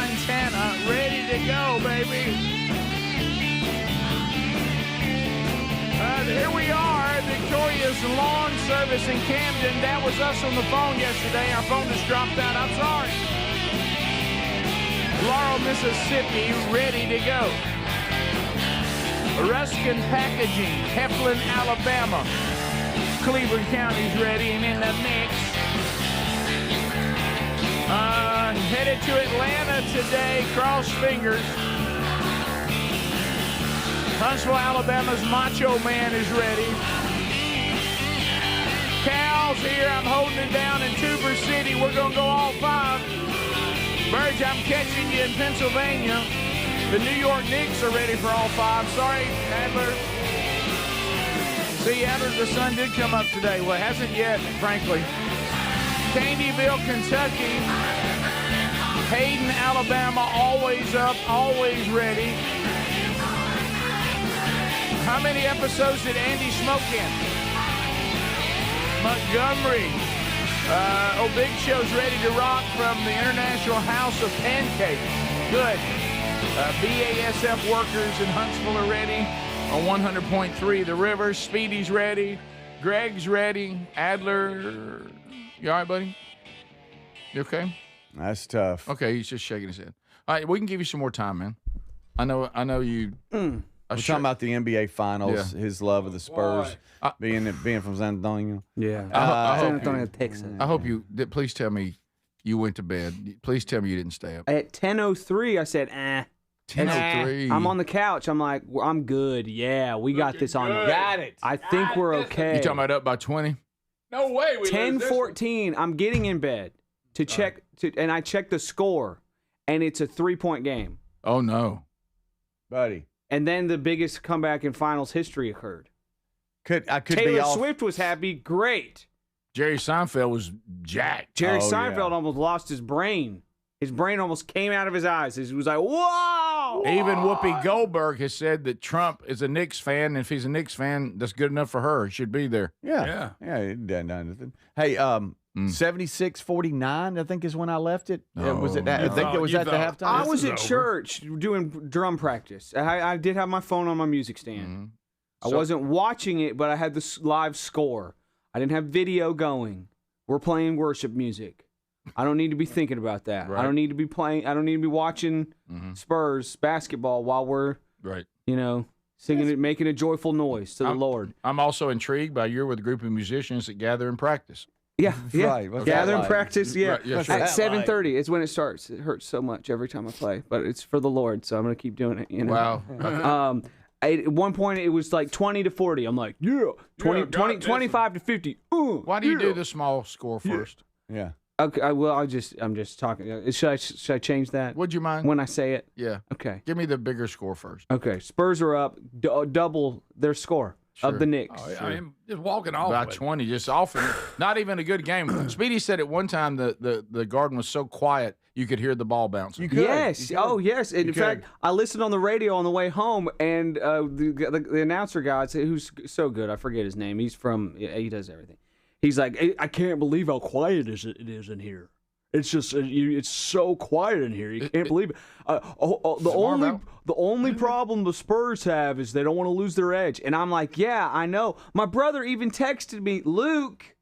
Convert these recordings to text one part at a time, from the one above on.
Montana, ready to go, baby. Here we are, Victoria's Lawn Service in Camden. That was us on the phone yesterday. Our phone just dropped out. I'm sorry. Laurel, Mississippi, ready to go. Ruskin Packaging, Heflin, Alabama. Cleveland County's ready and in the mix. Headed to Atlanta today, cross fingers. Huntsville, Alabama's Macho Man is ready. Cal's here. I'm holding it down in Tuber City. We're going to go all 5. Burge, I'm catching you in Pennsylvania. The New York Knicks are ready for all 5. Sorry, Adler. See, Adler, the sun did come up today. Well, it hasn't yet, frankly. Candyville, Kentucky. Hayden, Alabama, always up, always ready. How many episodes did Andy smoke in? Montgomery. Big Show's ready to rock from the International House of Pancakes. Good. BASF workers in Huntsville are ready on 100.3 The River. Speedy's ready. Greg's ready. Adler, you all right, buddy? You okay? That's tough. Okay, he's just shaking his head. All right, we can give you some more time, man. I know you. We're talking about the NBA Finals, his love of the Spurs, being from San Antonio. Yeah. San Antonio, Texas. I hope you. Please tell me you went to bed. Please tell me you didn't stay up. At 10:03, I said, 10:03. I'm on the couch. I'm like, I'm good. Yeah, we got this on. Got it. I think we're okay. You talking about up by 20? No way. 10:14. I'm getting in bed to check, and I check the score, and it's a 3-point game. Oh no, buddy. And then the biggest comeback in finals history occurred. Could Taylor be off. Swift was happy. Great. Jerry Seinfeld was jacked. Jerry Seinfeld almost lost his brain. His brain almost came out of his eyes. He was like, whoa! Even Whoopi Goldberg has said that Trump is a Knicks fan, and if he's a Knicks fan, that's good enough for her. He should be there. Yeah. He done nothing. Hey, 76-49, I think is when I left it. Was it that? I think it was at the halftime. I was at church doing drum practice. I did have my phone on my music stand. Mm-hmm. I wasn't watching it, but I had the live score. I didn't have video going. We're playing worship music. I don't need to be thinking about that. Right. I don't need to be playing. I don't need to be watching Spurs basketball while we're, singing it, making a joyful noise to the Lord. I'm also intrigued by you're with a group of musicians that gather and practice. Yeah. Right. What's Gather that and like? practice. Yeah. Right, yeah, sure. At 7:30 is when it starts. It hurts so much every time I play, but it's for the Lord, so I'm gonna keep doing it. Wow. At one point it was like 20-40. I'm like, 20, 25 to 50. Why do you do the small score first? Yeah. Okay. I'm just talking. Should I change that? Would you mind? When I say it? Yeah. Okay. Give me the bigger score first. Okay. Spurs are up double their score of the Knicks. I am just walking off. About 20, just off. Not even a good game. Speedy said at one time the Garden was so quiet you could hear the ball bouncing. Yes. Oh, yes. And in fact, I listened on the radio on the way home, and the announcer guy, who's so good, I forget his name. He's he does everything. He's like, I can't believe how quiet it is in here. It's just, it's so quiet in here. You can't believe it. The only problem the Spurs have is they don't want to lose their edge. And I'm like, yeah, I know. My brother even texted me, Luke.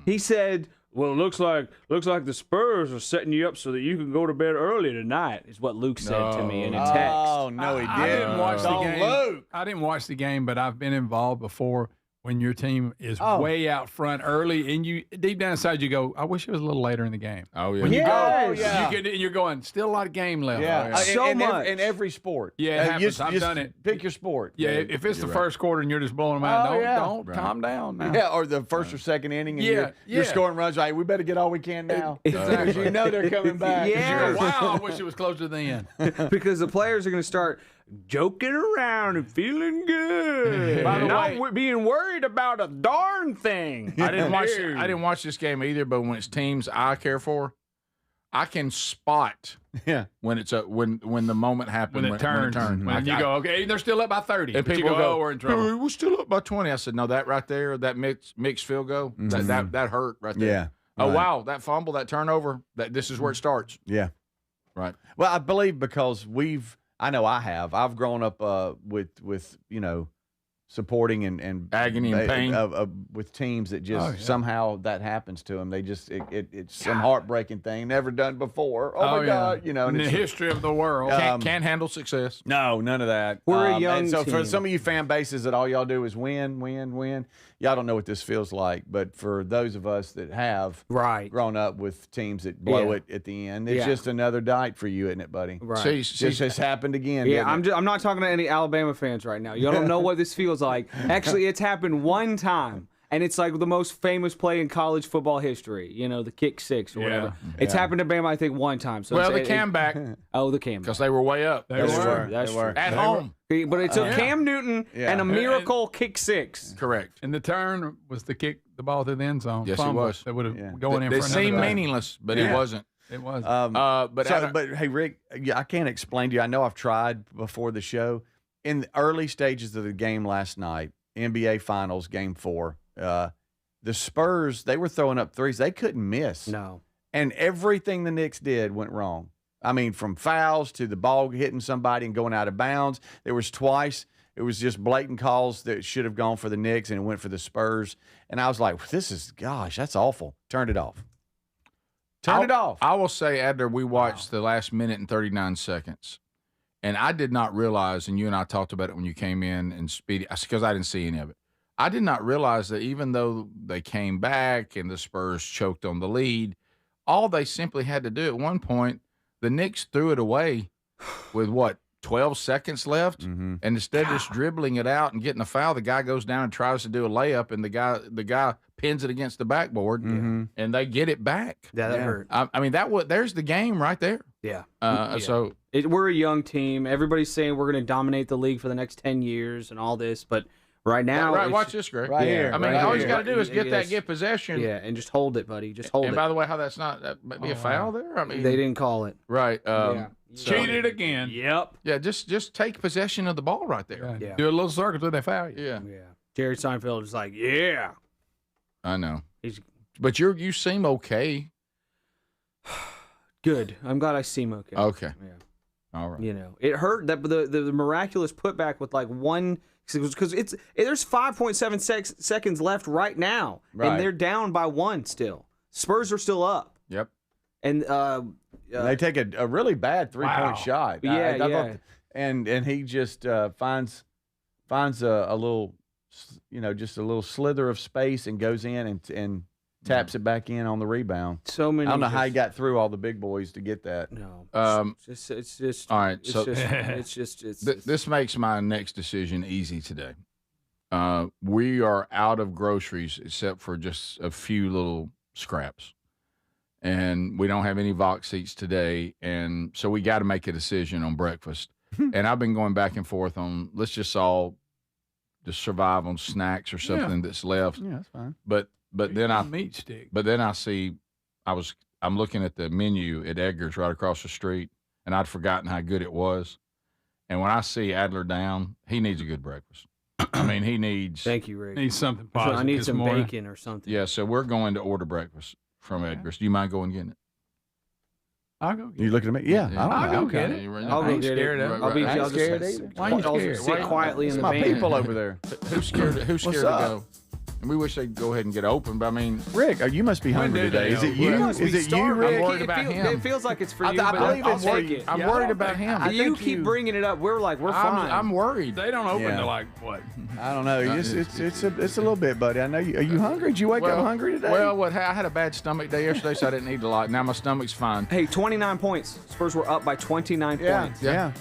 He said, well, it looks like the Spurs are setting you up so that you can go to bed early tonight, is what Luke said to me in a text. Oh, no, he didn't. I didn't watch the game. Luke. I didn't watch the game, but I've been involved before when your team is way out front early, and you deep down inside you go, I wish it was a little later in the game. Oh, yeah. When you Yes. go, you're going, still a lot of game left. Yeah. So much. In every sport. Yeah, it happens. I've done it. Pick your sport. Yeah, if it's the first quarter and you're just blowing them out, don't calm down now. Yeah, or the first or second inning, and Yeah, you're yeah. scoring runs. Like, we better get all we can now. Exactly. Because you know they're coming back. Yeah. Wow, I wish it was closer to the end. Because the players are going to start joking around and feeling good. By the Not way- being worried about a darn thing. I didn't watch this game either, but when it's teams I care for, I can spot when it's when the moment happens. When it turns. When you go, okay, they're still up by 30. And but people you go, oh, we're in trouble. We're still up by 20. I said, no, that right there, that mixed field goal, that hurt right there. Yeah. Oh, wow, that fumble, that turnover, this is where it starts. Yeah. Right. Well, I believe because I've grown up with supporting and agony and pain with teams that just somehow that happens to them. They just it's some heartbreaking thing never done before. Oh my God, in the history of the world, can't handle success. No, none of that. We're a young so team. for some of you fan bases that all y'all do is win. Y'all don't know what this feels like, but for those of us that have grown up with teams that blow it at the end, it's just another night for you, isn't it, buddy? Right. See, just happened again. Yeah, I'm not talking to any Alabama fans right now. Y'all don't know what this feels like. Actually, it's happened one time. And it's like the most famous play in college football history, the kick six or whatever. It's happened to Bama, I think, one time. So the comeback. The comeback. Because they were way up. They were. At home. But it took Cam Newton and a miracle kick six. Correct. And the turn was to kick the ball to the end zone. Yes, it was. That would have going in They for seemed another meaningless, but it wasn't. It was. But hey, Rick, I can't explain to you. I know I've tried before the show. In the early stages of the game last night, NBA Finals, Game 4, the Spurs, they were throwing up threes. They couldn't miss. No. And everything the Knicks did went wrong. I mean, from fouls to the ball hitting somebody and going out of bounds. There was twice. It was just blatant calls that should have gone for the Knicks, and it went for the Spurs. And I was like, that's awful. Turned it off. Turn it off. I will say, Adler, we watched the last minute and 39 seconds. And I did not realize, and you and I talked about it when you came in, and Speedy, because I didn't see any of it. I did not realize that even though they came back and the Spurs choked on the lead, all they simply had to do at one point, the Knicks threw it away with 12 seconds left, and instead of just dribbling it out and getting a foul, the guy goes down and tries to do a layup, and the guy pins it against the backboard, and they get it back. Yeah, that hurt. I mean, there's the game right there. Yeah. So we're a young team. Everybody's saying we're going to dominate the league for the next 10 years and all this, but right now, watch this, Greg. Right here. I mean, right all here. you got to do is get possession. Yeah, and just hold it, buddy. Just hold it. And by the way, that might be a foul there. I mean, they didn't call it. Right. Cheated again. Yep. Yeah, just take possession of the ball right there. Yeah. Do a little circle till they foul you. Yeah. Yeah. Jerry Seinfeld is like, yeah. I know. He's But you seem okay. good. I'm glad I seem okay. Okay. Yeah. All right. It hurt that the miraculous putback with like one, because there's 5.7 seconds left right now, and they're down by one still. Spurs are still up. Yep. And they take a really bad 3-point shot. Yeah, and he just finds a little, just a little slither of space and goes in and taps it back in on the rebound. So many. I don't know how he got through all the big boys to get that. No. It's just. All right. This makes my next decision easy today. We are out of groceries except for just a few little scraps. And we don't have any Vox seats today, and so we got to make a decision on breakfast. And I've been going back and forth on let's just all just survive on snacks or something that's left. Yeah, that's fine. But then I meat stick. But then I see I'm looking at the menu at Edgar's right across the street, and I'd forgotten how good it was. And when I see Adler down, he needs a good breakfast. I mean, he needs. Thank you, Rick. Needs something positive. I need this some morning. bacon or something. Yeah, so we're going to order breakfast from Edgar's. Do you mind going and getting it? I'll go get You looking at me? Yeah, I'll go get it. I'll go get it. I'll be I ain't I'll scared just either. Why are you scared? sit quietly in It's the my van. people over there. Who's scared to up? go? And we wish they'd go ahead and get open, but I mean, Rick, you must be hungry did they today. Is it open? you? Well, Is we it you, started. Rick? I'm worried about him. It feels like it's for you, I but believe I'll it's take for it. you. I'm Yeah, I worried don't about think- him. You keep bringing it up. We're fine. I'm worried. They don't open Yeah. till like what? I don't know. It's a little bit, buddy. I know you. Are you hungry? Did you wake up hungry today? Well, I had a bad stomach day yesterday, so I didn't eat a lot. Now my stomach's fine. Hey, 29 points. Spurs were up by 29 points. Yeah.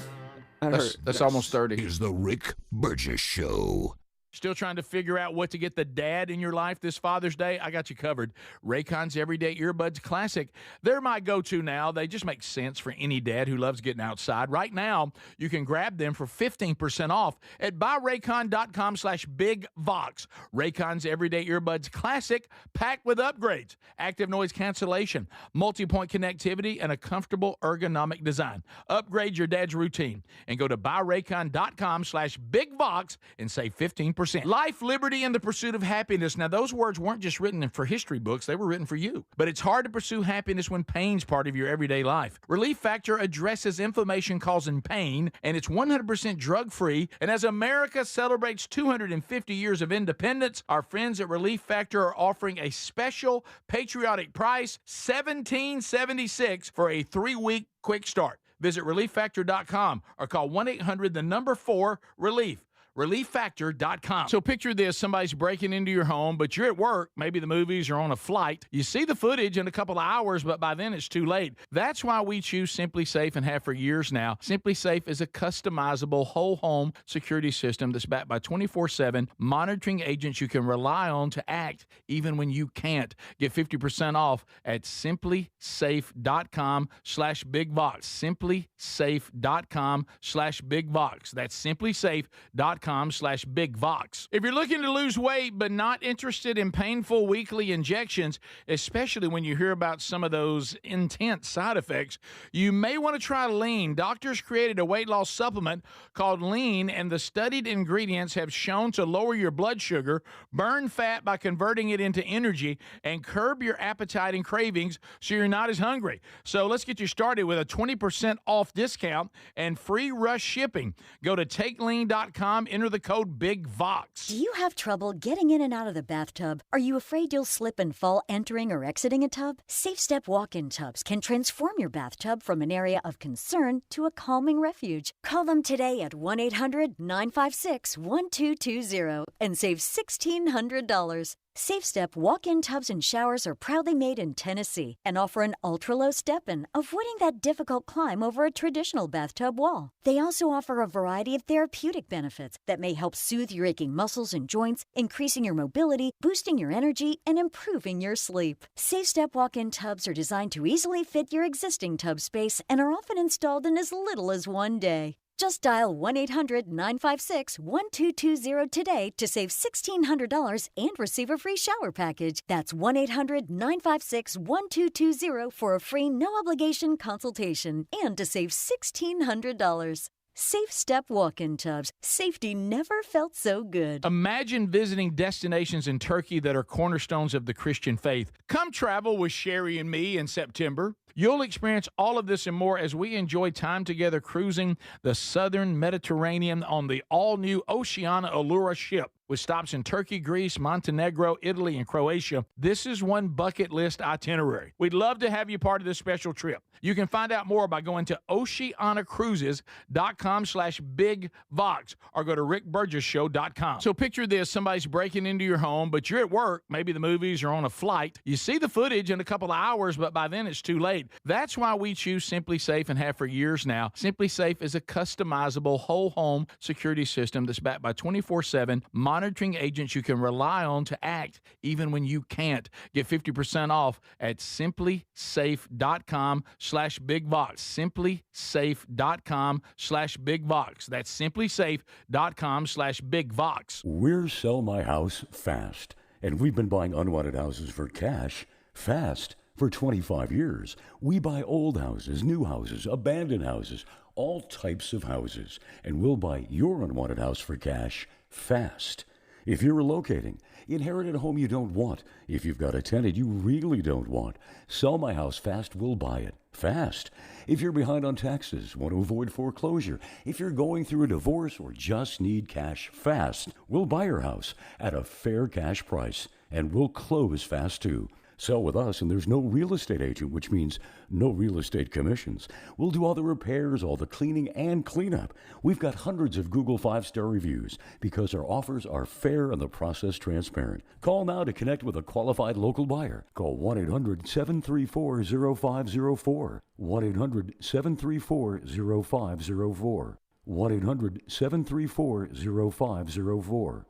That hurt. That's almost 30. Is the Rick Burgess Show. Still trying to figure out what to get the dad in your life this Father's Day? I got you covered. Raycon's Everyday Earbuds Classic. They're my go-to now. They just make sense for any dad who loves getting outside. Right now, you can grab them for 15% off at buyraycon.com/bigvox. Raycon's Everyday Earbuds Classic, packed with upgrades, active noise cancellation, multi-point connectivity, and a comfortable ergonomic design. Upgrade your dad's routine and go to buyraycon.com/bigvox and save 15% 50%. Life, liberty, and the pursuit of happiness. Now, those words weren't just written for history books. They were written for you. But it's hard to pursue happiness when pain's part of your everyday life. Relief Factor addresses inflammation-causing pain, and it's 100% drug-free. And as America celebrates 250 years of independence, our friends at Relief Factor are offering a special patriotic price, $17.76 for a 3-week quick start. Visit relieffactor.com or call 1-800-4-RELIEF. relieffactor.com. So picture this, somebody's breaking into your home, but you're at work, maybe the movies or on a flight. You see the footage in a couple of hours, but by then it's too late. That's why we choose Simply Safe and have for years now. Simply Safe is a customizable whole home security system that's backed by 24/7 monitoring agents you can rely on to act even when you can't. Get 50% off at simplysafe.com/bigvox. simplysafe.com/bigvox. That's simplysafe.com/bigvox. If you're looking to lose weight but not interested in painful weekly injections, especially when you hear about some of those intense side effects, you may want to try Lean. Doctors created a weight loss supplement called Lean, and the studied ingredients have shown to lower your blood sugar, burn fat by converting it into energy, and curb your appetite and cravings so you're not as hungry. So let's get you started with a 20% off discount and free rush shipping. Go to takelean.com, enter the code BIGVOX. Do you have trouble getting in and out of the bathtub? Are you afraid you'll slip and fall entering or exiting a tub? SafeStep walk-in tubs can transform your bathtub from an area of concern to a calming refuge. Call them today at 1-800-956-1220 and save $1,600. SafeStep walk-in tubs and showers are proudly made in Tennessee and offer an ultra-low step-in, avoiding that difficult climb over a traditional bathtub wall. They also offer a variety of therapeutic benefits that may help soothe your aching muscles and joints, increasing your mobility, boosting your energy, and improving your sleep. SafeStep walk-in tubs are designed to easily fit your existing tub space and are often installed in as little as one day. Just dial 1-800-956-1220 today to save $1,600 and receive a free shower package. That's 1-800-956-1220 for a free no-obligation consultation and to save $1,600. SafeStep walk-in tubs. Safety never felt so good. Imagine visiting destinations in Turkey that are cornerstones of the Christian faith. Come travel with Sherry and me in September. You'll experience all of this and more as we enjoy time together cruising the southern Mediterranean on the all-new Oceana Allura ship. With stops in Turkey, Greece, Montenegro, Italy, and Croatia, this is one bucket list itinerary. We'd love to have you part of this special trip. You can find out more by going to oceanacruises.com/bigvox or go to rickburgesshow.com. So picture this, somebody's breaking into your home, but you're at work, maybe the movies or on a flight. You see the footage in a couple of hours, but by then it's too late. That's why we choose Simply Safe and have for years now. Simply Safe is a customizable whole home security system that's backed by 24/7 monitoring agents you can rely on to act even when you can't. Get 50% off at simplysafe.com/bigvox. simplysafe.com/bigvox. That's simplysafe.com/bigvox. We're Sell My House Fast, and we've been buying unwanted houses for cash fast for 25 years. We buy old houses, new houses, abandoned houses, all types of houses, and we'll buy your unwanted house for cash fast. If you're relocating, inherited a home you don't want, if you've got a tenant you really don't want, Sell My House Fast will buy it fast. If you're behind on taxes, want to avoid foreclosure, if you're going through a divorce or just need cash fast, we'll buy your house at a fair cash price, and we'll close fast too. Sell with us, and there's no real estate agent, which means no real estate commissions. We'll do all the repairs, all the cleaning, and cleanup. We've got hundreds of Google 5-star reviews because our offers are fair and the process transparent. Call now to connect with a qualified local buyer. Call 1-800-734-0504. 1-800-734-0504. 1-800-734-0504.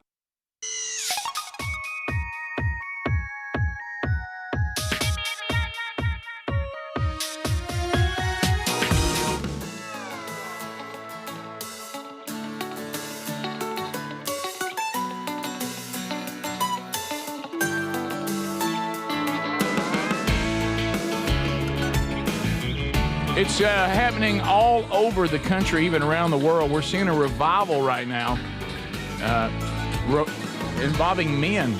It's happening all over the country, even around the world. We're seeing a revival right now. involving men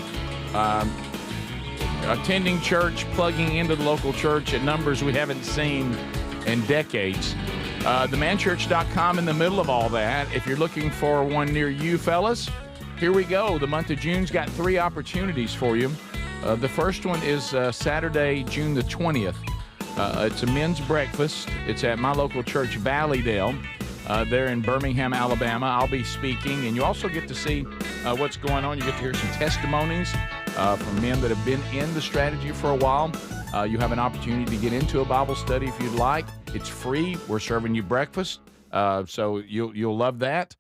attending church, plugging into the local church at numbers we haven't seen in decades. TheManChurch.com in the middle of all that. If you're looking for one near you, fellas, here we go. The month of June's got 3 opportunities for you. The first one is Saturday, June the 20th. It's a men's breakfast. It's at my local church, Valleydale. There in Birmingham, Alabama. I'll be speaking, and you also get to see what's going on. You get to hear some testimonies from men that have been in the strategy for a while. You have an opportunity to get into a Bible study if you'd like. It's free. We're serving you breakfast, so you'll love that.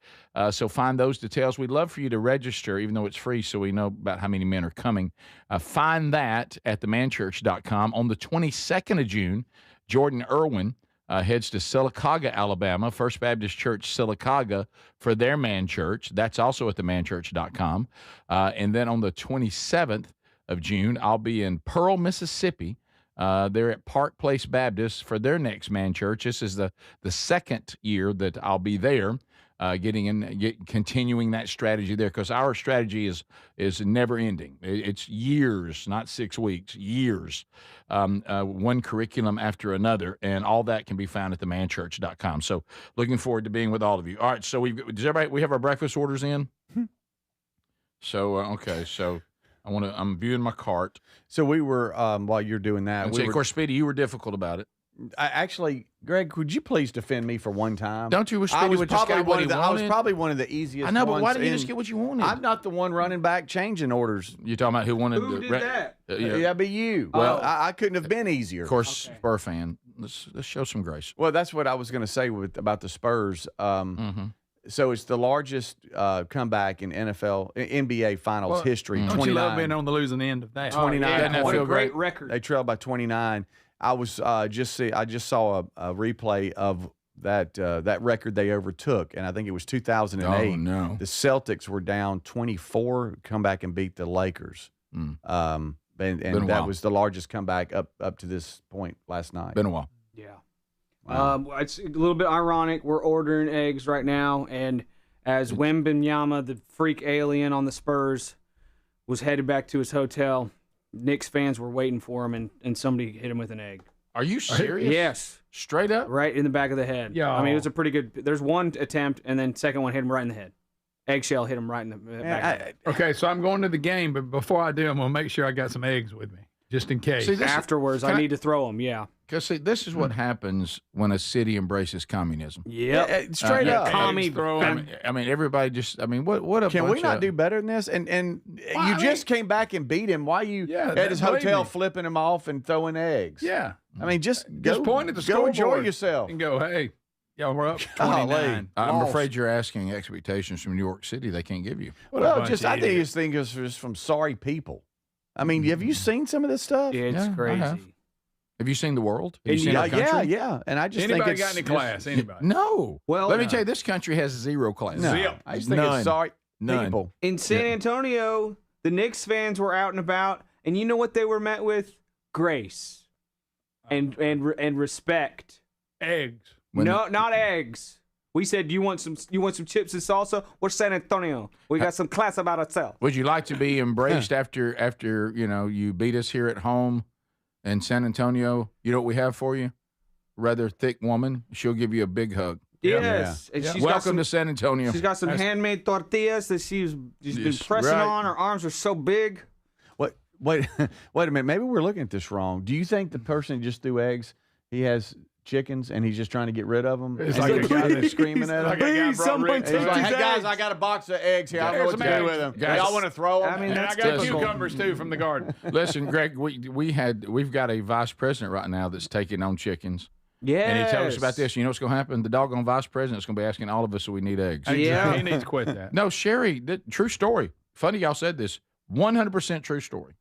So find those details. We'd love for you to register, even though it's free, so we know about how many men are coming. Find that at themanchurch.com. On the 22nd of June, Jordan Irwin heads to Sylacauga, Alabama, First Baptist Church Sylacauga for their man church. That's also at themanchurch.com. And then on the 27th of June, I'll be in Pearl, Mississippi. They're at Park Place Baptist for their next man church. This is the second year that I'll be there. Continuing that strategy there, because our strategy is never ending. It's years, not 6 weeks, years. One curriculum after another, and all that can be found at themanchurch.com. So looking forward to being with all of you. All right, so we have our breakfast orders in? So, okay, so I'm viewing my cart. So we were, while you're doing that. Of course, Speedy, you were difficult about it. Actually, Greg, could you please defend me for one time? Don't you wish Speedy would just get what he wanted? I was probably one of the easiest. I know, but ones why didn't you just get what you wanted? I'm not the one running back changing orders. You're talking about Who did that? That'd be you. Well, I couldn't have been easier. Of course, Spur fan. Let's show some grace. Well, that's what I was going to say about the Spurs. So it's the largest comeback in NBA Finals history. Don't 29. you love being on the losing end of that? 29 Doesn't that points. feel great? Record. They trailed by 29. I was I just saw a replay of that record they overtook, and I think it was 2008. Oh, no. The Celtics were down 24, come back and beat the Lakers. And that was the largest comeback up to this point last night. Been a while. Yeah. It's a little bit ironic. We're ordering eggs right now, and as Wembanyama, the freak alien on the Spurs, was headed back to his hotel, Knicks fans were waiting for him, and somebody hit him with an egg. Are you serious? Yes. Straight up? Right in the back of the head. Yeah. I mean, it was a pretty good. There's one attempt, and then second one hit him right in the head. Eggshell hit him right in the back of the head. Okay, so I'm going to the game, but before I do, I'm going to make sure I got some eggs with me, just in case. See, Afterwards, I need to throw them, yeah. Because, see, this is what happens when a city embraces communism. Yeah. Straight up. Commie. I mean, everybody just, what a Can bunch we not of, do better than this? And you just came back and beat him. Why you at his believe hotel me. flipping him off and throwing eggs? Yeah. I mean, just point at the go enjoy scoreboard yourself. and go, hey, y'all, we're up Golly. 29. I'm Lost. afraid you're asking expectations from New York City they can't give you. What a Well, bunch of I think idiots. this thing is just from sorry people. I mean, have you seen some of this stuff? Yeah, it's Yeah, I crazy. Have you seen the world? Have you seen our Yeah, country? yeah. And I just Anybody think it's got any class? Anybody? No. Well, let me tell you, this country has 0 class. No, Zip. I just think None. it's sorry None. people. In San Antonio, the Knicks fans were out and about, and you know what they were met with? Grace and respect. Eggs. No, not eggs. We said, you want some chips and salsa? We're San Antonio. We got some class about ourselves. Would you like to be embraced after you beat us here at home in San Antonio? You know what we have for you? Rather thick woman. She'll give you a big hug. Yes. And she's got Welcome some, to San Antonio. she's got some handmade tortillas that she's been pressing right. on. Her arms are so big. Wait a minute. Maybe we're looking at this wrong. Do you think the person who just threw eggs, he has chickens and he's just trying to get rid of them? It's And like the a guy person that's- screaming at him. like a guy Please, brought someone ribs. take He's like, these hey guys, eggs. I got a box of eggs here. I don't know Here's what to some do eggs. with them. Guys. Y'all want to throw them? I mean, And that's I got typical. cucumbers, too, from the garden. Listen, Greg, we've got a vice president right now that's taking on chickens. Yes. And he told us about this. You know what's going to happen? The doggone vice president's going to be asking all of us if we need eggs. Yeah. He needs to quit that. No, Sherry, true story. Funny y'all said this. 100% true story.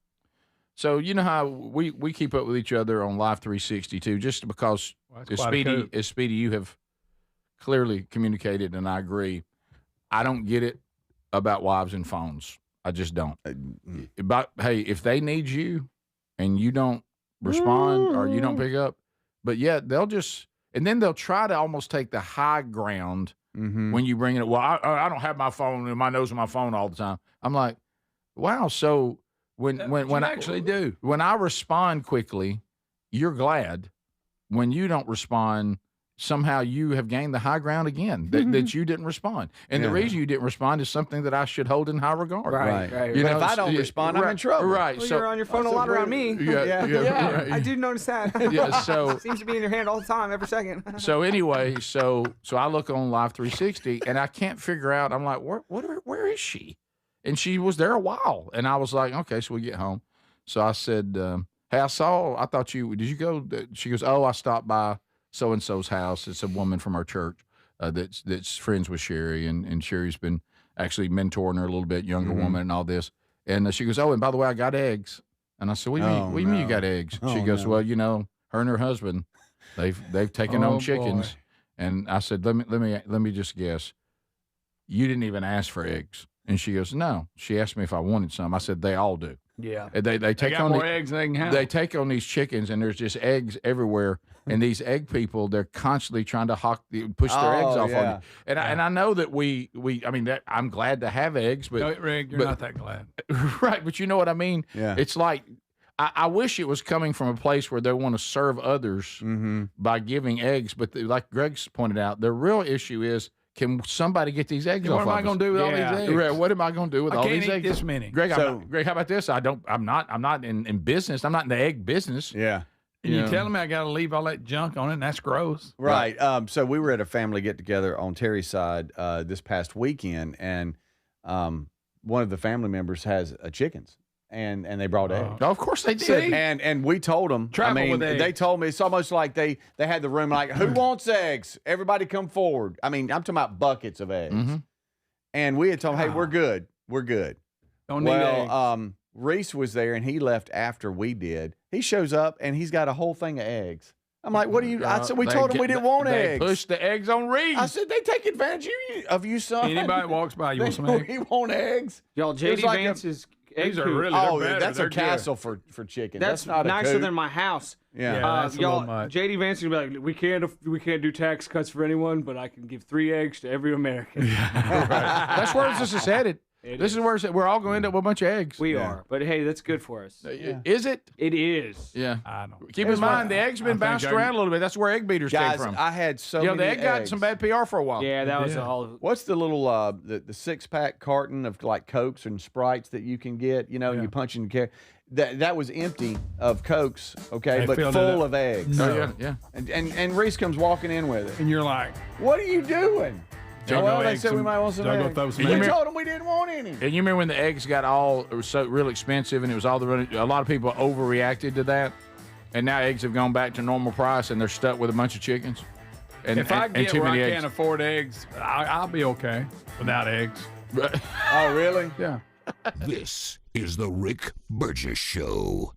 So you know how we keep up with each other on Live 362 just because Well, as that's quite a coup. Speedy, you have clearly communicated, and I agree. I don't get it about wives and phones. I just don't. But hey, if they need you and you don't respond or you don't pick up, but yeah, they'll just And then they'll try to almost take the high ground when you bring it. Well, I don't have my phone in my nose on my phone all the time. I'm like, wow. So when I actually do, when I respond quickly, you're glad. When you don't respond, somehow you have gained the high ground again that you didn't respond. And the reason you didn't respond is something that I should hold in high regard. Right. You But know, if I don't respond, I'm in trouble. Right. Well, So you're on your phone a lot around me. yeah. Right. I do notice that. Yeah, so Seems to be in your hand all the time, every second. so anyway, so I look on Live 360 and I can't figure out. I'm like, where is she? And she was there a while, and I was like, okay, so we get home. So I said, hey, I thought did you go? She goes, oh, I stopped by so and so's house. It's a woman from our church that's friends with Sherry, and Sherry's been actually mentoring her a little bit, younger woman, and all this. And she goes, oh, and by the way, I got eggs. And I said, what do you mean you got eggs? She goes, well, her and her husband, they've taken on chickens. Boy. And I said, let me just guess. You didn't even ask for eggs. And she goes, no. She asked me if I wanted some. I said, they all do. Yeah. They take on more eggs than they can have. They take on these chickens, and there's just eggs everywhere. And these egg people, they're constantly trying to push their eggs off on you. And I know that I'm glad to have eggs, but no, Rick, you're not that glad. Right, but you know what I mean? Yeah. It's like I wish it was coming from a place where they want to serve others by giving eggs. But like Greg's pointed out, the real issue is, can somebody get these eggs off? What am I going to do with all these eggs? Right, what am I going to do with all these eggs? I can't eat this many. Greg, Greg, how about this? I'm not in business. I'm not in the egg business. Yeah. And you telling me I got to leave all that junk on it, and that's gross. Right. So we were at a family get-together on Terry's side this past weekend, and one of the family members has chickens, and they brought eggs. Oh, of course they did. And we told them. Travel with eggs. They told me it's almost like they had the room like, who wants eggs? Everybody come forward. I mean, I'm talking about buckets of eggs. And we had told them, hey, we're good. We're good. Don't need eggs. Reese was there, and he left after we did. He shows up, and he's got a whole thing of eggs. I'm like, what do you? I said, we told him we didn't want eggs. They pushed the eggs on Reese. I said, they take advantage of you, son. Anybody walks by, you want some eggs? He want eggs. Y'all, JD Vance's egg These are coop. really That's they're a castle for chicken. That's not nicer a coop. than my house. Yeah, that's a little much. JD Vance is gonna be like, we can't do tax cuts for anyone, but I can give 3 eggs to every American. That's where this is headed. This is where we're all going to end up with a bunch of eggs. We are, but hey, that's good for us. Is it? It is. Yeah. I don't. Keep in mind, the eggs have been bounced around a little bit. That's where egg beaters Guys, came from. I had so many the egg got eggs. some bad PR for a while. Yeah, that was all. What's the little the 6-pack carton of like Cokes and Sprites that you can get? You know, you punch in the carry. That was empty of Cokes, okay, but full of eggs. No. Oh, yeah. And Reese comes walking in with it. And you're like, what are you doing? Well, they said we might want some eggs. throw some We eggs. told them we didn't want any. And you remember when the eggs got it was so real expensive, and it was all a lot of people overreacted to that, and now eggs have gone back to normal price, and they're stuck with a bunch of chickens. And if I get too where many I eggs. can't afford eggs, I'll be okay without eggs. Oh, really? Yeah. This is the Rick Burgess Show.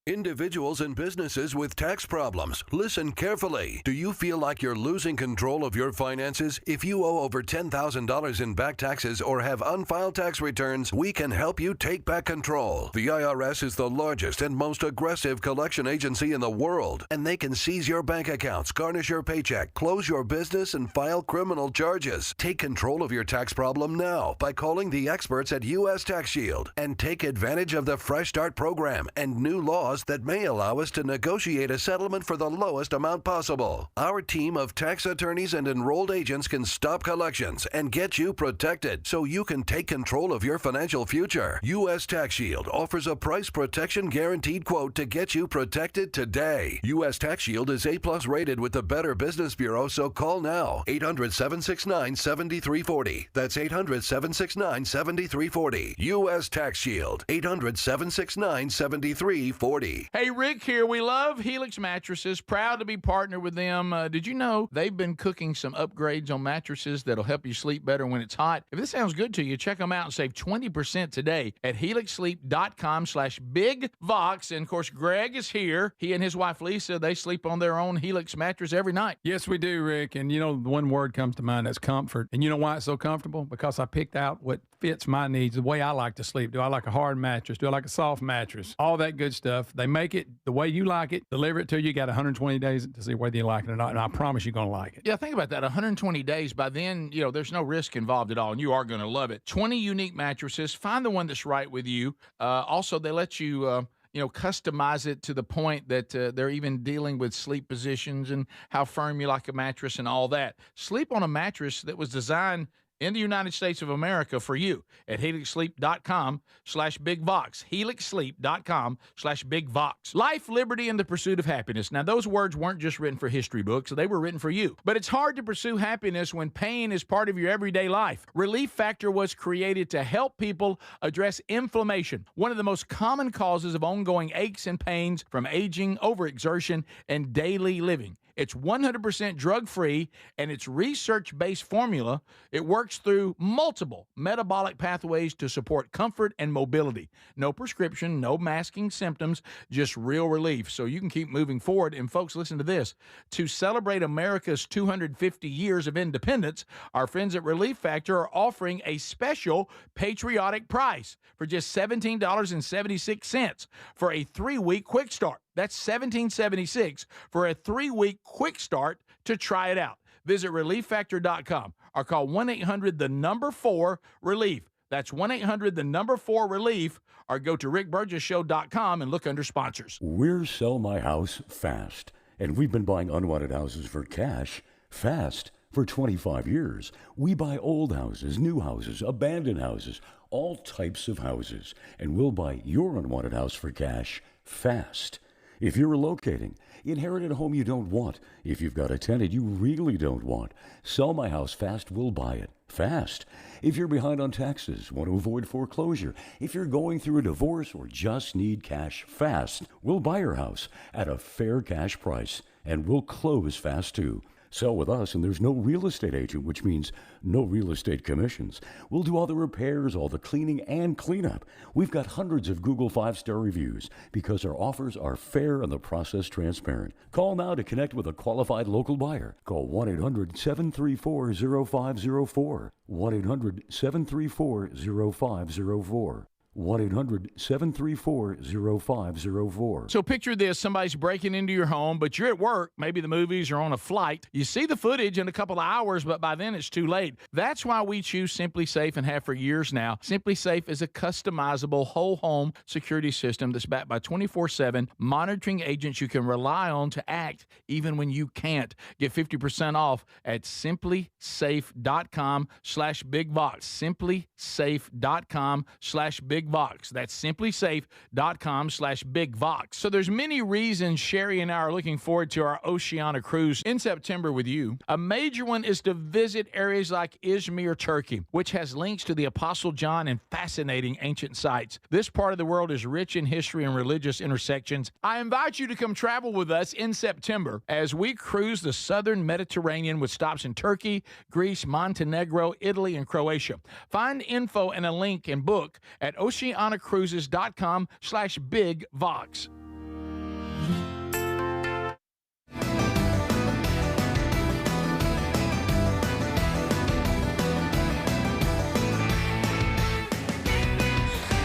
Individuals and businesses with tax problems, listen carefully. Do you feel like you're losing control of your finances? If you owe over $10,000 in back taxes or have unfiled tax returns, we can help you take back control. The IRS is the largest and most aggressive collection agency in the world, and they can seize your bank accounts, garnish your paycheck, close your business, and file criminal charges. Take control of your tax problem now by calling the experts at U.S. Tax Shield and take advantage of the Fresh Start program and new laws that may allow us to negotiate a settlement for the lowest amount possible. Our team of tax attorneys and enrolled agents can stop collections and get you protected so you can take control of your financial future. U.S. Tax Shield offers a price protection guaranteed quote to get you protected today. U.S. Tax Shield is A+ rated with the Better Business Bureau, so call now. 800-769-7340. That's 800-769-7340. U.S. Tax Shield. 800-769-7340. free. Hey, Rick here. We love Helix Mattresses. Proud to be partnered with them. Did you know they've been cooking some upgrades on mattresses that'll help you sleep better when it's hot? If this sounds good to you, check them out and save 20% today at helixsleep.com/bigvox. And, of course, Greg is here. He and his wife, Lisa, they sleep on their own Helix mattress every night. Yes, we do, Rick. And, you know, the one word comes to mind, that's comfort. And you know why it's so comfortable? Because I picked out what fits my needs, the way I like to sleep. Do I like a hard mattress? Do I like a soft mattress? All that good stuff. They make it the way you like it, deliver it to you. You got 120 days to see whether you like it or not, and I promise you're going to like it. Yeah, think about that. 120 days. By then, you know, there's no risk involved at all, and you are going to love it. 20 unique mattresses. Find the one that's right with you. Also, they let you... customize it to the point that they're even dealing with sleep positions and how firm you like a mattress and all that. Sleep on a mattress that was designed in the United States of America for you at helixsleep.com/bigvox. helixsleep.com/bigvox. Life, liberty, and the pursuit of happiness. Now, those words weren't just written for history books. They were written for you. But it's hard to pursue happiness when pain is part of your everyday life. Relief Factor was created to help people address inflammation, one of the most common causes of ongoing aches and pains from aging, overexertion, and daily living. It's 100% drug-free, and it's research-based formula. It works through multiple metabolic pathways to support comfort and mobility. No prescription, no masking symptoms, just real relief so you can keep moving forward. And folks, listen to this. To celebrate America's 250 years of independence, our friends at Relief Factor are offering a special patriotic price for just $17.76 for a 3-week quick start. That's $17.76 for a 3-week quick start to try it out. Visit ReliefFactor.com or call 1-800-4-RELIEF. That's 1-800-4-RELIEF, or go to rickburgessshow.com and look under sponsors. We're Sell My House Fast, and we've been buying unwanted houses for cash fast for 25 years. We buy old houses, new houses, abandoned houses, all types of houses, and we'll buy your unwanted house for cash fast. If you're relocating, inherited a home you don't want, if you've got a tenant you really don't want, Sell My House Fast will buy it fast. If you're behind on taxes, want to avoid foreclosure, if you're going through a divorce or just need cash fast, we'll buy your house at a fair cash price, and we'll close fast too. Sell with us, and there's no real estate agent, which means no real estate commissions. We'll do all the repairs, all the cleaning, and cleanup. We've got hundreds of Google 5-star reviews because our offers are fair and the process transparent. Call now to connect with a qualified local buyer. Call 1-800-734-0504. 1-800-734-0504. 1-800-734-0504. So picture this. Somebody's breaking into your home, but you're at work. Maybe the movies are on a flight. You see the footage in a couple of hours, but by then it's too late. That's why we choose Simply Safe and have for years now. Simply Safe is a customizable whole home security system that's backed by 24/7 monitoring agents you can rely on to act even when you can't. Get 50% off at simplysafe.com/bigvox. simplysafe.com/bigvox. That's simplysafe.com/bigvox. So there's many reasons Sherry and I are looking forward to our Oceania cruise in September with you. A major one is to visit areas like Izmir, Turkey, which has links to the Apostle John and fascinating ancient sites. This part of the world is rich in history and religious intersections. I invite you to come travel with us in September as we cruise the southern Mediterranean with stops in Turkey, Greece, Montenegro, Italy, and Croatia. Find info and a link and book at oceanacruises.com/bigvox.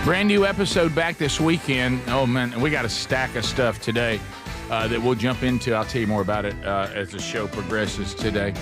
Brand new episode back this weekend. Oh, man, we got a stack of stuff today that we'll jump into. I'll tell you more about it as the show progresses today.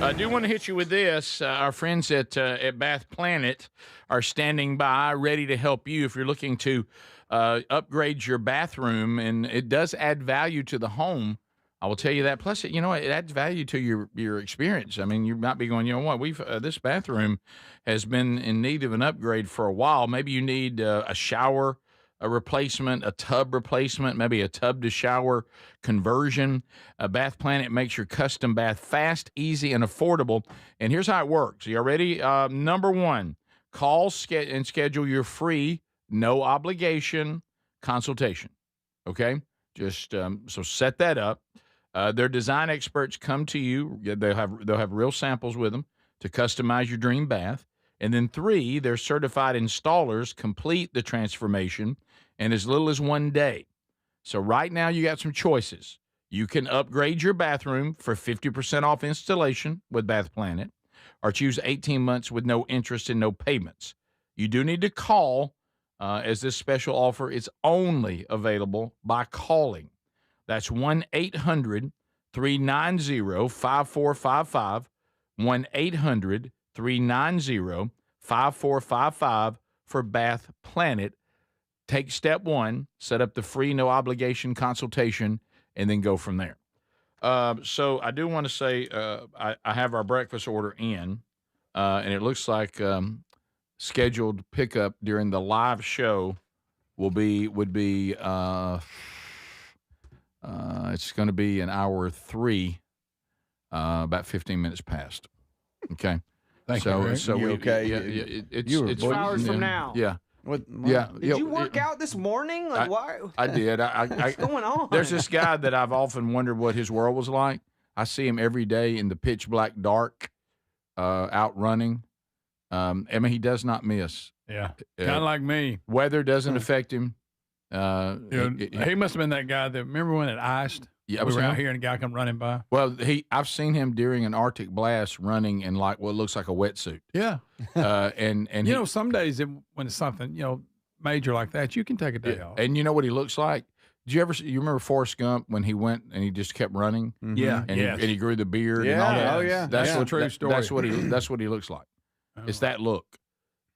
I do want to hit you with this. Our friends at Bath Planet are standing by, ready to help you if you're looking to upgrade your bathroom, and it does add value to the home. I will tell you that. Plus, it adds value to your experience. I mean, you might be going, you know what, this bathroom has been in need of an upgrade for a while. Maybe you need a shower, a replacement, a tub replacement, maybe a tub to shower conversion. Bath Planet makes your custom bath fast, easy, and affordable. And here's how it works. Are you ready? Number one, call and schedule your free, no obligation consultation. Okay, just so set that up. Their design experts come to you. They'll have real samples with them to customize your dream bath. And then 3, their certified installers complete the transformation in as little as 1 day. So right now you got some choices. You can upgrade your bathroom for 50% off installation with Bath Planet, or choose 18 months with no interest and no payments. You do need to call, as this special offer is only available by calling. That's 1-800-390-5455, 1-800-390-5455 for Bath Planet. Take step 1, set up the free no-obligation consultation, and then go from there. So I do want to say I have our breakfast order in, and it looks like scheduled pickup during the live show would be it's going to be an hour 3, about 15 minutes past. Okay. Thank you, Rick. So You okay? It's 2 hours from now. Yeah. What? Yeah. Did you work out this morning? Like, why? I did. What's going on? There's this guy that I've often wondered what his world was like. I see him every day in the pitch black dark, out running. I mean, he does not miss. Yeah. Kind of like me. Weather doesn't affect him. He must have been that guy that, remember when it iced? Yeah, we were out him. here and a guy come running by. Well, I've seen him during an Arctic blast running in like what looks like a wetsuit. Yeah. And you know, some days when it's something, major like that, you can take a day off. And you know what he looks like? Did you remember Forrest Gump when he went and he just kept running? Mm-hmm. Yeah. And he grew the beard and Yeah. all that. Oh, yeah. That's Yeah. true story. That's what he looks like. Oh. It's that look.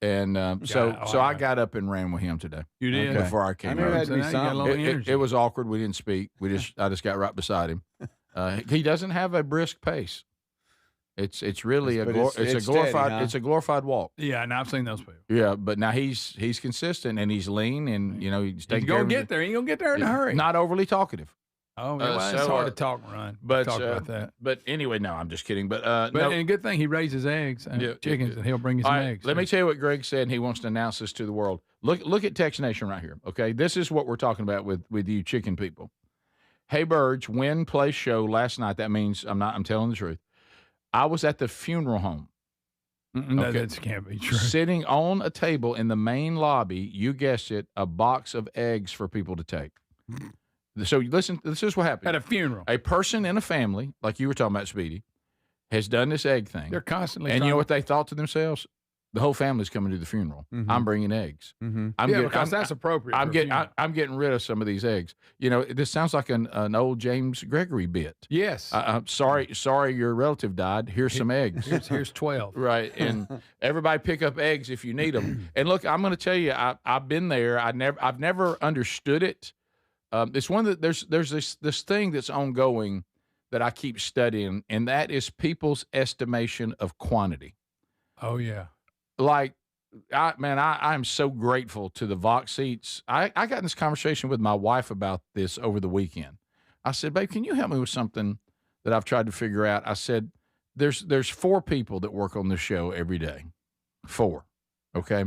And so I got up and ran with him today. You did? Before I came I knew over. that'd be So now you got a something. little It energy. was awkward. We didn't speak. I just got right beside him. He doesn't have a brisk pace. It's really But it's a it's glorified steady, huh? it's a glorified walk. Yeah, and I've seen those people. Yeah, but now he's consistent and he's lean and he's He's taking going care to of get there. He's going to get there in a hurry. Not overly talkative. Oh, yeah, well, it's so, hard to talk and run. But talk about that. But anyway, no, I'm just kidding. But But no. and a good thing he raises eggs and Yeah, chickens, and he'll bring you All some right, eggs. let me tell you what Greg said, and he wants to announce this to the world. Look at Text Nation right here. Okay, this is what we're talking about with you chicken people. Hey, Burge, win play show last night. That means I'm telling the truth. I was at the funeral home. That can't be true. Sitting on a table in the main lobby, you guessed it, a box of eggs for people to take. So listen, this is what happened. At a funeral. A person in a family, like you were talking about, Speedy, has done this egg thing. They're constantly And you know trying what they thought to themselves? The whole family's coming to the funeral. Mhm. I'm bringing eggs. Mm-hmm. because that's appropriate. I'm for a getting funeral. I'm getting rid of some of these eggs. You know, this sounds like an old James Gregory bit. Yes. I'm sorry, your relative died. Here's some eggs. Here's 12. Right, and everybody pick up eggs if you need them. And look, I'm going to tell you, I've been there. I've never understood it. It's one that there's this thing that's ongoing that I keep studying, and that is people's estimation of quantity. Oh, yeah. Like, I'm so grateful to the Vox seats. I got in this conversation with my wife about this over the weekend. I said, babe, can you help me with something that I've tried to figure out? I said, there's 4 people that work on this show every day. 4. Okay.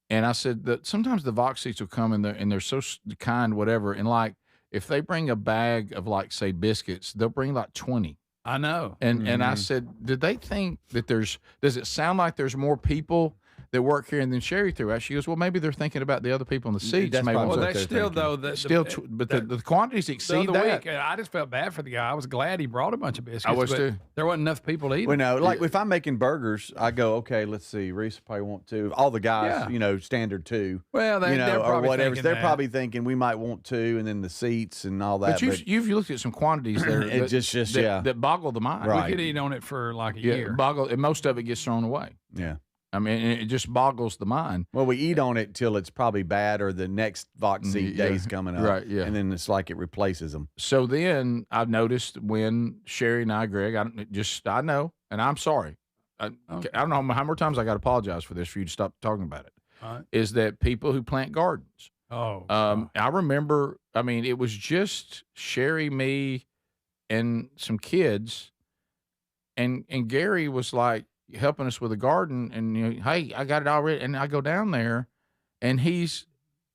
And I said that sometimes the Vox seats will come and they're so kind, whatever. And like, if they bring a bag of like, say, biscuits, they'll bring like 20. I know. And I said, did they think that does it sound like there's more people that work here and then Sherry threw out? She goes, well, maybe they're thinking about the other people in the seats. That's Maybe probably Well, what that's they're still, thinking. though, but the quantities the exceed other that. week, I just felt bad for the guy. I was glad he brought a bunch of biscuits. I was but too. There wasn't enough people to eat. Well, them. no, like if I'm making burgers, I go, okay, let's see. Reese probably want 2. All the guys, Yeah. Standard 2. Well, they're or probably whatever. thinking They're that. probably thinking we might want 2, and then the seats and all that. But you've looked at some quantities there It that boggle the mind. Right. We could eat on it for like a Yeah, year. and most of it gets thrown away. yeah. I mean, it just boggles the mind. Well, we eat on it till it's probably bad, or the next Vox seat Yeah. day's coming up. Right, yeah. And then it's like it replaces them. So then I've noticed when Sherry and I, Greg, I know, and I'm sorry. I don't know how many times I got to apologize for this for you to stop talking about it. All right. Is that people who plant gardens? Oh. I remember. I mean, it was just Sherry, me, and some kids, and Gary was like helping us with the garden, and hey, I got it already, and I go down there, and he's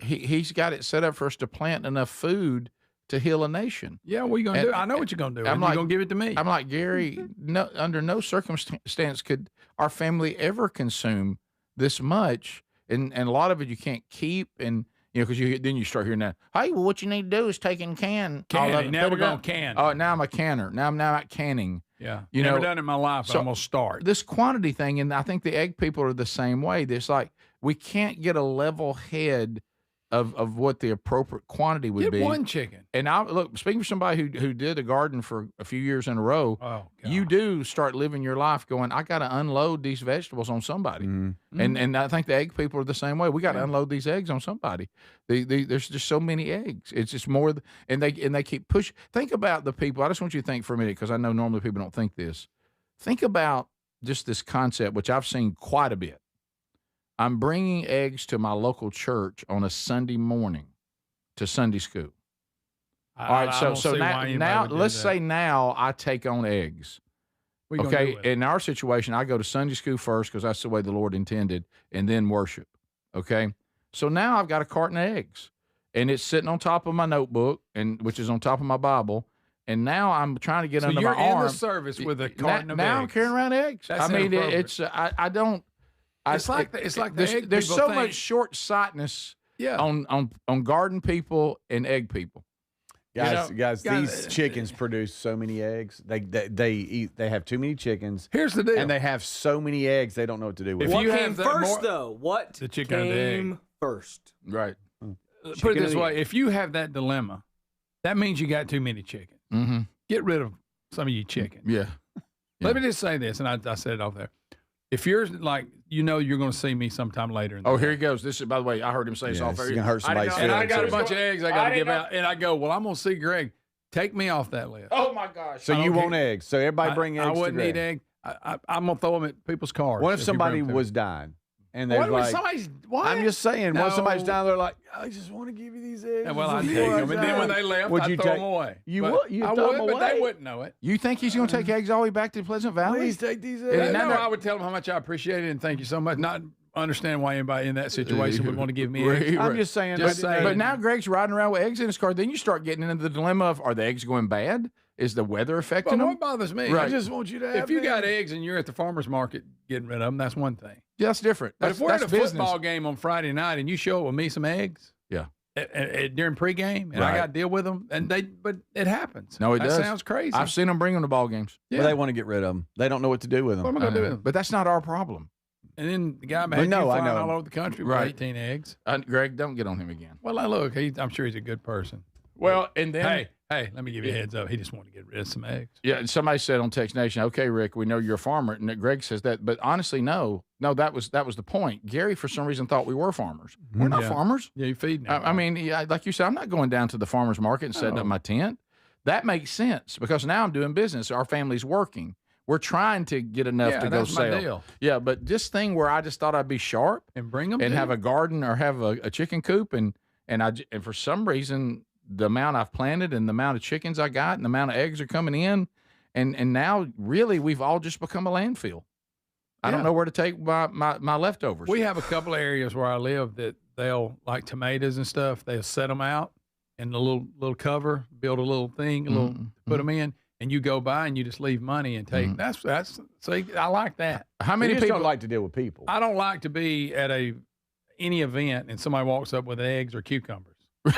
he's got it set up for us to plant enough food to heal a nation. Yeah, what are you going to do? I know what you're going to do. You're going to give it to me. I'm like, Gary, no, under no circumstance could our family ever consume this much. And a lot of it you can't keep. And, because then you start hearing that, hey, well, what you need to do is take and can. Canning. Now we're going to can. Oh, now I'm a canner. Now I'm not canning. Yeah. Never done it in my life, so I'm going to start. This quantity thing, and I think the egg people are the same way. There's like, we can't get a level head of what the appropriate quantity would be. Get one chicken. And look, speaking for somebody who did a garden for a few years in a row, you do start living your life going, I got to unload these vegetables on somebody. Mm-hmm. And I think the egg people are the same way. We got to unload these eggs on somebody. There's just so many eggs. It's just more, and they keep pushing. Think about the people. I just want you to think for a minute, because I know normally people don't think this. Think about just this concept, which I've seen quite a bit. I'm bringing eggs to my local church on a Sunday morning to Sunday school. All right, so now let's say now I take on eggs. Okay, in our situation, I go to Sunday school first because that's the way the Lord intended, and then worship. Okay, so now I've got a carton of eggs, and it's sitting on top of my notebook, which is on top of my Bible. And now I'm trying to get under my arm. So you're in the service with a carton of eggs. Now I'm carrying around eggs. That's I don't. It's like there's so much short-sightedness on garden people and egg people. Guys, these chickens produce so many eggs. They have too many chickens. Here's the deal. And they have so many eggs, they don't know what to do with. What came first, though? What the chicken came first? Right. Put it this way. If you have that dilemma, that means you got too many chickens. Mm-hmm. Get rid of some of your chickens. Yeah. Let me just say this, and I said it off there. If you're like, you're going to see me sometime later. Here he goes. This is, by the way, I heard him say this off. It's going to hurt somebody's feelings. And I got a bunch of eggs I got to give out. And I go, well, I'm going to see Greg. Take me off that list. Oh, my gosh. So you want eggs. So everybody bring eggs. I wouldn't need eggs. I'm going to throw them at people's cars. What if somebody was dying? And they're like, I'm just saying, once somebody's down there, like, I just want to give you these eggs. Yeah, well, I take them. And then when they left, I'd throw them away. You would, but they wouldn't know it. You think he's going to take eggs all the way back to Pleasant Valley? Please take these eggs. No, I would tell them how much I appreciate it and thank you so much. Not understand why anybody in that situation would want to give me eggs. I'm just saying. But now Greg's riding around with eggs in his car. Then you start getting into the dilemma of, are the eggs going bad? Is the weather affecting them? What bothers me, right. I just want you to have if you got eggs and you're at the farmer's market getting rid of them, that's one thing. Yeah, that's different. But if we're at a football game on Friday night and you show up with me some eggs, during pregame, and I got to deal with them, but it happens. No, it does. That sounds crazy. I've seen them bring them to ball games. Yeah. Well, they want to get rid of them. They don't know what to do with them. What am I going to do with them? But that's not our problem. And then the guy flying all over the country with 18 eggs. Greg, don't get on him again. Well, look, I'm sure he's a good person. Well, and then hey, let me give you a heads up. He just wanted to get rid of some eggs. Yeah, and somebody said on Text Nation, "Okay, Rick, we know you're a farmer." And Greg says that, but honestly, no, that was the point. Gary, for some reason, thought we were farmers. We're not farmers. Yeah, you feed. I mean, like you said, I'm not going down to the farmer's market and setting up my tent. That makes sense because now I'm doing business. Our family's working. We're trying to get enough to go sell. My deal. Yeah, but this thing where I just thought I'd be sharp and bring them and have a garden or have a chicken coop and for some reason the amount I've planted and the amount of chickens I got and the amount of eggs are coming in and now really we've all just become a landfill. I don't know where to take my leftovers. We have a couple of areas where I live that they'll, like tomatoes and stuff, they'll set them out in a little cover, build a little thing, put them in. And you go by and you just leave money and take. That's see, I like that. How many people don't like to deal with people? I don't like to be at any event and somebody walks up with eggs or cucumbers. Because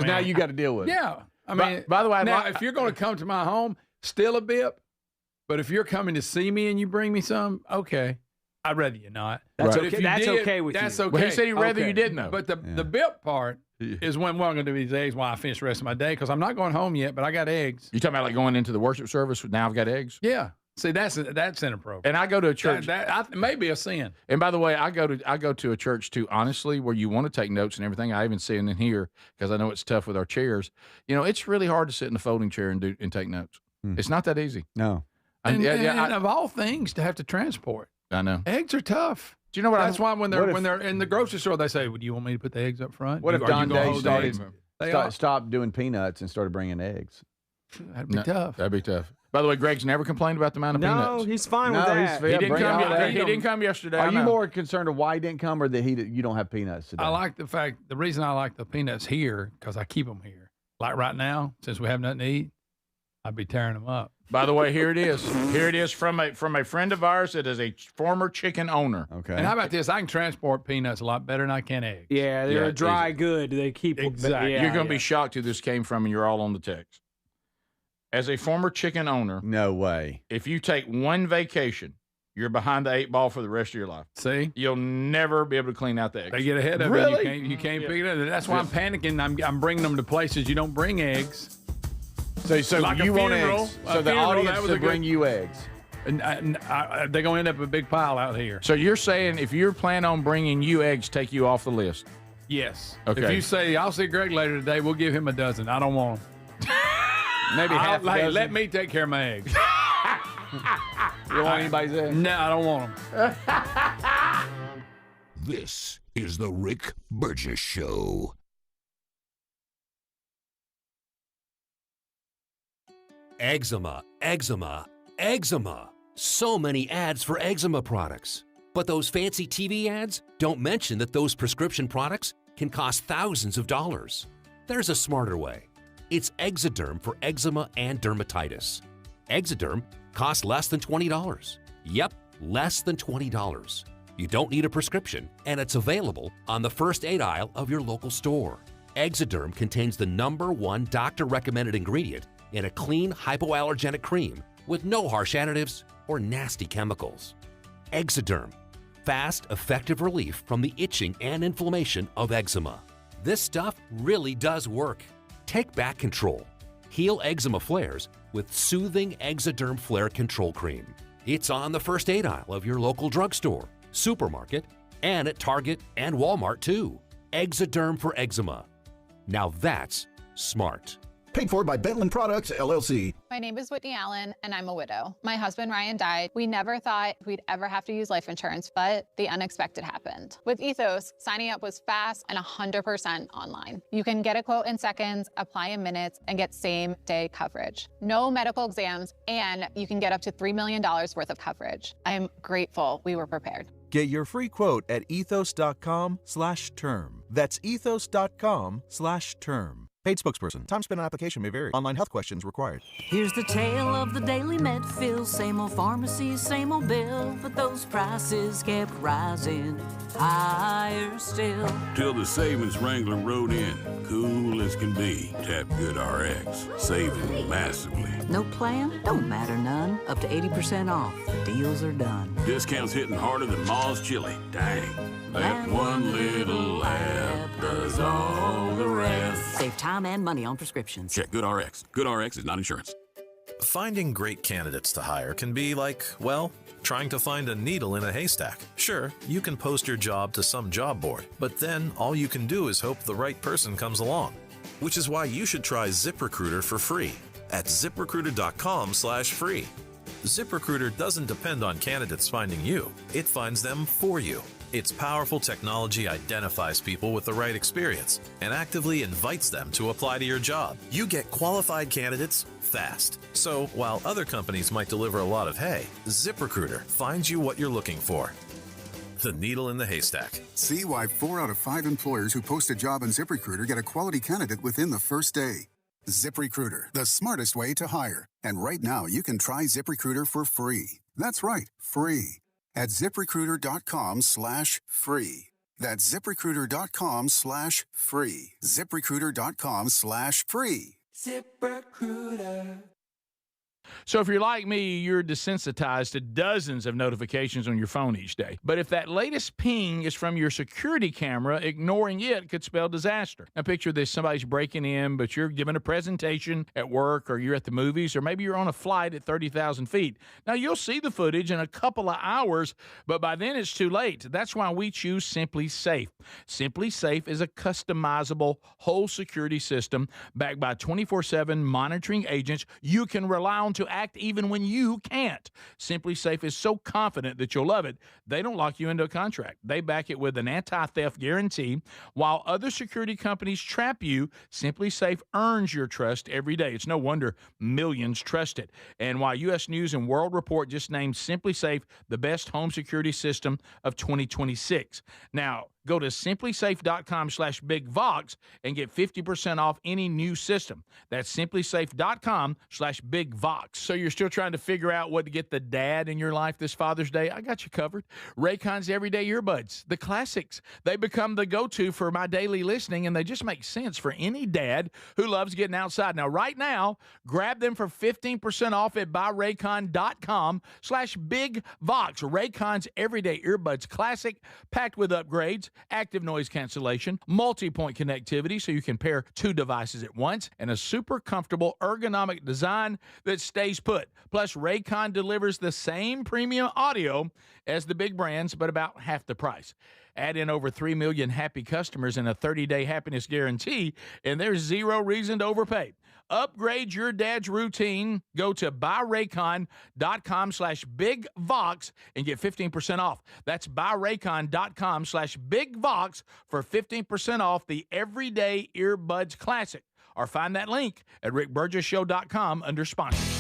now you got to deal with it. Yeah, I mean. By the way, now if you're going to come to my home, still a bip. But if you're coming to see me and you bring me some, okay, I'd rather you not. That's okay. If you that's did, okay with that's you. Okay. Well, he said he'd rather you didn't know. But the bip part is when we're going to do these eggs while I finish the rest of my day because I'm not going home yet, but I got eggs. You talking about like going into the worship service? Now I've got eggs. Yeah. See, that's inappropriate. And I go to a church. That may be a sin. And by the way, I go to a church too, honestly, where you want to take notes and everything. I even see it in here because I know it's tough with our chairs. It's really hard to sit in a folding chair and take notes. It's not that easy. No. And of all things, to have to transport. I know. Eggs are tough. Do you know what? That's why when they're in the grocery store, they say, "Well, do you want me to put the eggs up front?" What if Don Day stopped doing peanuts and started bringing eggs? That'd be tough. That'd be tough. By the way, Greg's never complained about the amount of peanuts. No, he's fine with No, that. he's- He didn't bring come. all that. He didn't come yesterday. Are I you know. more concerned of why he didn't come or that you don't have peanuts today? I like the reason I like the peanuts here because I keep them here. Like right now, since we have nothing to eat, I'd be tearing them up. By the way, here it is. Here it is from a friend of ours that is a former chicken owner. Okay. And how about this? I can transport peanuts a lot better than I can eggs. Yeah, they're Yeah, a dry good. They keep Exactly. Yeah, You're going to yeah. be shocked who this came from, and you're all on the text. As a former chicken owner, No way. if you take one vacation, you're behind the 8 ball for the rest of your life. See? You'll never be able to clean out the eggs. They get ahead of Really? it. You can't pick it up. That's why I'm panicking. I'm bringing them to places you don't bring eggs. So Like a you want funeral. eggs. A So the funeral, audience that was to a good- bring you eggs. And they're going to end up a big pile out here. So you're saying if you're planning on bringing you eggs, take you off the list? Yes. Okay. If you say, I'll see Greg later today, we'll give him a dozen. I don't want them. Maybe half a dozen. Let me take care of my eggs. You don't want anybody's eggs? No, I don't want them. This is the Rick Burgess Show. Eczema, eczema, eczema. So many ads for eczema products. But those fancy TV ads don't mention that those prescription products can cost thousands of dollars. There's a smarter way. It's Exoderm for eczema and dermatitis. Exoderm costs less than $20. Yep, less than $20. You don't need a prescription, and it's available on the first aid aisle of your local store. Exoderm contains the #1 doctor-recommended ingredient in a clean hypoallergenic cream with no harsh additives or nasty chemicals. Exoderm, fast, effective relief from the itching and inflammation of eczema. This stuff really does work. Take back control. Heal eczema flares with soothing Exoderm Flare Control Cream. It's on the first aid aisle of your local drugstore, supermarket, and at Target and Walmart too. Exoderm for eczema. Now that's smart. Paid for by Bentland Products, LLC. My name is Whitney Allen, and I'm a widow. My husband, Ryan, died. We never thought we'd ever have to use life insurance, but the unexpected happened. With Ethos, signing up was fast and 100% online. You can get a quote in seconds, apply in minutes, and get same-day coverage. No medical exams, and you can get up to $3 million worth of coverage. I am grateful we were prepared. Get your free quote at ethos.com/term. That's ethos.com/term. Paid spokesperson. Time spent on application may vary. Online health questions required. Here's the tale of the daily med fill. Same old pharmacy, same old bill. But those prices kept rising higher still. Till the savings wrangler rode in. Cool as can be. Tap Good RX. Saving massively. No plan? Don't matter none. Up to 80% off. Deals are done. Discounts hitting harder than Ma's chili. Dang. That one little app does all the rest. Save time and money on prescriptions. Check Good RX. Good RX is not insurance. Finding great candidates to hire can be like, well, trying to find a needle in a haystack. Sure, you can post your job to some job board, but then all you can do is hope the right person comes along. Which is why you should try ZipRecruiter for free at ZipRecruiter.com/free. ZipRecruiter doesn't depend on candidates finding you. It finds them for you. Its powerful technology identifies people with the right experience and actively invites them to apply to your job. You get qualified candidates fast. So while other companies might deliver a lot of hay, ZipRecruiter finds you what you're looking for. The needle in the haystack. See why 4 out of 5 employers who post a job on ZipRecruiter get a quality candidate within the first day. ZipRecruiter, the smartest way to hire. And right now, you can try ZipRecruiter for free. That's right, free. At ZipRecruiter.com/free. That's ZipRecruiter.com/free. ZipRecruiter.com/free. ZipRecruiter. So if you're like me, you're desensitized to dozens of notifications on your phone each day. But if that latest ping is from your security camera, ignoring it could spell disaster. Now picture this, somebody's breaking in, but you're giving a presentation at work, or you're at the movies, or maybe you're on a flight at 30,000 feet. Now you'll see the footage in a couple of hours, but by then it's too late. That's why we choose Simply Safe. Simply Safe is a customizable whole security system backed by 24/7 monitoring agents you can rely on to act even when you can't. Simply Safe is so confident that you'll love it, they don't lock you into a contract. They back it with an anti-theft guarantee. While other security companies trap you, Simply Safe earns your trust every day. It's no wonder millions trust it. And while U.S. News and World Report just named Simply Safe the best home security system of 2026. Now, go to simplysafe.com/bigvox and get 50% off any new system. That's simplysafe.com/bigvox. So you're still trying to figure out what to get the dad in your life this Father's Day? I got you covered. Raycon's Everyday Earbuds, the classics. They become the go-to for my daily listening, and they just make sense for any dad who loves getting outside. Now, right now, grab them for 15% off at buyraycon.com/bigvox. Raycon's Everyday Earbuds Classic, packed with upgrades, active noise cancellation, multi-point connectivity so you can pair two devices at once, and a super comfortable ergonomic design that stays put. Plus, Raycon delivers the same premium audio as the big brands, but about half the price. Add in over 3 million happy customers and a 30-day happiness guarantee, and there's zero reason to overpay. Upgrade your dad's routine. Go to buyraycon.com/bigvox and get 15% off. That's buyraycon.com/bigvox for 15% off the Everyday Earbuds Classic. Or find that link at rickburgessshow.com under sponsors.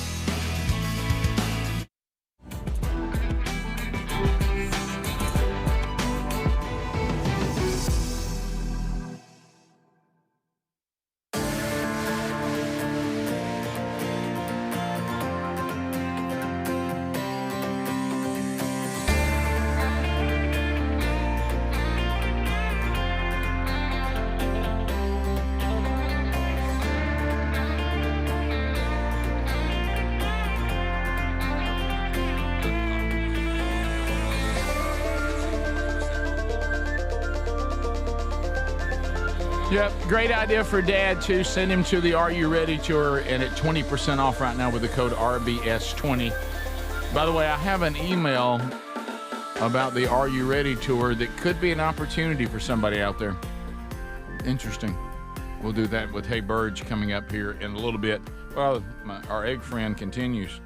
Yep, great idea for Dad, too. Send him to the Are You Ready tour, and at 20% off right now with the code RBS20. By the way, I have an email about the Are You Ready tour that could be an opportunity for somebody out there. Interesting. We'll do that with Hey Burge coming up here in a little bit. Well, our egg friend continues.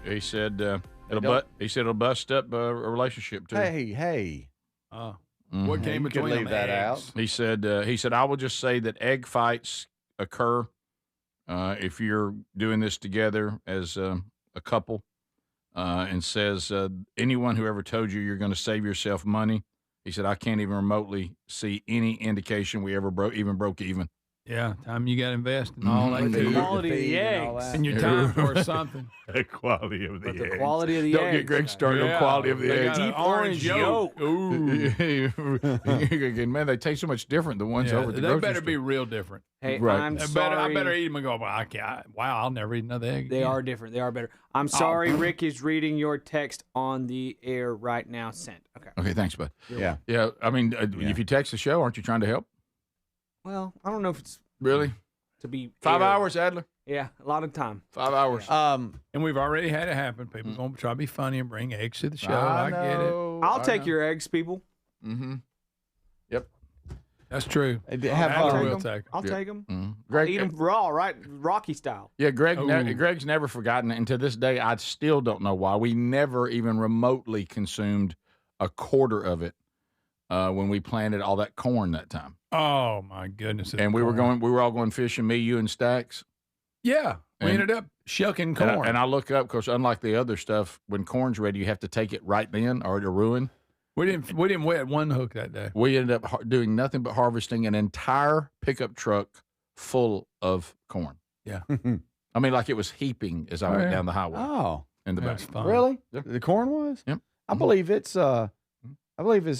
He said it'll bust up a relationship, too. Hey. What came between leave them? that Eggs. out. He said, I will just say that egg fights occur if you're doing this together as a couple, and says anyone who ever told you you're going to save yourself money, he said, I can't even remotely see any indication we ever broke even. Yeah, time you got to invest in all that. The food. quality of the eggs. And your time for something. The quality of the eggs. The quality of the Don't eggs. get Greg started on quality of the They eggs. got an Deep orange yolk. Ooh. Man, they taste so much different than ones over at the They grocery better store. be real different. Hey, Right. I'm I sorry. better eat them and go, well, I'll never eat another egg. They again. are different. They are better. I'm sorry. Rick is reading your text on the air right now. Sent. Okay. Okay, thanks, bud. Yeah. Yeah, I mean, if you text the show, aren't you trying to help? Well, I don't know if it's Really? to be 5 aired. hours, Adler? Yeah, a lot of time. 5 hours. And we've already had it happen. People going to try to be funny and bring eggs to the show. I get it. I'll take your eggs, people. Mm-hmm. Yep. That's true. I'll will take them. take 'em. I'll Yeah. take them. Mhm. I'll eat them raw, right? Rocky style. Yeah, Ooh. Greg's never forgotten it. And to this day, I still don't know why. We never even remotely consumed a quarter of it when we planted all that corn that time. Oh, my goodness. And we were all going fishing, me, you, and Stacks. Yeah. We And- ended up shucking And corn. I look up, because unlike the other stuff, when corn's ready, you have to take it right then or it'll ruin. We didn't wet one hook that day. We ended up doing nothing but harvesting an entire pickup truck full of corn. Yeah. I mean, like it was heaping as I went down the highway Oh, in the back. That's fun. really? Yep. The corn was? Yep. I believe it's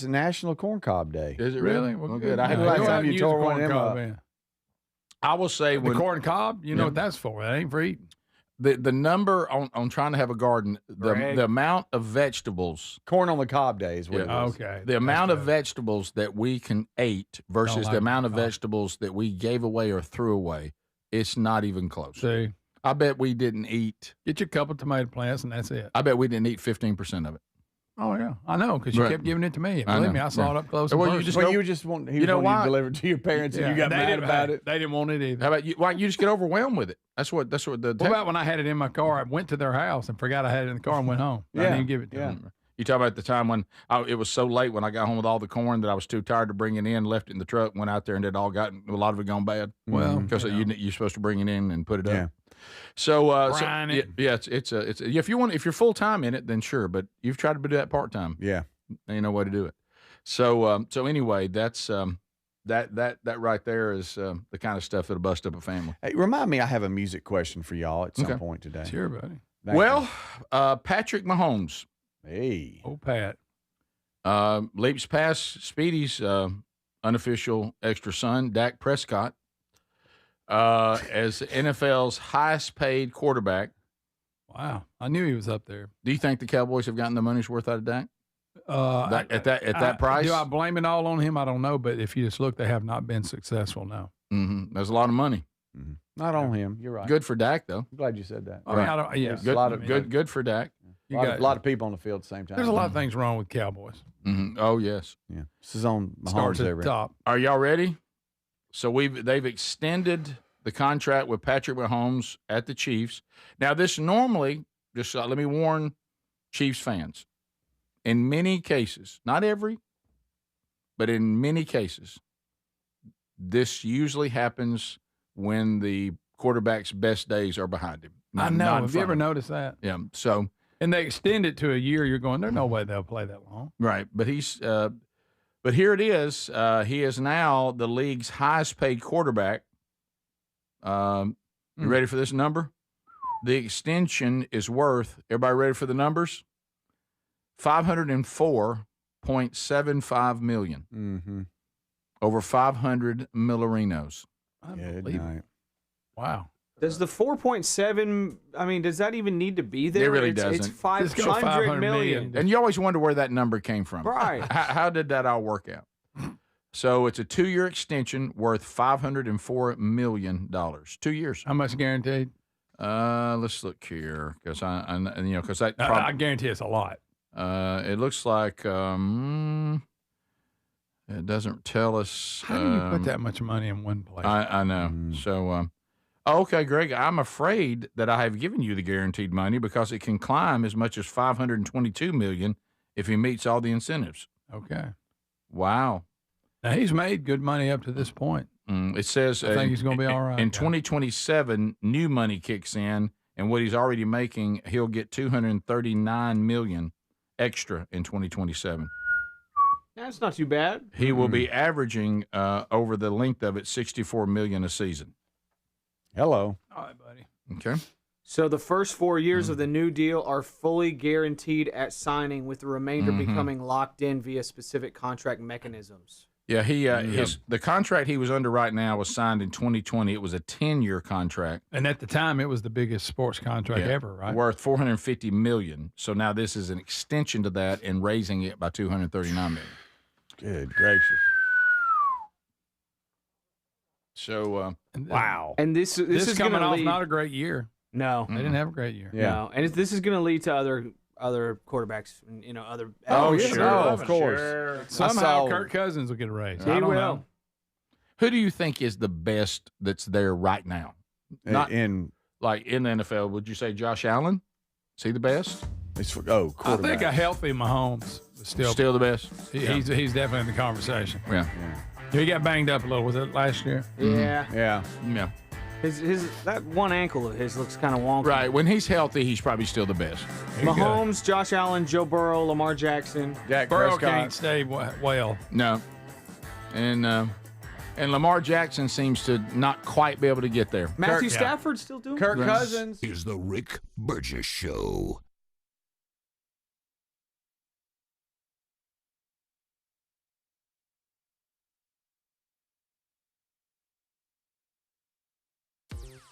National Corn Cob Day. Is it really? Well, good. I Yeah. had The to last go time out and you use tore the one corn of them cob, up. man. I will say The when corn cob, you know Yeah. what that's for. That ain't for eating. the number on trying to have a garden, the amount of vegetables. Corn on the cob day is what it is. Okay. The amount of vegetables that we can eat versus like the amount of the cob. vegetables that we gave away or threw away, it's not even close. See, I bet we didn't eat. get your couple tomato plants and that's it. I bet we didn't eat 15% of it. Oh yeah, I know because you kept giving it to me. I Believe know. me, I saw it up close. Well, and you personal. you just want he You know wanted you why? delivered to your parents and you got they mad didn't- about it. They didn't want it either. How about you? Why don't you just get overwhelmed with it? That's what the. What about when I had it in my car? I went to their house and forgot I had it in the car and went home. I didn't even give it to them. You talk about the time when it was so late when I got home with all the corn that I was too tired to bring it in, left it in the truck, went out there and it all got a lot of it gone bad. Well, because you're supposed to bring it in and put it Yeah. up. So, Brine it. if you're full time in it, then sure. But you've tried to do that part time. Yeah. Ain't no way to do it. So anyway, that's that right there is the kind of stuff that'll bust up a family. Hey, remind me, I have a music question for y'all at some point today. Sure, buddy. Thank you. Patrick Mahomes. Hey. Oh, Pat. Leaps past Speedy's unofficial extra son, Dak Prescott, as NFL's highest paid quarterback. Wow, I knew he was up there. Do you think the Cowboys have gotten the money's worth out of Dak? At that price? Do I blame it all on him? I don't know, but if you just look, they have not been successful. No. Mm-hmm. There's a lot of money. Mm-hmm. Not on him. You're right. Good for Dak, though. I'm glad you said that. I mean, I don't. Yeah, Good for Dak. A lot of people on the field at the same time. There's a lot of things wrong with Cowboys. Mm-hmm. Oh yes. Yeah. This is on Starts Mahomes at the top. Are y'all ready? So they've extended the contract with Patrick Mahomes at the Chiefs. Now this normally, just let me warn Chiefs fans, in many cases, not every, but in many cases, this usually happens when the quarterback's best days are behind him. I know. Have you ever noticed that? Yeah. So. And they extend it to a year. You're going, there's no way they'll play that long. Right. But but here it is. He is now the league's highest paid quarterback. You ready for this number? The extension is worth, everybody ready for the numbers? $504.75 million. Mm-hmm. Over 500 Millerinos. Good night. Wow. Does the 4.7? I mean, does that even need to be there? It really doesn't. It's 500 million. And you always wonder where that number came from. Right. How did that all work out? So it's a 2-year extension worth $504 million. 2 years. How much guaranteed? Let's look here because I guarantee it's a lot. It looks like it doesn't tell us. How do you put that much money in one place? I know. So. Okay, Greg, I'm afraid that I have given you the guaranteed money because it can climb as much as $522 million if he meets all the incentives. Okay. Wow. Now, he's made good money up to this point. It says I think he's going to be all right. In 2027, new money kicks in, and what he's already making, he'll get $239 million extra in 2027. That's not too bad. He will be averaging over the length of it $64 million a season. Hello. All right, buddy. Okay. So the first 4 years of the new deal are fully guaranteed at signing, with the remainder becoming locked in via specific contract mechanisms. Yeah, the contract he was under right now was signed in 2020. It was a 10-year contract, and at the time, it was the biggest sports contract ever, right? Worth $450 million. So now this is an extension to that and raising it by $239 million. Good gracious. So wow, and this is coming gonna off lead, not a great year. No, they didn't have a great year. Yeah. No, and this is going to lead to other quarterbacks, other. Sure, of course. Sure. Somehow Kirk Cousins will get a raise. He will. Know. Who do you think is the best that's there right now? Not in the NFL. Would you say Josh Allen? Is he the best? I quarterback. think a healthy Mahomes is still the best. He's definitely in the conversation. Yeah. He got banged up a little. Was it last year? Yeah. Yeah. Yeah. His that one ankle of his looks kind of wonky. Right. When he's healthy, he's probably still the best. Mahomes, Josh Allen, Joe Burrow, Lamar Jackson. Dak Burrow Prescott. can't stay well. No. And Lamar Jackson seems to not quite be able to get there. Matthew Stafford still doing Kirk it? Cousins. Is the Rick Burgess Show.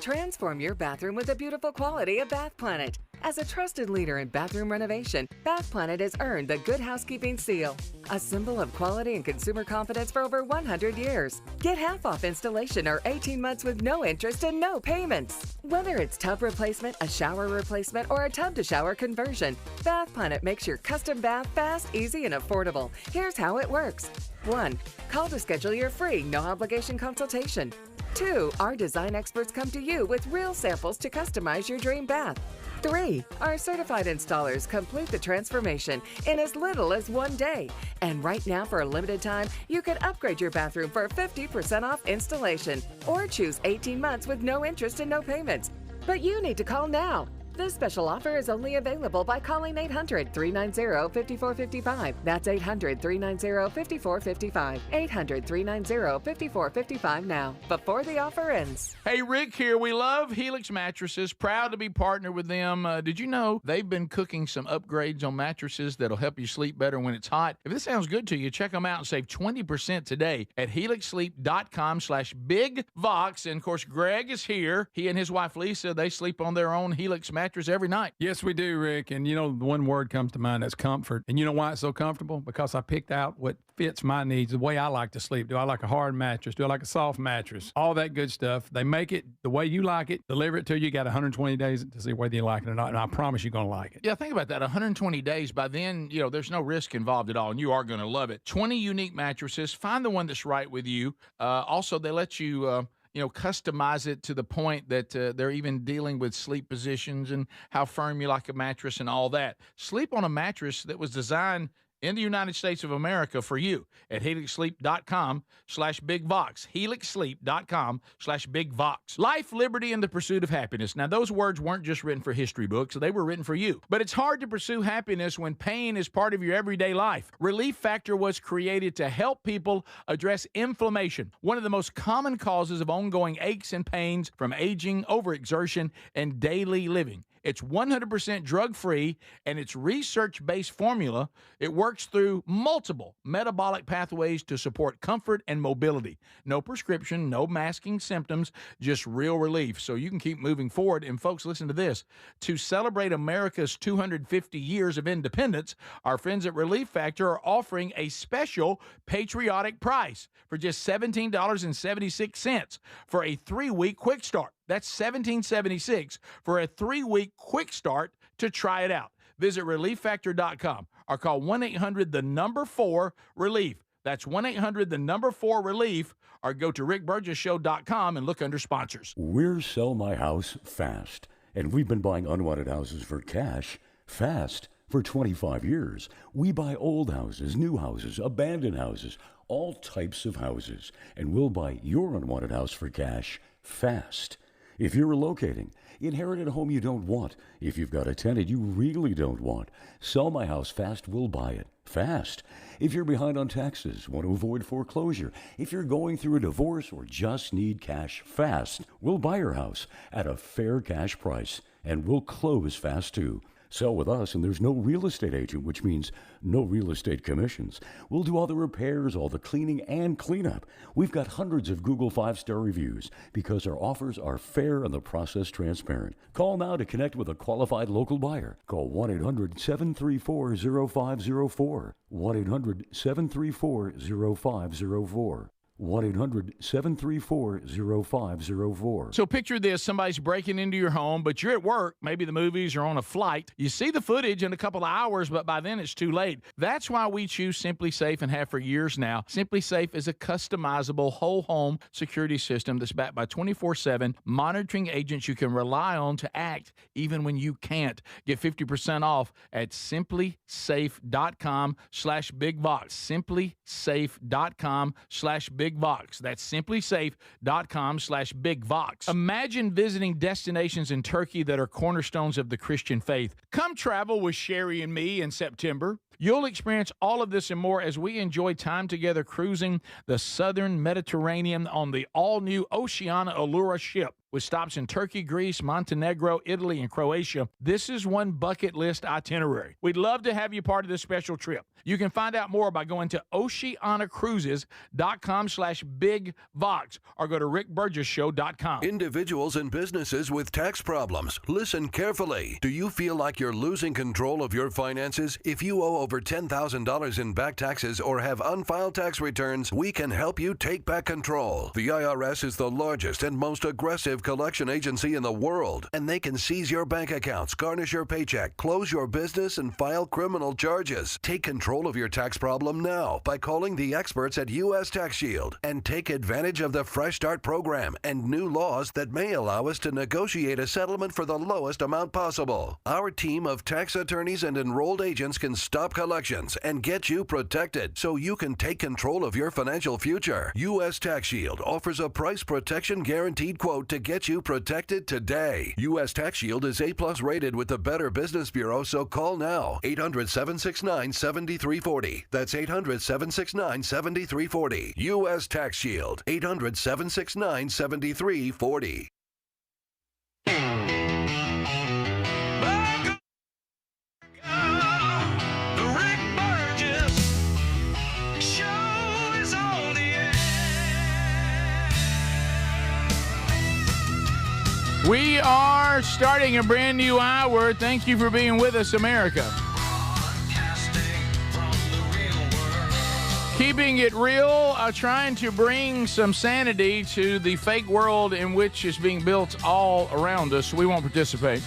Transform your bathroom with the beautiful quality of Bath Planet. As a trusted leader in bathroom renovation, Bath Planet has earned the Good Housekeeping seal, a symbol of quality and consumer confidence for over 100 years. Get half off installation or 18 months with no interest and no payments. Whether it's tub replacement, a shower replacement, or a tub-to-shower conversion, Bath Planet makes your custom bath fast, easy, and affordable. Here's how it works. 1. Call to schedule your free, no-obligation consultation. 2. Our design experts come to you with real samples to customize your dream bath. 3. Our certified installers complete the transformation in as little as 1 day. And right now, for a limited time, you can upgrade your bathroom for 50% off installation or choose 18 months with no interest and no payments. But you need to call now. This special offer is only available by calling 800-390-5455. That's 800-390-5455. 800-390-5455 now, before the offer ends. Hey, Rick here. We love Helix Mattresses. Proud to be partnered with them. Did you know they've been cooking some upgrades on mattresses that'll help you sleep better when it's hot? If this sounds good to you, check them out and save 20% today at helixsleep.com/bigvox. And, of course, Greg is here. He and his wife, Lisa, they sleep on their own Helix mattress every night. Yes, we do, Rick. And, the one word comes to mind, that's comfort. And you know why it's so comfortable? Because I picked out what fits my needs, the way I like to sleep. Do I like a hard mattress? Do I like a soft mattress? All that good stuff. They make it the way you like it, deliver it to you. You got 120 days to see whether you like it or not, and I promise you're going to like it. Yeah, think about that. 120 days. By then, there's no risk involved at all, and you are going to love it. 20 unique mattresses. Find the one that's right with you. Also, they let you... customize it to the point that they're even dealing with sleep positions and how firm you like a mattress and all that. Sleep on a mattress that was designed in the United States of America for you at helixsleep.com/bigvox. helixsleep.com/bigvox. Life, liberty, and the pursuit of happiness. Now, those words weren't just written for history books. They were written for you. But it's hard to pursue happiness when pain is part of your everyday life. Relief Factor was created to help people address inflammation, one of the most common causes of ongoing aches and pains from aging, overexertion, and daily living. It's 100% drug-free, and its research-based formula. It works through multiple metabolic pathways to support comfort and mobility. No prescription, no masking symptoms, just real relief, so you can keep moving forward. And folks, listen to this. To celebrate America's 250 years of independence, our friends at Relief Factor are offering a special patriotic price for just $17.76 for a 3-week quick start. That's $17.76 for a 3-week quick start to try it out. Visit ReliefFactor.com or call 1-800-4-RELIEF. That's 1-800-4-RELIEF, or go to rickburgessshow.com and look under sponsors. We're Sell My House Fast, and we've been buying unwanted houses for cash fast for 25 years. We buy old houses, new houses, abandoned houses, all types of houses, and we'll buy your unwanted house for cash fast. If you're relocating, inherit a home you don't want. If you've got a tenant you really don't want, Sell My House Fast will buy it fast. If you're behind on taxes, want to avoid foreclosure, if you're going through a divorce or just need cash fast, we'll buy your house at a fair cash price, and we'll close fast too. Sell with us, and there's no real estate agent, which means no real estate commissions. We'll do all the repairs, all the cleaning, and cleanup. We've got hundreds of Google 5-star reviews because our offers are fair and the process transparent. Call now to connect with a qualified local buyer. Call 1-800-734-0504. 1-800-734-0504. 1-800-734-0504. So picture this. Somebody's breaking into your home, but you're at work, maybe the movies, or on a flight. You see the footage in a couple of hours, but by then it's too late. That's why we choose Simply Safe and have for years now. Simply Safe is a customizable whole home security system that's backed by 24/7 monitoring agents you can rely on to act even when you can't. Get 50% off at simplysafe.com/bigvox. simplysafe.com/bigvox. That's simplysafe.com/bigvox. Imagine visiting destinations in Turkey that are cornerstones of the Christian faith. Come travel with Sherry and me in September. You'll experience all of this and more as we enjoy time together cruising the southern Mediterranean on the all-new Oceania Allura ship. with stops in Turkey, Greece, Montenegro, Italy, and Croatia. This is one bucket list itinerary. We'd love to have you part of this special trip. You can find out more by going to oceanacruises.com/bigvox or go to rickburgessshow.com. Individuals and businesses with tax problems, listen carefully. Do you feel like you're losing control of your finances? If you owe over $10,000 in back taxes or have unfiled tax returns, we can help you take back control. The IRS is the largest and most aggressive collection agency in the world, and they can seize your bank accounts, garnish your paycheck, close your business, and file criminal charges. Take control of your tax problem now by calling the experts at U.S. Tax Shield and take advantage of the Fresh Start program and new laws that may allow us to negotiate a settlement for the lowest amount possible. Our team of tax attorneys and enrolled agents can stop collections and get you protected so you can take control of your financial future. U.S. Tax Shield offers a price protection guaranteed quote to get you protected today. U.S. Tax Shield is A+ rated with the Better Business Bureau, so call now. 800-769-7340. That's 800-769-7340. U.S. Tax Shield. 800-769-7340. We are starting a brand new hour. Thank you for being with us, America. Keeping it real, trying to bring some sanity to the fake world in which is being built all around us. We won't participate.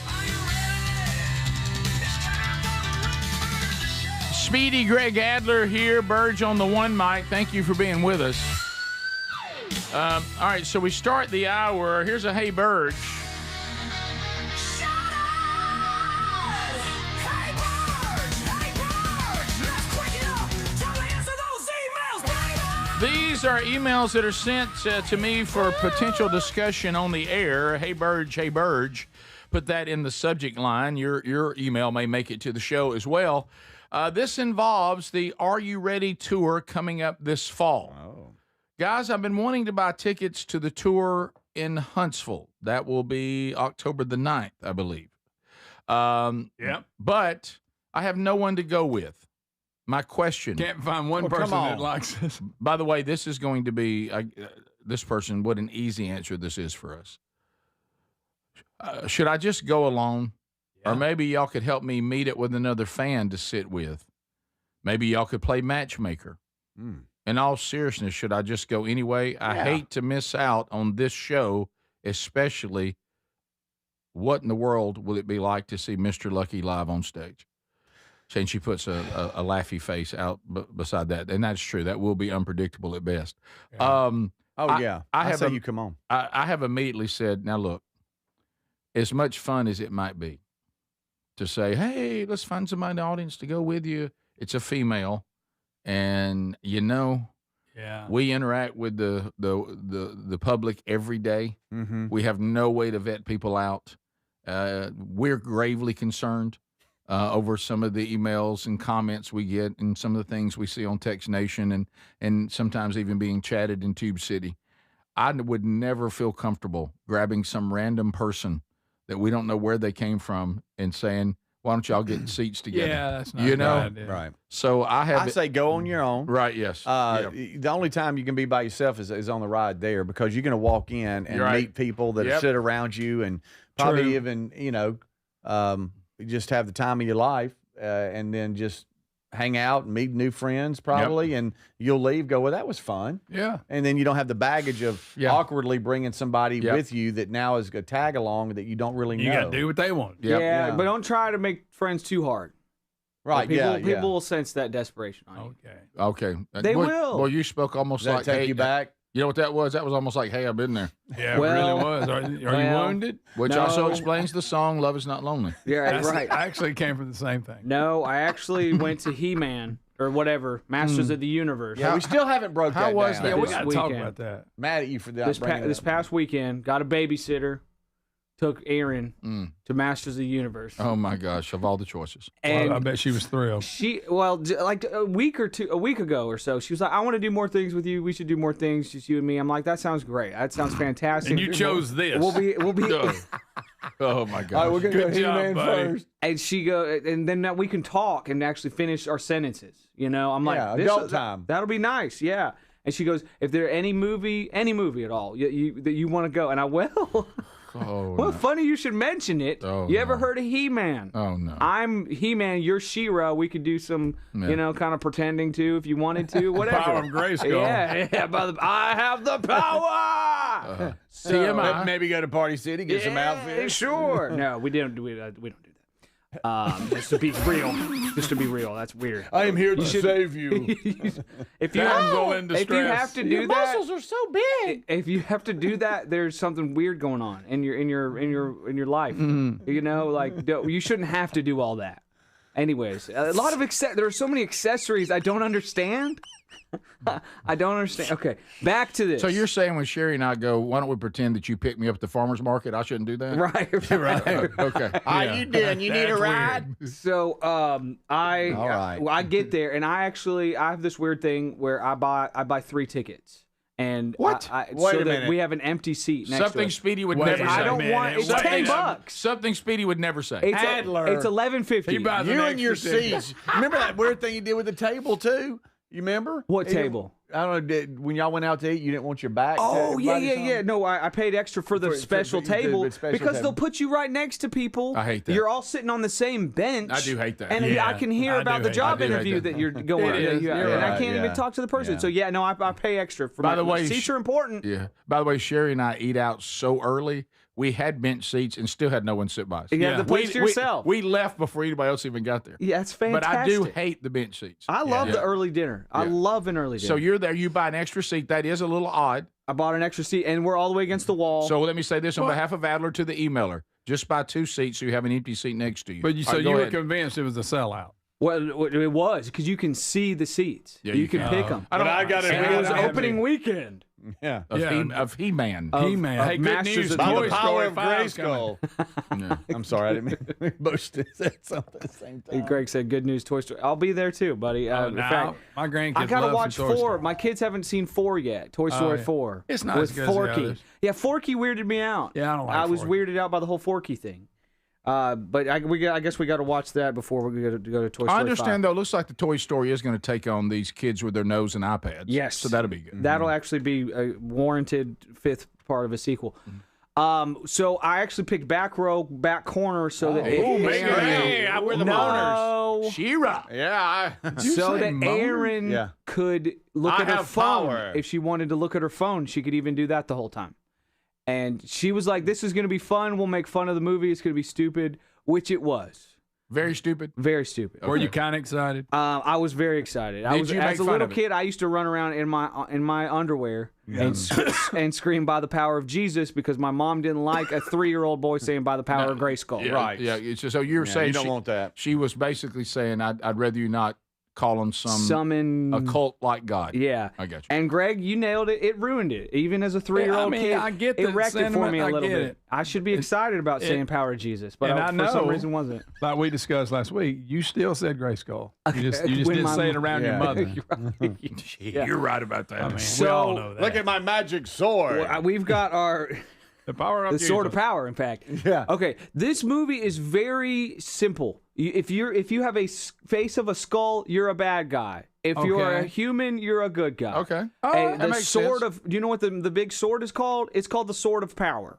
Speedy Greg Adler here, Burge on the one mic. Thank you for being with us. All right, so we start the hour. Here's a Hey Burge. These are emails that are sent to me for potential discussion on the air. Hey Burge, hey Burge. Put that in the subject line. Your email may make it to the show as well. This involves the Are You Ready tour coming up this fall. Oh. Guys, I've been wanting to buy tickets to the tour in Huntsville. That will be October the 9th, I believe. But I have no one to go with. My question. Can't find one person that likes this. By the way, this is going to be, this person, what an easy answer this is for us. Should I just go alone? Yeah. Or maybe y'all could help me meet it with another fan to sit with. Maybe y'all could play matchmaker. In all seriousness, should I just go anyway? I hate to miss out on this show, especially what in the world will it be like to see Mr. Lucky live on stage? And she puts a laughy face out beside that. And that's true. That will be unpredictable at best. Yeah. I say you come on. I have immediately said, now look, as much fun as it might be to say, hey, let's find somebody in the audience to go with you. It's a female. And, we interact with the public every day. Mm-hmm. We have no way to vet people out. We're gravely concerned over some of the emails and comments we get and some of the things we see on Text Nation and sometimes even being chatted in Tube City. I would never feel comfortable grabbing some random person that we don't know where they came from and saying, why don't y'all get seats together? Yeah, that's not bad, Right. So I say go on your own. Right, yes. The only time you can be by yourself is on the ride there because you're going to walk in and meet people that sit around you and probably even, just have the time of your life and then just hang out and meet new friends probably and you'll leave, go, well, that was fun. Yeah. And then you don't have the baggage of awkwardly bringing somebody with you that now is a tag along that you don't really know. You got to do what they want. Yeah, but don't try to make friends too hard. Right, People will sense that desperation on you. Okay. They will. Well, you spoke almost Does like, that take you back? You know what that was? That was almost like, hey, I've been there. Yeah, it really was. Are you wounded? Which also explains the song "Love Is Not Lonely." Yeah, right. I actually came from the same thing. No, I actually went to He-Man or whatever, Masters of the Universe. Yeah, we still haven't broke that down. How was that? Yeah, we got to talk about that. Mad at you for that. This past weekend, got a babysitter. took Aaron to Masters of the Universe. Oh my gosh! Of all the choices, And I bet she was thrilled. Like a week ago or so, she was like, "I want to do more things with you. We should do more things, just you and me." I'm like, "That sounds great. That sounds fantastic." And you chose this. We'll be. Oh my gosh! All right, we're gonna Good go job, He-Man buddy. first. And she and then we can talk and actually finish our sentences. You know, I'm like, adult time. That'll be nice. Yeah. And she goes, "If there any movie at all that you want to go," and I will. Oh, Well, funny you should mention it. Oh, you ever heard of He-Man? Oh no! I'm He-Man. You're She-Ra. We could do some, kind of pretending to if you wanted to. Whatever. Power of Grayskull. Yeah. I have the power. Maybe go to Party City, get some outfits. Sure. No, we don't do that. Just to be real, that's weird. I am here to save you. If you have to do that, muscles are so big. If you have to do that, there's something weird going on in your life. You know, like you shouldn't have to do all that. Anyways, a lot of there are so many accessories I don't understand. I don't understand. Okay, back to this. So you're saying when Sherry and I go, why don't we pretend that you picked me up at the farmer's market? I shouldn't do that? Right. Okay. How you doing? You need a ride? So I get there and I have this weird thing where I buy 3 tickets. And what? Wait a that minute. We have an empty seat next Something to us. Speedy would never say. I don't want. It's $10. Something Speedy would never say. It's Adler. It's $11.50. You and your seats. Remember that weird thing you did with the table too? You remember? What table? I don't know. When y'all went out to eat, you didn't want your back. Oh, to yeah. something? No, I paid extra for the special table because they'll put you right next to people. I hate that. You're all sitting on the same bench. I do hate that. And I can hear about the job interview that you're going on. And I can't even talk to the person. So, I pay extra for By the way, seats are important. Yeah. By the way, Sherry and I eat out so early. We had bench seats and still had no one sit by us. You have the place to yourself. We left before anybody else even got there. Yeah, it's fantastic. But I do hate the bench seats. I love the early dinner. I love an early dinner. So you're there. You buy an extra seat. That is a little odd. I bought an extra seat, and we're all the way against the wall. So let me say this on behalf of Adler to the emailer. Just buy 2 seats so you have an empty seat next to you. But you were convinced it was a sellout. Well, it was because you can see the seats. Yeah, you can pick them. It was opening weekend. Yeah. Of He-Man. He-Man. Hey, good Masters news. of By Toy the power Story of 5's Grayskull. I'm sorry, I didn't mean both said something at the same time. Greg said, "Good news, Toy Story." I'll be there too, buddy. In fact, my grandkids I gotta love watch some Toy 4. Story. My kids haven't seen 4 yet. Toy Story yeah. 4. It's not with as good as the Forky. others. Yeah, Forky weirded me out. Yeah, I don't like I was Forky. weirded out by the whole Forky thing. But I guess we got to watch that before we go to Toy Story 5. I understand, though. It looks like the Toy Story is going to take on these kids with their nose and iPads. Yes. So that'll be good. That'll actually be a warranted 5th part of a sequel. So I actually picked back row, back corner, so that we're the no, She-Ra. Yeah. so that Aaron could look I at her have phone. power. If she wanted to look at her phone, she could even do that the whole time. And she was like, "This is going to be fun. We'll make fun of the movie. It's going to be stupid," which it was. Very stupid. Very stupid. Were you kind of excited? I was very excited. Did you make as a fun little of it? kid, I used to run around in my underwear and scream by the power of Jesus because my mom didn't like a 3-year-old boy saying by the power of Grayskull. Yeah, Right. Yeah. So you're saying you don't want that. She was basically saying, I'd rather you not call on some Summon occult-like God. Yeah. I got you. And Greg, you nailed it. It ruined it. Even as a 3-year-old kid, I get it the wrecked it for sentiment. me a I little get bit. it. I should be excited about saying power of Jesus, but and I for some know, reason wasn't. Like we discussed last week, you still said Grayskull. You just When didn't my say it mom- around your mother. You're right about that. I mean, So- we all know that. Look at my magic sword. We've got our the power of the sword of Jesus. power, in fact. Yeah. Okay, this movie is very simple. If you have a face of a skull, you're a bad guy. If you're a Okay. human, you're a good guy. Okay. Hey, that the makes sword sense. of. Do you know what the big sword is called? It's called the sword of power.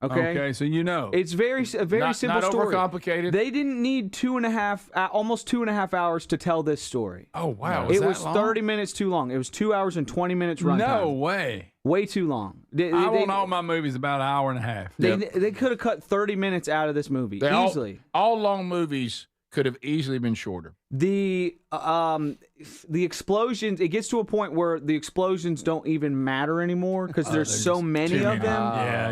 Okay. So you know. It's a very Not simple story. overcomplicated. They didn't need 2.5, almost 2.5 hours to tell this story. Oh, wow. It that was long? 30 minutes too long. It was 2 hours and 20 minutes runtime. No way. Way too long. I want all my movies about an hour and a half. They could have cut 30 minutes out of this movie easily. All long movies could have easily been shorter. The explosions, it gets to a point where the explosions don't even matter anymore because there's so many of them.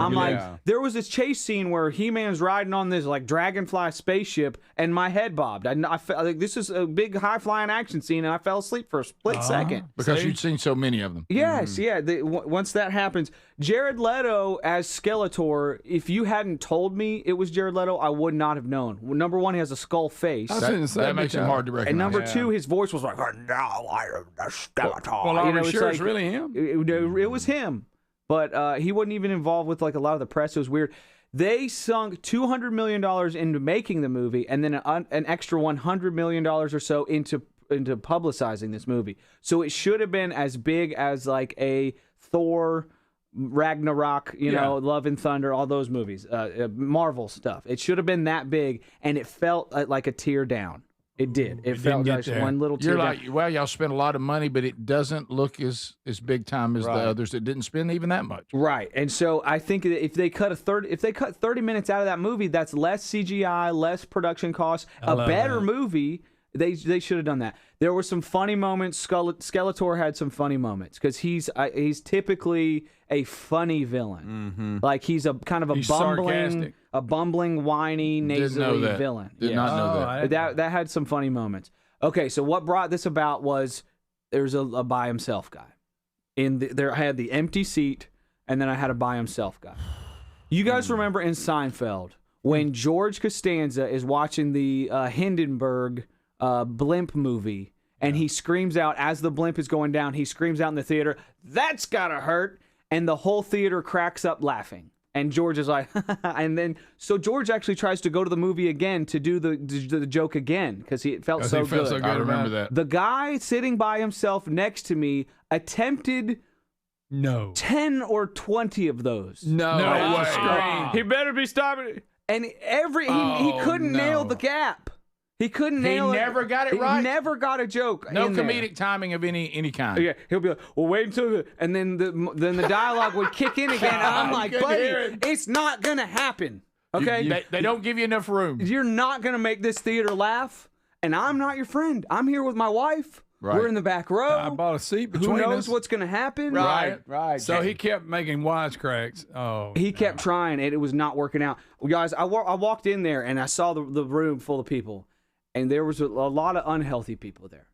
I'm like, there was this chase scene where He-Man's riding on this like dragonfly spaceship, and my head bobbed. I felt like this is a big high flying action scene, and I fell asleep for a split second because you'd seen so many of them. Yes, once that happens, Jared Leto as Skeletor. If you hadn't told me it was Jared Leto, I would not have known. Well, number one, he has a skull face. That makes him hard to recognize. And number two, his voice was like, "Now I am the Skeletor." Well, I'm sure it's really him. It was him, but he wasn't even involved with like a lot of the press. It was weird. They sunk $200 million into making the movie, and then an extra $100 million or so into publicizing this movie. So it should have been as big as like a Thor, Ragnarok, Love and Thunder, all those movies, Marvel stuff. It should have been that big, and it felt like a tear down. It did. It felt like one little tear down. You're like, well, y'all spent a lot of money, but it doesn't look as big time as the others that didn't spend even that much. Right. And so I think that if they cut 30 minutes out of that movie, that's less CGI, less production costs, a better movie. They should have done that. There were some funny moments. Skeletor had some funny moments because he's typically a funny villain. Like he's a kind of a bumbling, whiny, nasally villain. Did not know that. That had some funny moments. Okay, so what brought this about was there's a by himself guy. I had the empty seat, and then I had a by himself guy. You guys remember in Seinfeld when George Costanza is watching the Hindenburg blimp movie, and he screams out as the blimp is going down, he screams out in the theater, "That's gotta hurt," and the whole theater cracks up laughing. And George is like, and then so George actually tries to go to the movie again to do the joke again because it felt so good. I remember that. The guy sitting by himself next to me attempted 10 or 20 of those. No way. He better be stopping it. And he couldn't nail the gap. He couldn't nail it. He never got it right. He never got a joke. No in comedic there. timing of any kind. Yeah, he'll be like, "Well, wait until and then the dialogue would kick in again." And I'm like, "Buddy, it's not gonna happen." Okay, they don't give you enough room. You're not gonna make this theater laugh, and I'm not your friend. I'm here with my wife. Right. We're in the back row. I bought a seat between Who knows us. what's gonna happen? Right. So he kept making wisecracks. He kept trying, and it was not working out. Well, guys, I walked in there and I saw the room full of people. And there was a lot of unhealthy people there.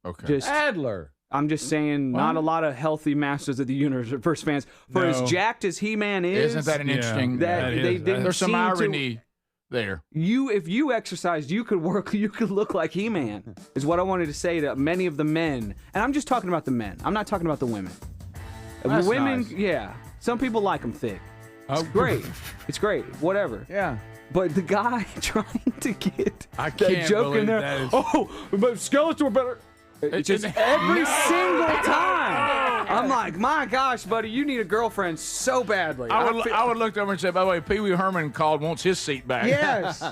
Okay. Adler. I'm just saying, not a lot of healthy Masters of the Universe fans. For as jacked as He-Man is, isn't that an interesting? There's some irony there. If you exercised, you could look like He-Man. Is what I wanted to say to many of the men. And I'm just talking about the men. I'm not talking about the women. That's the women, nice. yeah. Some people like them thick. It's great. It's great. Whatever. Yeah. But the guy trying to get I that can't joke in believe there, that is- but Skeletor better. It's just every single time. I'm like, my gosh, buddy, you need a girlfriend so badly. I would look over and say, by the way, Pee Wee Herman wants his seat back. Yes.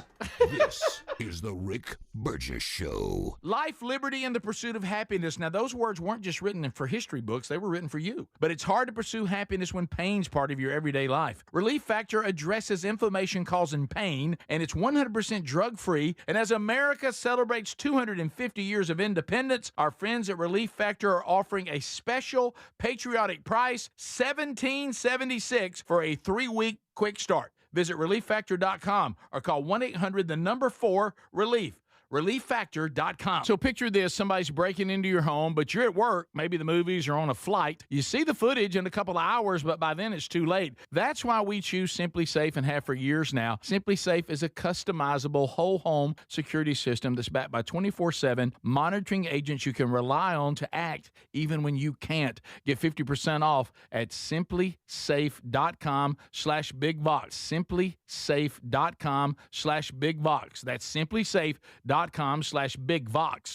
This is the Rick Burgess Show. Life, liberty, and the pursuit of happiness. Now, those words weren't just written for history books. They were written for you. But it's hard to pursue happiness when pain's part of your everyday life. Relief Factor addresses inflammation causing pain, and it's 100% drug-free. And as America celebrates 250 years of independence, our friends at Relief Factor are offering a special patriotic price, $17.76 for a 3-week quick start. Visit ReliefFactor.com or call 1-800-4-RELIEF. ReliefFactor.com. So picture this, somebody's breaking into your home, but you're at work, maybe the movies or on a flight. You see the footage in a couple of hours, but by then it's too late. That's why we choose Simply Safe and have for years now. Simply Safe is a customizable whole home security system that's backed by 24/7 monitoring agents you can rely on to act even when you can't. Get 50% off at simplysafe.com/bigbox. simplysafe.com/bigbox. That's simplysafe.com/bigvox.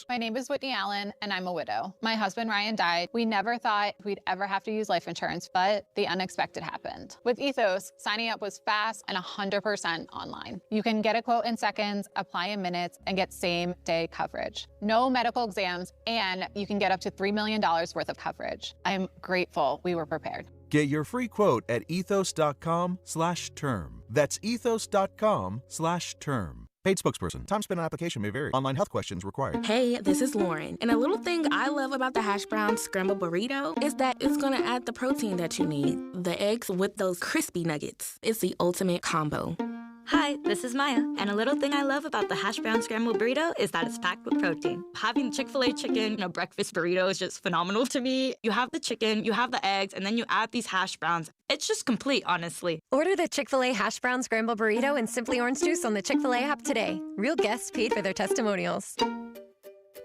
My name is Whitney Allen, and I'm a widow. My husband, Ryan, died. We never thought we'd ever have to use life insurance, but the unexpected happened. With Ethos, signing up was fast and 100% online. You can get a quote in seconds, apply in minutes, and get same-day coverage. No medical exams, and you can get up to $3 million worth of coverage. I'm grateful we were prepared. Get your free quote at ethos.com/term. That's ethos.com/term. Paid spokesperson. Time spent on application may vary. Online health questions required. Hey, this is Lauren. And a little thing I love about the hash brown scrambled burrito is that it's going to add the protein that you need. The eggs with those crispy nuggets. It's the ultimate combo. Hi, this is Maya, and a little thing I love about the hash brown scrambled burrito is that it's packed with protein. Having Chick-fil-A chicken in a breakfast burrito is just phenomenal to me. You have the chicken, you have the eggs, and then you add these hash browns. It's just complete, honestly. Order the Chick-fil-A hash brown scrambled burrito and Simply Orange Juice on the Chick-fil-A app today. Real guests paid for their testimonials.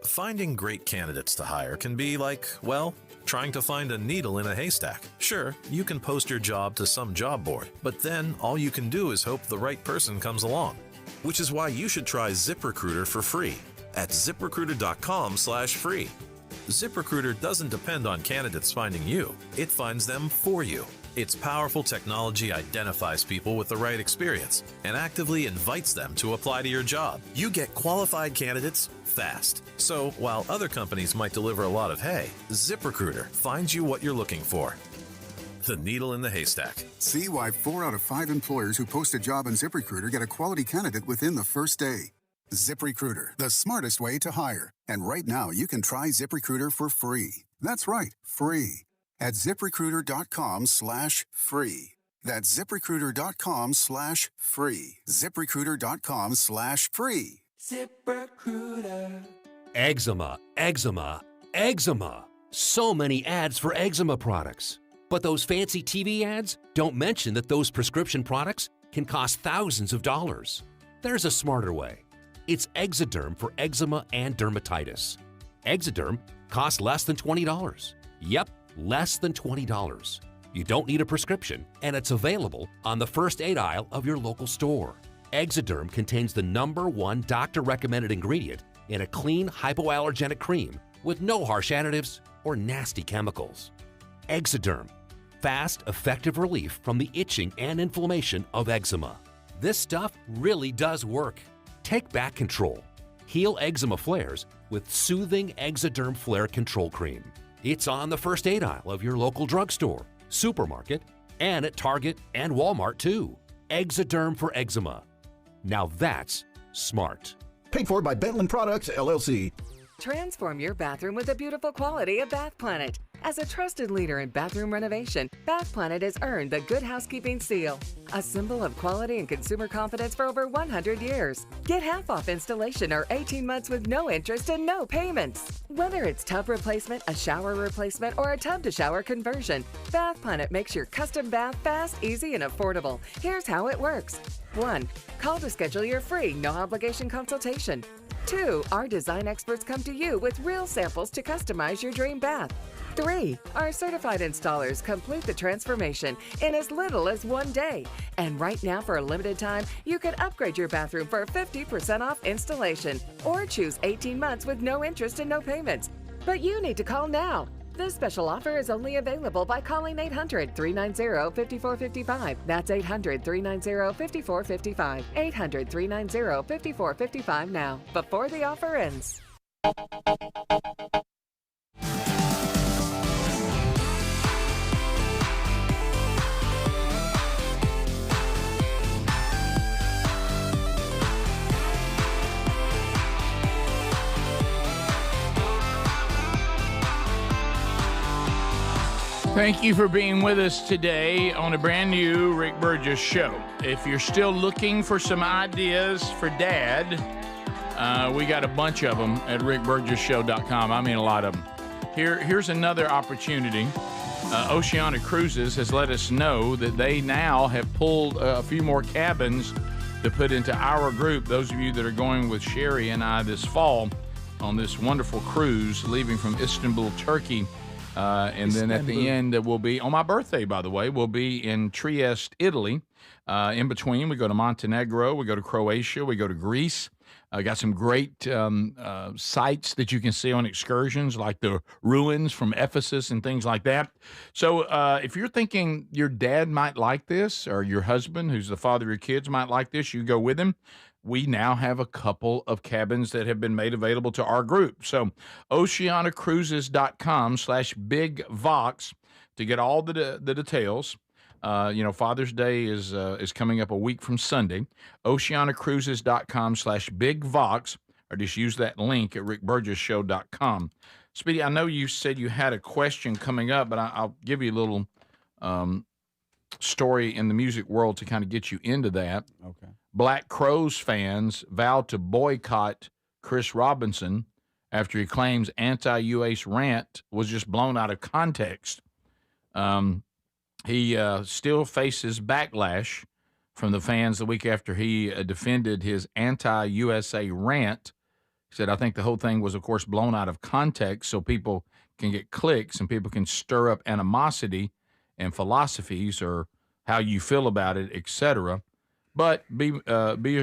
Finding great candidates to hire can be like, well, trying to find a needle in a haystack. Sure, you can post your job to some job board, but then all you can do is hope the right person comes along. Which is why you should try ZipRecruiter for free at ZipRecruiter.com/free. ZipRecruiter doesn't depend on candidates finding you. It finds them for you. Its powerful technology identifies people with the right experience and actively invites them to apply to your job. You get qualified candidates fast. So while other companies might deliver a lot of hay, ZipRecruiter finds you what you're looking for. The needle in the haystack. See why 4 out of 5 employers who post a job on ZipRecruiter get a quality candidate within the first day. ZipRecruiter, the smartest way to hire. And right now, you can try ZipRecruiter for free. That's right, free. At ZipRecruiter.com/free. That's ZipRecruiter.com/free. ZipRecruiter.com/free. ZipRecruiter. Eczema, eczema, eczema. So many ads for eczema products. But those fancy TV ads don't mention that those prescription products can cost thousands of dollars. There's a smarter way. It's Exoderm for eczema and dermatitis. Exoderm costs less than $20. Yep, less than $20. You don't need a prescription, and it's available on the first aid aisle of your local store. Exoderm contains the #1 doctor-recommended ingredient in a clean, hypoallergenic cream with no harsh additives or nasty chemicals. Exoderm, fast, effective relief from the itching and inflammation of eczema. This stuff really does work. Take back control. Heal eczema flares with soothing Exoderm Flare Control Cream. It's on the first aid aisle of your local drugstore, supermarket, and at Target and Walmart too. Exoderm for eczema. Now that's smart. Paid for by Bentland Products, LLC. Transform your bathroom with the beautiful quality of Bath Planet. As a trusted leader in bathroom renovation, Bath Planet has earned the Good Housekeeping seal, a symbol of quality and consumer confidence for over 100 years. Get half off installation or 18 months with no interest and no payments. Whether it's tub replacement, a shower replacement, or a tub-to-shower conversion, Bath Planet makes your custom bath fast, easy, and affordable. Here's how it works. 1. Call to schedule your free, no-obligation consultation. 2. Our design experts come to you with real samples to customize your dream bath. 3. Our certified installers complete the transformation in as little as 1 day. And right now, for a limited time, you can upgrade your bathroom for 50% off installation or choose 18 months with no interest and no payments. But you need to call now. This special offer is only available by calling 800-390-5455. That's 800-390-5455. 800-390-5455 now, before the offer ends. Thank you for being with us today on a brand new Rick Burgess show. If you're still looking for some ideas for Dad, we got a bunch of them at rickburgessshow.com. I mean, a lot of them. Here's another opportunity. Oceana Cruises has let us know that they now have pulled a few more cabins to put into our group. Those of you that are going with Sherry and I this fall on this wonderful cruise leaving from Istanbul, Turkey. And then at the end, we'll be, on my birthday, by the way, we'll be in Trieste, Italy. In between, we go to Montenegro, we go to Croatia, we go to Greece. Got some great sites that you can see on excursions, like the ruins from Ephesus and things like that. So if you're thinking your dad might like this, or your husband, who's the father of your kids, might like this, you go with him. We now have a couple of cabins that have been made available to our group. So oceanacruises.com/bigvox to get all the details. Father's Day is coming up a week from Sunday. OceanaCruises.com/BigVox, or just use that link at rickburgessshow.com. Speedy, I know you said you had a question coming up, but I'll give you a little story in the music world to kind of get you into that. Okay. Black Crowes fans vowed to boycott Chris Robinson after he claims anti-UA's rant was just blown out of context. He still faces backlash from the fans the week after he defended his anti-USA rant. He said, I think the whole thing was, of course, blown out of context so people can get clicks and people can stir up animosity and philosophies or how you feel about it, etc. But be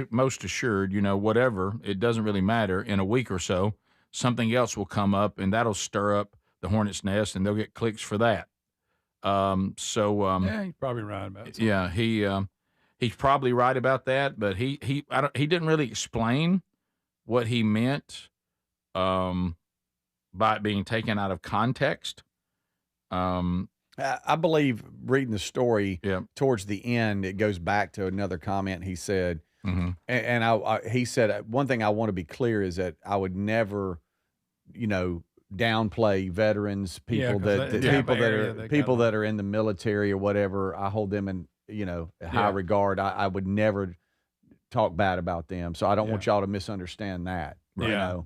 most assured, whatever, it doesn't really matter. In a week or so, something else will come up, and that'll stir up the hornet's nest, and they'll get clicks for that. Yeah, he's probably right about it. Yeah, he's probably right about that, but he didn't really explain what he meant by it being taken out of context. I believe reading the story towards the end, it goes back to another comment he said. Mm-hmm. And he said, one thing I want to be clear is that I would never, downplay veterans, people that are in the military or whatever. I hold them in, high regard. I would never talk bad about them. So I don't want y'all to misunderstand that. Yeah.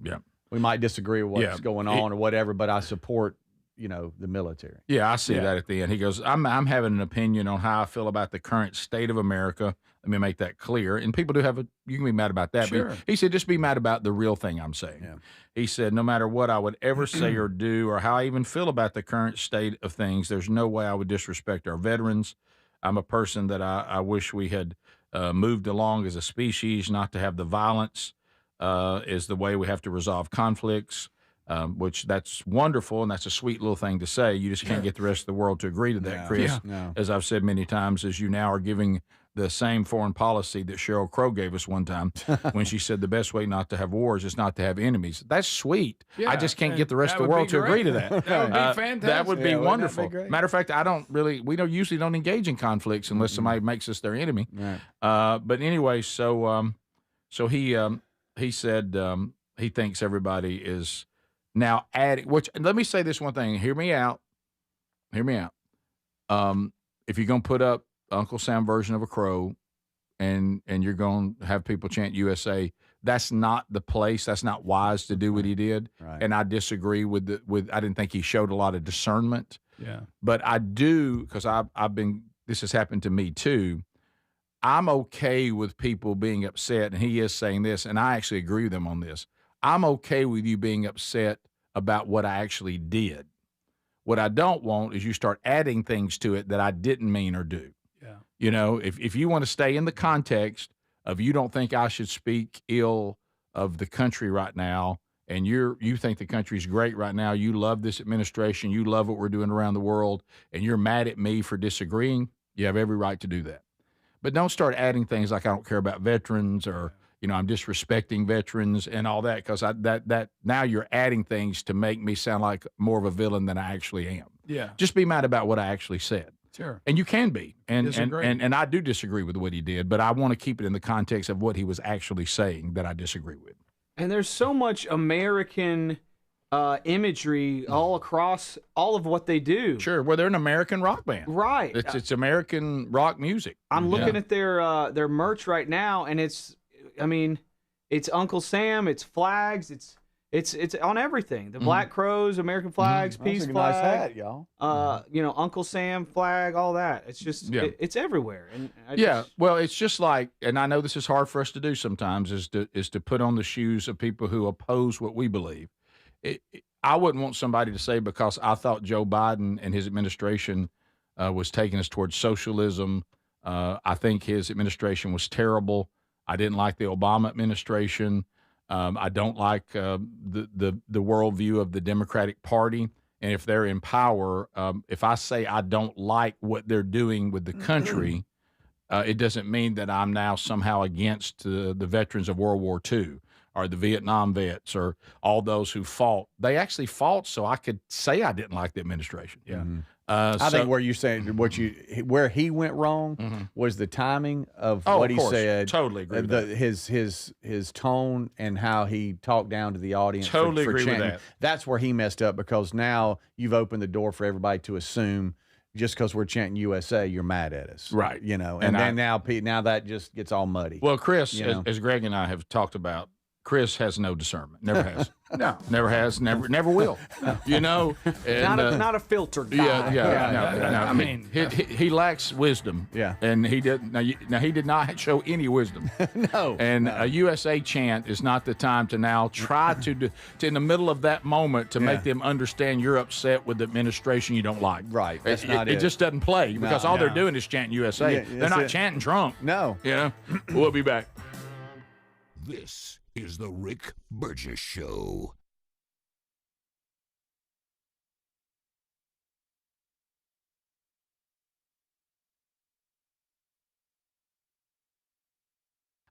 We might disagree with what's going on or whatever, but I support the military. Yeah, I see that at the end. He goes, I'm having an opinion on how I feel about the current state of America. Let me make that clear. And people do you can be mad about that. Sure. But he said, just be mad about the real thing I'm saying. Yeah. He said, no matter what I would ever say or do or how I even feel about the current state of things, there's no way I would disrespect our veterans. I'm a person that I wish we had moved along as a species, not to have the violence is the way we have to resolve conflicts. Which that's wonderful, and that's a sweet little thing to say. You just can't get the rest of the world to agree to that, Chris. No. As I've said many times, as you now are giving the same foreign policy that Sheryl Crow gave us one time when she said the best way not to have wars is not to have enemies. That's sweet. Yeah, I just can't get the rest of the world to agree to that. That would be fantastic. That would be wonderful. That be great? Matter of fact, we usually don't engage in conflicts unless somebody makes us their enemy. Right. But anyway, so he said he thinks everybody is now adding, which let me say this one thing. Hear me out. If you're going to put up Uncle Sam version of a crow and you're going to have people chant USA, that's not the place. That's not wise to do what he did. Right. And I disagree with I didn't think he showed a lot of discernment. Yeah. But I do, because this has happened to me too. I'm okay with people being upset, and he is saying this, and I actually agree with him on this. I'm okay with you being upset about what I actually did. What I don't want is you start adding things to it that I didn't mean or do. Yeah. If you want to stay in the context of you don't think I should speak ill of the country right now, and you think the country's great right now, you love this administration, you love what we're doing around the world, and you're mad at me for disagreeing, you have every right to do that. But don't start adding things like I don't care about veterans or I'm disrespecting veterans and all that, because that now you're adding things to make me sound like more of a villain than I actually am. Yeah. Just be mad about what I actually said. Sure. And you can be. And Disagree. and I do disagree with what he did, but I want to keep it in the context of what he was actually saying that I disagree with. And there's so much American imagery all across all of what they do. Sure. Well, they're an American rock band. Right. It's American rock music. I'm looking at their merch right now, and it's Uncle Sam, it's flags, it's on everything. The Black Crows, American flags, peace That's a flag, nice hat, y'all. Uncle Sam flag, all that. It's just it's everywhere. And well, it's just like, and I know this is hard for us to do sometimes, is to put on the shoes of people who oppose what we believe. I wouldn't want somebody to say, because I thought Joe Biden and his administration was taking us towards socialism. I think his administration was terrible. I didn't like the Obama administration. I don't like the worldview of the Democratic Party. And if they're in power, if I say I don't like what they're doing with the country, it doesn't mean that I'm now somehow against the veterans of World War II, or the Vietnam vets or all those who fought. They actually fought so I could say I didn't like the administration. Yeah. I think where you saying where he went wrong was the timing of what he said. Totally agree with that. His tone and how he talked down to the audience. Totally for agree with chanting. that. That's where he messed up, because now you've opened the door for everybody to assume just because we're chanting USA, you're mad at us, Right. And then now that just gets all muddy. Well, Chris, as Greg and I have talked about, Chris has no discernment. Never has. No, never has. Never will. And, not a filter guy. No. I mean, he lacks wisdom. Yeah. And he did. Now he did not show any wisdom. No. And a USA chant is not the time to now try to in the middle of that moment to make them understand you're upset with the administration you don't like. Right. That's not it. It just doesn't play, because all they're doing is chanting USA. Yeah, they're not chanting Trump. No. We'll be back. This is the Rick Burgess Show.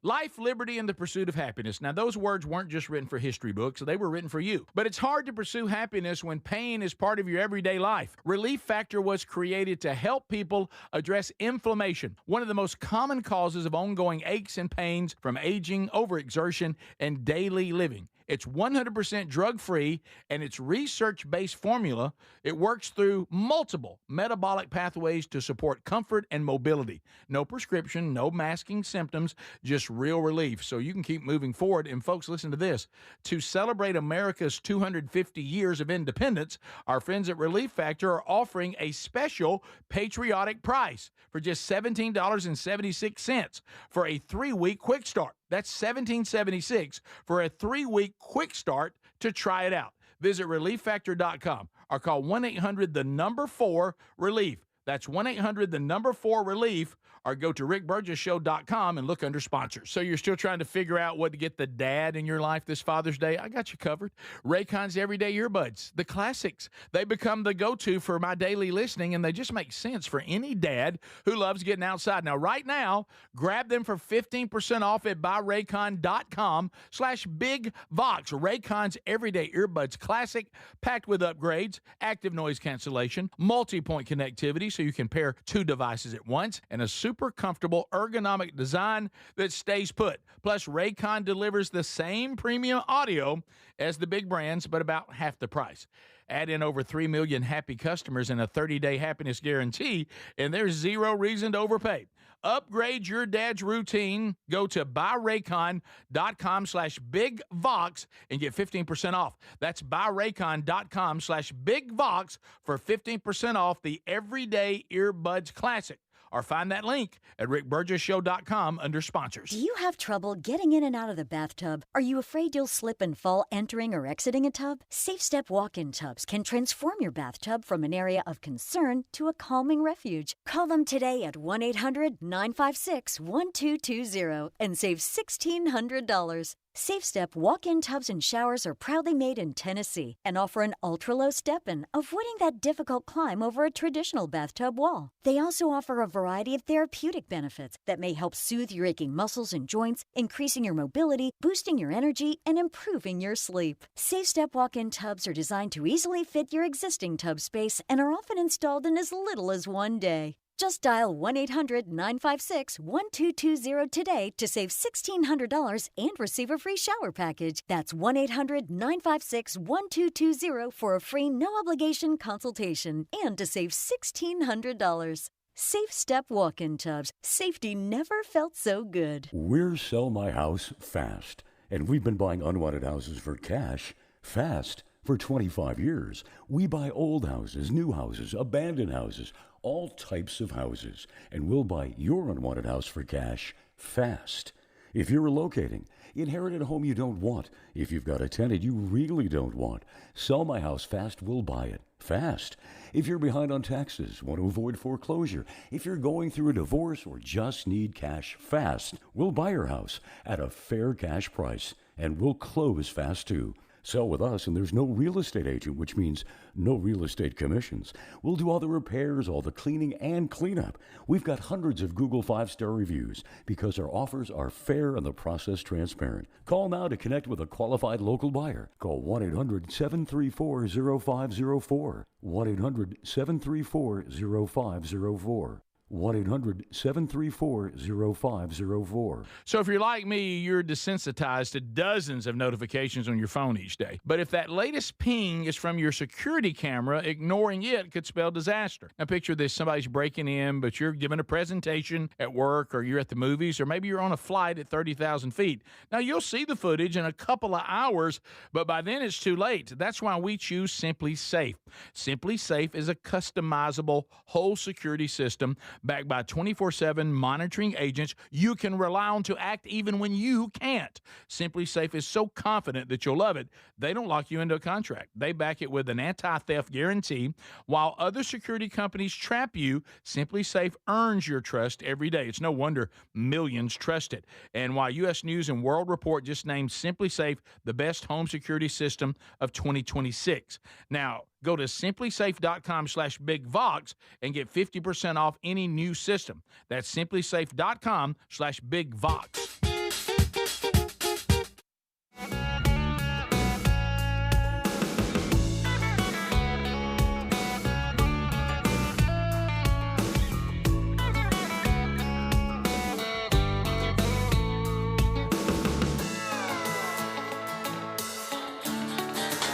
Life, liberty, and the pursuit of happiness. Now, those words weren't just written for history books. They were written for you. But it's hard to pursue happiness when pain is part of your everyday life. Relief Factor was created to help people address inflammation, one of the most common causes of ongoing aches and pains from aging, overexertion, and daily living. It's 100% drug-free, and its research-based formula, it works through multiple metabolic pathways to support comfort and mobility. No prescription, no masking symptoms, just real relief, so you can keep moving forward. And folks, listen to this. To celebrate America's 250 years of independence, our friends at Relief Factor are offering a special patriotic price for just $17.76 for a 3-week quick start. That's $17.76 for a 3-week quick start to try it out. Visit ReliefFactor.com or call 1-800-4-RELIEF. That's 1-800-4-RELIEF, or go to rickburgessshow.com and look under sponsors. So you're still trying to figure out what to get the dad in your life this Father's Day? I got you covered. Raycon's Everyday Earbuds, the classics. They become the go-to for my daily listening, and they just make sense for any dad who loves getting outside. Now, right now, grab them for 15% off at buyraycon.com/bigvox. Raycon's Everyday Earbuds Classic, packed with upgrades, active noise cancellation, multi-point connectivity, so you can pair 2 devices at once, and a super comfortable ergonomic design that stays put. Plus, Raycon delivers the same premium audio as the big brands, but about half the price. Add in over 3 million happy customers and a 30-day happiness guarantee, and there's zero reason to overpay. Upgrade your dad's routine. Go to buyraycon.com/bigvox and get 15% off. That's buyraycon.com/bigvox for 15% off the Everyday Earbuds Classic. Or find that link at rickburgessshow.com under sponsors. Do you have trouble getting in and out of the bathtub? Are you afraid you'll slip and fall entering or exiting a tub? Safe Step walk-in tubs can transform your bathtub from an area of concern to a calming refuge. Call them today at 1-800-956-1220 and save $1,600. Safe Step walk-in tubs and showers are proudly made in Tennessee and offer an ultra-low step-in, avoiding that difficult climb over a traditional bathtub wall. They also offer a variety of therapeutic benefits that may help soothe your aching muscles and joints, increasing your mobility, boosting your energy, and improving your sleep. Safe Step walk-in tubs are designed to easily fit your existing tub space and are often installed in as little as 1 day. Just dial 1-800-956-1220 today to save $1,600 and receive a free shower package. That's 1-800-956-1220 for a free no-obligation consultation and to save $1,600. Safe Step walk-in tubs. Safety never felt so good. We're Sell My House Fast, and we've been buying unwanted houses for cash fast for 25 years. We buy old houses, new houses, abandoned houses, all types of houses, and we'll buy your unwanted house for cash fast. If you're relocating, inherited a home you don't want, if you've got a tenant you really don't want, Sell My House Fast will buy it fast. If you're behind on taxes, want to avoid foreclosure, if you're going through a divorce or just need cash fast, we'll buy your house at a fair cash price, and we'll close fast too. Sell with us, and there's no real estate agent, which means no real estate commissions. We'll do all the repairs, all the cleaning, and cleanup. We've got hundreds of Google 5-star reviews because our offers are fair and the process transparent. Call now to connect with a qualified local buyer. Call 1-800-734-0504. 1-800-734-0504. 1-800-734-0504. So if you're like me, you're desensitized to dozens of notifications on your phone each day. But if that latest ping is from your security camera, ignoring it could spell disaster. Now picture this, somebody's breaking in, but you're giving a presentation at work, or you're at the movies, or maybe you're on a flight at 30,000 feet. Now you'll see the footage in a couple of hours, but by then it's too late. That's why we choose Simply Safe. Simply Safe is a customizable whole security system backed by 24/7 monitoring agents you can rely on to act even when you can't. Simply Safe is so confident that you'll love it, they don't lock you into a contract. They back it with an anti-theft guarantee. While other security companies trap you, Simply Safe earns your trust every day. It's no wonder millions trust it. And while U.S. News and World Report just named Simply Safe the best home security system of 2026. Now, go to simplysafe.com/bigvox and get 50% off any new system. That's simplysafe.com/bigvox.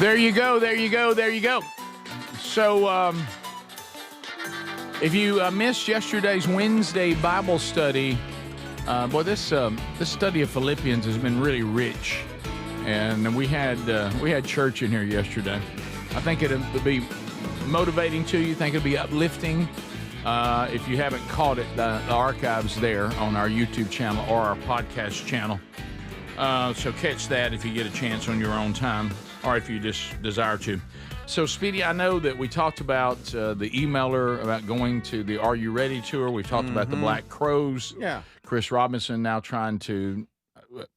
There you go, there you go, there you go. So, if you missed yesterday's Wednesday Bible study, boy, this study of Philippians has been really rich, and we had church in here yesterday. I think it'll be motivating to you. I think it'll be uplifting. If you haven't caught it, the archive's there on our YouTube channel or our podcast channel. So catch that if you get a chance on your own time, or if you just desire to. So, Speedy, I know that we talked about the emailer, about going to the Are You Ready tour. We've talked about the Black Crows. Yeah. Chris Robinson now trying to,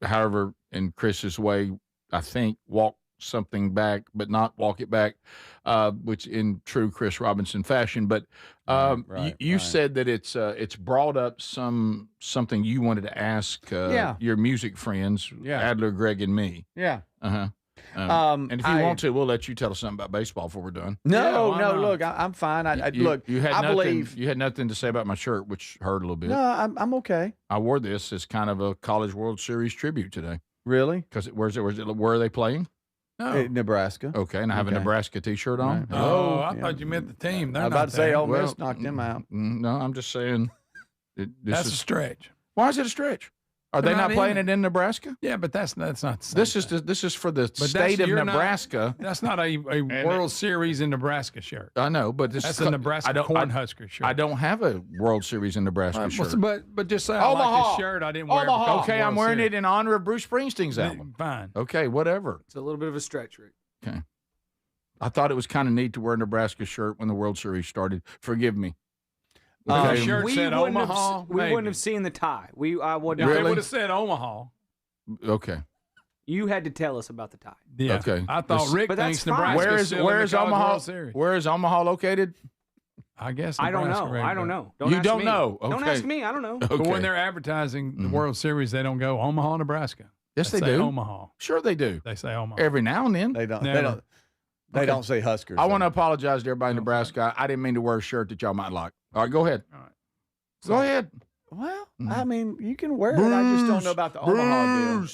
however, in Chris's way, I think, walk something back, but not walk it back, which in true Chris Robinson fashion. But you said that it's brought up something you wanted to ask your music friends, Adler, Greg, and me. Yeah. Uh-huh. And if you want to, we'll let you tell us something about baseball before we're done. No, look, I'm fine. Look, you had I nothing, believe you had nothing to say about my shirt, which hurt a little bit. No, I'm okay. I wore this as kind of a College World Series tribute today. Really? Because where are they playing? No. Nebraska. Okay, and I have a Nebraska T-shirt on. Right. Oh, I thought you meant the team. They're I was not about to say there. Ole Miss knocked them out. No, I'm just saying. That's a stretch. Why is it a stretch? Are they not playing it in Nebraska? Yeah, but that's not the same This is for the state of Nebraska. That's not a World Series in Nebraska shirt. I know, but that's a Nebraska Cornhusker shirt. I don't have a World Series in Nebraska shirt. But just say I like this shirt. I didn't wear it. Okay, I'm wearing it in honor of Bruce Springsteen's album. Fine. Okay, whatever. It's a little bit of a stretch, Rick. Okay. I thought it was kind of neat to wear a Nebraska shirt when the World Series started. Forgive me. The shirt said Omaha. We wouldn't have seen the tie. I wouldn't. They would have said Omaha. Okay. You had to tell us about the tie. Yeah. Okay. I thought Rick thinks Nebraska is where is Omaha? Where is Omaha located? I guess I don't know. Right I don't know. You don't know. Okay. Don't ask me. I don't know. Okay. But when they're advertising the World Series, they don't go Omaha, Nebraska. Yes, they say do. Omaha. Sure, they do. They say Omaha. Every now and then. They don't. Never. They don't say Huskers. I want to apologize to everybody in Nebraska. I didn't mean to wear a shirt that y'all might like. All right, go ahead. All right. Go ahead. Well, I mean, you can wear it. I just don't know about the Omaha deal.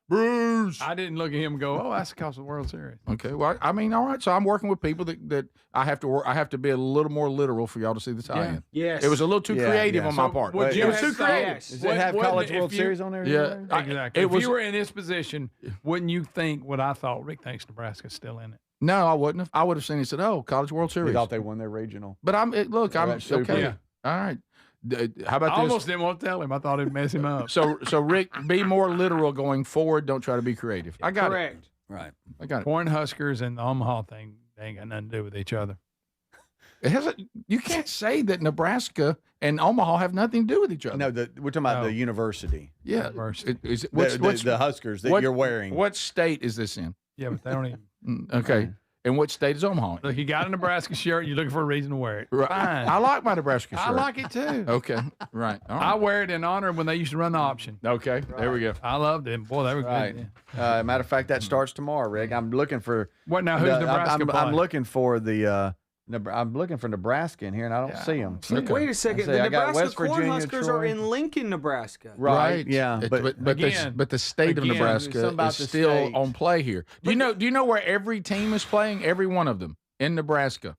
Bruce. I didn't look at him and go, "Oh, that's because of the World Series." Okay. Well, I mean, all right. So I'm working with people that I have to work. I have to be a little more literal for y'all to see the tie-in. Yes. It was a little too creative on my part. Would It you was too have creative. Yes. Does it have College World Series on there? Yeah. Exactly. If you were in this position, wouldn't you think what I thought? Rick thinks Nebraska's still in it. No, I wouldn't have. I would have seen it and said, "Oh, College World We Series." thought they won their regional. But I'm super. okay. Yeah. All right. How about I this? almost didn't want to tell him. I thought it'd mess him up. So Rick, be more literal going forward. Don't try to be creative. I got Correct. it. Right. I got it. Cornhuskers and the Omaha thing, they ain't got nothing to do with each other. It has you can't say that Nebraska and Omaha have nothing to do with each other. No, we're talking about the university. Yeah. University. What's the Huskers that you're wearing. What state is this in? Yeah, but they don't even. Okay. And what state is Omaha? Look, you got a Nebraska shirt. You're looking for a reason to wear it. Right. Fine. I like my Nebraska shirt. I like it too. Okay. Right. All right. I wear it in honor of when they used to run the option. Okay. There we go. I loved it. Boy, they were Right. good. Yeah. Matter of fact, that starts tomorrow, Rick. I'm looking for. What now? Who's Nebraska I'm playing? looking for the. I'm looking for Nebraska in here, and I don't see them. Wait a second. The Nebraska Cornhuskers are in Lincoln, Nebraska. Right. Yeah. But the state of Nebraska is still on play here. Do you know where every team is playing? Every one of them in Nebraska.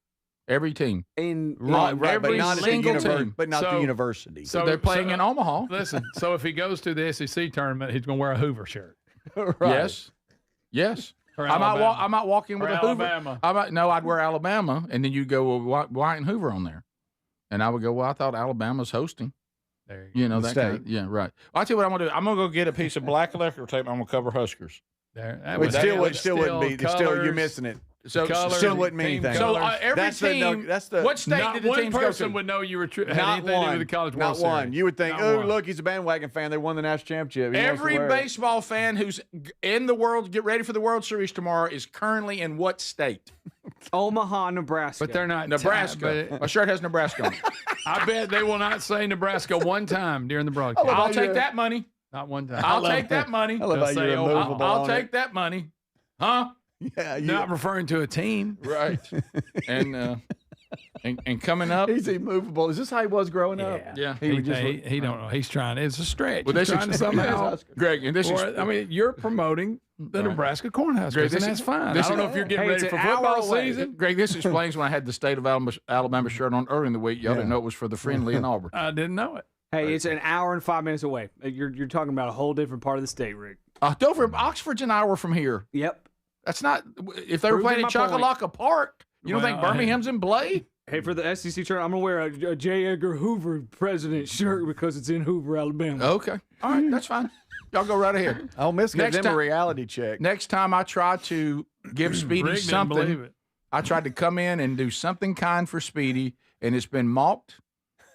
Every team. Right, every but not single team. But not the university. So they're playing in Omaha. Listen, so if he goes to the SEC tournament, he's going to wear a Hoover shirt. Right. Yes. Or I might walk in with Or a Hoover. Alabama. No, I'd wear Alabama, and then you'd go, well, why ain't Hoover on there? And I would go, well, I thought Alabama's hosting. There you know, The that kind of, state. yeah, right. Well, I'll tell you what I'm going to do. I'm going to go get a piece of black electrical tape. I'm going to cover Huskers. There. It still wouldn't be. Still, you're missing it. So still wouldn't mean anything. So every That's team. that's the. What state Not did the one teams go person to? would know you were had Not anything to do one. with the College World Not Series. one. You would think, Not oh, one. look, he's a bandwagon fan. They won the national championship. He wants to Every wear it. baseball fan who's in the world, get ready for the World Series tomorrow, is currently in what state? Omaha, Nebraska. But they're not Nebraska. My shirt has Nebraska on it. I bet they will not say Nebraska one time during the broadcast. I'll take that money. Not one time. I'll take that money. I love how They'll you're say, oh, immovable I'll on take it. that money. Huh? Yeah, Not referring to a team. Right. And coming up. He's immovable. Is this how he was growing up? Yeah. He don't know. He's trying. It's a stretch. Well, He's this trying to somehow. Greg, and this is. I mean, you're promoting the Nebraska Cornhuskers, Greg, and that's fine. I don't know if you're getting Hey, ready it's for an hour football away. season. Greg, this explains when I had the state of Alabama shirt on early in the week. Y'all didn't know it was for the friendly in Auburn. I didn't know it. Hey, it's an hour and 5 minutes away. You're talking about a whole different part of the state, Rick. Dover, Oxford's an hour from here. Yep. That's not. If they were Proving playing in my point. Choccolocco Park, you don't think Well, Birmingham's in play? Hey, for the SEC tournament, I'm gonna wear a J. Edgar Hoover president shirt because it's in Hoover, Alabama. Okay. All right. That's fine. Y'all go right ahead. I'll miss Next them a time- reality check. Next time I try to give Speedy Rick didn't believe something, it. I tried to come in and do something kind for Speedy, and it's been mocked,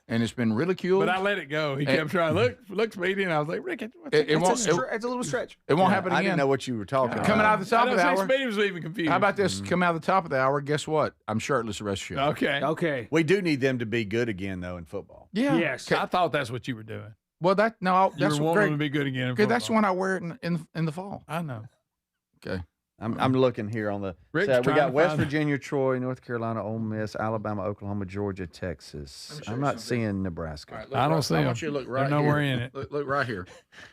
and it's been ridiculed. But I let it go. He And- kept trying. Look, Speedy, and I was like, Rick, what's It won't. It's a little stretch. It won't happen I again. didn't know what you were talking about. Coming out of the top of the hour. Speedy was even confused. How about this? Come out of the top of the hour. Guess what? I'm shirtless the rest of the show. Okay. Okay. We do need them to be good again, though, in football. Yeah. Yes. I thought that's what you were doing. Well, that's You were what wanting to Greg, be good again. in Greg, that's football. when I wear it in the fall. I know. Okay. I'm looking here on the. Rick's So we trying got to West find- Virginia, Troy, North Carolina, Ole Miss, Alabama, Oklahoma, Georgia, Texas. I'm not seeing Nebraska. All right, look I don't right- see I 'em. want you to look They're right nowhere here. in it. Look right here.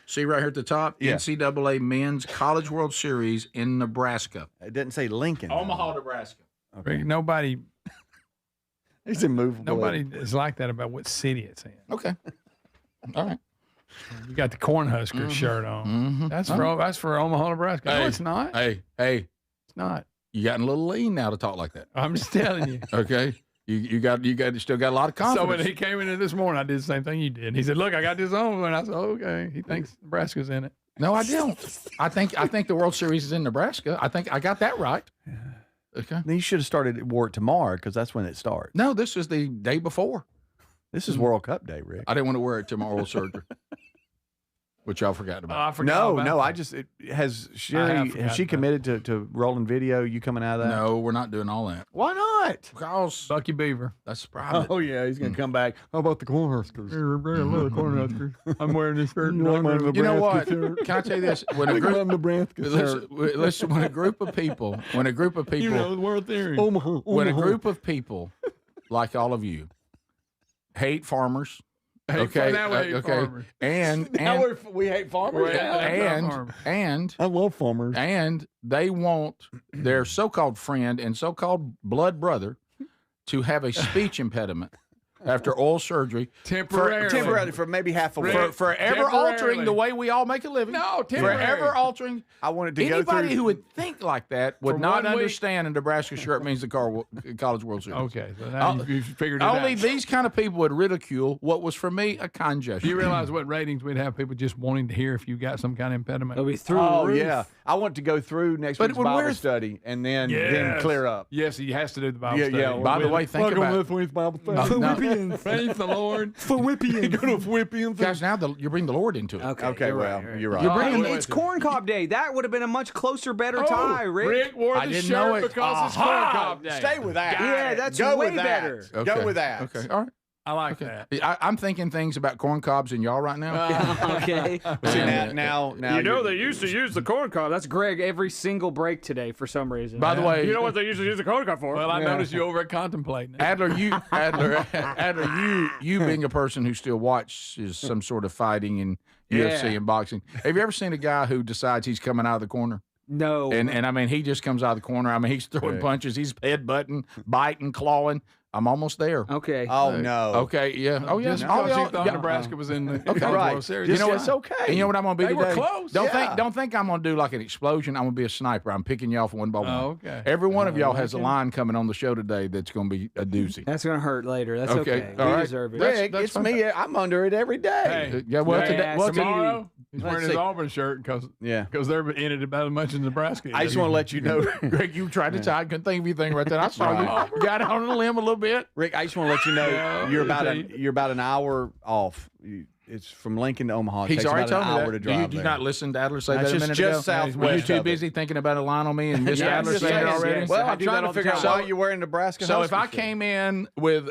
See right here at the top? Yeah. NCAA Men's College World Series in Nebraska. It didn't say Lincoln. Omaha, Nebraska. Rick, nobody He's immovable. is like that about what city it's in. Okay. All right. You got the Cornhusker shirt on. Mm-hmm. That's for Omaha, Nebraska. No, it's not. Hey, It's not. you gotten a little lean now to talk like that. I'm just telling you. Okay. You still got a lot of So confidence. when he came in this morning, I did the same thing you did. He said, "Look, I got this on," and I said, oh, "Okay." He thinks Nebraska's in it. No, I don't. I think the World Series is in Nebraska. I think I got that right. Okay. Then you should have started work tomorrow because that's when it starts. No, this is the day before. This is World Cup Day, Rick. I didn't want to wear it to my oral surgery, which y'all forgot about. I forgot about No, that. I just has I Sherry have has forgotten she about committed to rolling video? You coming out of that? No, we're not doing all that. Why not? Because Bucky Beaver. that's private. Oh yeah, he's gonna come back. How about the Cornhuskers? Cornhuskers. I'm wearing this shirt. You like my You know what? Nebraska Can I tell you this? When a Look at my group, Nebraska shirt. listen, when a group of people, the World Series. Omaha. when a group of people like all of you hate farmers, okay, now we hate okay, farmers. and we hate farmers. and I love farmers. and they want their so-called friend and so-called blood brother to have a speech impediment after oral surgery Temporarily for maybe half a week. for forever altering the way we all make a living. No, forever altering. I wanted to go Anybody through. who would think like that would For not 1 week. understand a Nebraska shirt means the College World Series. Okay, so now you've figured it Only out. these kind of people would ridicule what was for me a kind gesture. Do you realize what ratings we'd have people just wanting to hear if you got some kind of impediment? It'll be through Oh the roof. yeah, I want to go through next But week's when Bible we're- study and then Yes. clear up. Yes, he has to do the Bible Yeah, study. yeah. By the way, think Welcome about to this week's Bible study. No, Philippians. Praise the Lord. Philippians. Go to Philippians. Guys, now you bring the Lord into it. Okay, You're right. You're bringing, it's Corn Cob Day. That would have been a much closer, better tie, Rick. Rick wore I the didn't know shirt it. because it's Corn Cob Day. Stay with that. Yeah, that's Go way with that. better. Okay. Go with that. Okay, all right. I like that. I'm thinking things about corn cobs and y'all right now. Okay. See, now they used to use the corn cob. That's Greg every single break today for some reason. By the way, you know what they usually use the corn cob for? Well, I noticed you over at contemplating it. Adler, you being a person who still watches some sort of fighting in UFC and boxing, have you ever seen a guy who decides he's coming out of the corner? No. And I mean, he just comes out of the corner. I mean, he's throwing punches, he's headbutting, biting, clawing. I'm almost there. Okay. Oh, no. Okay, yeah. Oh, yes. Just because you thought yeah. Nebraska was in the Okay, right. World Series. You know what? It's okay. And you know what I'm going to be They today? were close. Don't think I'm going to do like an explosion. I'm going to be a sniper. I'm picking you off one by one. Oh, okay. Every one of y'all has a line coming on the show today that's going to be a doozy. That's going to hurt later. That's okay. All We right. deserve it. Rick, That's it's fine. me. I'm under it every day. Hey, Yeah, well, today, tomorrow he's wearing his see. Auburn shirt because Yeah. they're in it about as much as Nebraska. I just want to let you know, Greg, you tried to tie. I couldn't think of anything right there. I saw you got out on a limb a little bit. Rick. I just want to let you know you're about an hour off. It's from Lincoln to Omaha. It He's takes already about told an me hour that. to drive Did you there. not listen to Adler say That's that a just minute ago? southwest Were you too of it. busy thinking about a line on me and Mr. Yeah, Adler just saying it saying, already? Well, I I'm do trying that to all the figure out time. why you're wearing Nebraska. So if I Huskers came in with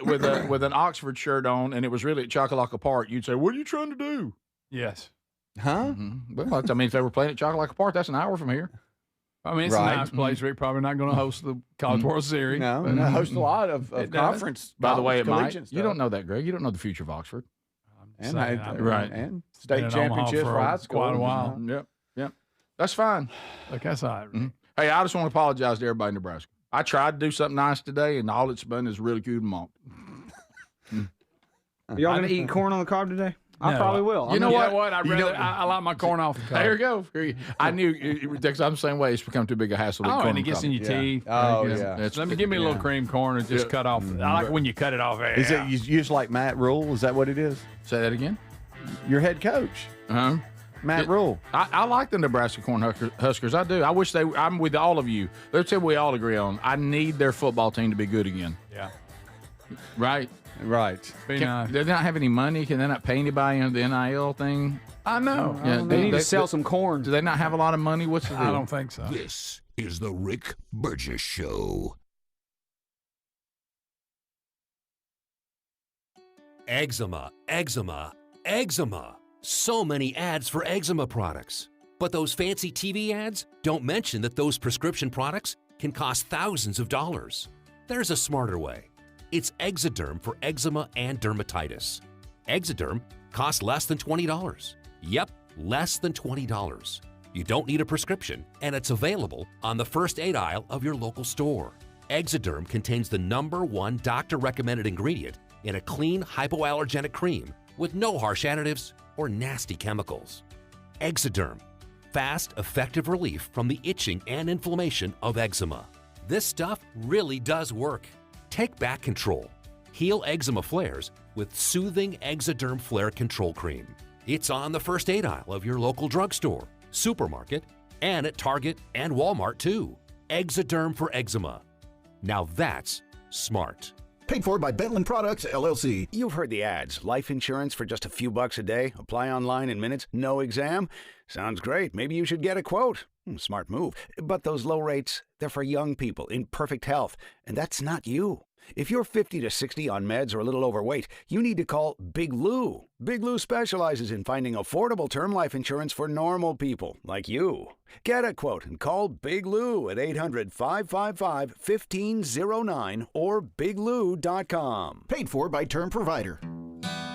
an Oxford shirt on and it was really at Chocolaca Park, you'd say, "What are you trying to do?" Yes. shirt. Huh? Mm-hmm. Well, I mean, if they were playing at Chocolaca Park, that's an hour from here. I mean, it's Right. a nice place. Rick probably not going to host the College World Series. No, but- I host a lot of It does. conference. By the way, it might. collegiate You stuff. don't know that, Greg. You don't know the future of Oxford. And saying, right. and been state in Omaha championships for for high school. quite a while. Yep. That's fine. Look, that's all right. Rick. Hey, I just want to apologize to everybody in Nebraska. I tried to do something nice today, and all it's been is ridiculed and mocked. Y'all going to eat corn on the cob today? I No, probably will. You know what? I like my corn off the cob. There you go. I knew because I'm the same way. It's become too big a hassle. to eat Oh, corn and it on gets the in cob. your teeth. Oh, There you go. yeah. It's- Let me give me a little cream corn and just cut off. I like it when you cut it off. Is it you just like Matt Rule? Is that what it is? Say that again. Your head coach, Uh-huh. Matt Rule. I like the Nebraska Cornhuskers. I do. I wish I'm with all of you. Let's say we all agree on. I need their football team to be good again. Yeah. Right. Right. Be nice. They don't have any money. Can they not pay anybody on the NIL thing? I know. Yeah, They need to sell some corn. Do they not have a lot of money? What's the deal? I don't think so. This is the Rick Burgess Show. Eczema, eczema, eczema. So many ads for eczema products. But those fancy TV ads don't mention that those prescription products can cost thousands of dollars. There's a smarter way. It's Exoderm for eczema and dermatitis. Exoderm costs less than $20. Yep, less than $20. You don't need a prescription, and it's available on the first aid aisle of your local store. Exoderm contains the #1 doctor-recommended ingredient in a clean, hypoallergenic cream with no harsh additives or nasty chemicals. Exoderm, fast, effective relief from the itching and inflammation of eczema. This stuff really does work. Take back control. Heal eczema flares with soothing Exoderm Flare Control Cream. It's on the first aid aisle of your local drugstore, supermarket, and at Target and Walmart too. Exoderm for eczema. Now that's smart. Paid for by Bentland Products, LLC. You've heard the ads. Life insurance for just a few bucks a day. Apply online in minutes. No exam. Sounds great. Maybe you should get a quote. Smart move. But those low rates, they're for young people in perfect health. And that's not you. If you're 50 to 60 on meds or a little overweight, you need to call Big Lou. Big Lou specializes in finding affordable term life insurance for normal people like you. Get a quote and call Big Lou at 800-555-1509 or biglou.com. Paid for by Term Provider.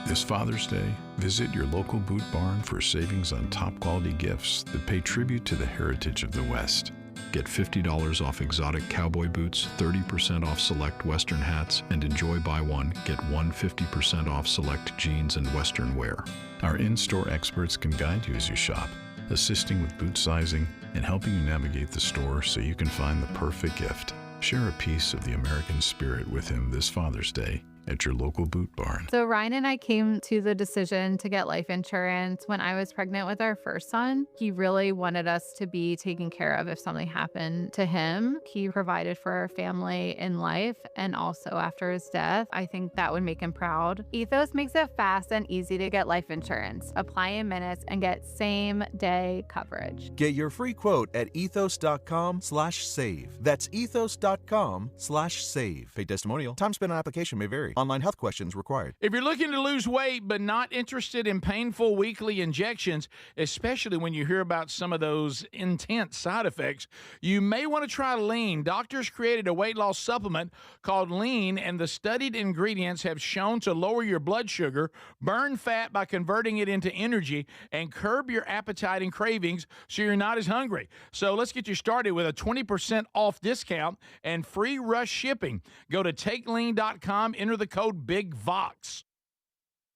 This Father's Day, visit your local Boot Barn for savings on top quality gifts that pay tribute to the heritage of the West. Get $50 off exotic cowboy boots, 30% off select Western hats, and enjoy buy one, get one 50% off select jeans and Western wear. Our in-store experts can guide you as you shop, assisting with boot sizing and helping you navigate the store so you can find the perfect gift. Share a piece of the American spirit with him this Father's Day at your local Boot Barn. So Ryan and I came to the decision to get life insurance when I was pregnant with our first son. He really wanted us to be taken care of if something happened to him. He provided for our family in life and also after his death. I think that would make him proud. Ethos makes it fast and easy to get life insurance. Apply in minutes and get same-day coverage. Get your free quote at ethos.com/save. That's ethos.com/save. Paid testimonial. Time spent on application may vary. Online health questions required. If you're looking to lose weight but not interested in painful weekly injections, especially when you hear about some of those intense side effects, you may want to try Lean. Doctors created a weight loss supplement called Lean, and the studied ingredients have shown to lower your blood sugar, burn fat by converting it into energy, and curb your appetite and cravings so you're not as hungry. So let's get you started with a 20% off discount and free rush shipping. Go to takelean.com, enter the code BIGVOX.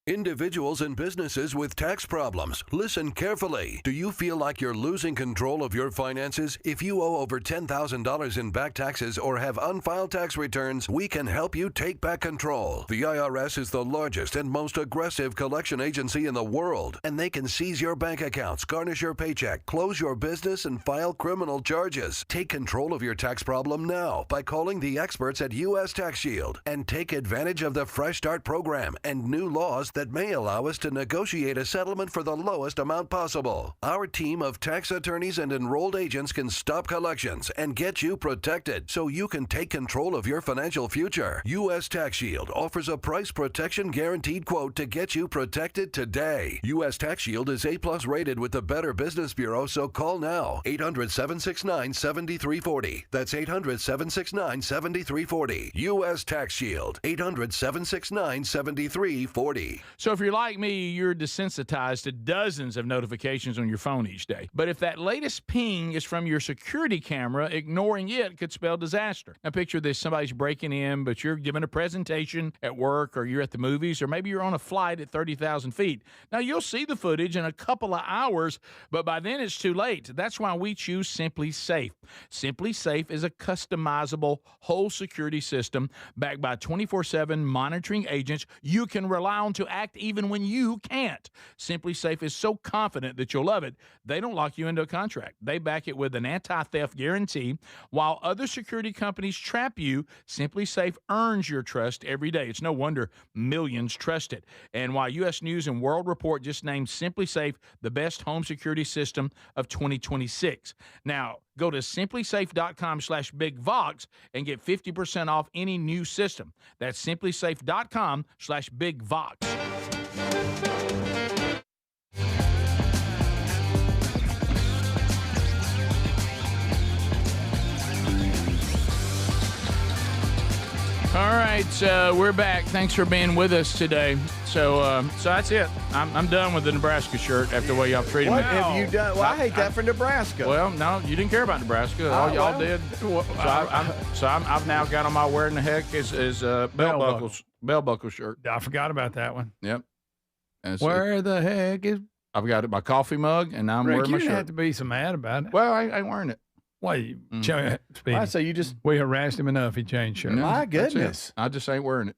Individuals and businesses with tax problems, listen carefully. Do you feel like you're losing control of your finances? If you owe over $10,000 in back taxes or have unfiled tax returns, we can help you take back control. The IRS is the largest and most aggressive collection agency in the world, and they can seize your bank accounts, garnish your paycheck, close your business, and file criminal charges. Take control of your tax problem now by calling the experts at U.S. Tax Shield and take advantage of the Fresh Start program and new laws that may allow us to negotiate a settlement for the lowest amount possible. Our team of tax attorneys and enrolled agents can stop collections and get you protected so you can take control of your financial future. U.S. Tax Shield offers a price protection guaranteed quote to get you protected today. U.S. Tax Shield is A+ rated with the Better Business Bureau, so call now. 800-769-7340. That's 800-769-7340. U.S. Tax Shield. 800-769-7340. So if you're like me, you're desensitized to dozens of notifications on your phone each day. But if that latest ping is from your security camera, ignoring it could spell disaster. Now picture this, somebody's breaking in, but you're giving a presentation at work, or you're at the movies, or maybe you're on a flight at 30,000 feet. Now you'll see the footage in a couple of hours, but by then it's too late. That's why we choose Simply Safe. Simply Safe is a customizable whole security system backed by 24/7 monitoring agents you can rely on to act even when you can't. Simply Safe is so confident that you'll love it, they don't lock you into a contract. They back it with an anti-theft guarantee. While other security companies trap you, Simply Safe earns your trust every day. It's no wonder millions trust it. And while U.S. News and World Report just named Simply Safe the best home security system of 2026. Now, go to simplysafe.com/bigvox and get 50% off any new system. That's simplysafe.com/bigvox. All right, we're back. Thanks for being with us today. So that's it. I'm done with the Nebraska shirt after the way y'all treated me. What have you done? Well, I hate that for Nebraska. Well, no, you didn't care about Nebraska. All y'all did. So I've now got on my wearing the heck is bell buckle shirt. I forgot about that one. Yep. Where the heck is? I've got my coffee mug, and I'm wearing my shirt. You didn't have to be so mad about it. Well, I ain't wearing it. Wait, I say you just we harassed him enough. He changed shirt. My goodness, I just ain't wearing it.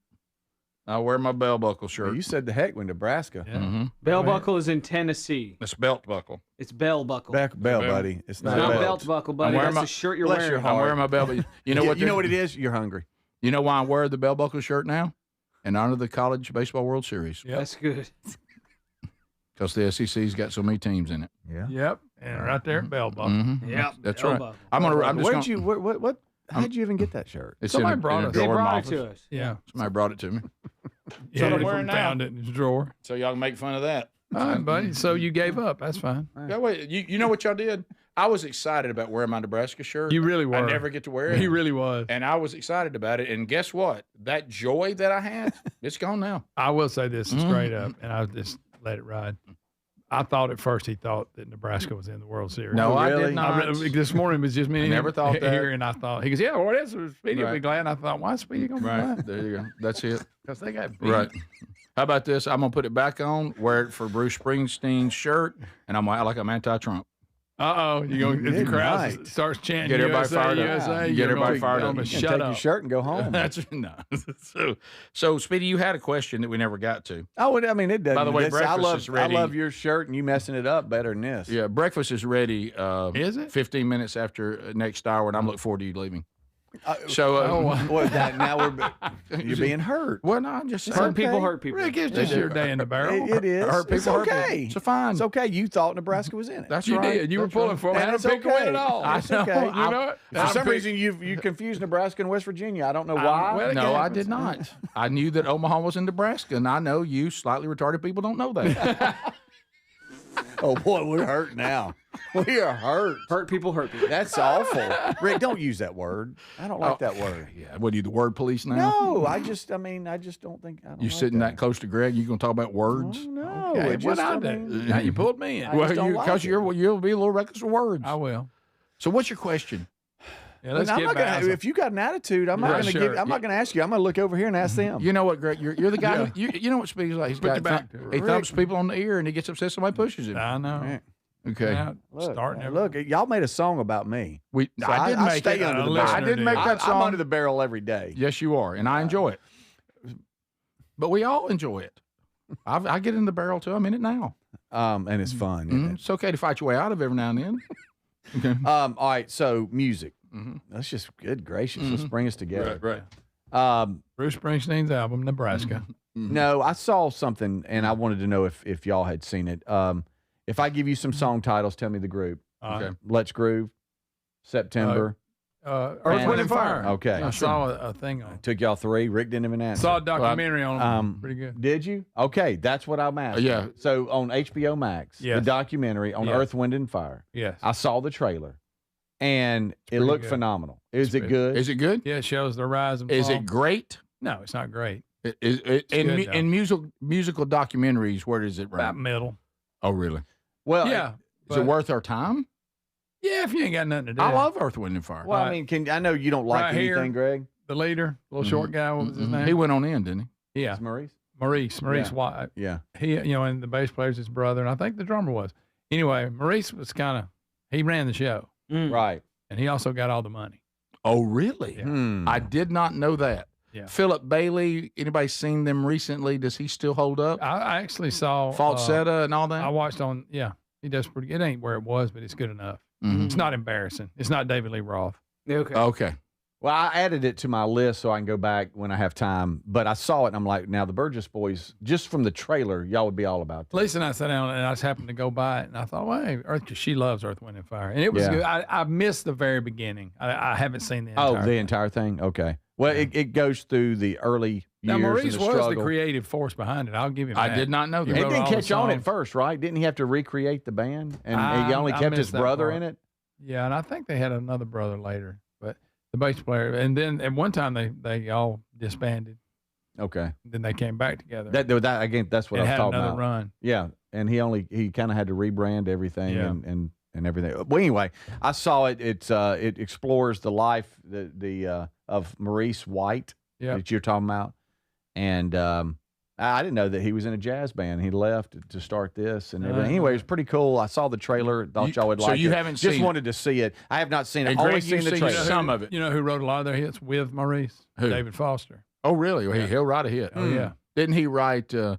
I wear my bell buckle shirt. Well, you said the heck with Nebraska. Yeah. Mm-hmm. Bell buckle is in Tennessee. It's belt buckle. It's bell buckle. Bell, buddy. It's not belt buckle, buddy. That's the shirt you're wearing. I'm wearing my bell. You know what? You know what it is? You're hungry. You know why I wear the bell buckle shirt now? In honor of the College Baseball World Series. Yep. That's good. Because the SEC's got so many teams in it. Yeah. Yep. And right there, bell buckle. Mm-hmm. Yep. That's bell right. Buckle. What? How did you even get that shirt? Somebody brought it. They brought it to us. Yeah. Somebody brought it to me. Yeah, found it in his drawer. So y'all can make fun of that. All right, buddy. So you gave up. That's fine. Yeah, wait, you know what y'all did? I was excited about wearing my Nebraska shirt. You really were. I never get to wear it. He really was. And I was excited about it. And guess what? That joy that I had, it's gone now. I will say this straight up, and I'll just let it ride. I thought at first he thought that Nebraska was in the World Series. No, I did not. This morning was just me and never thought that. Here, and I thought, he goes, yeah, well, that's Speedy will be glad. And I thought, why is Speedy going to be glad? There you go. That's it. Because they got beat. Right. How about this? I'm going to put it back on, wear it for Bruce Springsteen's shirt, and I'm like I'm anti-Trump. Uh-oh. If the crowd starts chanting Get everybody USA, fired up. USA, Get everybody fired up. You Shut can take up. your shirt and go home. That's no. So, Speedy, you had a question that we never got to. Oh, I mean, it doesn't. By the way, breakfast is ready. I love your shirt, and you messing it up better than this. Yeah, breakfast is ready. Is it? 15 minutes after next hour, and I'm looking forward to you leaving. You're being hurt. Well, no, I'm just saying. Hurt people hurt people. Rick, it's just your day in the barrel. It is. Hurt people, It's hurt okay. people. It's fine. It's okay. You thought Nebraska was in it. That's You right. did. You were That's pulling right. for it. I It's didn't pick to win okay. at all. It's okay. You know it? For some reason, you confused Nebraska and West Virginia. I don't know why. well, No, again, I did not. I knew that Omaha was in Nebraska, and I know you slightly retarded people don't know that. Oh boy, we're hurt now. We are hurt. Hurt people hurt people. That's awful. Rick, don't use that word. I don't like that word. Yeah. What are you, the word police now? No, I just don't think. I don't. You like sitting that close to Greg? You gonna talk about words? Oh, no, Okay, it what just, I I do? mean, Now you pulled me in. I just don't like it. You'll be a little reckless with words. I will. So what's your question? Yeah, let's I'm get not gonna, back. if you got an attitude, I'm not Right, going to sure. give. I'm not going to ask you. I'm going to look over here and ask them. You know what, Greg? You're the guy. Who, you know what Speedy's like. He's Put your got back to it. he thumps people on the ear and he gets upset if somebody pushes him. I know. Right. Okay. Now, Look, starting every- look, y'all made a song about me. I didn't make stay it. under the A barrel. I didn't make that I'm song. under the barrel every day. Yes, you are, and I enjoy it. But we all enjoy it. I get in the barrel too. I'm in it now. And it's fun. isn't Mhm. It's okay to fight your way out of every now and then. Okay. it? All right. So music. Mm-hmm. That's just good gracious. Let's bring us together. Right. Bruce Springsteen's album, Nebraska. No, I saw something, and I wanted to know if y'all had seen it. If I give you some song titles, tell me the group. Okay. Let's Groove, September. Earth, Wind, and Fire. Okay. I saw a thing on it. Took y'all 3. Rick didn't even answer. Saw a documentary on it. Pretty good. Did you? Okay, that's what I'm asking. Yeah. So on HBO Max, the Yes. documentary on Yes. Earth, Wind, and Fire. Yes. I saw the trailer, and it pretty looked good. phenomenal. Is it pretty- good? Is it good? Yeah, it shows the rise and fall. Is it great? No, it's not great. In musical documentaries, where does it About rank? middle. Oh, really? Well, Yeah. Is it worth our time? Yeah, if you ain't got nothing to do. I love Earth, Wind, and Fire. Well, I Right. mean, I know you don't like Right anything, here. Greg. The leader, little short guy, what was his name? He went on in, didn't he? Yeah. It's Maurice. Maurice Yeah. White. Yeah. He, and the bass player's his brother, and I think the drummer was. Anyway, Maurice was he ran the show, Right. and he also got all the money. Oh, really? Hmm. I did not know that. Yeah. Philip Bailey, anybody seen them recently? Does he still hold up? I actually saw Falsetta and all that? I watched on. Yeah, he does pretty good. It ain't where it was, but it's good enough. Mhm. It's not embarrassing. It's not David Lee Roth. Okay. Okay. Well, I added it to my list so I can go back when I have time. But I saw it, and I'm like, now the Burgess boys, just from the trailer, y'all would be all about that. Lisa and I sat down, and I just happened to go by it, and I thought, well, hey, she loves Earth, Wind, and Fire, and it was Yeah. good. I missed the very beginning. I haven't seen the entire. Oh, the entire thing? Okay. Well, it goes through the early Now, years Maurice and the was struggle. the creative force behind it. I'll give him I that. did not know He that. It wrote didn't all the catch on at songs. first, right? Didn't he have to recreate the band? And he only I kept his missed that brother part. in it? Yeah, and I think they had another brother later, but the bass player. And then at one time they all disbanded. Okay. Then they came back together. That again, that's what and I was had talking another about. run. Yeah, and he kind of had to rebrand everything Yeah. and everything. Well, anyway, I saw it. It explores the life of Maurice White that you're talking about, and I didn't know that he was in a jazz band. He left to start this and everything. Anyway, it was pretty cool. I saw the trailer. Thought y'all would like it. So you haven't just seen wanted to see it. I have not seen it. And Only Greg, seen you've the seen trailer. some of it. You know who wrote a lot of their hits with Maurice? Who? David Foster. Oh, really? Well, he'll write a hit. Oh, yeah. Didn't he write, In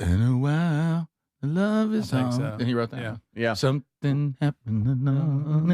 a While, Love is I think On? so. Didn't he write that? Yeah. Yeah. Something happened.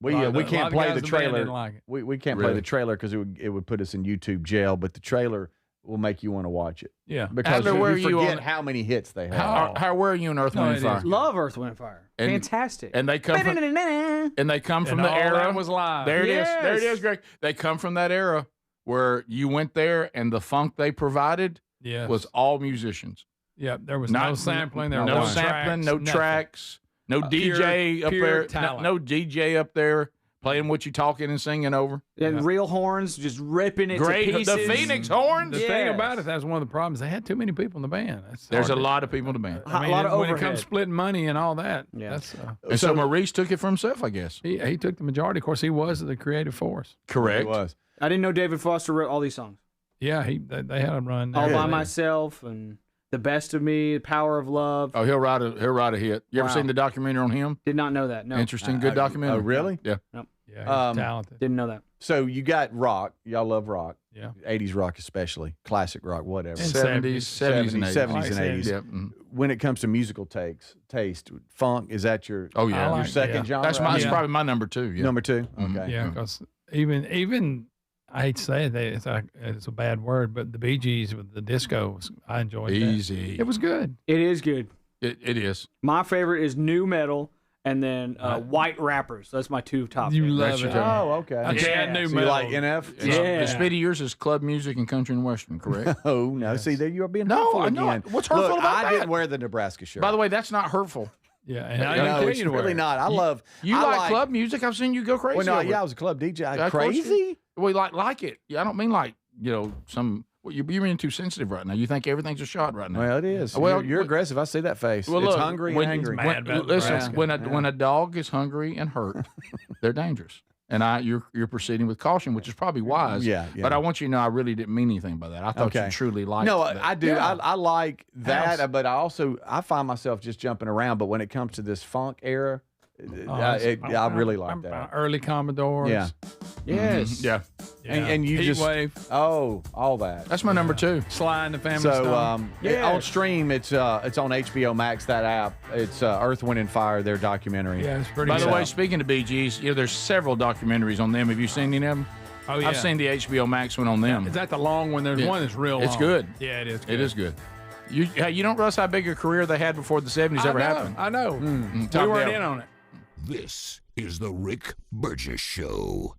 Yeah, We can't play the trailer. Didn't like it. We can't play Really? the trailer because it would put us in YouTube jail. But the trailer will make you want to watch it. Yeah. Because Adler, where are you you forget on- how many hits they have. How were you in Earth, Wind, and Fire? Love Earth, Wind, and Fire. And- Fantastic. And they come from, and they come from And the all era. that was live. There it is. Yes. There it is, Greg. They come from that era where you went there and the funk they provided Yes. was all musicians. Yeah, there was no sampling. There no was sampling, no nothing. tracks, no DJ up pure there, no, talent. no DJ up there playing what you talking and singing over. And real horns just ripping it Great, to pieces. the Phoenix horns. The thing about it, that's one of the problems. They had too many people in the band. There's a hard to- lot of people in the band. I mean, a lot of when it overhead. comes splitting money and all that, Yeah. that's And so Maurice took it for himself, I guess. he took the majority. Of course, he was the creative force. Correct. It was. I didn't know David Foster wrote all these songs. Yeah, they had a run. All there. by myself, and The Best of Me, Power of Love. Oh, he'll write a hit. You ever Wow. seen the documentary on him? Did not know that. No. Interesting, good documentary. Oh, really? Yeah. Nope. Yeah, he's talented. Didn't know that. So you got rock. Y'all love rock. Yeah. 80s rock especially. Classic rock, whatever. And 70s and 80s. 70s and 80s. Yep. Mhm. When it comes to musical taste, funk, is that your Oh yeah, your second genre? That's probably my number 2. Yeah. Number 2? Mhm. Okay. Yeah, because even I hate to say it, it's a bad word, but the Bee Gees with the disco, I enjoyed that. Easy. It was good. It is good. It is. My favorite is new metal, and then white rappers. That's my 2 top. You favorites. love it. Oh, okay. I knew So you like NF? The Speedy yours is club music and country and western, correct? Oh, no. See, there you are being No, hurtful I know. again. What's hurtful Look, about I that? didn't wear the Nebraska shirt. By the way, that's not hurtful. Yeah, and I no, continue it's to wear really it. not. I love. You I like club music? I've seen you go crazy. Well, no, over yeah, it. I was a club DJ. Of course you- Crazy? Well, like it. Yeah, I don't mean like some. Well, you're being too sensitive right now. You think everything's a shot right now. Well, it is. Well, you're aggressive. I see that face. Well, It's look, hungry when, and angry. Listen, when a dog is hungry and hurt, they're dangerous. And you're proceeding with caution, which is probably wise. Yeah. But I want you to know I really didn't mean anything by that. I thought you truly liked No, that. I do. Yeah. I like that, House. but I find myself just jumping around. But when it comes to this funk era, I really like that. Early Commodores. Yeah. Yes. Yeah. And you Heat just Wave. all that. That's my number 2. Sly and the Family So Stone. on stream, it's on HBO Max. That app. It's Earth, Wind and Fire. Their documentary. Yeah, it's pretty By good. the way, speaking of Bee Gees, there's several documentaries on them. Have you seen any of them? Oh, yeah. I've seen the HBO Max one on them. Is that the long one? There's one that's real long. It's good. Yeah, it is good. It is good. You don't realize how big a career they had before the 70s ever happened. I know. Top We weren't down. in on it. This is the Rick Burgess Show.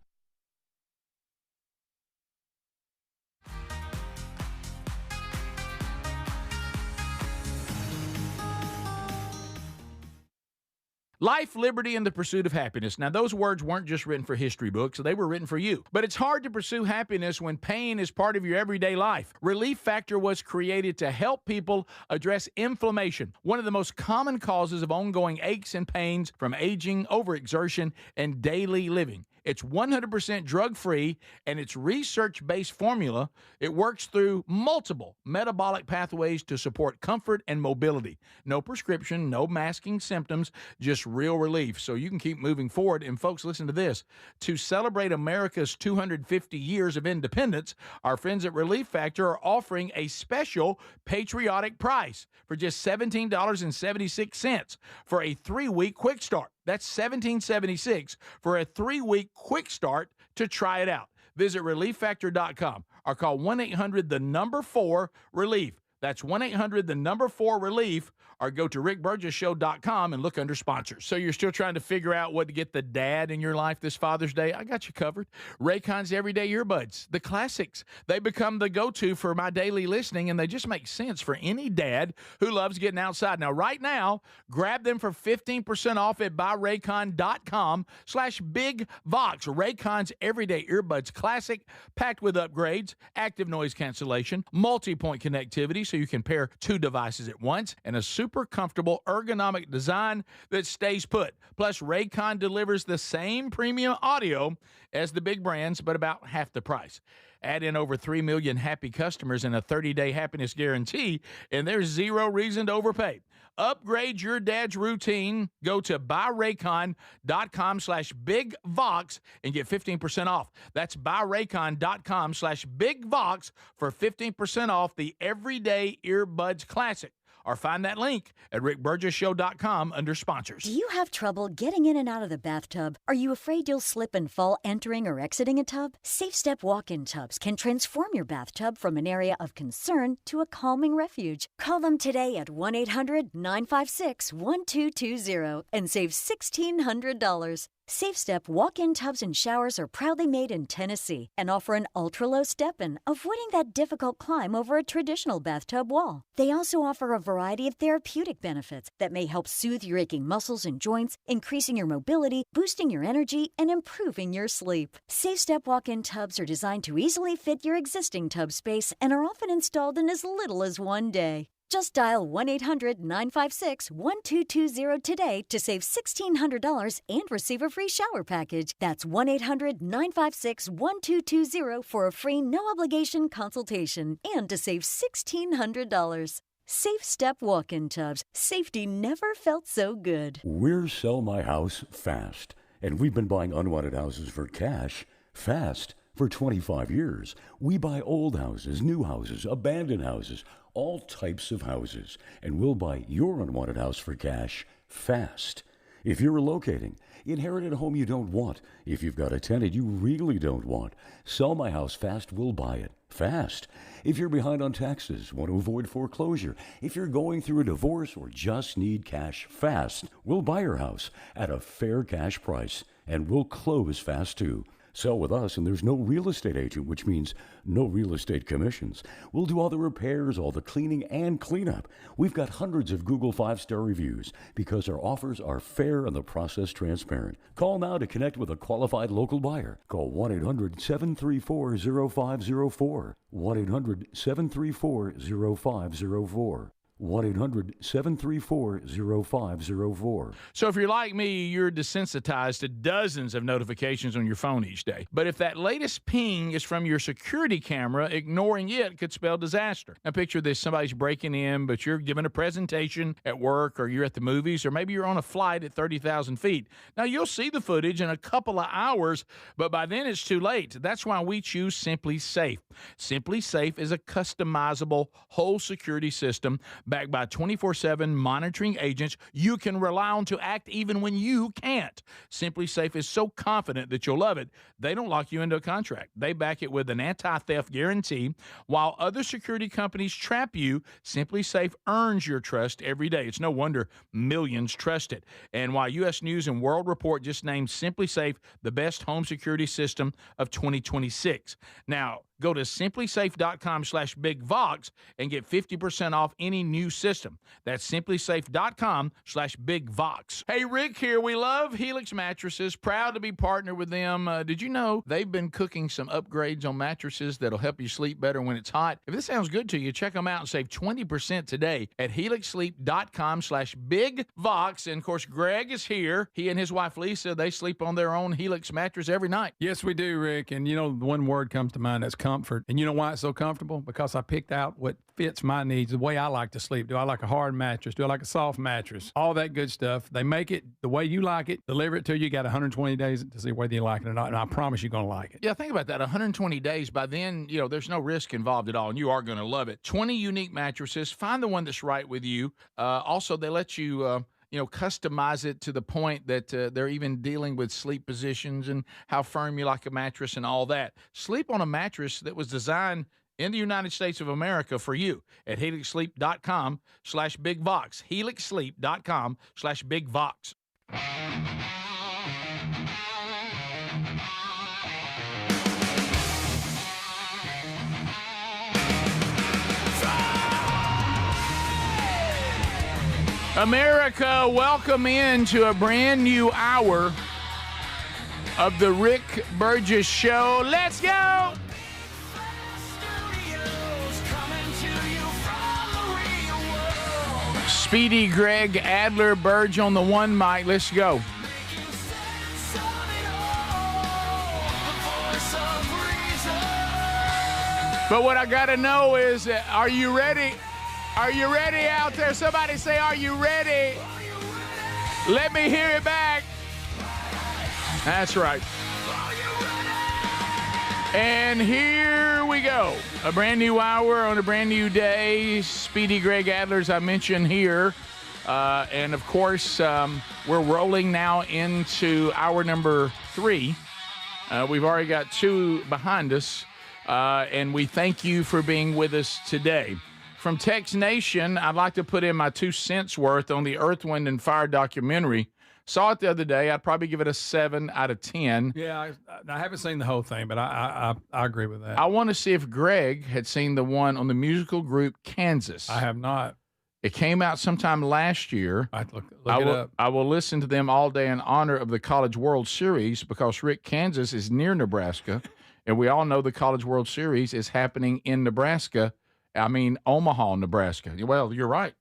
Life, liberty, and the pursuit of happiness. Now, those words weren't just written for history books. They were written for you. But it's hard to pursue happiness when pain is part of your everyday life. Relief Factor was created to help people address inflammation, one of the most common causes of ongoing aches and pains from aging, overexertion, and daily living. It's 100% drug-free, and its research-based formula, it works through multiple metabolic pathways to support comfort and mobility. No prescription, no masking symptoms, just real relief. So you can keep moving forward. And folks, listen to this. To celebrate America's 250 years of independence, our friends at Relief Factor are offering a special patriotic price for just $17.76 for a 3-week quick start. That's $17.76 for a 3-week quick start to try it out. Visit ReliefFactor.com or call 1-800-4-RELIEF. That's 1-800-4-RELIEF, or go to rickburgessshow.com and look under sponsors. So you're still trying to figure out what to get the dad in your life this Father's Day? I got you covered. Raycon's Everyday Earbuds, the classics. They become the go-to for my daily listening, and they just make sense for any dad who loves getting outside. Now, right now, grab them for 15% off at buyraycon.com/bigvox. Raycon's Everyday Earbuds Classic, packed with upgrades, active noise cancellation, multi-point connectivity so you can pair 2 devices at once, and a super comfortable ergonomic design that stays put. Plus, Raycon delivers the same premium audio as the big brands, but about half the price. Add in over 3 million happy customers and a 30-day happiness guarantee, and there's zero reason to overpay. Upgrade your dad's routine. Go to buyraycon.com/bigvox and get 15% off. That's buyraycon.com/bigvox for 15% off the Everyday Earbuds Classic. Or find that link at rickburgessshow.com under sponsors. Do you have trouble getting in and out of the bathtub? Are you afraid you'll slip and fall entering or exiting a tub? SafeStep walk-in tubs can transform your bathtub from an area of concern to a calming refuge. Call them today at 1-800-956-1220 and save $1,600. SafeStep walk-in tubs and showers are proudly made in Tennessee and offer an ultra-low step-in, avoiding that difficult climb over a traditional bathtub wall. They also offer a variety of therapeutic benefits that may help soothe your aching muscles and joints, increasing your mobility, boosting your energy, and improving your sleep. SafeStep walk-in tubs are designed to easily fit your existing tub space and are often installed in as little as 1 day. Just dial 1-800-956-1220 today to save $1,600 and receive a free shower package. That's 1-800-956-1220 for a free no-obligation consultation and to save $1,600. Safe Step walk-in tubs. Safety never felt so good. We're Sell My House Fast, and we've been buying unwanted houses for cash fast for 25 years. We buy old houses, new houses, abandoned houses, all types of houses, and we'll buy your unwanted house for cash fast. If you're relocating, inherited a home you don't want, if you've got a tenant you really don't want, Sell My House Fast will buy it fast. If you're behind on taxes, want to avoid foreclosure, if you're going through a divorce or just need cash fast, we'll buy your house at a fair cash price, and we'll close fast too. Sell with us, and there's no real estate agent, which means no real estate commissions. We'll do all the repairs, all the cleaning, and cleanup. We've got hundreds of Google 5-star reviews because our offers are fair and the process transparent. Call now to connect with a qualified local buyer. Call 1-800-734-0504. 1-800-734-0504. 1-800-734-0504. So if you're like me, you're desensitized to dozens of notifications on your phone each day. But if that latest ping is from your security camera, ignoring it could spell disaster. Now picture this, somebody's breaking in, but you're giving a presentation at work, or you're at the movies, or maybe you're on a flight at 30,000 feet. Now you'll see the footage in a couple of hours, but by then it's too late. That's why we choose Simply Safe. Simply Safe is a customizable whole security system backed by 24/7 monitoring agents you can rely on to act even when you can't. Simply Safe is so confident that you'll love it, they don't lock you into a contract. They back it with an anti-theft guarantee. While other security companies trap you, Simply Safe earns your trust every day. It's no wonder millions trust it. And while U.S. News and World Report just named Simply Safe the best home security system of 2026. Now, go to simplysafe.com/bigvox and get 50% off any new system. That's simplysafe.com/bigvox. Hey, Rick here. We love Helix Mattresses. Proud to be partnered with them. Did you know they've been cooking some upgrades on mattresses that'll help you sleep better when it's hot? If this sounds good to you, check them out and save 20% today at helixsleep.com/bigvox. And of course, Greg is here. He and his wife Lisa, they sleep on their own Helix mattress every night. Yes, we do, Rick. And you know, one word comes to mind, that's comfort. And you know why it's so comfortable? Because I picked out what fits my needs, the way I like to sleep. Do I like a hard mattress? Do I like a soft mattress? All that good stuff. They make it the way you like it, deliver it to you. You got 120 days to see whether you like it or not, and I promise you're going to like it. Yeah, think about that. 120 days. By then, you know, there's no risk involved at all, and you are going to love it. 20 unique mattresses. Find the one that's right with you. Also, they let you customize it to the point that they're even dealing with sleep positions and how firm you like a mattress and all that. Sleep on a mattress that was designed in the United States of America for you at helixsleep.com/bigvox. helixsleep.com/bigvox. America, welcome into a brand new hour of the Rick Burgess Show. Let's go! Speedy, Greg, Adler, Burge on the one mic. Let's go. But what I got to know is, are you ready? Are you ready out there? Somebody say, are you ready? Let me hear it back. That's right. And here we go. A brand new hour on a brand new day. Speedy Greg Adler, as I mentioned here. And, of course, we're rolling now into hour number 3. We've already got 2 behind us. And we thank you for being with us today. From Tex Nation, I'd like to put in my 2 cents worth on the Earth, Wind, and Fire documentary. Saw it the other day. I'd probably give it a 7 out of 10. Yeah, I haven't seen the whole thing, but I agree with that. I want to see if Greg had seen the one on the musical group Kansas. I have not. It came out sometime last year. Look it up. I will listen to them all day in honor of the College World Series because, Rick, Kansas is near Nebraska, and we all know the College World Series is happening in Nebraska. I mean, Omaha, Nebraska. Well, you're right.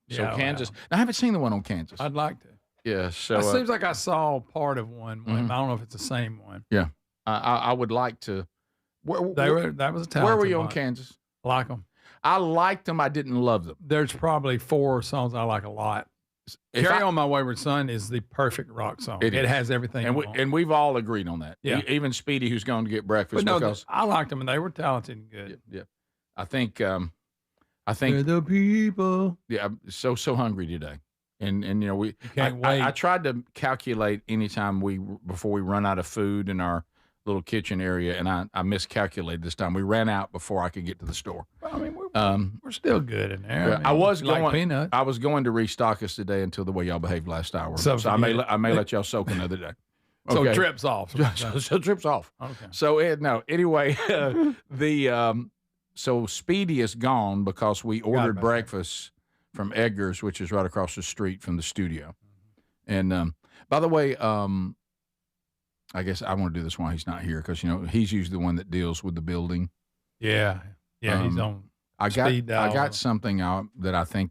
So yeah, Kansas. Wow. Now, I haven't seen the one on Kansas. I'd like to. Yeah. So it seems like I saw part of one. Mm-hmm. I don't know if it's the same one. Yeah. I would like to. That was a talented Where were you on one. Kansas? Like them. I liked them. I didn't love them. There's probably 4 songs I like a lot. Carry On My Wayward Son is the perfect rock song. It has everything. And we've all agreed on that. Yeah. Even Speedy, who's going to get breakfast. But no, because I liked them, and they were talented and good. Yeah. I think We're the people. Yeah, I'm so hungry today. And you know, we can't wait. I tried to calculate anytime before we run out of food in our little kitchen area, and I miscalculated this time. We ran out before I could get to the store. Well, I mean, we're still good in there. Yeah, I was going. Like peanuts. I was going to restock us today until the way y'all behaved last hour. So I may let y'all soak another day. So Okay. trips off. So trips off. Okay. So anyway, so Speedy is gone because we ordered breakfast from Edgar's, which is right across the street from the studio. And by the way, I guess I want to do this while he's not here because he's usually the one that deals with the building. Yeah, he's on. I speed dial. got something out that I think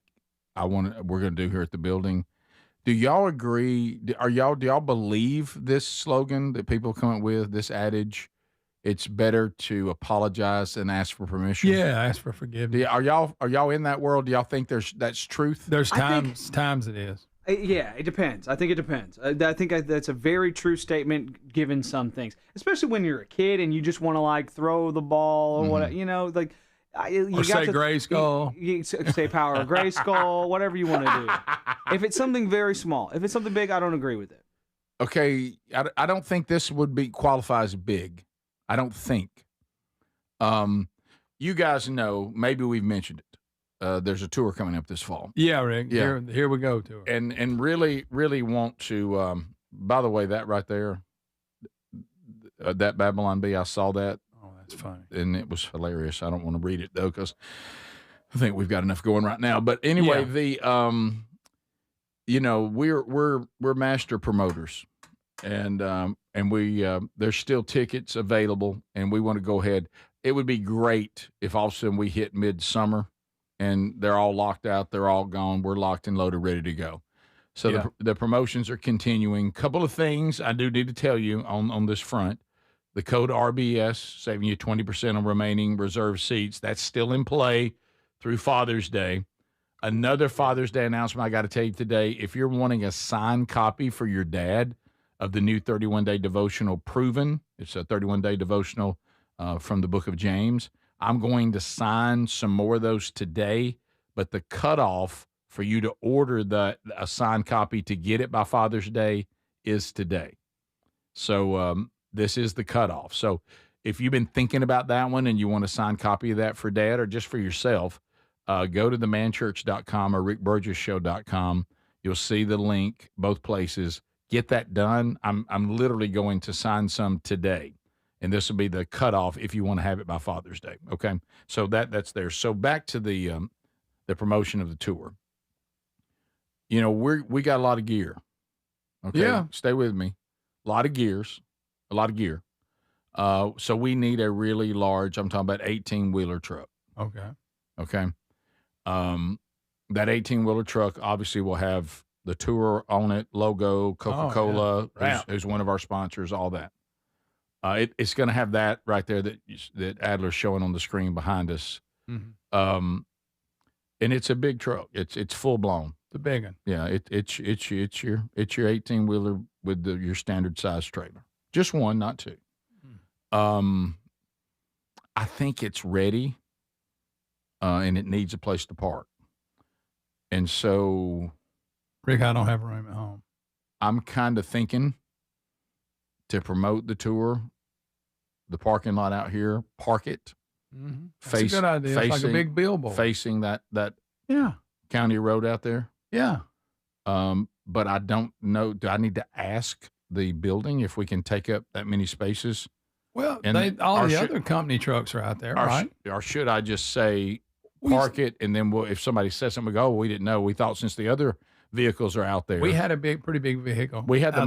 we're going to do here at the building. Do y'all agree? Do y'all believe this slogan that people come up with? This adage, it's better to apologize than ask for permission. Yeah, ask for forgiveness. Are y'all in that world? Do y'all think that's truth? There's times it is. Yeah, it depends. I think it depends. I think that's a very true statement given some things, especially when you're a kid and you just want to throw the ball or whatever. You Or say Grayskull. You say Power of Grayskull, whatever you want to do. If it's something very small, if it's something big, I don't agree with it. Okay, I don't think this would qualify as big. I don't think. You guys know, maybe we've mentioned it. There's a tour coming up this fall. Yeah, Rick. Yeah. Here we go to it. And really, really want to. By the way, that right there, that Babylon Bee, I saw that. Oh, that's funny. And it was hilarious. I don't want to read it though because I think we've got enough going right now. But anyway, we're master promoters, and we there's still tickets available, and we want to go ahead. It would be great if all of a sudden we hit midsummer and they're all locked out, they're all gone, we're locked and loaded, ready to go. So the promotions are continuing. Couple of things I do need to tell you on this front. The code RBS, saving you 20% on remaining reserved seats. That's still in play through Father's Day. Another Father's Day announcement I got to tell you today. If you're wanting a signed copy for your dad of the new 31-day devotional Proven, it's a 31-day devotional from the book of James. I'm going to sign some more of those today, but the cutoff for you to order a signed copy to get it by Father's Day is today. So this is the cutoff. So if you've been thinking about that one and you want a signed copy of that for Dad or just for yourself, go to themanchurch.com or rickburgessshow.com. You'll see the link, both places. Get that done. I'm literally going to sign some today, and this will be the cutoff if you want to have it by Father's Day. Okay, so that's there. So back to the promotion of the tour. We got a lot of gear. Okay, yeah. Stay with me. A lot of gear. So we need a really large, I'm talking about 18-wheeler truck. Okay. That 18-wheeler truck obviously will have the tour on it, logo, Coca-Cola, who's one of our sponsors, all that. It's going to have that right there that Adler's showing on the screen behind us. Mm-hmm. And it's a big truck. It's full blown. The big one. Yeah, it's your 18-wheeler with your standard size trailer. Just one, not two. I think it's ready, and it needs a place to park. And so, Rick, I don't have room at home. I'm kind of thinking to promote the tour, the parking lot out here, park it. Mm-hmm. That's a good idea. It's like a big billboard. Facing that yeah county road out there. Yeah. But I don't know. Do I need to ask the building if we can take up that many spaces? Well, all the other company trucks are out there, right? Or should I just say park it, and then if somebody says something, we go, we didn't know. We thought since the other vehicles are out there. We had a pretty big vehicle. We had the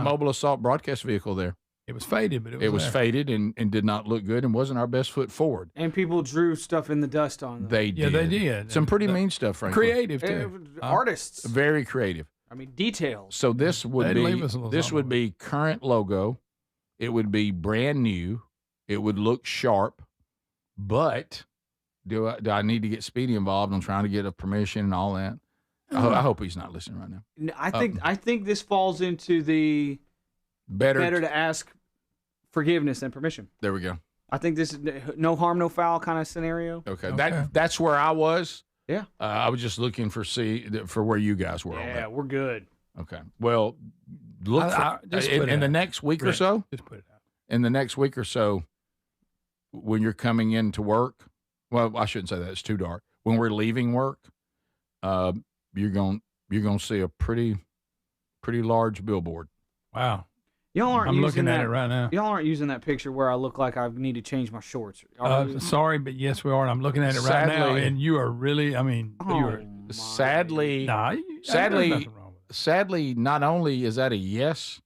mobile assault broadcast vehicle there. It was faded, but it was faded and did not look good and wasn't our best foot forward. And people drew stuff in the dust on them. They did. Yeah, they did. Some pretty mean stuff, frankly. Creative too. Artists. Very creative. I mean, details. So this would be current logo. It would be brand new. It would look sharp, but Do I need to get Speedy involved? I'm trying to get a permission and all that. I hope he's not listening right now. I think this falls into the better to ask forgiveness than permission. There we go. I think this is no harm, no foul kind of scenario. Okay. That's where I was. Yeah. I was just looking for where you guys were on Yeah, that. we're good. Okay. Well, look in the next week or so. Just put it out. In the next week or so, when you're coming into work, well, I shouldn't say that. It's too dark. When we're leaving work, you're going to see a pretty large billboard. Wow. Y'all aren't I'm using looking that, at it right now. Y'all aren't using that picture where I look like I need to change my shorts. Sorry, but yes, we are. And I'm looking at it right now, and you are really. I mean, you are. Sadly, sadly, not only is that a yes,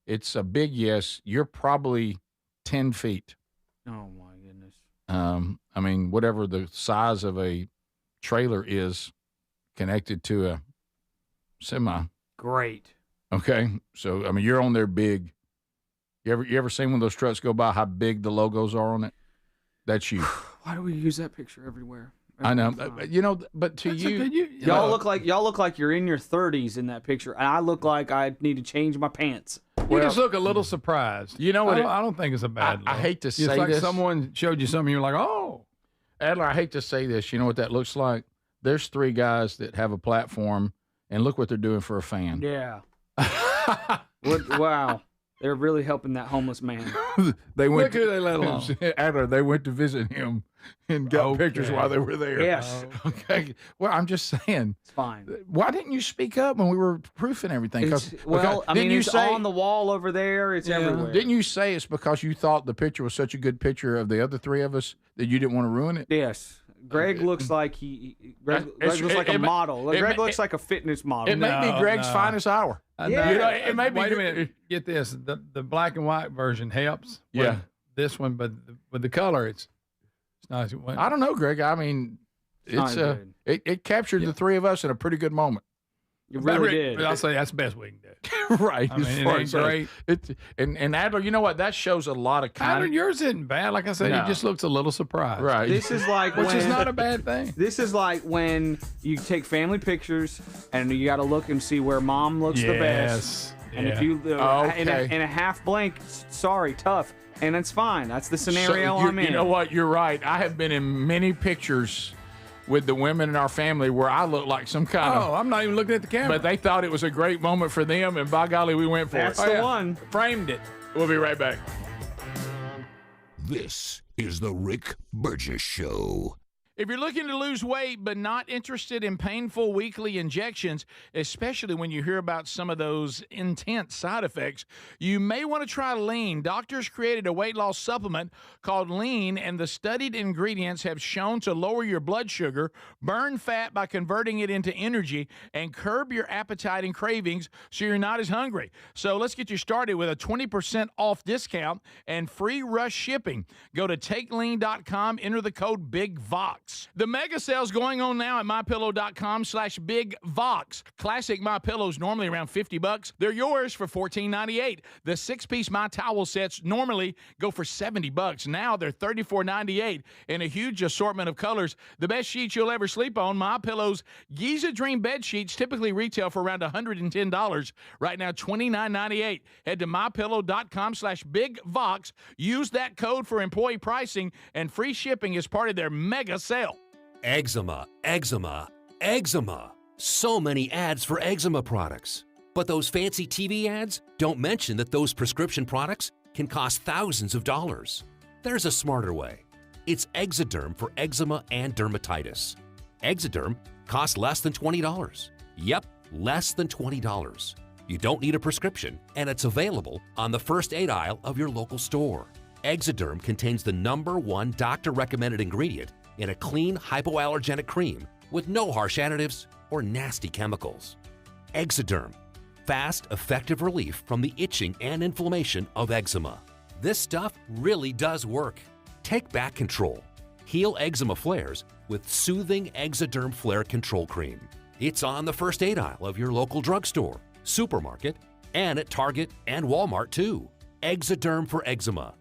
it's a big yes. You're probably 10 feet. Oh my goodness. I mean, whatever the size of a trailer is connected to a semi. Great. Okay. So, I mean, you're on there big. You ever seen one of those trucks go by, how big the logos are on it? That's you. Why do we use that picture everywhere? I know. But to y'all look like you're in your 30s in that picture, and I look like I need to change my pants. You just look a little surprised. You know what? I don't think it's a bad look. I hate to say it's like this. someone showed you something, you're like, oh. Adler, I hate to say this. You know what that looks like? There's 3 guys that have a platform, and look what they're doing for a fan. Yeah. Wow. They're really helping that homeless man. They went. Look who they let alone. Adler, they went to visit him and got pictures while they were there. Yes. Okay. Well, I'm just saying. It's fine. Why didn't you speak up when we were proofing everything? It's on the wall over there. It's everywhere. Didn't you say it's because you thought the picture was such a good picture of the other 3 of us that you didn't want to ruin it? Yes. Greg looks like Greg looks like a model. Greg looks like a fitness model. It may be Greg's finest hour. Yeah. You know, it may be. Wait a minute. Get this. The black and white version helps. Yeah. This one, but with the color, it's nice. I don't know, Greg. I mean, it captured the 3 of us in a pretty good moment. You really did. But I'll say that's the best we can do. Right. I mean, it ain't great. And Adler, you know what? That shows a lot of Adler, yours isn't bad. Like I said, he just looks a little surprised. Right. This is like which is not a bad thing. This is like when you take family pictures and you got to look and see where mom looks the best. And if you in a half blank, sorry, tough, and it's fine. That's the scenario I'm in. You know what? You're right. I have been in many pictures with the women in our family where I look like some kind of. Oh, I'm not even looking at the camera. But they thought it was a great moment for them, and by golly, we went for That's it. the one. Framed it. We'll be right back. This is the Rick Burgess Show. If you're looking to lose weight but not interested in painful weekly injections, especially when you hear about some of those intense side effects, you may want to try Lean. Doctors created a weight loss supplement called Lean, and the studied ingredients have shown to lower your blood sugar, burn fat by converting it into energy, and curb your appetite and cravings so you're not as hungry. So let's get you started with a 20% off discount and free rush shipping. Go to takelean.com, enter the code BIGVOX. The mega sale's going on now at mypillow.com/BigVox. Classic MyPillows normally around $50. They're yours for $14.98. The 6-piece My Towel sets normally go for $70. Now they're $34.98 in a huge assortment of colors. The best sheets you'll ever sleep on. MyPillow's Giza Dream bed sheets typically retail for around $110. Right now, $29.98. Head to mypillow.com/BigVox. Use that code for employee pricing and free shipping as part of their mega sale. Eczema, eczema, eczema. So many ads for eczema products. But those fancy TV ads don't mention that those prescription products can cost thousands of dollars. There's a smarter way. It's Exoderm for eczema and dermatitis. Exoderm costs less than $20. Yep, less than $20. You don't need a prescription, and it's available on the first aid aisle of your local store. Exoderm contains the #1 doctor-recommended ingredient in a clean, hypoallergenic cream with no harsh additives or nasty chemicals. Exoderm, fast, effective relief from the itching and inflammation of eczema. This stuff really does work. Take back control. Heal eczema flares with soothing Exoderm Flare Control Cream. It's on the first aid aisle of your local drugstore, supermarket, and at Target and Walmart too. Exoderm for eczema.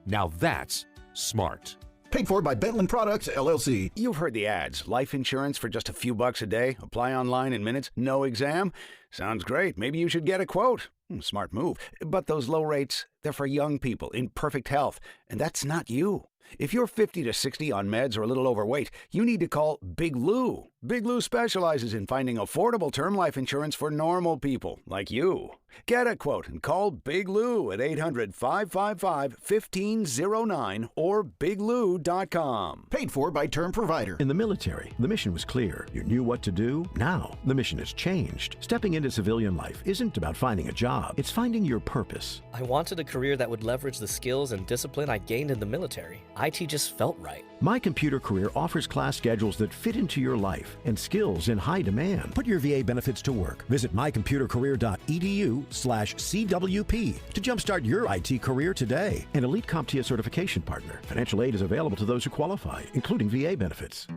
Now that's smart. Paid for by Bentland Products, LLC. You've heard the ads. Life insurance for just a few bucks a day. Apply online in minutes. No exam. Sounds great. Maybe you should get a quote. Smart move. But those low rates, they're for young people in perfect health. And that's not you. If you're 50 to 60 on meds or a little overweight, you need to call Big Lou. Big Lou specializes in finding affordable term life insurance for normal people like you. Get a quote and call Big Lou at 800-555-1509 or biglou.com. Paid for by Term Provider. In the military, the mission was clear. You knew what to do. Now, the mission has changed. Stepping into civilian life isn't about finding a job. It's finding your purpose. I wanted a career that would leverage the skills and discipline I gained in the military. IT just felt right. My Computer Career offers class schedules that fit into your life and skills in high demand. Put your VA benefits to work. Visit mycomputercareer.edu/CWP to jumpstart your IT career today. An elite CompTIA certification partner. Financial aid is available to those who qualify, including VA benefits.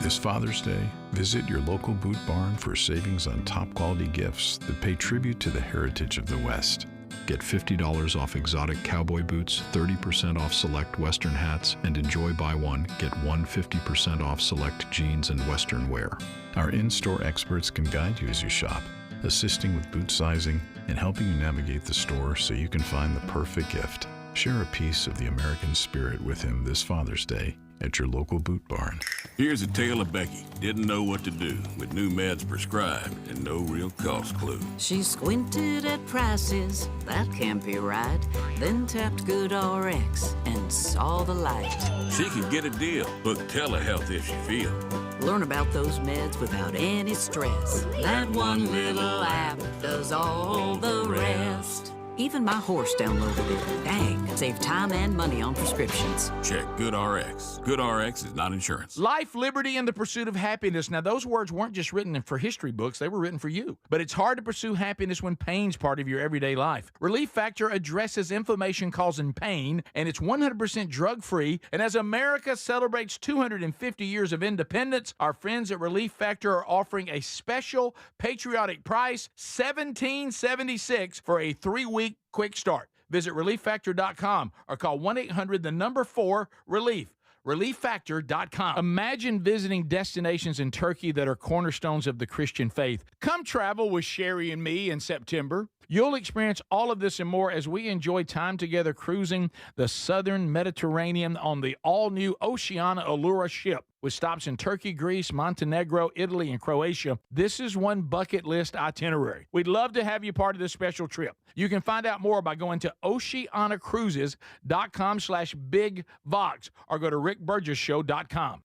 This Father's Day, visit your local boot barn for savings on top quality gifts that pay tribute to the heritage of the West. Get $50 off exotic cowboy boots, 30% off select Western hats, and enjoy buy one, get one 50% off select jeans and Western wear. Our in-store experts can guide you as you shop, assisting with boot sizing and helping you navigate the store so you can find the perfect gift. Share a piece of the American spirit with him this Father's Day at your local boot barn. Here's a tale of Becky. Didn't know what to do with new meds prescribed and no real cost clue. She squinted at prices, that can't be right. Then tapped GoodRx and saw the light. She can get a deal. Book telehealth if she feel. Learn about those meds without any stress. That one little app does all the rest. Even my horse downloaded it. Dang, save time and money on prescriptions. Check GoodRx. GoodRx is not insurance. Life, liberty, and the pursuit of happiness. Now, those words weren't just written for history books. They were written for you. But it's hard to pursue happiness when pain's part of your everyday life. Relief Factor addresses inflammation-causing pain, and it's 100% drug-free. And as America celebrates 250 years of independence, our friends at Relief Factor are offering a special patriotic price, $17.76 for a 3-week quick start. Visit ReliefFactor.com or call 1-800-4-RELIEF. ReliefFactor.com. Imagine visiting destinations in Turkey that are cornerstones of the Christian faith. Come travel with Sherry and me in September. You'll experience all of this and more as we enjoy time together cruising the southern Mediterranean on the all-new Oceana Allura ship. With stops in Turkey, Greece, Montenegro, Italy, and Croatia, this is one bucket list itinerary. We'd love to have you part of this special trip. You can find out more by going to oceanacruises.com/bigvox or go to rickburgesshow.com.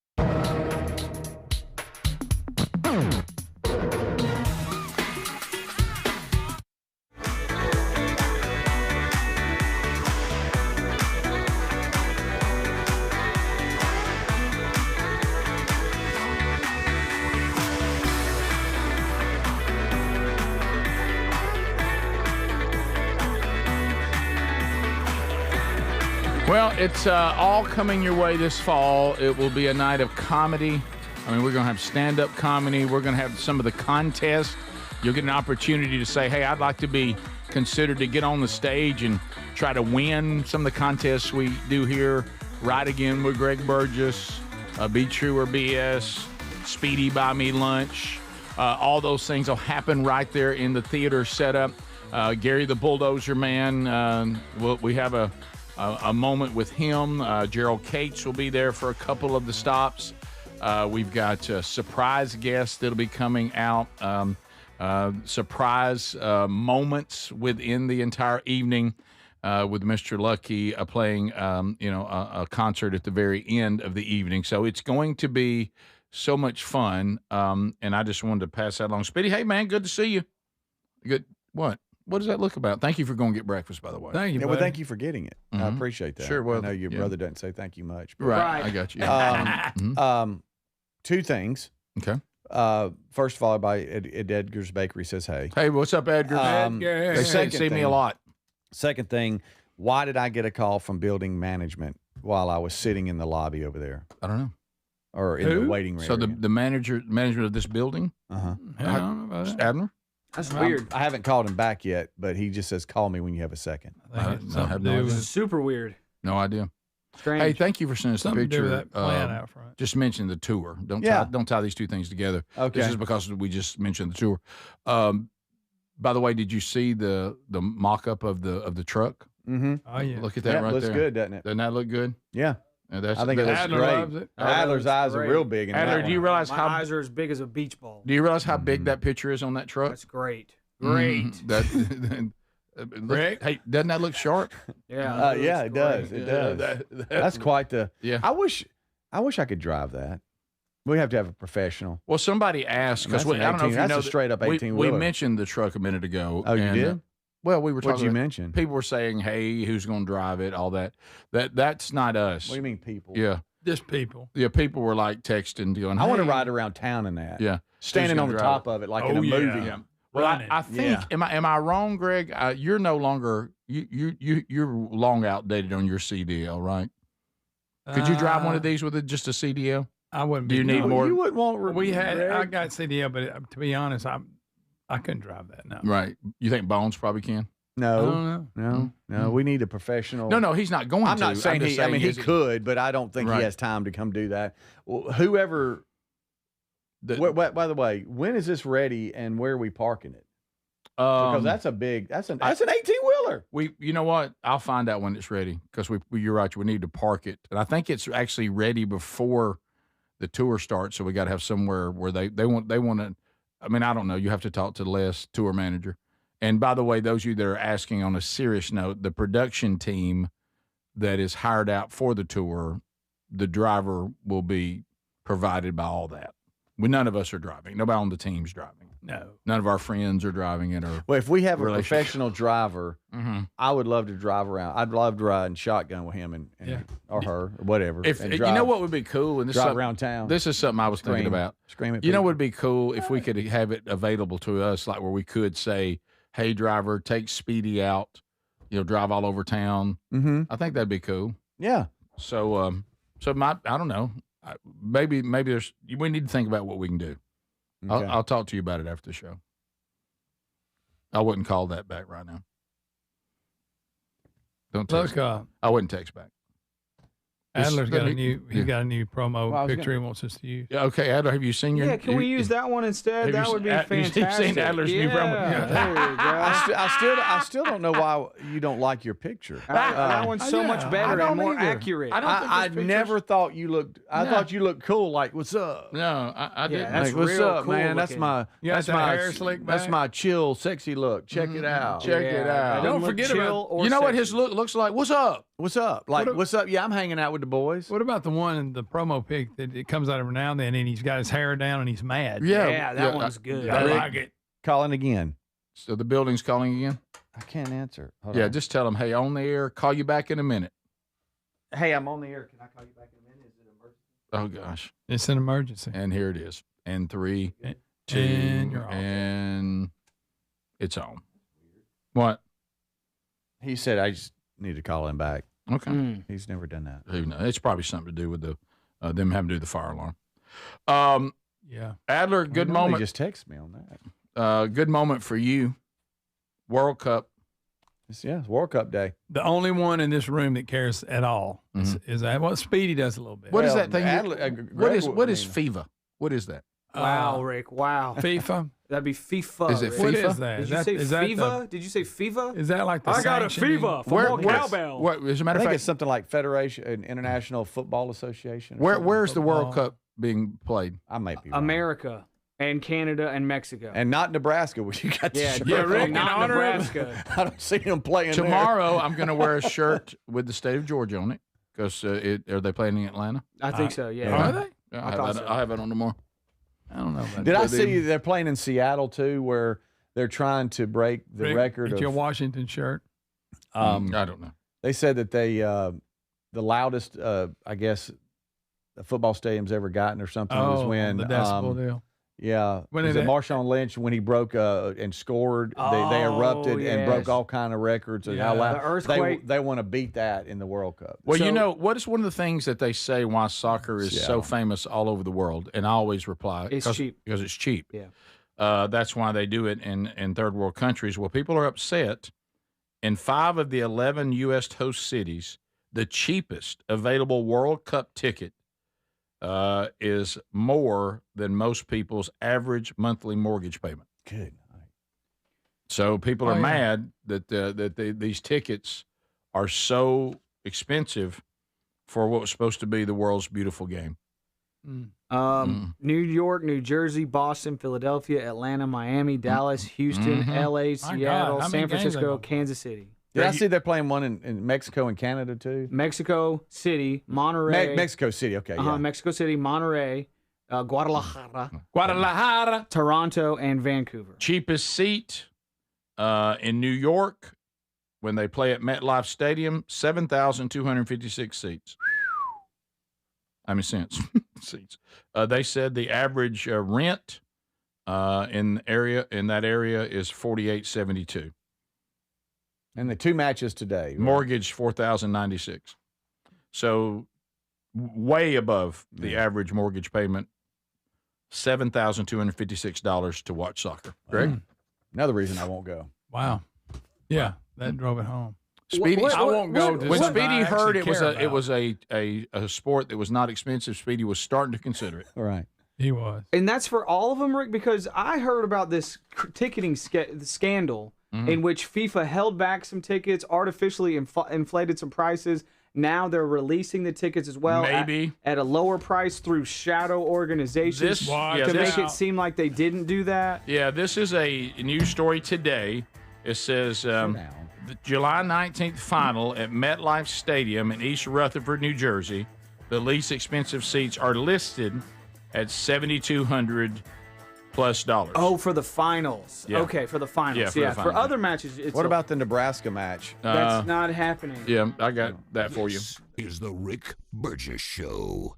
Well, it's all coming your way this fall. It will be a night of comedy. I mean, we're going to have stand-up comedy. We're going to have some of the contests. You'll get an opportunity to say, hey, I'd like to be considered to get on the stage and try to win some of the contests we do here. Ride Again with Greg Burgess, Be True or BS, Speedy Buy Me Lunch. All those things will happen right there in the theater setup. Gary the Bulldozer Man, we have a moment with him. Gerald Cates will be there for a couple of the stops. We've got surprise guests that'll be coming out. Surprise moments within the entire evening with Mr. Lucky playing, a concert at the very end of the evening. So it's going to be so much fun. And I just wanted to pass that along. Speedy, hey, man, good to see you. Good. What? What does that look about? Thank you for going to get breakfast, by the way. Thank you. Yeah, well, thank you for getting it. I appreciate that. Sure. Well, I know your brother doesn't say thank you much. But. Right. I got you. Two things. Okay. First of all, everybody at Edgar's Bakery says hey. Hey, what's up, Edgar? They see me a lot. Second thing, why did I get a call from building management while I was sitting in the lobby over there? I don't know. Or in the waiting room. So the management of this building? Uh-huh. I don't know about that. Abner? That's weird. I haven't called him back yet, but he just says, call me when you have a second. This is super weird. No idea. Strange. Hey, thank you for sending us the Something to do picture. with that plan out front. Just mention the tour. Don't tie these two things together. Okay. This is because we just mentioned the tour. By the way, did you see the mock-up of the truck? Mm-hmm. Oh, yeah. Look at that right looks there. good, doesn't it? Doesn't that look good? Yeah. I think it looks Adler great. loves it. Adler's eyes are real big. In Adler, that do you one. realize My how eyes are as big as a beach ball. Do you realize how big that picture is on that truck? That's great. Great. Hey, doesn't that look sharp? Yeah. Yeah, it does. It does. That's quite the. Yeah. I wish I could drive that. We have to have a professional. Well, somebody asked because That's I don't know if you that's know a straight up we 18-wheeler. mentioned the truck a minute ago. Oh, you and, did? Well, we were What'd talking. you about- mention? People were saying, "Hey, who's going to drive it?" All that. That's not us. What do you mean, people? Yeah, Just people. yeah. People were like texting, going, I want to "Hey." ride around town in that. Yeah, standing Who's on gonna the drive top of it like Oh, in a yeah. movie. Yeah. Well, I think Yeah. am I wrong, Greg? You're no longer you're long outdated on your CDL, right? Could you drive one of these with just a CDL? I wouldn't. Do you need more? You wouldn't want. We had. Greg. I got CDL, but to be honest, I couldn't drive that now. Right. You think Bones probably can? No, don't no. We need a professional. No, he's not going to. I'm not saying just he. I mean, he is it- could, but I don't think Right. he has time to come do that. Well, whoever. By the way, when is this ready, and where are we parking it? Because that's a big. That's an 18-wheeler. You know what? I'll find out when it's ready because you're right. We need to park it, and I think it's actually ready before the tour starts. So we got to have somewhere where they want to. I mean, I don't know. You have to talk to Les, tour manager. And by the way, those of you that are asking on a serious note, the production team that is hired out for the tour, the driver will be provided by all that. None of us are driving. Nobody on the team's driving. No. None of our friends are driving it. Or Well, if we have a relationship. professional driver, Mhm. I would love to drive around. I'd love to ride and shotgun with him and or her or whatever. If and you drive, know what would be cool, and this drive is around town. This is something I was thinking Scream. about. Scream at You know, people. what would be cool if we could have it available to us, like where we could say, "Hey, driver, take Speedy out. Drive all over town." Mm-hmm. I think that'd be cool. Yeah. So, I don't know. Maybe we need to think about what we can do. Okay. I'll talk to you about it after the show. I wouldn't call that back right now. Don't text. Look, I wouldn't text back. Adler's got a new. Yeah. He got a new promo Well, I was picture he wants us to use. Yeah, okay, Adler, have you seen your? Yeah, can we use that one instead? Have That you would be se- you've fantastic. seen Adler's new promo? Yeah, there you go. I still don't know why you don't like your picture. That one's so much better and more either. accurate. I never thought you looked. I thought you looked cool. Like, what's up? No, I didn't. that's Like, what's real up, cool man? That's looking. my. You got That's that my. hair slicked That's back? my chill, sexy look. Check it out. Check it out. Don't Doesn't forget look about- chill or You know what sexy. his look looks like? What's up? What's up? Like, what's up? Yeah, I'm hanging out with the boys. What about the one in the promo pic that it comes out every now and then, and he's got his hair down and he's mad? Yeah, that one's good. I Rick, like it. Calling again. So the building's calling again? I can't answer. Hold Yeah, on. just tell them, hey, on the air, call you back in a minute. Hey, I'm on the air. Can I call you back in a minute? Is it emergency? Oh, gosh. It's an emergency. And here it is. And 3, 2, And you're off. and it's on. What? He said I just need to call him back. Okay. He's never done that. Who knows? It's probably something to do with the them having to do the fire alarm. Yeah. Adler, good He moment. just text me on that. Good moment for you. World Cup. It's World Cup day. The only one in this room that cares at all is that. Well, Speedy does a little bit. What is Well, that thing? Adler- Greg what is I mean- FIFA? What is that? Wow, Rick. Wow. FIFA? That'd be FIFA. Is it Rick. What FIFA? is that? Did Is you that- say is that FIFA? the- Did you say FIFA? Is that like the I got a sanctioning- FIFA for more where's- cowbell. What, as a I matter of think fact, it's something like Federation, International Football Association. or something. where's the World Football. Cup being played? I might be wrong. America and Canada and Mexico. And not Nebraska, which you got yeah, the yeah, shirt Rick, on. not Nebraska. I don't see him playing there. Tomorrow, I'm going to wear a shirt with the state of Georgia on it because are they playing in Atlanta? I think so. Yeah. Are they? I I'll thought have, so. I'll have it on tomorrow. I don't know about Did that. I see they're playing in Seattle too, where they're trying to break the Rick, record get your of? Washington shirt. I don't know. They said that they the loudest, I guess, the football stadium's ever gotten or something was when the decibel deal. Yeah, When was did it it- Marshawn Lynch when he broke and scored? They erupted and broke all kind of records and how Yeah, loud the earthquake. They want to beat that in the World Cup. Well, So- you know, what is one of the things that they say why soccer is so Seattle. famous all over the world? And I always reply, It's cheap. Because it's cheap. Yeah. That's why they do it in third world countries. Well, people are upset. In 5 of the 11 U.S. host cities, the cheapest available World Cup ticket is more than most people's average monthly mortgage payment. Good. So people are mad that these tickets are so expensive for what was supposed to be the world's beautiful game. New York, New Jersey, Boston, Philadelphia, Atlanta, Miami, Dallas, Houston, LA, Seattle, San Francisco, Kansas City. Did I see they're playing one in Mexico and Canada too? Mexico City, Monterrey. Mexico City, okay. Yeah. Mexico City, Monterey, Guadalajara, Toronto, and Vancouver. Cheapest seat in New York when they play at MetLife Stadium, 7,256 seats. I mean cents. Seats. They said the average rent in that area is $4,872. And the two matches today. Right? Mortgage $4,096. So way above the average mortgage payment, $7,256 to watch soccer. Greg? Another reason I won't go. Wow. Yeah, that drove it home. Speedy, I won't go to when something Speedy I heard actually it was a sport that was not expensive, Speedy was starting to consider it. Right. He was. And that's for all of them, Rick, because I heard about this ticketing scandal in which FIFA held back some tickets, artificially inflated some prices. Now they're releasing the tickets as well at a lower price through shadow organizations to make it seem like they didn't do that. Yeah, this is a news story today. It says the July 19th final at MetLife Stadium in East Rutherford, New Jersey. The least expensive seats are listed at $7,200 plus. Oh, for the finals. Yeah. Okay, for the finals. Yeah, For the finals. other matches, it's What about the Nebraska match? That's not happening. Yeah, I got that for you. This is the Rick Burgess Show.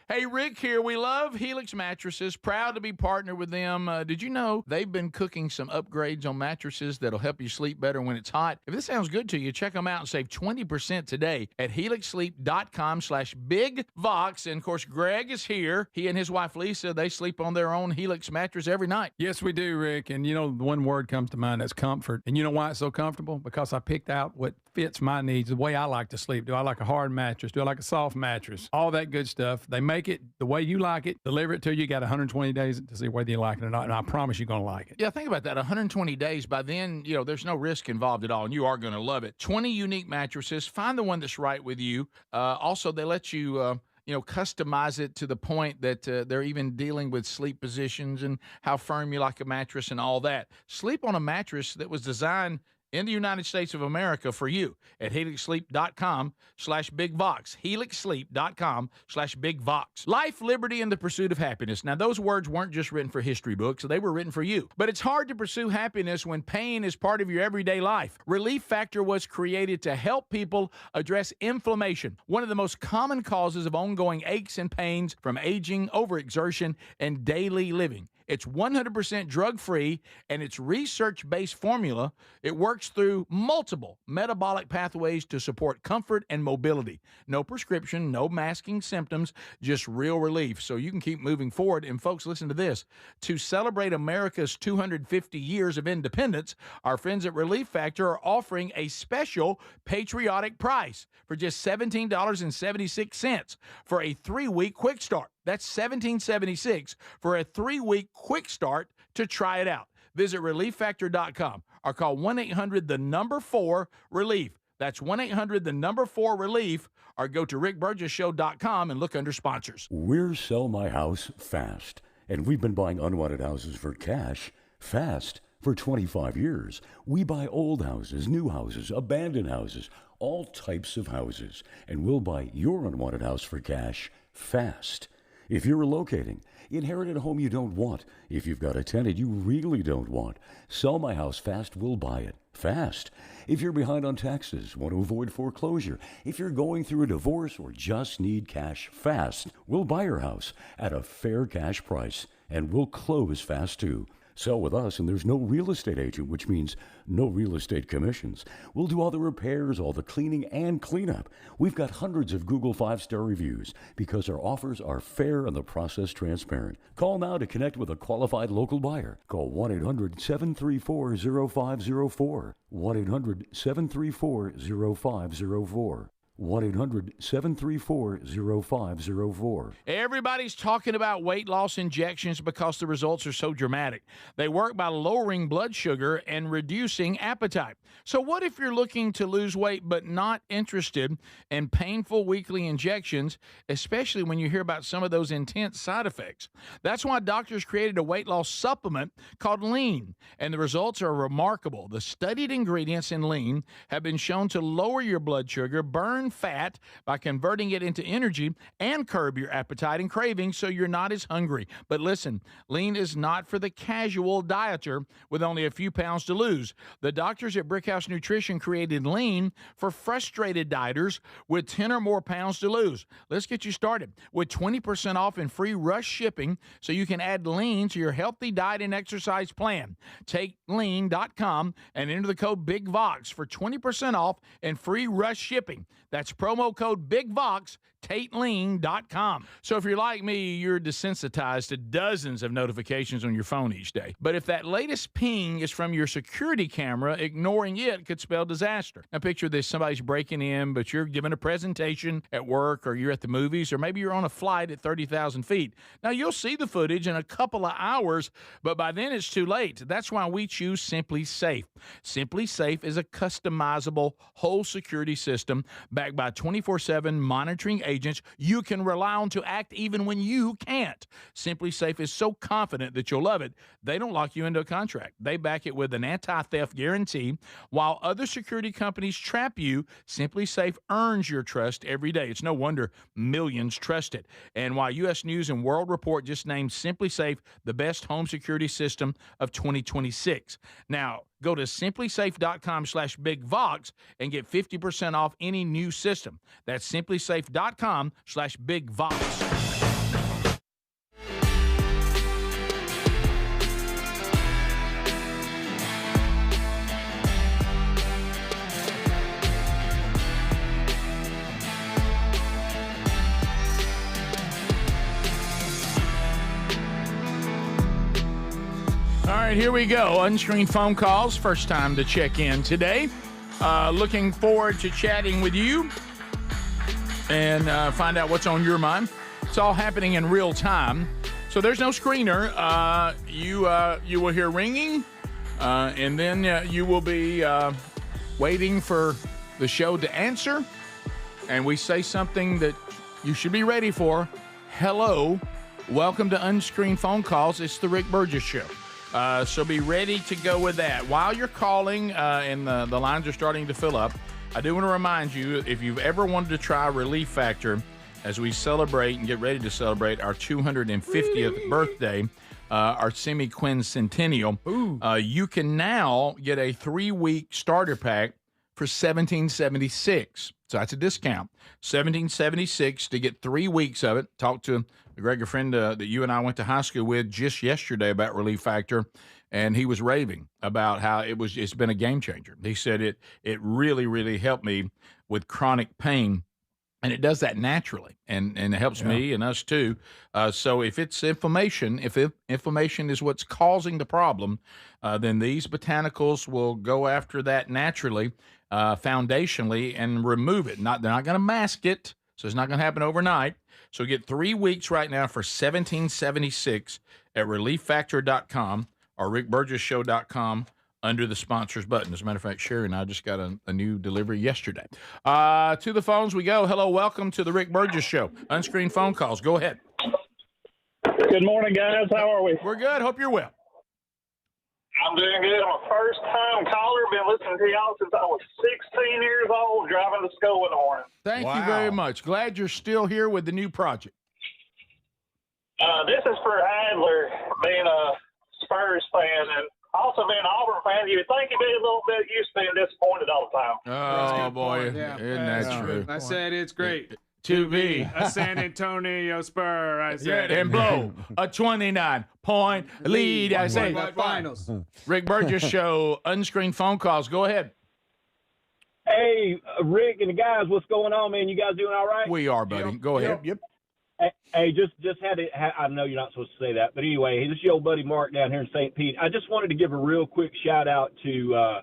Hey, Rick here. We love Helix Mattresses. Proud to be partnered with them. Did you know they've been cooking some upgrades on mattresses that'll help you sleep better when it's hot? If this sounds good to you, check them out and save 20% today at helixsleep.com/bigvox. And, of course, Greg is here. He and his wife, Lisa, they sleep on their own Helix mattress every night. Yes, we do, Rick. And, the one word comes to mind, that's comfort. And you know why it's so comfortable? Because I picked out what fits my needs, the way I like to sleep. Do I like a hard mattress? Do I like a soft mattress? All that good stuff. They make it the way you like it, deliver it to you. You got 120 days to see whether you like it or not, and I promise you're going to like it. Yeah, think about that. 120 days. By then, there's no risk involved at all, and you are going to love it. 20 unique mattresses. Find the one that's right with you. Also, they let you customize it to the point that they're even dealing with sleep positions and how firm you like a mattress and all that. Sleep on a mattress that was designed in the United States of America for you at helixsleep.com/bigvox. helixsleep.com/bigvox. Life, liberty, and the pursuit of happiness. Now, those words weren't just written for history books. They were written for you. But it's hard to pursue happiness when pain is part of your everyday life. Relief Factor was created to help people address inflammation, one of the most common causes of ongoing aches and pains from aging, overexertion, and daily living. It's 100% drug-free, and its research-based formula, it works through multiple metabolic pathways to support comfort and mobility. No prescription, no masking symptoms, just real relief, so you can keep moving forward. And folks, listen to this. To celebrate America's 250 years of independence, our friends at Relief Factor are offering a special patriotic price for just $17.76 for a 3-week quick start. That's $17.76 for a 3-week quick start to try it out. Visit ReliefFactor.com or call 1-800-4-RELIEF. That's 1-800-4-RELIEF, or go to rickburgessshow.com and look under sponsors. We're Sell My House Fast, and we've been buying unwanted houses for cash fast for 25 years. We buy old houses, new houses, abandoned houses, all types of houses, and we'll buy your unwanted house for cash fast. If you're relocating, inherited a home you don't want, if you've got a tenant you really don't want, Sell My House Fast will buy it fast. If you're behind on taxes, want to avoid foreclosure, if you're going through a divorce or just need cash fast, we'll buy your house at a fair cash price, and we'll close fast too. Sell with us and there's no real estate agent, which means no real estate commissions. We'll do all the repairs, all the cleaning and cleanup. We've got hundreds of Google 5-star reviews because our offers are fair and the process transparent. Call now to connect with a qualified local buyer. Call 1-800-734-0504. 1-800-734-0504. 1-800-734-0504. Everybody's talking about weight loss injections because the results are so dramatic. They work by lowering blood sugar and reducing appetite. So what if you're looking to lose weight but not interested in painful weekly injections, especially when you hear about some of those intense side effects? That's why doctors created a weight loss supplement called Lean, and the results are remarkable. The studied ingredients in Lean have been shown to lower your blood sugar, burn fat by converting it into energy, and curb your appetite and cravings so you're not as hungry. But listen, Lean is not for the casual dieter with only a few pounds to lose. The doctors at Brickhouse Nutrition created Lean for frustrated dieters with 10 or more pounds to lose. Let's get you started with 20% off and free rush shipping so you can add Lean to your healthy diet and exercise plan. Take lean.com and enter the code BIGVOX for 20% off and free rush shipping. That's promo code BIGVOX, TateLean.com. So if you're like me, you're desensitized to dozens of notifications on your phone each day. But if that latest ping is from your security camera, ignoring it could spell disaster. Now picture this, somebody's breaking in, but you're giving a presentation at work, or you're at the movies, or maybe you're on a flight at 30,000 feet. Now you'll see the footage in a couple of hours, but by then it's too late. That's why we choose Simply Safe. Simply Safe is a customizable whole security system backed by 24/7 monitoring agents you can rely on to act even when you can't. Simply Safe is so confident that you'll love it, they don't lock you into a contract. They back it with an anti-theft guarantee. While other security companies trap you, Simply Safe earns your trust every day. It's no wonder millions trust it. And while U.S. News and World Report just named Simply Safe the best home security system of 2026. Now, go to simplysafe.com/BigVox and get 50% off any new system. That's simplysafe.com/BigVox. All right, here we go. Unscreened phone calls. First time to check in today. Looking forward to chatting with you and find out what's on your mind. It's all happening in real time. So there's no screener. You will hear ringing, and then you will be waiting for the show to answer. And we say something that you should be ready for. Hello. Welcome to Unscreened Phone Calls. It's the Rick Burgess Show. So be ready to go with that. While you're calling and the lines are starting to fill up, I do want to remind you, if you've ever wanted to try Relief Factor as we celebrate and get ready to celebrate our 250th birthday, our semi-quincentennial, you can now get a 3-week starter pack for $17.76. So that's a discount. $17.76 to get 3 weeks of it. Talked to Greg, a friend that you and I went to high school with just yesterday about Relief Factor, and he was raving about how it's been a game changer. He said it really, really helped me with chronic pain, and it does that naturally, and it helps me and us too. So if it's inflammation, if inflammation is what's causing the problem, then these botanicals will go after that naturally, foundationally, and remove it. They're not going to mask it, so it's not going to happen overnight. So get 3 weeks right now for $17.76 at ReliefFactor.com or RickBurgessShow.com under the sponsors button. As a matter of fact, Sherry and I just got a new delivery yesterday. To the phones we go. Hello, welcome to the Rick Burgess Show. Unscreened phone calls. Go ahead. Good morning, guys. How are we? We're good. Hope you're well. I'm doing good. I'm a first-time caller. Been listening to y'all since I was 16 years old, driving to school in the morning. Thank you very much. Glad you're still here with the new project. This is for Adler, being a Spurs fan and also being an Auburn fan. You would think you'd be a little bit used to being disappointed all the time. Oh, boy. Yeah. Isn't that true? I said it's great. to be a San Antonio Spur. I said and blow a 29-point lead. I say finals. Rick Burgess Show, unscreened phone calls. Go ahead. Hey, Rick and the guys, what's going on, man? You guys doing all right? We are, buddy. Go ahead. Yep. Hey, just had to. I know you're not supposed to say that, but anyway, this is your old buddy Mark down here in St. Pete. I just wanted to give a real quick shout out to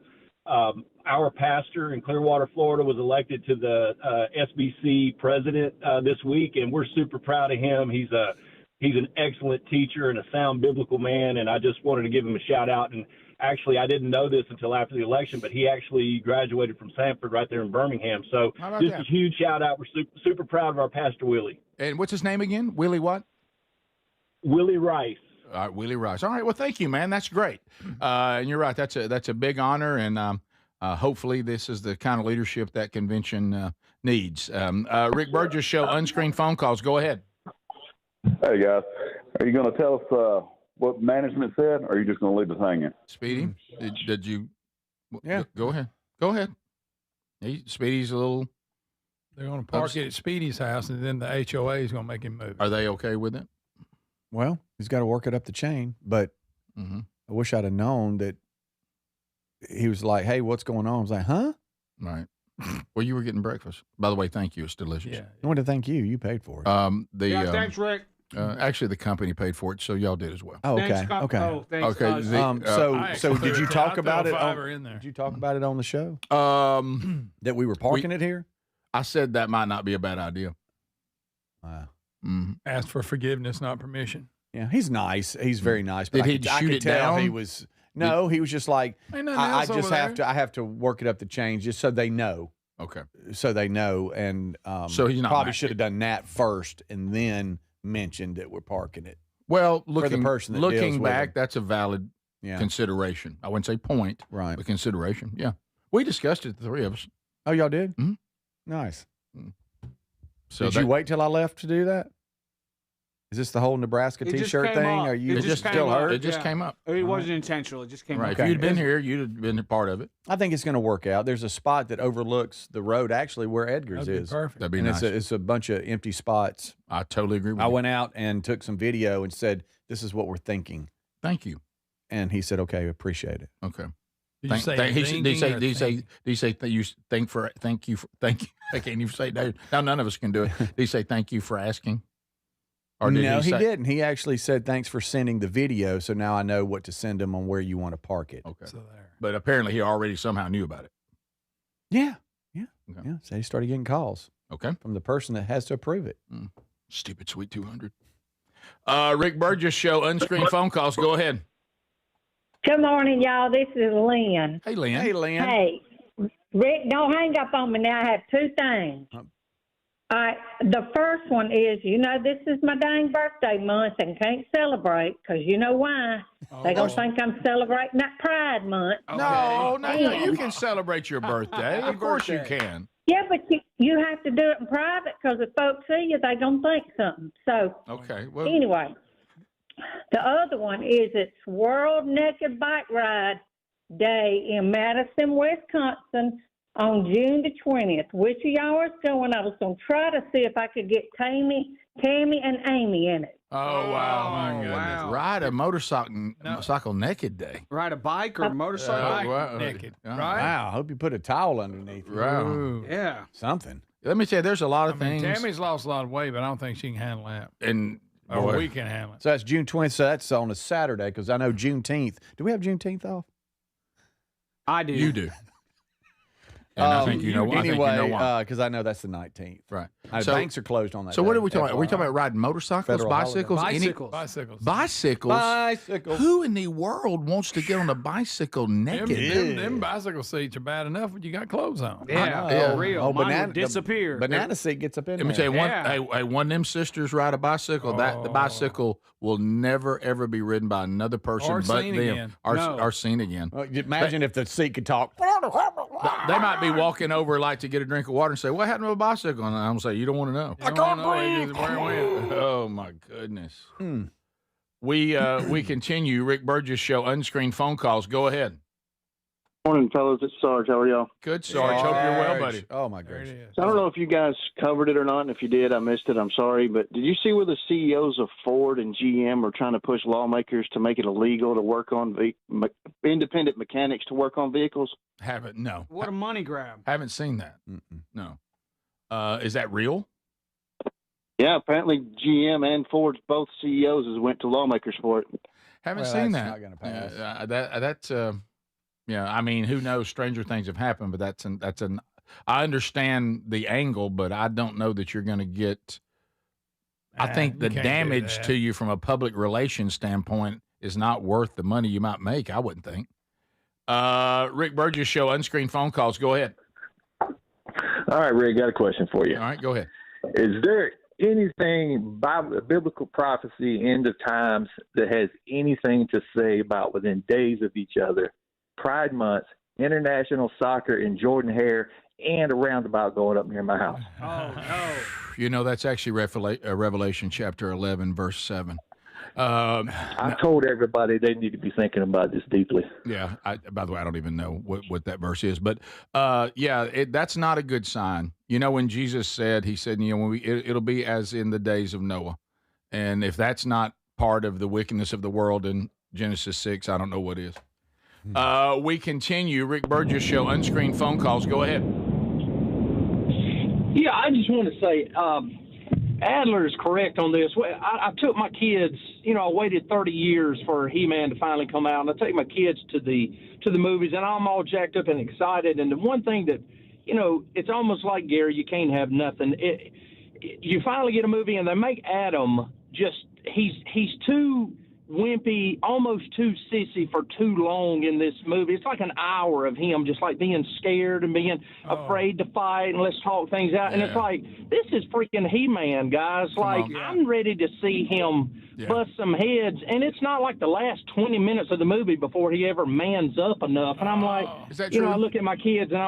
our pastor in Clearwater, Florida, was elected to the SBC president this week, and we're super proud of him. He's an excellent teacher and a sound biblical man, and I just wanted to give him a shout out. And actually, I didn't know this until after the election, but he actually graduated from Sanford right there in Birmingham. So just a huge shout out. We're super proud of our Pastor Willie. And what's his name again? Willie what? Willie Rice. All right, Willie Rice. All right, well, thank you, man. That's great. And you're right. That's a big honor, and hopefully this is the kind of leadership that convention needs. Rick Burgess Show, unscreened phone calls. Go ahead. Hey, guys. Are you going to tell us what management said, or are you just going to leave us hanging? Speedy, did you? Yeah. Go ahead. Go ahead. Speedy's a little. They're going to park it at Speedy's house, and then the HOA is going to make him move. Are they okay with it? Well, he's got to work it up the chain, but I wish I'd have known that he was like, hey, what's going on? I was like, huh? Right. Well, you were getting breakfast. By the way, thank you. It's delicious. Yeah. I want to thank you. You paid for it. Thanks, Rick. Actually, the company paid for it, so y'all did as well. Oh, okay. Thanks, Okay. Oh, thanks, Okay. So did you talk about it? In there. Did you talk about it on the show? That we were parking it here? I said that might not be a bad idea. Wow. Asked for forgiveness, not permission. Yeah, he's nice. He's very nice. But Did he I shoot could it tell down? he was. No, he was just like, Ain't nothing I else just over have there. to. I have to work it up the chain just so they know. Okay. So they know, and So he's not probably mad. should have done that first, and then mentioned that we're parking it. Well, For the person that deals looking with back, him. that's a valid consideration. I wouldn't say point, Right. but consideration. Yeah. We discussed it, the three of us. Oh, y'all did? Mhm. Nice. So Did you wait till I left to do that? Is this the whole Nebraska It just T-shirt came thing? up. Are you It just still came up. hurt? It just came up. It wasn't intentional. It just came Right. up. If you'd been here, you'd have been a part of it. I think it's going to work out. There's a spot that overlooks the road, actually, where Edgar's That'd be is. perfect. That'd be And nice. it's a bunch of empty spots. I totally agree with I you. went out and took some video and said, "This is what we're thinking." Thank you. And he said, "Okay, appreciate it." Okay. Did you say Did you thinking say? or Did you say? thinking? Did you say? Thank you. I can't even say that. Now none of us can do it. Did he say thank you for asking? Or did No, he say, didn't. He actually said, "Thanks for sending the video, so now I know what to send him on where you want to park it." Okay. So there. But apparently he already somehow knew about it. Yeah. Okay. Yeah. So he started getting calls Okay. from the person that has to approve it. Stupid Sweet 200. Rick Burgess Show, unscreened phone calls. Go ahead. Good morning, y'all. This is Lynn. Hey, Lynn. Hey, Lynn. Hey, Rick, don't hang up on me now. I have two things. All right, the first one is, this is my dang birthday month and can't celebrate because you know why? They're going to think I'm celebrating that Pride Month. No, And- you can celebrate your birthday. Of course you can. Yeah, but you have to do it in private because if folks see you, they're going to think something. So, Okay. Well, anyway, the other one is it's World Naked Bike Ride Day in Madison, Wisconsin on June the 20th. Which of y'all is going? I was going to try to see if I could get Tammy, and Amy in it. oh, wow. My goodness. wow. Ride a motorcycle naked day. Ride a bike or a motorcycle? wow. Naked. Yeah. Wow. I hope you put a towel underneath. you. Wow. Ooh. Yeah. Something. Let me tell you, there's a lot I of mean, things. Tammy's lost a lot of weight, but I don't think she can handle that. And Or boy, we can handle it. So that's June 20th. So that's on a Saturday because I know Juneteenth. Do we have Juneteenth off? I do. you do. And I think you know why. Anyway, I think you know why. because I know that's the 19th. Right. Banks are closed on that. So what day. are we talking about? Are we talking about riding motorcycles, Federal bicycles? Bicycles. Bicycles. Bicycles? Bicycles. Who in the world wants to get on a bicycle Them, naked? them bicycle seats are bad enough when you got clothes on. Yeah, Yeah. for real. Oh, Mine banana would disappear. Banana seat gets up in Let me there. tell you, one, Yeah. one of them sisters ride a bicycle. The bicycle will never, ever be ridden by another person Or but seen them. again. Or seen again. Well, imagine if the seat could talk. They might be walking over like to get a drink of water and say, "What happened to a bicycle?" And I'm gonna say, "You don't want to know." I can't breathe. Where it went. Oh my goodness. We continue. Rick Burgess Show, unscreened phone calls. Go ahead. Morning, fellas. It's Sarge. How are y'all? Good, Sarge. Hope you're well, buddy. Oh, my gracious. I don't know if you guys covered it or not, and if you did, I missed it. I'm sorry. But did you see where the CEOs of Ford and GM are trying to push lawmakers to make it illegal to work on independent mechanics to work on vehicles? Haven't. No. What a money grab. Haven't seen that. No. Is that real? Yeah, apparently GM and Ford's both CEOs has went to lawmakers for it. Haven't Well, seen that's that. not gonna pass. That's yeah. I mean, who knows? Stranger things have happened, but that's an. I understand the angle, but I don't know that you're going to get. I think the you can't do damage that. to you from a public relations standpoint is not worth the money you might make. I wouldn't think. Rick Burgess Show, unscreened phone calls. Go ahead. All right, Rick, got a question for you. All right, go ahead. Is there anything biblical prophecy, end of times, that has anything to say about within days of each other, Pride Month, international soccer, and Jordan Hare, and a roundabout going up near my house? Oh, no. You know, that's actually Revelation chapter 11, verse 7. I told everybody they need to be thinking about this deeply. Yeah. By the way, I don't even know what that verse is, but that's not a good sign. You know, when Jesus said, he said, you know, it'll be as in the days of Noah. And if that's not part of the wickedness of the world in Genesis 6, I don't know what is. We continue. Rick Burgess Show, unscreened phone calls. Go ahead. Yeah, I just want to say, Adler is correct on this. I took my kids, you know, I waited 30 years for He-Man to finally come out, and I take my kids to the movies, and I'm all jacked up and excited. And the one thing that, you know, it's almost like, Gary, you can't have nothing. You finally get a movie, and they make Adam just, he's too wimpy, almost too sissy for too long in this movie. It's like an hour of him just like being scared and being afraid to fight and let's talk things out. And it's like, this is freaking He-Man, guys. I'm ready to see him bust some heads. And it's not like the last 20 minutes of the movie before he ever mans up enough. And I'm like, Is that you true? know, I look at my kids and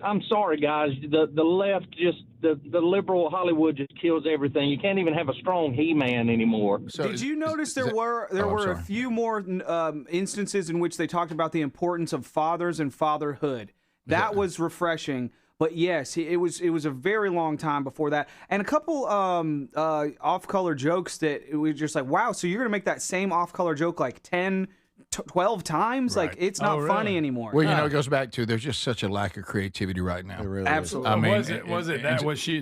I'm sorry, guys. The left just, the liberal Hollywood just kills everything. You can't even have a strong He-Man anymore. Did you notice there were a few more instances in which they talked about the importance of fathers and fatherhood? That was refreshing. But yes, it was a very long time before that, and a couple off-color jokes that it was just like, wow. So you're gonna make that same off-color joke like 10, 12 times? Right. Like it's not funny anymore. Well, you know, it goes back to there's just such a lack of creativity right now. Really Absolutely. I mean,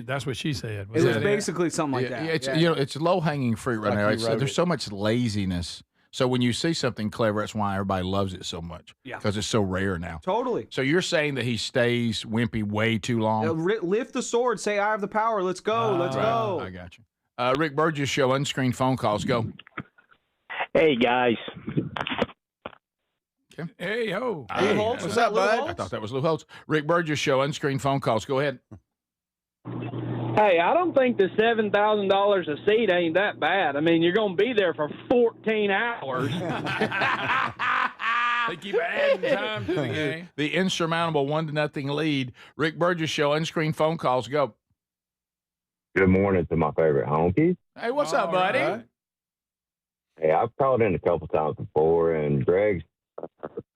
that's what she said. It was basically something like that. It's you know, it's low hanging fruit right Like now. There's so much laziness. So when you see something clever, that's why everybody loves it so much. Yeah. Because it's so rare now. Totally. So you're saying that he stays wimpy way too long? Lift the sword. Say, I have the power. Let's go. Let's go. I got you. Rick Burgess Show, unscreened phone calls. Go. Hey, guys. Okay. Hey, ho. Lou Holtz? Was that Lou Holtz? I thought that was Lou Holtz. Rick Burgess Show, unscreened phone calls. Go ahead. Hey, I don't think the $7,000 a seat ain't that bad. I mean, you're going to be there for 14 hours. They keep adding time to the game. The insurmountable 1-0 lead. Rick Burgess Show, unscreened phone calls. Go. Good morning to my favorite honkies. Hey, what's up, buddy? Right. Hey, I've called in a couple times before, and Greg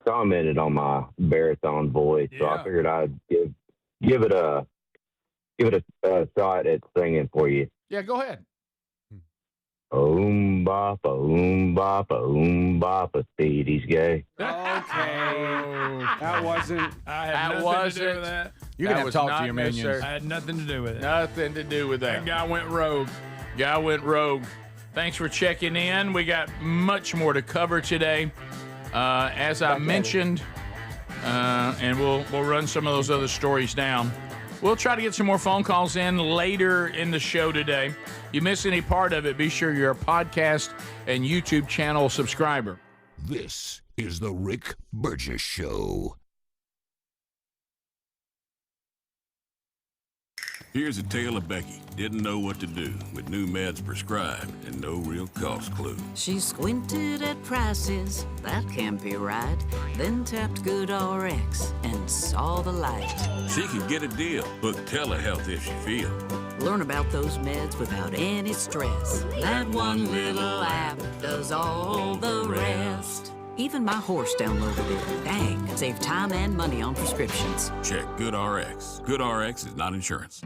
commented on my baritone voice, so I figured I'd give it a shot at singing for you. Yeah, go ahead. Oom boppa, Speedy's gay. Okay. That wasn't. I had nothing to do with that. You're going to have to talk to your minions. I had nothing to do with it. Nothing to do with that. That guy went rogue. Thanks for checking in. We got much more to cover today. As I mentioned, and we'll run some of those other stories down. We'll try to get some more phone calls in later in the show today. You miss any part of it, be sure you're a podcast and YouTube channel subscriber. This is the Rick Burgess Show. Here's a tale of Becky. Didn't know what to do with new meds prescribed and no real cost clue. She squinted at prices, that can't be right. Then tapped Good RX and saw the light. She could get a deal. Book telehealth if she feel. Learn about those meds without any stress. That one little app does all the rest. Even my horse downloaded it. Dang, save time and money on prescriptions. Check GoodRx. GoodRx is not insurance.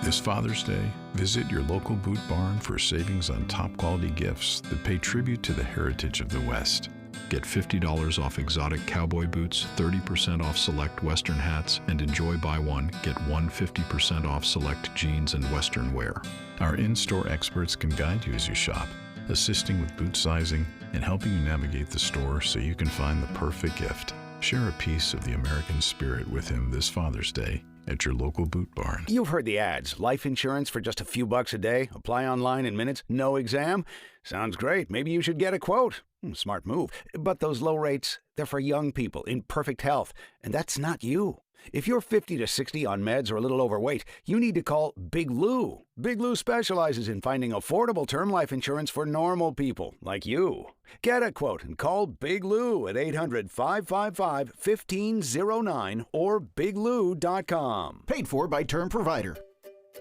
This Father's Day, visit your local Boot Barn for savings on top-quality gifts that pay tribute to the heritage of the West. Get $50 off exotic cowboy boots, 30% off select Western hats, and enjoy buy one, get one 50% off select jeans and Western wear. Our in-store experts can guide you as you shop, assisting with boot sizing and helping you navigate the store so you can find the perfect gift. Share a piece of the American spirit with him this Father's Day at your local Boot Barn. You've heard the ads. Life insurance for just a few bucks a day. Apply online in minutes. No exam. Sounds great. Maybe you should get a quote. Smart move. But those low rates, they're for young people in perfect health. And that's not you. If you're 50 to 60 on meds or a little overweight, you need to call Big Lou. Big Lou specializes in finding affordable term life insurance for normal people like you. Get a quote and call Big Lou at 800-555-1509 or biglou.com. Paid for by Term Provider.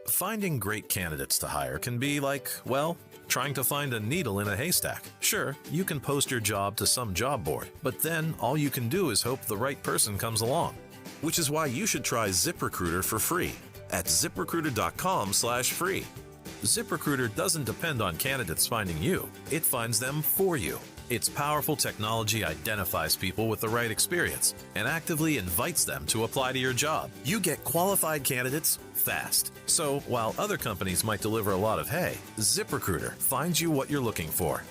Finding great candidates to hire can be like, well, trying to find a needle in a haystack. Sure, you can post your job to some job board, but then all you can do is hope the right person comes along. Which is why you should try ZipRecruiter for free at ZipRecruiter.com/free. ZipRecruiter doesn't depend on candidates finding you. It finds them for you. Its powerful technology identifies people with the right experience and actively invites them to apply to your job. You get qualified candidates fast. So while other companies might deliver a lot of hay, ZipRecruiter finds you what you're looking for.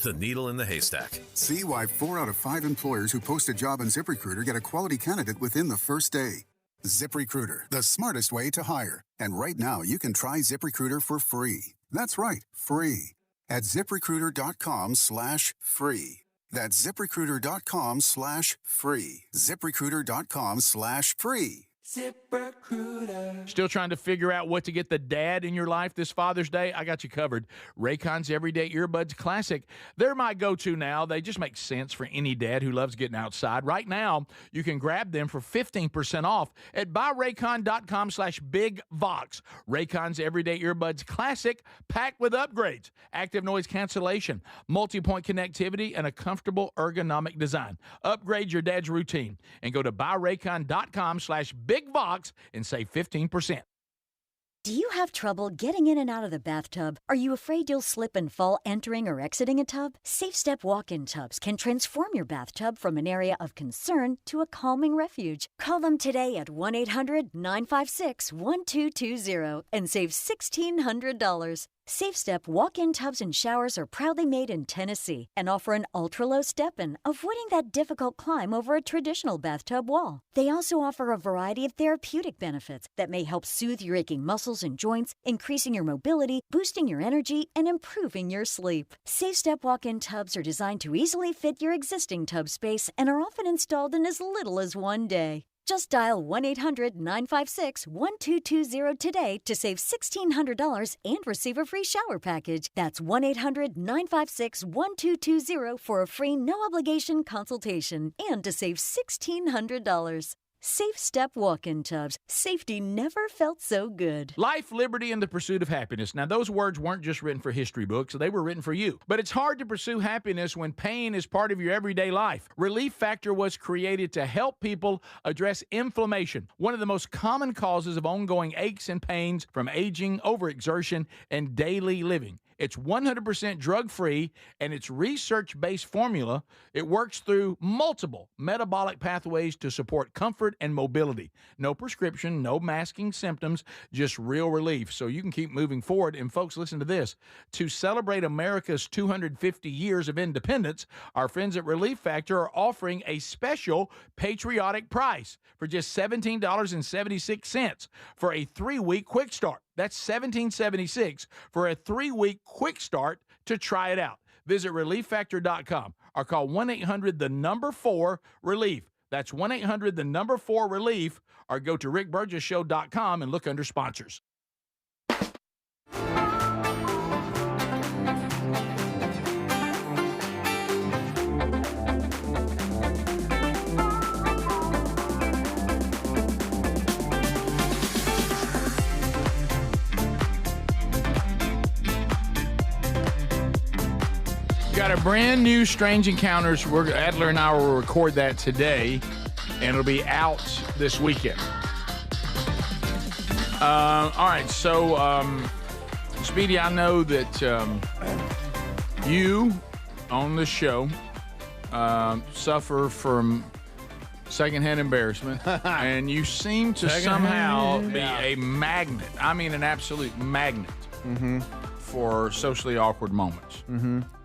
The needle in the haystack. See why 4 out of 5 employers who post a job on ZipRecruiter get a quality candidate within the first day. ZipRecruiter, the smartest way to hire. And right now, you can try ZipRecruiter for free. That's right, free. At ZipRecruiter.com/free. That's ZipRecruiter.com/free. ZipRecruiter.com/free. ZipRecruiter. Still trying to figure out what to get the dad in your life this Father's Day? I got you covered. Raycon's Everyday Earbuds Classic. They're my go-to now. They just make sense for any dad who loves getting outside. Right now, you can grab them for 15% off at buyraycon.com/bigvox. Raycon's Everyday Earbuds Classic, packed with upgrades, active noise cancellation, multi-point connectivity, and a comfortable ergonomic design. Upgrade your dad's routine and go to buyraycon.com/bigvox and save 15%. Do you have trouble getting in and out of the bathtub? Are you afraid you'll slip and fall entering or exiting a tub? SafeStep walk-in tubs can transform your bathtub from an area of concern to a calming refuge. Call them today at 1-800-956-1220 and save $1,600. SafeStep walk-in tubs and showers are proudly made in Tennessee and offer an ultra-low step-in, avoiding that difficult climb over a traditional bathtub wall. They also offer a variety of therapeutic benefits that may help soothe your aching muscles and joints, increasing your mobility, boosting your energy, and improving your sleep. SafeStep walk-in tubs are designed to easily fit your existing tub space and are often installed in as little as one day. Just dial 1-800-956-1220 today to save $1,600 and receive a free shower package. That's 1-800-956-1220 for a free no-obligation consultation and to save $1,600. SafeStep walk-in tubs. Safety never felt so good. Life, liberty, and the pursuit of happiness. Now, those words weren't just written for history books. They were written for you. But it's hard to pursue happiness when pain is part of your everyday life. Relief Factor was created to help people address inflammation, one of the most common causes of ongoing aches and pains from aging, overexertion, and daily living. It's 100% drug-free, and its research-based formula, it works through multiple metabolic pathways to support comfort and mobility. No prescription, no masking symptoms, just real relief, so you can keep moving forward. And folks, listen to this. To celebrate America's 250 years of independence, our friends at Relief Factor are offering a special patriotic price for just $17.76 for a 3-week quick start. That's $17.76 for a 3-week quick start to try it out. Visit ReliefFactor.com or call 1-800-4-RELIEF. That's 1-800-4-RELIEF or go to rickburgessshow.com and look under sponsors. Got got a brand new Strange Encounters. Adler and I will record that today, and it'll be out this weekend. All right, so Speedy, I know that you on the show suffer from secondhand embarrassment, and you seem to somehow be a magnet. I mean, an absolute magnet for socially awkward moments.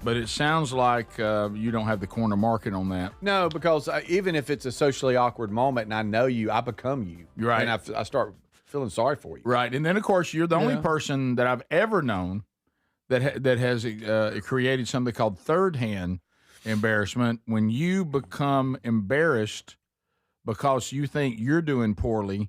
But it sounds like you don't have the corner market on that. No, because even if it's a socially awkward moment and I know you, I become you. Right. And I start feeling sorry for you. Right. And then, of course, you're the only person that I've ever known that has created something called third-hand embarrassment. When you become embarrassed because you think you're doing poorly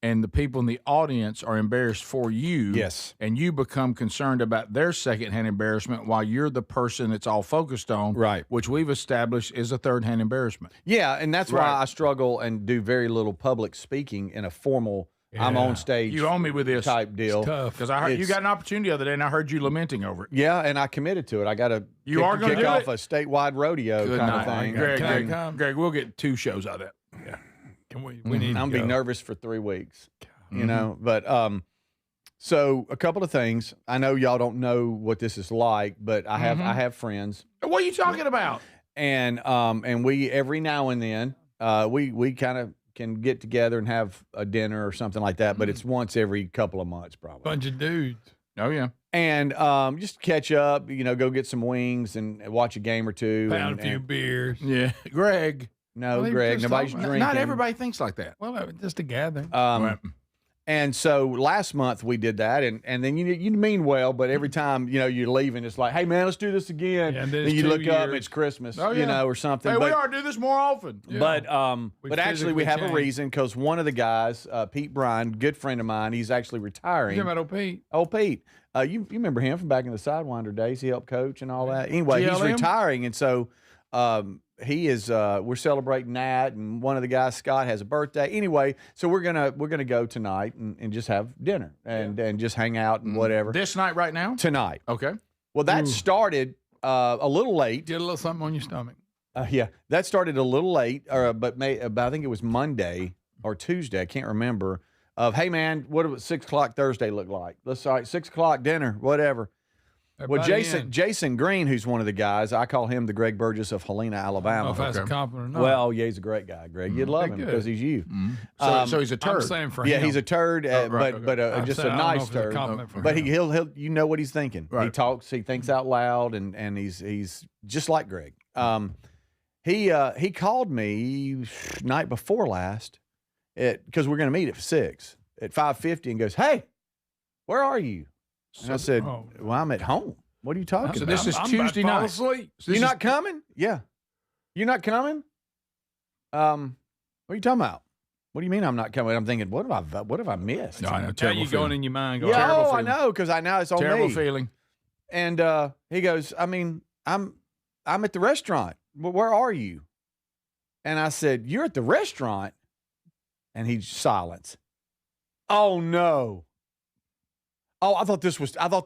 and the people in the audience are embarrassed for you. Yes. And you become concerned about their secondhand embarrassment while you're the person that's all focused on. Right. Which we've established is a third-hand embarrassment. Yeah, and that's why I struggle and do very little public speaking in a formal I'm on stage. You own me with this type deal. Because I heard you got an opportunity the other day, and I heard you lamenting over it. Yeah, and I committed to it. I got to kick off a statewide rodeo of thing. Greg, we'll get 2 shows out of that. Yeah. Can we need I'm to be nervous for 3 weeks. You know, but so a couple of things. I know y'all don't know what this is like, but I have friends. What are you talking about? And we every now and then we kind of can get together and have a dinner or something like that, but it's once every couple of months probably. Bunch of dudes. Oh yeah. And just catch up, go get some wings and watch a game or two. Pound a few beers. Yeah. Greg. No, Greg, nobody's drinking. Not everybody thinks like that. Well, just a gathering. And so last month we did that, and then you mean well, but every time you're leaving, it's like, hey man, let's do this again. Yeah, and then you look up, it's Christmas, or something. Hey, we ought to do this more often. Yeah. But actually, we have a reason because one of the guys, Pete Bryan, good friend of mine, he's actually retiring. You talking about old Pete? Old Pete. You remember him from back in the Sidewinder days? He helped coach and all that. Anyway, he's retiring, and so. He is. We're celebrating that, and one of the guys, Scott, has a birthday. Anyway, so we're gonna go tonight and just have dinner and just hang out and whatever. This night, right now. Tonight. Okay. Well, that started a little late. Get a little something on your stomach. Yeah, that started a little late, but I think it was Monday or Tuesday. I can't remember. Hey man, what would 6 o'clock Thursday look like? Let's 6 o'clock dinner, whatever. Everybody well, Jason Green, who's one of the guys, I call him the Greg Burgess of Helena, Alabama. I don't know if that's a compliment or not. Well, yeah, he's a great guy, Greg. You'd love him because he's you. So he's a turd. I'm saying for him. Yeah, he's a turd, but just a nice turd. But he'll you know what he's thinking. Right. He talks, he thinks out loud, and he's just like Greg. He called me night before last, because we're going to meet at 6 at 5:50, and goes, "Hey, where are you?" And I said, well, I'm at home. What are you talking about? So this is Tuesday night. So you're not coming? Yeah. You're not coming? What are you talking about? What do you mean I'm not coming? I'm thinking, what have I missed? No, I know. Now you're going in your mind. Going, yeah, I know, because I know it's on terrible me. Feeling. And he goes, I'm at the restaurant. Well, where are you? And I said, you're at the restaurant? And he's silence. Oh, no. Oh, I thought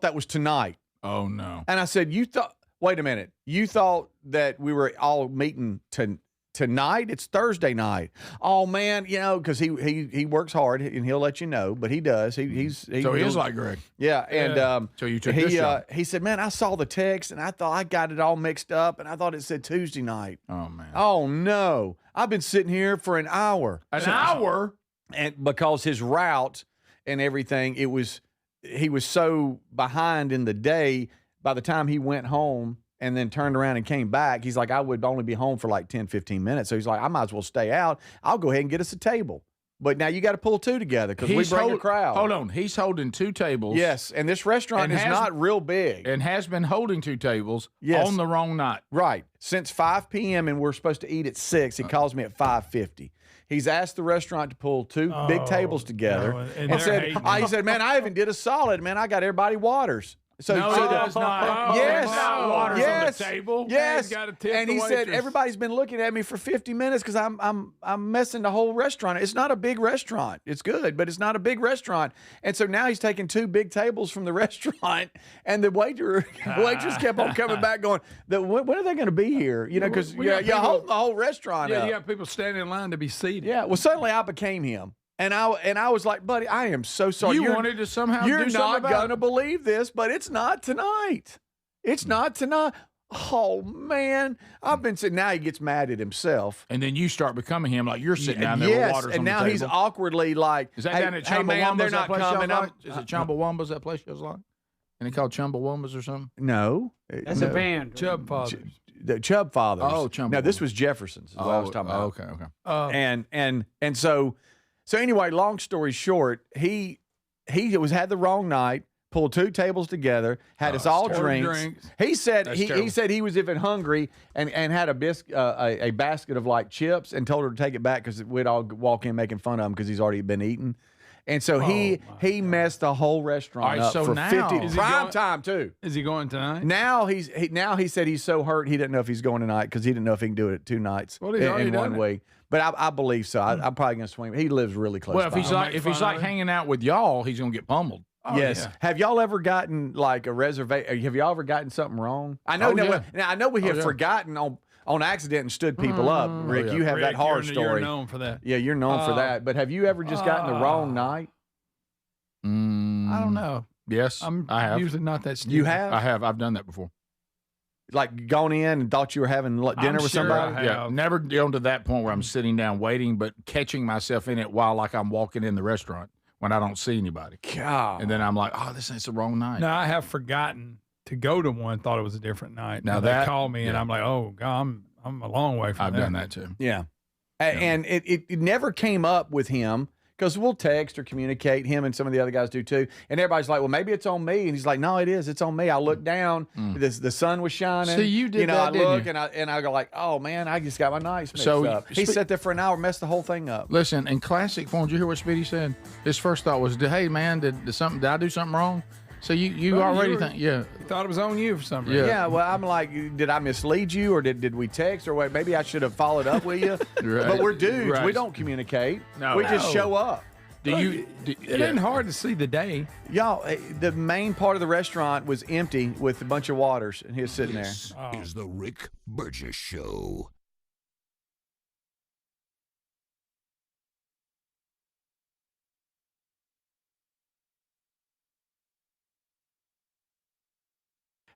that was tonight. Oh, no. And I said, wait a minute. You thought that we were all meeting tonight? It's Thursday night. Oh, man, because he works hard and he'll let you know, but he does. He is like Greg. Yeah. And so you took this job. He said, man, I saw the text and I thought I got it all mixed up and I thought it said Tuesday night. Oh, man. Oh, no. I've been sitting here for an hour. An hour? And because his route and everything, he was so behind in the day. By the time he went home and then turned around and came back, he's like, I would only be home for like 10, 15 minutes. So he's like, I might as well stay out. I'll go ahead and get us a table. But now you got to pull 2 together because we bring a crowd. Hold on. He's holding 2 tables. Yes, and this restaurant is not real big. And has been holding 2 tables on the wrong night. Right. Since 5 p.m. and we're supposed to eat at 6. He calls me at 5:50. He's asked the restaurant to pull 2 big tables together. No, and he said, man, I even did a solid. Man, I got everybody waters. So, no, so he does not. Yes. Water's yes. on the table. Yes. He's gotta tip and the he said waitress. everybody's been looking at me for 50 minutes because I'm messing the whole restaurant. It's not a big restaurant. It's good, but it's not a big restaurant. And so now he's taking 2 big tables from the restaurant, and the waitress kept on coming back, going, "When are they going to be here?" You know, because you hold the whole restaurant Yeah, up. you got people standing in line to be seated. Yeah. Well, suddenly I became him. And I was like, buddy, I am so sorry. You wanted to somehow You're do something not about going to it. believe this, but it's not tonight. It's not tonight. Oh, man. I've been sitting. Now he gets mad at himself. And then you start becoming him, like you're sitting down there Yes, with waters and on now the he's table. awkwardly like, Is that hey, down at hey, ma'am, they're Chumbawamba's, not that place coming. y'all's like? Is it Chumbawamba's, that place y'all's like? And they called Chumbawamba's or something? No. That's no. a band. Chubb Fathers. The Chubb Fathers. Oh, Chumbawamba. No, this was Jefferson's is what I was talking about. Okay. And so anyway, long story short, he had the wrong night, pulled 2 tables together, had us all drinks. He said he said he was even hungry and had a basket of like chips and told her to take it back because we'd all walk in making fun of him because he's already been eating. And so he messed the whole restaurant up so for now- 50 Is he prime going- time too. Is he going tonight? Now he said he's so hurt he didn't know if he's going tonight because he didn't know if he can do it 2 nights Well, he's already in done one it. week. But I believe so. I'm probably going to swing. He lives really close. Well, by. if he's like hanging out with y'all, he's gonna get pummeled. Yes. yeah. Have y'all ever gotten like a reservation? Have y'all ever gotten something wrong? I know. Now I know we have forgotten on accident and stood people up. Rick, you have that horror story. You're known for that. Yeah, you're known for that. But have you ever just gotten the wrong night? I don't know. Yes, I have. Usually not that stupid. You have? I have. I've done that before. Like gone in and thought you were having dinner with sure somebody? I Yeah, never gone to that point where I'm sitting down waiting, but catching myself in it while like I'm walking in the restaurant when I don't see anybody. God. And then I'm like, oh, this is the wrong night. No, I have forgotten to go to one. Thought it was a different night. Now they that- called me and yeah. I'm like, oh God, I'm a long way from I've there. done that too. Yeah. And it never came up with him because we'll text or communicate. Him and some of the other guys do too. And everybody's like, well, maybe it's on me. And he's like, no, it is. It's on me. I look down. The sun was shining. See, you did know, that, I didn't look you? and I go like, oh, man, I just got my nights mixed So, up. He sat there for an hour, messed the whole thing up. Listen, in classic form, did you hear what Speedy said? His first thought was, hey, man, did I do something wrong? So you Well, already you were- think, yeah. You thought it was on you for some reason. Yeah, well, I'm like, did I mislead you or did we text or what? Maybe I should have followed up with you. Right. But we're dudes. Right. We don't communicate. No. We just No. show up. It ain't hard to see the day. Y'all, the main part of the restaurant was empty with a bunch of waters, and he was sitting there. This is the Rick Burgess Show.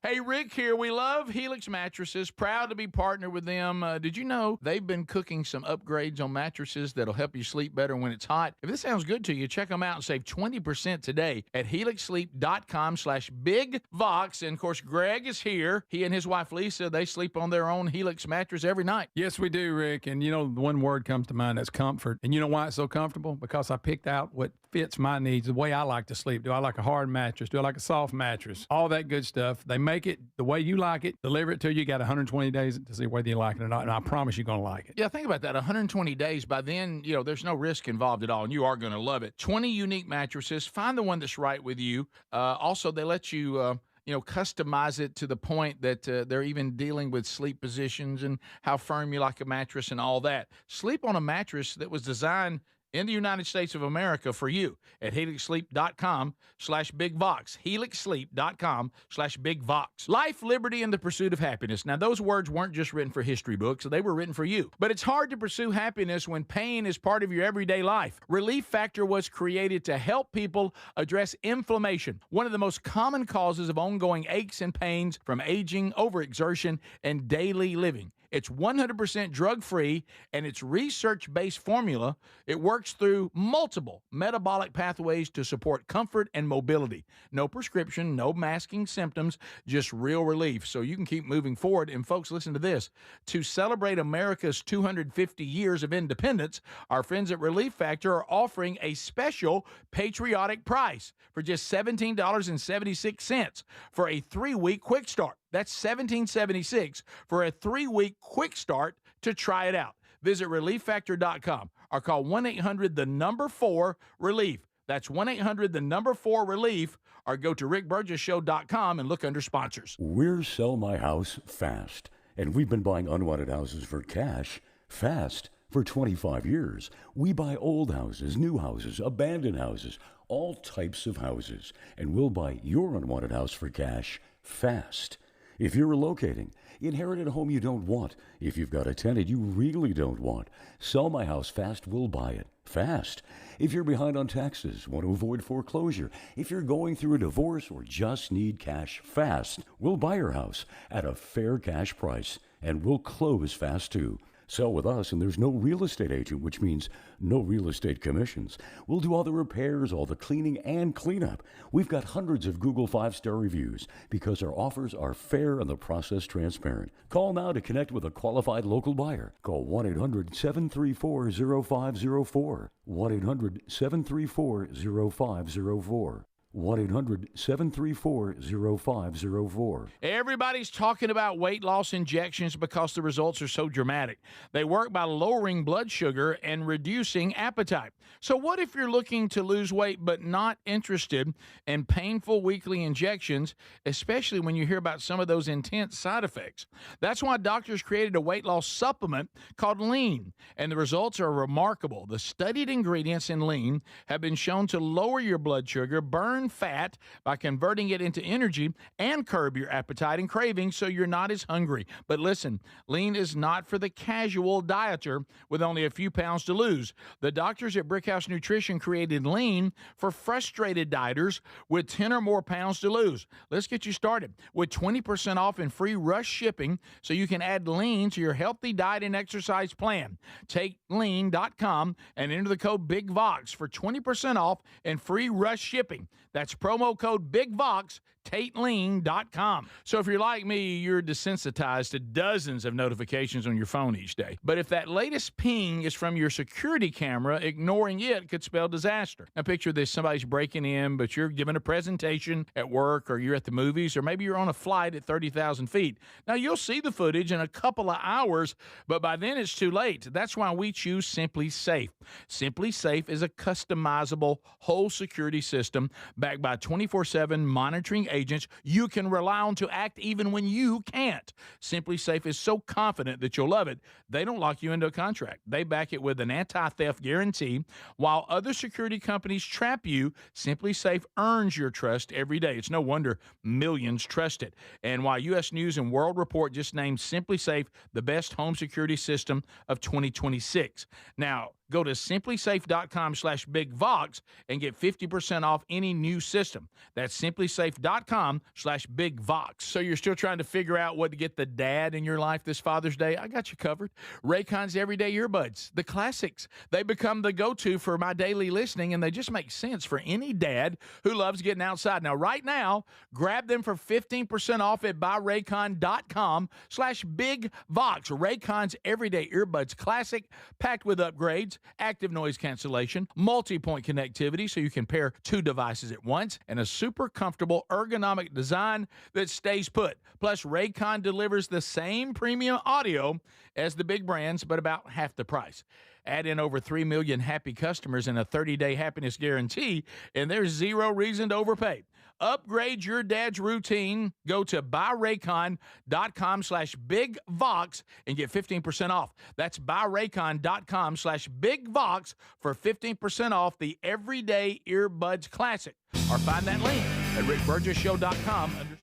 Hey, Rick here. We love Helix Mattresses. Proud to be partnered with them. Did you know they've been cooking some upgrades on mattresses that'll help you sleep better when it's hot? If this sounds good to you, check them out and save 20% today at helixsleep.com/bigvox. And, of course, Greg is here. He and his wife, Lisa, they sleep on their own Helix mattress every night. Yes, we do, Rick. And you know, the one word comes to mind, that's comfort. And you know why it's so comfortable? Because I picked out what fits my needs, the way I like to sleep. Do I like a hard mattress? Do I like a soft mattress? All that good stuff. They make it the way you like it, deliver it to you. You got 120 days to see whether you like it or not. And I promise you're going to like it. Yeah, think about that. 120 days. By then, there's no risk involved at all, and you are going to love it. 20 unique mattresses. Find the one that's right with you. Also, they let you, customize it to the point that they're even dealing with sleep positions and how firm you like a mattress and all that. Sleep on a mattress that was designed in the United States of America for you at helixsleep.com/bigvox. helixsleep.com/bigvox. Life, liberty, and the pursuit of happiness. Now, those words weren't just written for history books. They were written for you. But it's hard to pursue happiness when pain is part of your everyday life. Relief Factor was created to help people address inflammation, one of the most common causes of ongoing aches and pains from aging, overexertion, and daily living. It's 100% drug-free, and its research-based formula. It works through multiple metabolic pathways to support comfort and mobility. No prescription, no masking symptoms, just real relief, so you can keep moving forward. And folks, listen to this. To celebrate America's 250 years of independence, our friends at Relief Factor are offering a special patriotic price for just $17.76 for a 3-week quick start. That's $17.76 for a 3-week quick start to try it out. Visit ReliefFactor.com or call 1-800-4-RELIEF. That's 1-800-4-RELIEF, or go to rickburgessshow.com and look under sponsors. We're Sell My House Fast, and we've been buying unwanted houses for cash fast for 25 years. We buy old houses, new houses, abandoned houses, all types of houses, and we'll buy your unwanted house for cash fast. If you're relocating, inherited a home you don't want, if you've got a tenant you really don't want, Sell My House Fast will buy it fast. If you're behind on taxes, want to avoid foreclosure, if you're going through a divorce or just need cash fast, we'll buy your house at a fair cash price, and we'll close fast too. Sell with us, and there's no real estate agent, which means no real estate commissions. We'll do all the repairs, all the cleaning, and cleanup. We've got hundreds of Google 5-star reviews because our offers are fair and the process transparent. Call now to connect with a qualified local buyer. Call 1-800-734-0504. 1-800-734-0504. 1-800-734-0504. Everybody's talking about weight loss injections because the results are so dramatic. They work by lowering blood sugar and reducing appetite. So what if you're looking to lose weight but not interested in painful weekly injections, especially when you hear about some of those intense side effects? That's why doctors created a weight loss supplement called Lean, and the results are remarkable. The studied ingredients in Lean have been shown to lower your blood sugar, burn fat by converting it into energy, and curb your appetite and cravings so you're not as hungry. But listen, Lean is not for the casual dieter with only a few pounds to lose. The doctors at Brickhouse Nutrition created Lean for frustrated dieters with 10 or more pounds to lose. Let's get you started with 20% off and free rush shipping so you can add Lean to your healthy diet and exercise plan. Take lean.com and enter the code BIGVOX for 20% off and free rush shipping. That's promo code BIGVOX, TateLean.com. So if you're like me, you're desensitized to dozens of notifications on your phone each day. But if that latest ping is from your security camera, ignoring it could spell disaster. Now picture this, somebody's breaking in, but you're giving a presentation at work, or you're at the movies, or maybe you're on a flight at 30,000 feet. Now you'll see the footage in a couple of hours, but by then it's too late. That's why we choose Simply Safe. Simply Safe is a customizable whole security system backed by 24/7 monitoring agents you can rely on to act even when you can't. Simply Safe is so confident that you'll love it, they don't lock you into a contract. They back it with an anti-theft guarantee. While other security companies trap you, Simply Safe earns your trust every day. It's no wonder millions trust it. And while U.S. News and World Report just named Simply Safe the best home security system of 2026. Now, go to simplysafe.com/BigVox and get 50% off any new system. That's simplysafe.com/BigVox. So you're still trying to figure out what to get the dad in your life this Father's Day? I got you covered. Raycon's Everyday Earbuds, the classics. They become the go-to for my daily listening, and they just make sense for any dad who loves getting outside. Now, right now, grab them for 15% off at buyraycon.com/BigVox. Raycon's Everyday Earbuds Classic, packed with upgrades, active noise cancellation, multi-point connectivity so you can pair two devices at once, and a super comfortable ergonomic design that stays put. Plus, Raycon delivers the same premium audio as the big brands, but about half the price. Add in over 3 million happy customers and a 30-day happiness guarantee, and there's zero reason to overpay. Upgrade your dad's routine. Go to buyraycon.com/BigVox and get 15% off. That's buyraycon.com/BigVox for 15% off the Everyday Earbuds Classic. Or find that link at rickburgessshow.com.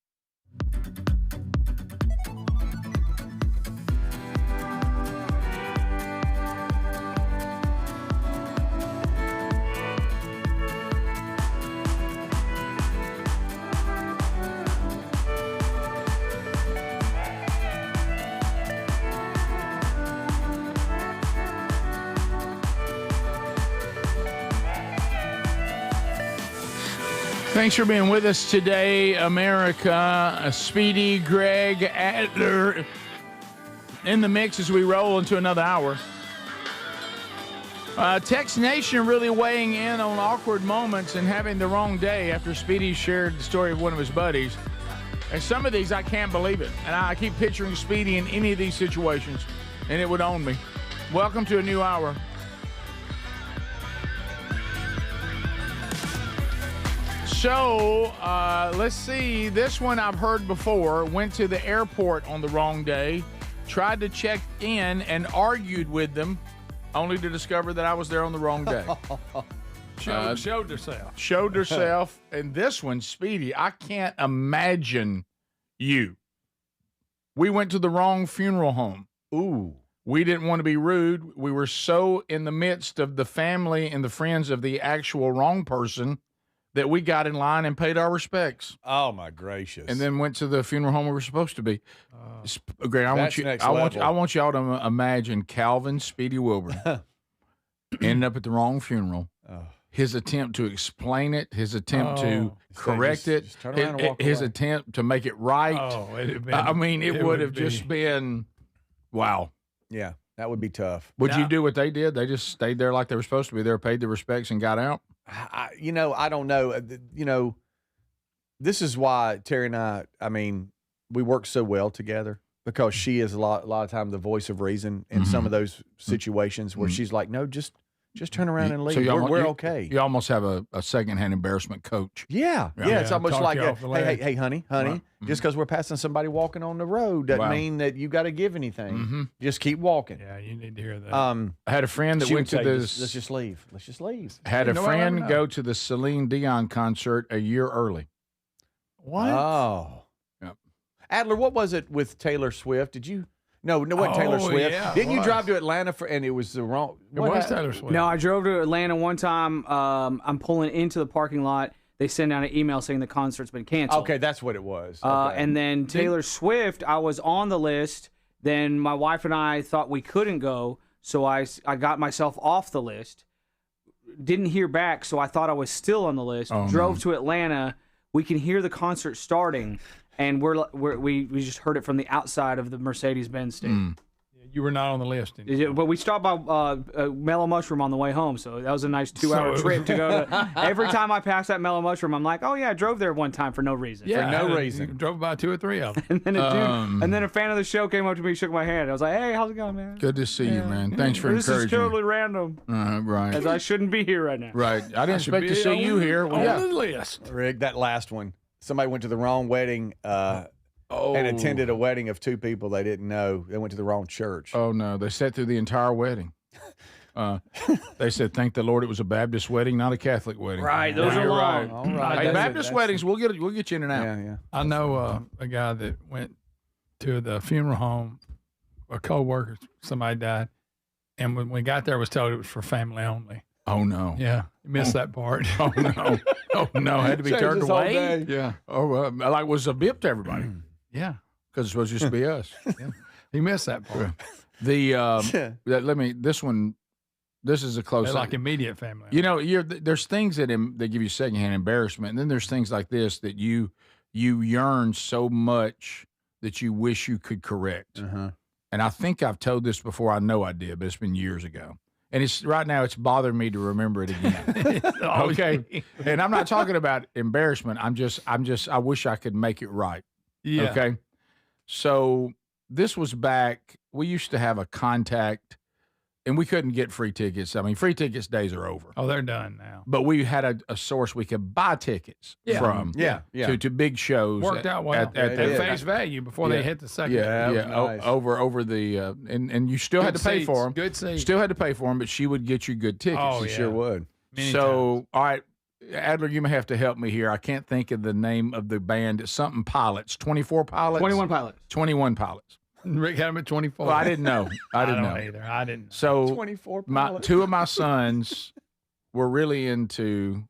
Thanks for being with us today, America. Speedy, Greg, Adler in the mix as we roll into another hour. Text Nation really weighing in on awkward moments and having the wrong day after Speedy shared the story of one of his buddies. And some of these, I can't believe it. And I keep picturing Speedy in any of these situations, and it would own me. Welcome to a new hour. So, let's see. This one I've heard before. Went to the airport on the wrong day, tried to check in and argued with them, only to discover that I was there on the wrong day. Showed herself. Showed herself. And this one, Speedy, I can't imagine you. We went to the wrong funeral home. Ooh. We didn't want to be rude. We were so in the midst of the family and the friends of the actual wrong person that we got in line and paid our respects. Oh, my gracious. And then went to the funeral home we were supposed to be. Greg, I want y'all to imagine Calvin Speedy Wilburn ended up at the wrong funeral. His attempt to explain it, his attempt to correct it, just turn around and walk his away. attempt to make it right. Oh, it'd have been, I mean, it would have just been, wow. Yeah, that would be tough. Would you do what they did? They just stayed there like they were supposed to be there, paid their respects, and got out? I don't know. This is why Terry and I mean, we work so well together because she is a lot of time the voice of reason in some of those situations where she's like, no, just turn around and leave. So we're okay. You almost have a secondhand embarrassment coach. Yeah. It's almost like, hey, honey, Right. just because we're passing somebody walking on the road doesn't mean that you got to give anything. Just keep walking. Yeah, you need to hear that. I had a friend that She went would to say, this. Let's just leave. Let's just leave. Had a No, I don't friend know. go to the Celine Dion concert a year early. What? Oh. Yep. Adler, what was it with Taylor Swift? Did you? No, it wasn't Taylor Oh, Swift. yeah, it Didn't you was. drive to Atlanta and it was the wrong? It was Taylor Swift. No, I drove to Atlanta one time. I'm pulling into the parking lot. They send out an email saying the concert's been canceled. Okay, that's what it was. Okay. And then Taylor Swift, I was on the list. Then my wife and I thought we couldn't go, so I got myself off the list. Didn't hear back, so I thought I was still on the list. Oh, Drove no. to Atlanta. We can hear the concert starting, and we just heard it from the outside of the Mercedes-Benz station. You were not on the list. But we stopped by Mellow Mushroom on the way home, so that was a nice 2-hour trip to go to. Every time I pass that Mellow Mushroom, I'm like, oh yeah, I drove there one time for no reason. Yeah, For no you drove by 2 or 3 of them. and then and then a fan of the show came up to me, shook my hand. I was like, hey, how's it going, man? Good to see you, man. Thanks for This encouraging is totally random, right. as I shouldn't be here right now. Right. I didn't expect to see you here. On Yeah. the list. Rick, that last one. Somebody went to the wrong wedding and attended a wedding of 2 people they didn't know. They went to the wrong church. Oh, no. They sat through the entire wedding. They said, thank the Lord it was a Baptist wedding, not a Catholic wedding. Right, those are You're long. right. All right. Hey, Baptist weddings, we'll get you in and out. Yeah. I know a guy that went to the funeral home, a co-worker, somebody died, and when we got there, was told it was for family only. Oh, no. Yeah, you missed that part. Oh, no. Oh, no. Had to be Changed turned his whole away. day. Yeah. Oh, like was a bip to everybody. Yeah, Because it's supposed to just be us. he missed that part. This is a close They're thing. like immediate family. You know, there's things that give you secondhand embarrassment, and then there's things like this that you yearn so much that you wish you could correct. And I think I've told this before. I know I did, but it's been years ago. And it's right now it's bothering me to remember it again. Okay. And I'm not talking about embarrassment. I wish I could make it right. Yeah. Okay. So this was back, we used to have a contact and we couldn't get free tickets. I mean, free tickets days are over. Oh, they're done now. But we had a source we could buy tickets from to big shows. Worked out well. At face value before they hit the second. Nice. Over the and you still had to pay for them. Good seats. Still had to pay for them, but she would get you good tickets. Oh, She yeah. sure would. Many So, times. all right, Adler, you may have to help me here. I can't think of the name of the band. It's something Pilots. 24 Pilots? 21 Pilots. 21 Pilots. Rick had him at 24. Well, I didn't know. I didn't don't know either. I didn't. So 24 Pilots. 2 of my sons were really into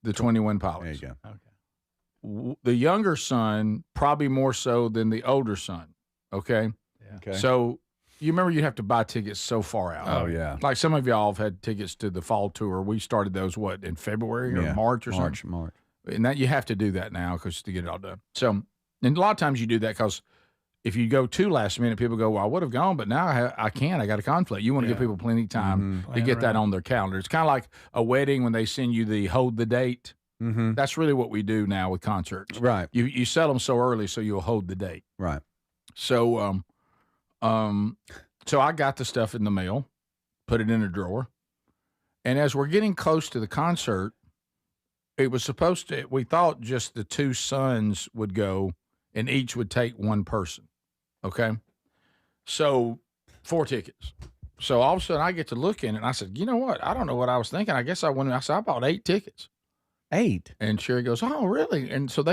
the 21 Pilots. There you go. Okay. The younger son probably more so than the older son. Okay. Yeah. Okay. So you remember you have to buy tickets so far out. Oh, yeah. Like some of y'all have had tickets to the fall tour. We started those in February or Yeah. March or something. March. And that you have to do that now because to get it all done. So, and a lot of times you do that because if you go too last minute, people go, well, I would have gone, but now I can't. I got a conflict. You want to give people plenty of time to Plan get that around. on their calendar. It's kind of like a wedding when they send you the hold the date. Mm-hmm. That's really what we do now with concerts. Right. You sell them so early so you'll hold the date. Right. So, so I got the stuff in the mail, put it in a drawer. And as we're getting close to the concert, it was supposed to, we thought just the two sons would go and each would take one person. Okay. So 4 tickets. So all of a sudden I get to look in it and I said, you know what? I don't know what I was thinking. I guess I bought 8 tickets. 8? And Sherry goes, oh, really? And so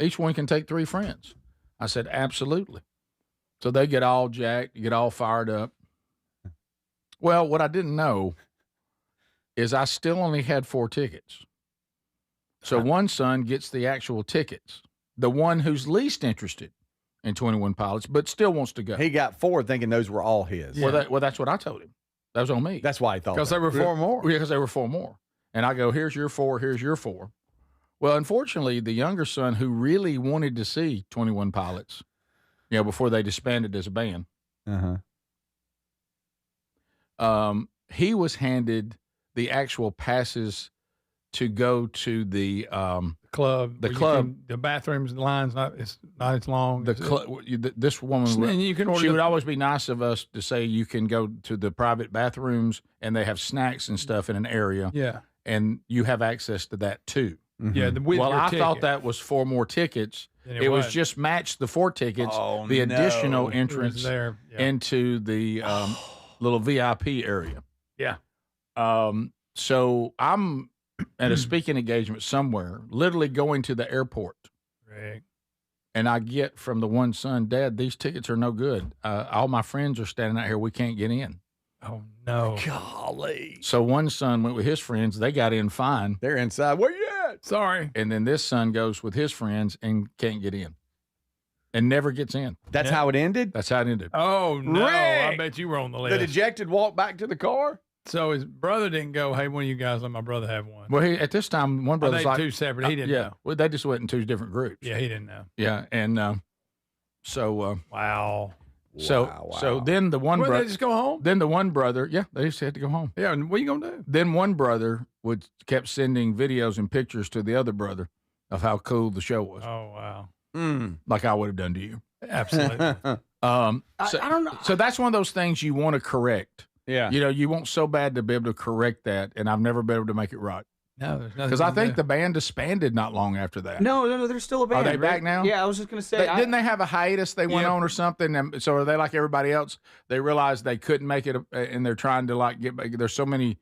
each one can take 3 friends. I said, absolutely. So they get all jacked, get all fired up. Well, what I didn't know is I still only had 4 tickets. So one son gets the actual tickets, the one who's least interested in 21 Pilots, but still wants to go. He got 4 thinking those were all his. Yeah. Well, that's what I told him. That was on me. That's why I thought because there were 4 more. Yeah, because there were 4 more. And I go, here's your 4, here's your 4. Well, unfortunately, the younger son who really wanted to see 21 Pilots, before they disbanded as a band, he was handed the actual passes to go to the club. The bathrooms lines not as long. This woman, and you can she would always be nice of us to say you can go to the private bathrooms and they have snacks and stuff in an area. Yeah, and you have access to that too. Mm-hmm. Yeah. Well, I thought that was 4 more tickets. It was just matched the 4 tickets, the additional entrance there. into the little VIP area. Yeah. So I'm at a speaking engagement somewhere, literally going to the airport. Right. And I get from the one son, Dad, these tickets are no good. All my friends are standing out here. We can't get in. Oh, no. Golly. So one son went with his friends. They got in fine. They're inside. Where you at? Sorry. And then this son goes with his friends and can't get in. And never gets in. That's how it ended? That's how it ended. Oh, no. Rick! I bet you were on the list. The dejected walk back to the car? So his brother didn't go, hey, one of you guys let my brother have one. Well, at this time, one brother's like 2 separate. He didn't know. Well, they just went in 2 different groups. Yeah, he didn't know. Yeah, and so wow. So then the one brother they just go home. Then the one brother, they just had to go home. Yeah, and what are you gonna do? Then one brother kept sending videos and pictures to the other brother of how cool the show was. Oh wow. Like I would have done to you. Absolutely. I don't know. So that's one of those things you want to correct. Yeah. You want so bad to be able to correct that, and I've never been able to make it right. No, there's nothing. Because I think the band disbanded not long after that. No, they're still a band. Are they back right? now? Yeah, I was just gonna say. Didn't they have a hiatus they went on or something? And so are they like everybody else? They realized they couldn't make it, and they're trying to get back. There's so many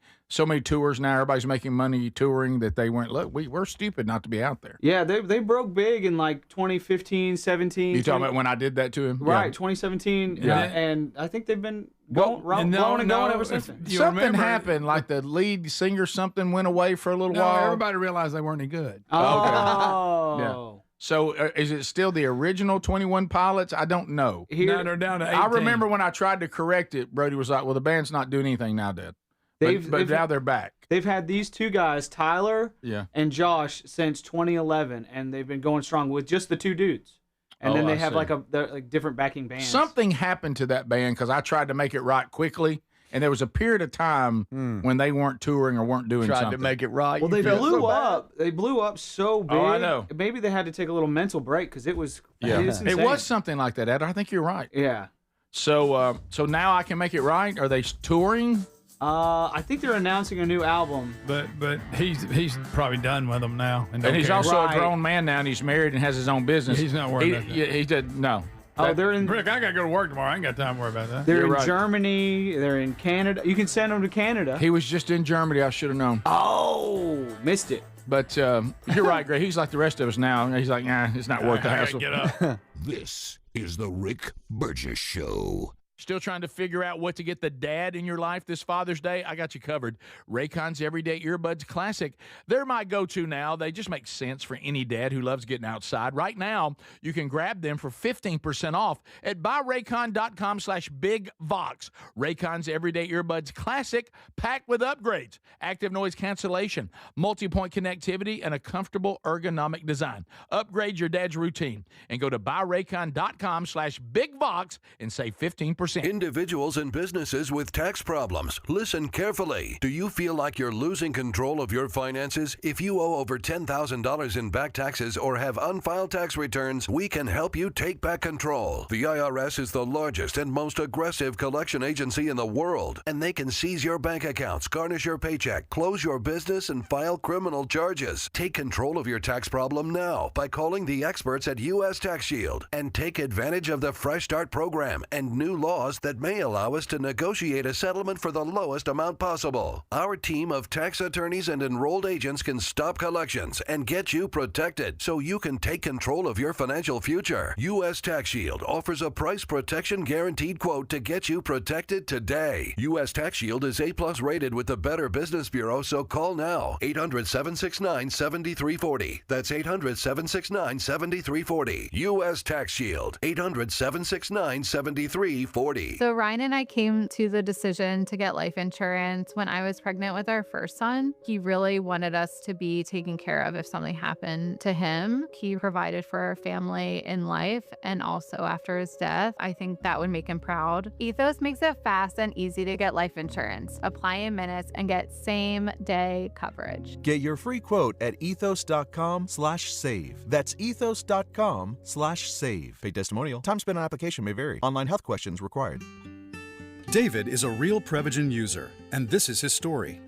tours now. Everybody's making money touring that they went. Look, we're stupid not to be out there. Yeah, they broke big in like 2015, 17. You talking about when I did that to him? Right, Yeah. 2017. Yeah. And I think they've been going going ever since then. Something happened, like the lead singer, something went away for a little No, while. everybody realized they weren't any good. Oh. Yeah. So is it still the original 21 Pilots? I don't know. No, they're down to 18. I remember when I tried to correct it, Brody was like, well, the band's not doing anything now, Dad. But now they're back. They've had these 2 guys, Tyler Yeah. and Josh, since 2011, and they've been going strong with just the 2 dudes. And then they have they're different backing bands. Something happened to that band because I tried to make it right quickly, and there was a period of time when they weren't touring or weren't doing something. Tried to make it right. Well, they blew up. They blew up so big. Oh, I know. Maybe they had to take a little mental break because it was. Yeah. It's It insane. was something like that, Ed. I think you're right. Yeah. So now I can make it right. Are they touring? I think they're announcing a new album. But he's probably done with them now. And And he's care. also a grown man now, and he's married and has his own business. He's not worried about that. He did no. Oh, they're in. Rick, I got to go to work tomorrow. I ain't got time to worry about that. They're You're in right. Germany. They're in Canada. You can send them to Canada. He was just in Germany. I should have known. Oh, missed it. But you're right, Greg. He's like the rest of us now. He's like, it's not worth the I gotta hassle. get up. This is the Rick Burgess Show. Still trying to figure out what to get the dad in your life this Father's Day? I got you covered. Raycon's Everyday Earbuds Classic. They're my go-to now. They just make sense for any dad who loves getting outside. Right now, you can grab them for 15% off at buyraycon.com/bigvox. Raycon's Everyday Earbuds Classic, packed with upgrades, active noise cancellation, multi-point connectivity, and a comfortable ergonomic design. Upgrade your dad's routine and go to buyraycon.com/bigvox and save 15% 10%. Individuals and businesses with tax problems, listen carefully. Do you feel like you're losing control of your finances? If you owe over $10,000 in back taxes or have unfiled tax returns, we can help you take back control. The IRS is the largest and most aggressive collection agency in the world, and they can seize your bank accounts, garnish your paycheck, close your business, and file criminal charges. Take control of your tax problem now by calling the experts at U.S. Tax Shield and take advantage of the Fresh Start program and new laws that may allow us to negotiate a settlement for the lowest amount possible. Our team of tax attorneys and enrolled agents can stop collections and get you protected so you can take control of your financial future. U.S. Tax Shield offers a price protection guaranteed quote to get you protected today. U.S. Tax Shield is A+ rated with the Better Business Bureau, so call now. 800-769-7340. That's 800-769-7340. U.S. Tax Shield. 800-769-7340. So Ryan and I came to the decision to get life insurance when I was pregnant with our first son. He really wanted us to be taken care of if something happened to him. He provided for our family in life and also after his death. I think that would make him proud. Ethos makes it fast and easy to get life insurance. Apply in minutes and get same-day coverage. Get your free quote at ethos.com/save. That's ethos.com/save. Paid testimonial. Time spent on application may vary. Online health questions required. David is a real Prevagen user, and this is his story.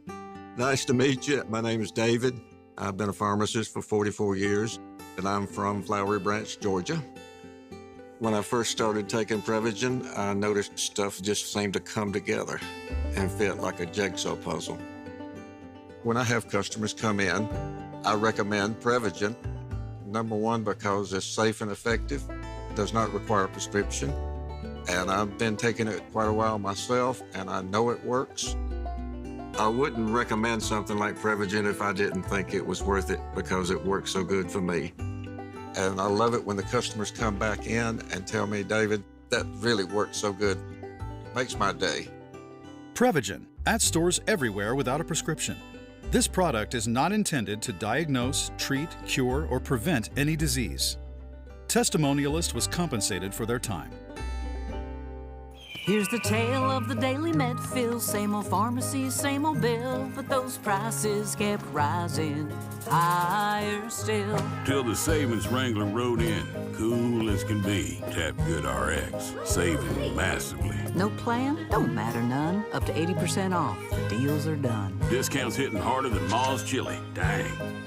Nice to meet you. My name is David. I've been a pharmacist for 44 years, and I'm from Flowery Branch, Georgia. When I first started taking Prevagen, I noticed stuff just seemed to come together and fit like a jigsaw puzzle. When I have customers come in, I recommend Prevagen. Number one, because it's safe and effective, does not require a prescription, and I've been taking it quite a while myself, and I know it works. I wouldn't recommend something like Prevagen if I didn't think it was worth it because it works so good for me. And I love it when the customers come back in and tell me, David, that really works so good. Makes my day. Prevagen, at stores everywhere without a prescription. This product is not intended to diagnose, treat, cure, or prevent any disease. Testimonialist was compensated for their time. Here's the tale of the daily med fill. Same old pharmacy, same old bill, but those prices kept rising higher still. Till the savings wrangler rode in, cool as can be. Tap Good RX, saving massively. No plan? Don't matter none. Up to 80% off. The deals are done. Discounts hitting harder than Ma's chili. Dang.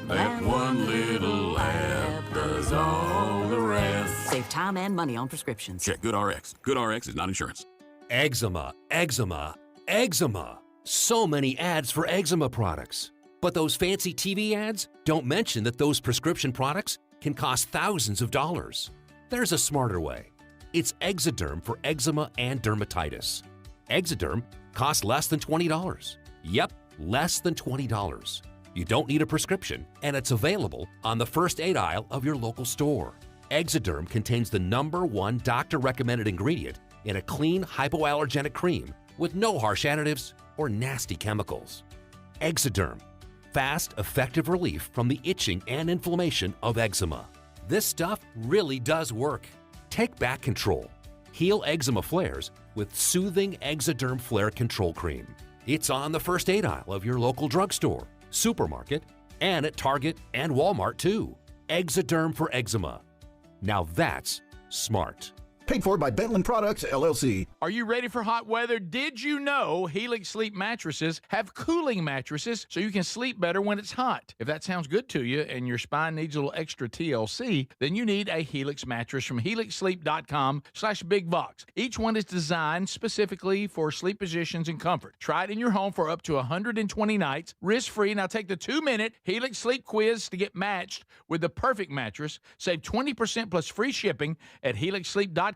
That one little app does all the rest. Save time and money on prescriptions. Check Good RX. Good RX is not insurance. Eczema, eczema, eczema. So many ads for eczema products. But those fancy TV ads don't mention that those prescription products can cost thousands of dollars. There's a smarter way. It's Exoderm for eczema and dermatitis. Exoderm costs less than $20. Yep, less than $20. You don't need a prescription, and it's available on the first aid aisle of your local store. Exoderm contains the #1 doctor-recommended ingredient in a clean hypoallergenic cream with no harsh additives or nasty chemicals. Exoderm, fast, effective relief from the itching and inflammation of eczema. This stuff really does work. Take back control. Heal eczema flares with soothing Exoderm Flare Control Cream. It's on the first aid aisle of your local drugstore, supermarket, and at Target and Walmart too. Exoderm for eczema. Now that's smart. Paid for by Bentland Products, LLC. Are you ready for hot weather? Did you know Helix Sleep mattresses have cooling mattresses so you can sleep better when it's hot? If that sounds good to you and your spine needs a little extra TLC, then you need a Helix mattress from helixsleep.com/bigvox. Each one is designed specifically for sleep positions and comfort. Try it in your home for up to 120 nights, risk-free. Now take the 2-minute Helix Sleep quiz to get matched with the perfect mattress. Save 20% plus free shipping at helixsleep.com/bigvox.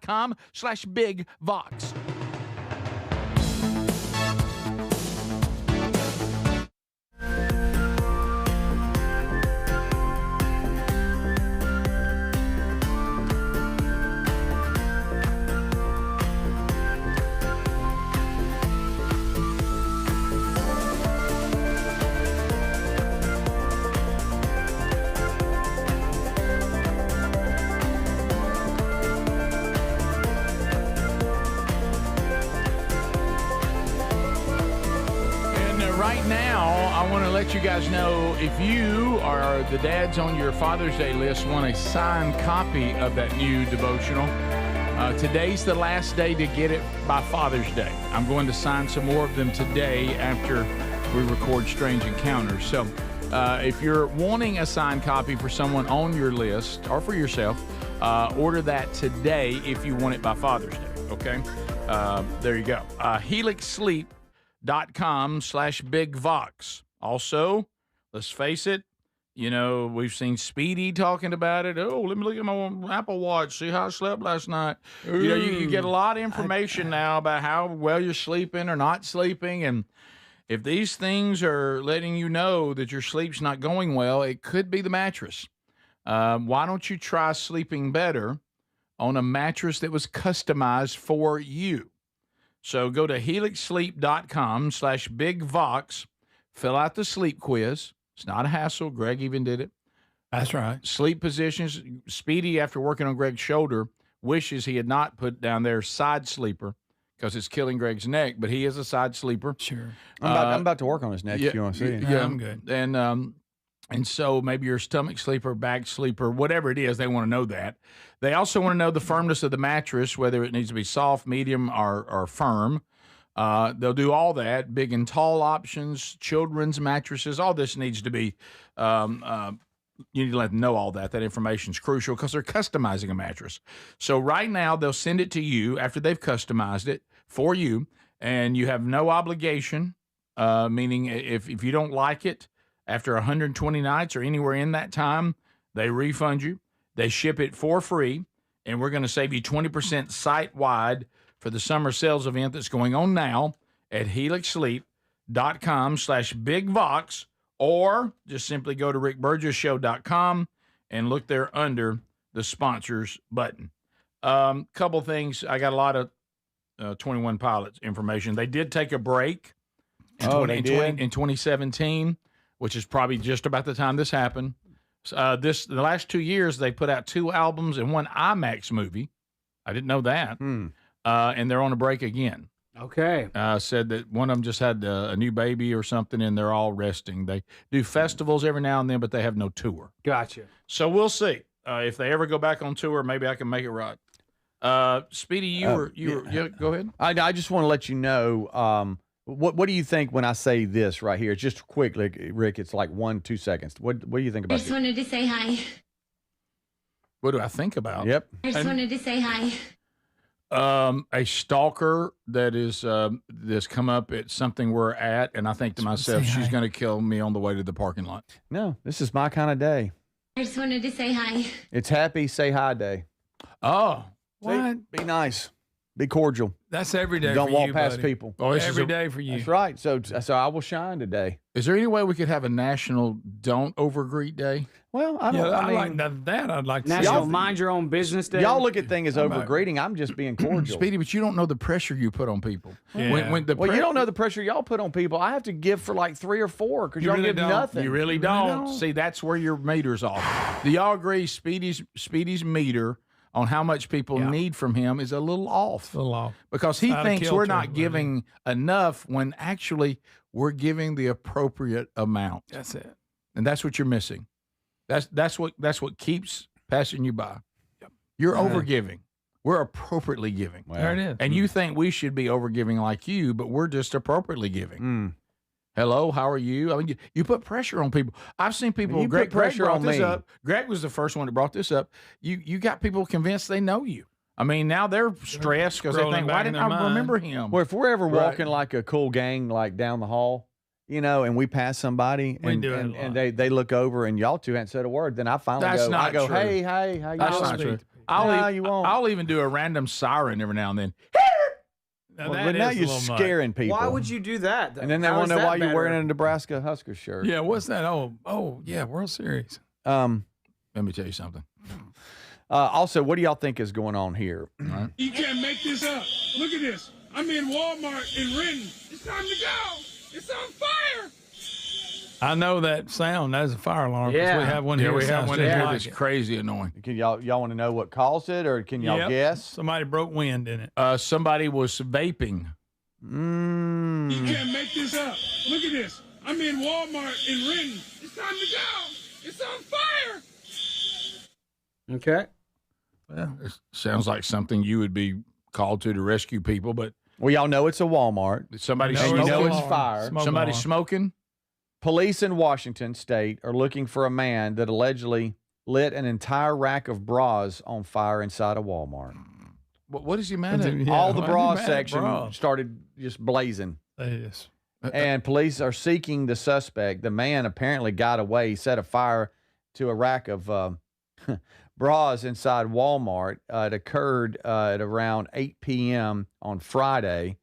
want to let you guys know, if you are the dads on your Father's Day list, want a signed copy of that new devotional, today's the last day to get it by Father's Day. I'm going to sign some more of them today after we record Strange Encounters. So if you're wanting a signed copy for someone on your list or for yourself, order that today if you want it by Father's Day, okay? There you go. HelixSleep.com/BigVox. Also, let's face it, you know, we've seen Speedy talking about it. Oh, let me look at my Apple Watch, see how I slept last night. You know, you get a lot of information now about how well you're sleeping or not sleeping. And if these things are letting you know that your sleep's not going well, it could be the mattress. Why don't you try sleeping better on a mattress that was customized for you? So go to HelixSleep.com/BigVox. Fill out the sleep quiz. It's not a hassle. Greg even did it. That's right. Sleep positions. Speedy, after working on Greg's shoulder, wishes he had not put down there side sleeper because it's killing Greg's neck, but he is a side sleeper. Sure. I'm about to work on his neck if you want to see it. Yeah, I'm good. And so maybe you're a stomach sleeper, back sleeper, whatever it is, they want to know that. They also want to know the firmness of the mattress, whether it needs to be soft, medium, or firm. They'll do all that, big and tall options, children's mattresses. All this needs to be, you need to let them know all that. That information is crucial because they're customizing a mattress. So right now, they'll send it to you after they've customized it for you, and you have no obligation, meaning if you don't like it after 120 nights or anywhere in that time, they refund you. They ship it for free, and we're going to save you 20% site-wide for the summer sales event that's going on now at HelixSleep.com/BigVox, or just simply go to RickBurgessShow.com and look there under the sponsors button. Couple things. I got a lot of 21 Pilots information. They did take a break in 2017, which is probably just about the time this happened. The last 2 years, they put out 2 albums and 1 IMAX movie. I didn't know that. And they're on a break again. Okay. Said that one of them just had a new baby or something, and they're all resting. They do festivals every now and then, but they have no tour. Gotcha. So we'll see. If they ever go back on tour, maybe I can make it right. Speedy, you were go ahead. I just want to let you know, what do you think when I say this right here? Just quickly, Rick, it's like 1-2 seconds. What do you think about I just wanted to say hi. What do I think about? Yep. I just wanted to say hi. A stalker that is that's come up at something we're at, and I think to myself, she's going to kill me on the way to the parking lot. No, this is my kind of day. I just wanted to say hi. It's happy say hi day. Oh, what? Be nice. Be cordial. That's every day. Don't for walk you, past buddy. people. Oh, Every day for you. That's right. So I will shine today. Is there any way we could have a national don't overgreet day? Well, I don't. Yeah, I mean, like that. I'd like to see. National Mind Your Own Business Day. Y'all look at things as overgreeting. I'm just being cordial. Speedy, but you don't know the pressure you put on people. Yeah. Well, you don't know the pressure y'all put on people. I have to give for like 3 or 4 because y'all really give don't. nothing. You really don't. See, that's where your meter's off. Do y'all agree Speedy's meter on how much people need from him is a little off? Because he thinks we're not giving enough when actually we're giving the appropriate amount. That's it. And that's what you're missing. That's what keeps passing you by. Yep. You're overgiving. We're appropriately giving. Wow. There it is. And you think we should be overgiving like you, but we're just appropriately giving. Hello, how are you? I mean, you put pressure on people. I've seen people. Greg brought this up. Greg was the first one that brought this up. You got people convinced they know you. I mean, now they're stressed because they think, why didn't I remember him? Well, if we're ever walking like a cool gang, like down the hall, you know, and we pass somebody and they look over and y'all two haven't said a word, then I finally go, true. hey, how you That's doing? not true. won't. I'll even do a random siren every now and then. But now you're scaring people. Why would you do that, though? And then they want to know why you're wearing a Nebraska Husker shirt. Yeah, what's that? Oh, yeah, World Series. Let me tell you something. Also, what do y'all think is going on here? Right. You can't make this up. Look at this. I'm in Walmart in Renton. It's time to go. It's on fire. I know that sound. That's a fire alarm. Yeah. We have one here. We have one here like that's crazy annoying. Can y'all want to know what caused it, or can y'all guess? Somebody broke wind in it. Somebody was vaping. You can't make this up. Look at this. I'm in Walmart in Renton. It's time to go. It's on fire. Okay. Well, it sounds like something you would be called to rescue people, but we all know it's a Walmart. Somebody and you know it's fire. Somebody smoking. Police in Washington State are looking for a man that allegedly lit an entire rack of bras on fire inside a Walmart. What is he mad at? Yeah, all the bra section started just blazing. Yes. And police are seeking the suspect. The man apparently got away. He set a fire to a rack of bras inside Walmart. It occurred at around 8 p.m. on Friday.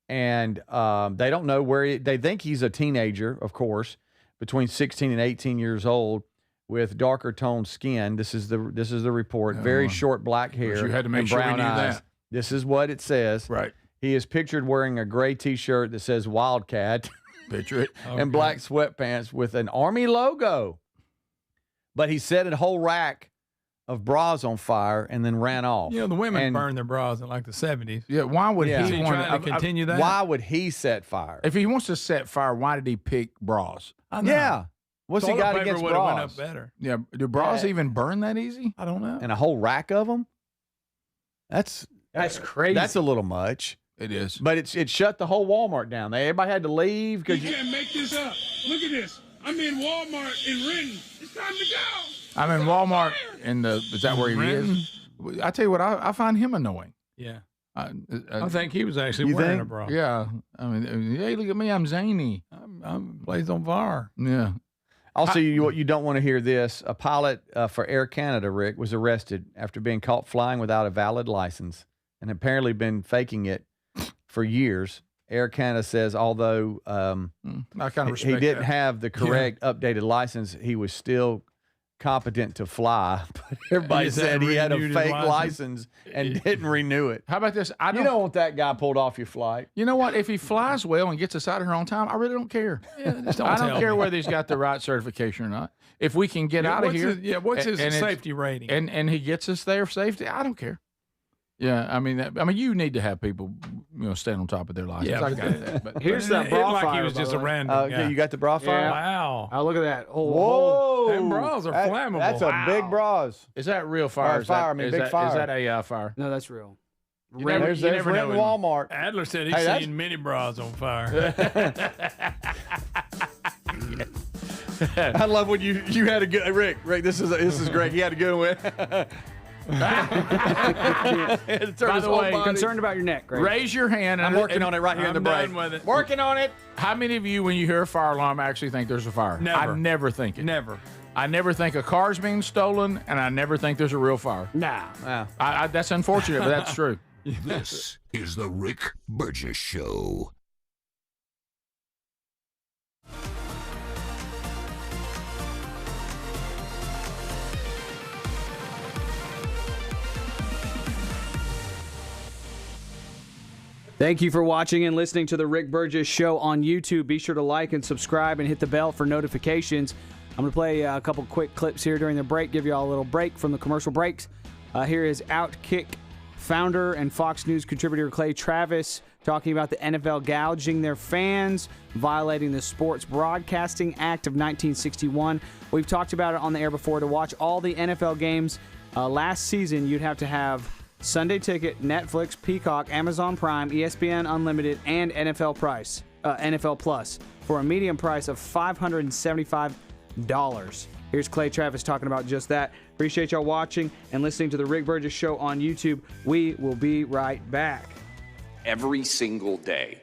And they don't know where they think he's a teenager, of course, between 16 and 18 years old, with darker toned skin. This is the report. Very short black hair. You had to make and sure brown we knew eyes. that. This is what it says. Right. He is pictured wearing a gray T-shirt that says Wildcat. Picture it. And black sweatpants with an Army logo. But he set a whole rack of bras on fire and then ran off. You know, the women burned their bras in like the 70s. Yeah, why would he want to continue that? Why would he set fire? If he wants to set fire, why did he pick bras? I know. Yeah. What's he got against went bras? up better. Yeah, do bras even burn that easy? I don't know. And a whole rack of them? That's crazy. That's a little much. It is. But it shut the whole Walmart down. Everybody had to leave You because can't make this up. Look at this. I'm in Walmart in Renton. It's time to go. I'm in Walmart is that where he is? I tell you what, I find him annoying. Yeah. I think he was actually You wearing think? a bra. Yeah. I mean, hey, look at me. I'm zany. I'm blazed on fire. Yeah. Also, you don't want to hear this. A pilot for Air Canada, Rick, was arrested after being caught flying without a valid license and apparently been faking it for years. Air Canada says although I kind of respect he didn't that. have the correct updated license, he was still competent to fly. But everybody said he had a renewed his fake license? license and didn't renew it. How about this? You don't want that guy pulled off your flight. You know what? If he flies well and gets us out of here on time, I really don't care. Just I don't tell care me. whether he's got the right certification or not. If we can get out of what's here, his- what's his and it's- safety rating? and he gets us there safety, I don't care. Yeah, I mean, you need to have people, stand on top of their license. Yeah, I but got that. But Here's But that it bra like fire. he was by just the a way. random guy. Okay, you got the bra fire? Yeah. Wow. Oh, look at that. Whoa. Them bras are flammable. That's a big bras. is that real fire? Or fire, I mean, is big that, fire. Is that a fire? No, that's real. There's never know Renton him. Walmart. Adler said he's Hey, that's- seen many bras on fire. I love when you had a good Rick. This is great. You had a good one. By the way, Concerned about your neck, right? raise your hand. I'm working on it right here in the I'm break. done with it. Working on it. How many of you, when you hear a fire alarm, actually think there's a fire? Never. I never think it. Never. I never think a car's being stolen, and I never think there's a real fire. Nah. That's unfortunate, but that's true. This is the Rick Burgess Show. Thank you for watching and listening to the Rick Burgess Show on YouTube. Be sure to like and subscribe and hit the bell for notifications. I'm going to play a couple quick clips here during the break, give you all a little break from the commercial breaks. Here is Outkick founder and Fox News contributor Clay Travis talking about the NFL gouging their fans, violating the Sports Broadcasting Act of 1961. We've talked about it on the air before. To watch all the NFL games last season, you'd have to have Sunday Ticket, Netflix, Peacock, Amazon Prime, ESPN Unlimited, and NFL Plus for a median price of $575. Here's Clay Travis talking about just that. Appreciate y'all watching and listening to the Rick Burgess Show on YouTube. We will be right back. Every single day,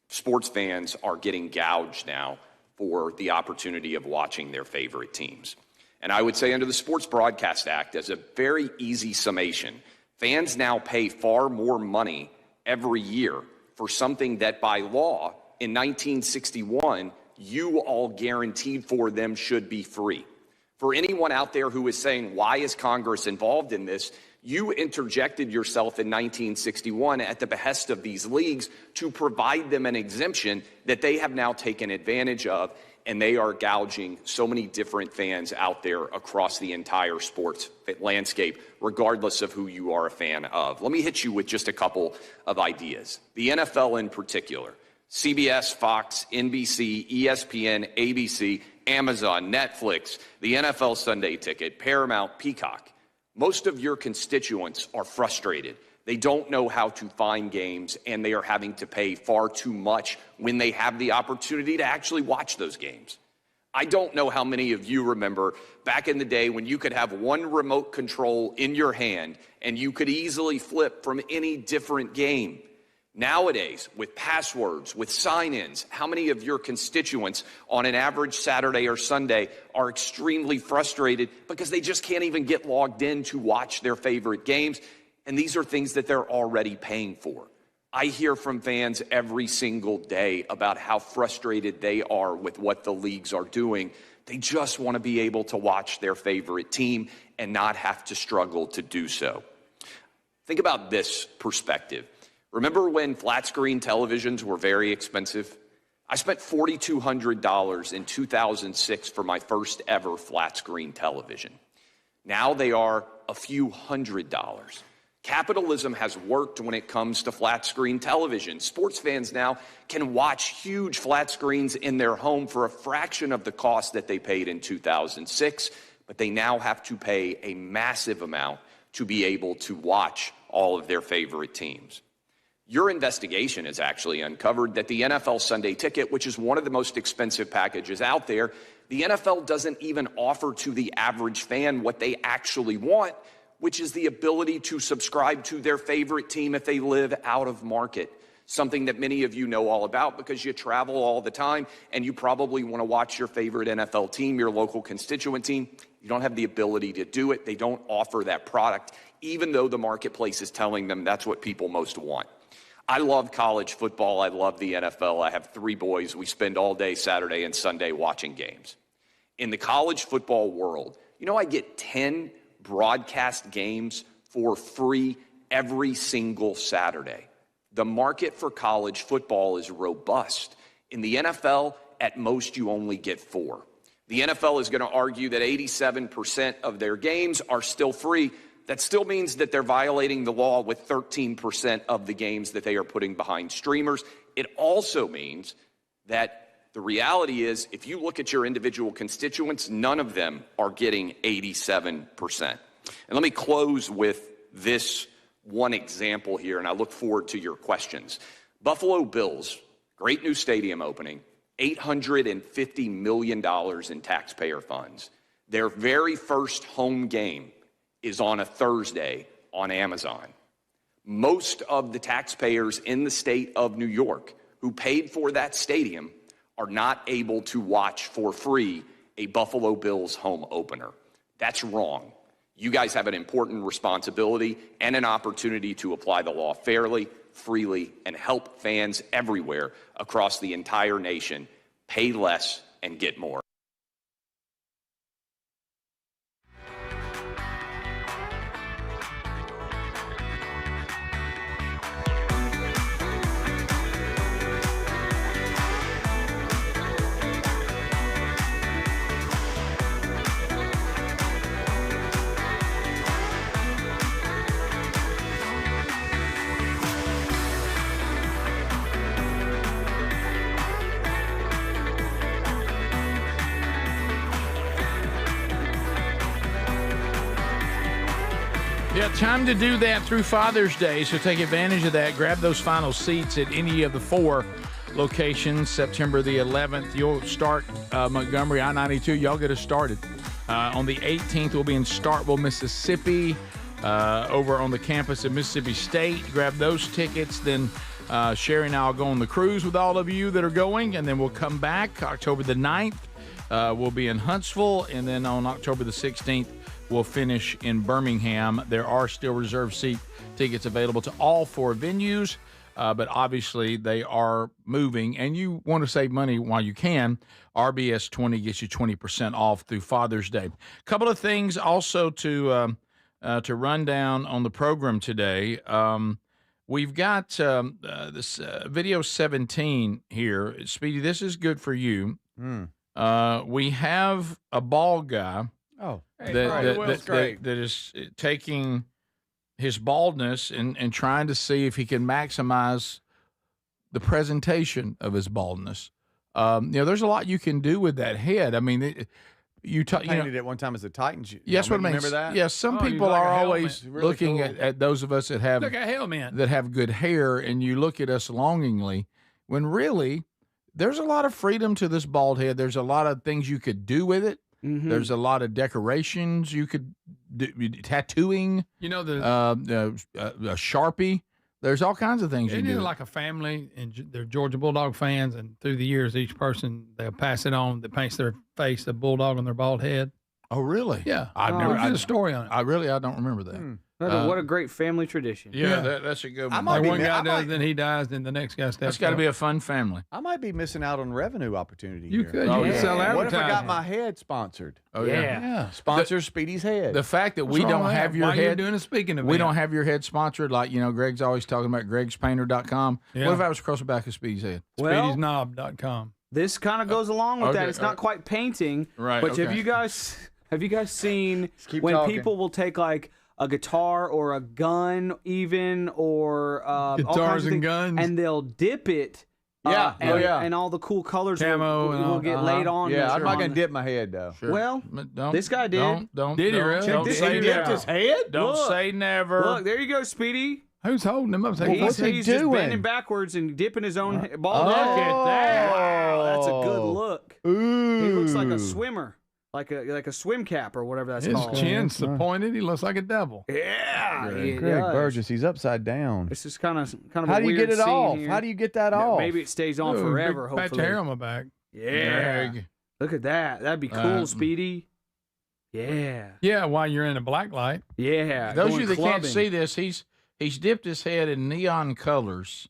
sports fans are getting gouged now for the opportunity of watching their favorite teams. And I would say under the Sports Broadcast Act, as a very easy summation, fans now pay far more money every year for something that by law in 1961, you all guaranteed for them should be free. For anyone out there who is saying, why is Congress involved in this? You interjected yourself in 1961 at the behest of these leagues to provide them an exemption that they have now taken advantage of, and they are gouging so many different fans out there across the entire sports landscape, regardless of who you are a fan of. Let me hit you with just a couple of ideas. The NFL in particular CBS, Fox, NBC, ESPN, ABC, Amazon, Netflix, the NFL Sunday Ticket, Paramount, Peacock. Most of your constituents are frustrated. They don't know how to find games, and they are having to pay far too much when they have the opportunity to actually watch those games. I don't know how many of you remember back in the day when you could have one remote control in your hand and you could easily flip from any different game. Nowadays, with passwords, with sign-ins, how many of your constituents on an average Saturday or Sunday are extremely frustrated because they just can't even get logged in to watch their favorite games? And these are things that they're already paying for. I hear from fans every single day about how frustrated they are with what the leagues are doing. They just want to be able to watch their favorite team and not have to struggle to do so. Think about this perspective. Remember when flat screen televisions were very expensive? I spent $4,200 in 2006 for my first ever flat screen television. Now they are a few $100s. Capitalism has worked when it comes to flat screen television. Sports fans now can watch huge flat screens in their home for a fraction of the cost that they paid in 2006, but they now have to pay a massive amount to be able to watch all of their favorite teams. Your investigation has actually uncovered that the NFL Sunday Ticket, which is one of the most expensive packages out there, the NFL doesn't even offer to the average fan what they actually want, which is the ability to subscribe to their favorite team if they live out of market. Something that many of you know all about because you travel all the time and you probably want to watch your favorite NFL team, your local constituent team. You don't have the ability to do it. They don't offer that product, even though the marketplace is telling them that's what people most want. I love college football. I love the NFL. I have 3 boys. We spend all day Saturday and Sunday watching games. In the college football world, you know, I get 10 broadcast games for free every single Saturday. The market for college football is robust. In the NFL, at most you only get 4. The NFL is going to argue that 87% of their games are still free. That still means that they're violating the law with 13% of the games that they are putting behind streamers. It also means that the reality is, if you look at your individual constituents, none of them are getting 87%. And let me close with this one example here, and I look forward to your questions. Buffalo Bills, great new stadium opening, $850 million in taxpayer funds. Their very first home game is on a Thursday on Amazon. Most of the taxpayers in the state of New York who paid for that stadium are not able to watch for free a Buffalo Bills home opener. That's wrong. You guys have an important responsibility and an opportunity to apply the law fairly, freely, and help fans everywhere across the entire nation pay less and get more. Yeah, time to do that through Father's Day, so take advantage of that. Grab those final seats at any of the 4 locations. September the 11th, you'll start Montgomery, I-92. Y'all get us started. On the 18th, we'll be in Starkville, Mississippi, over on the campus of Mississippi State. Grab those tickets. Then Sherry and I will go on the cruise with all of you that are going, and then we'll come back October the 9th. We'll be in Huntsville, and then on October the 16th, we'll finish in Birmingham. There are still reserved seat tickets available to all 4 venues, but obviously they are moving, and you want to save money while you can. RBS 20 gets you 20% off through Father's Day. A couple of things also to run down on the program today. We've got this video 17 here. Speedy, this is good for you. We have a bald guy. Oh, that is taking his baldness and trying to see if he can maximize the presentation of his baldness. There's a lot you can do with that head. I mean, you painted it one time as a Titans. Yes, what I mean. Remember that? Yes, some people are always really looking cool. at those of us that have Look at helmet. that have good hair, and you look at us longingly, when really there's a lot of freedom to this bald head. There's a lot of things you could do with it. Mm-hmm. There's a lot of decorations you could do, tattooing. You know, a Sharpie. There's all kinds of things you Isn't can it do. like a family, and they're Georgia Bulldog fans, and through the years, each person, they'll pass it on that paints their face a bulldog on their bald head. Oh, really? Yeah. I've never did a story on it. I don't remember that. What a great family tradition. Yeah, that's a good one. Like one guy does, then he dies, then the next guy steps That's got to up. be a fun family. I might be missing out on revenue opportunity. You here. could. You could sell What if I got advertising. my head sponsored? Oh yeah. Sponsor Speedy's head. The fact that What's we wrong don't with have that? your Why head you're doing a speaking event? we don't have your head sponsored, like Greg's always talking about gregspainter.com. Yeah. What if I was across the back of Speedy's head? Well, Speedy'sKnob.com. this kind of goes along with okay, that. It's not quite painting, Right, but okay. have you guys seen keep when talking. people will take like a guitar or a gun, even or all Guitars kinds of and things, guns? and they'll dip it. Yeah. And all the cool colors Camo will, and all- will get laid on. Yeah, the- I'm not on gonna the- dip my head though. Sure. Well, Don't, this guy did. Don't, Did he really? Don't Did say he dip never. his head? Don't Look. say never. Look, there you go, Speedy. Who's holding him up? what's he He's just doing? bending backwards and dipping his own bald Look head. at that. Wow, that's a good look. Ooh. He looks like a swimmer, like a swim cap or whatever that's His called. chin's so pointed. He looks like a devil. Yeah, he Greg does. Burgess, he's upside down. This is kind of How a do you weird get it scene off? here. How do you get that No, off? Maybe it stays on Ooh, forever. big patch Hopefully. of hair on my back. Yeah. Greg. Look at that. That'd be cool, Speedy. Yeah. Yeah, while you're in a black light. Yeah. Those of going you that can't clubbing. see this, he's dipped his head in neon colors.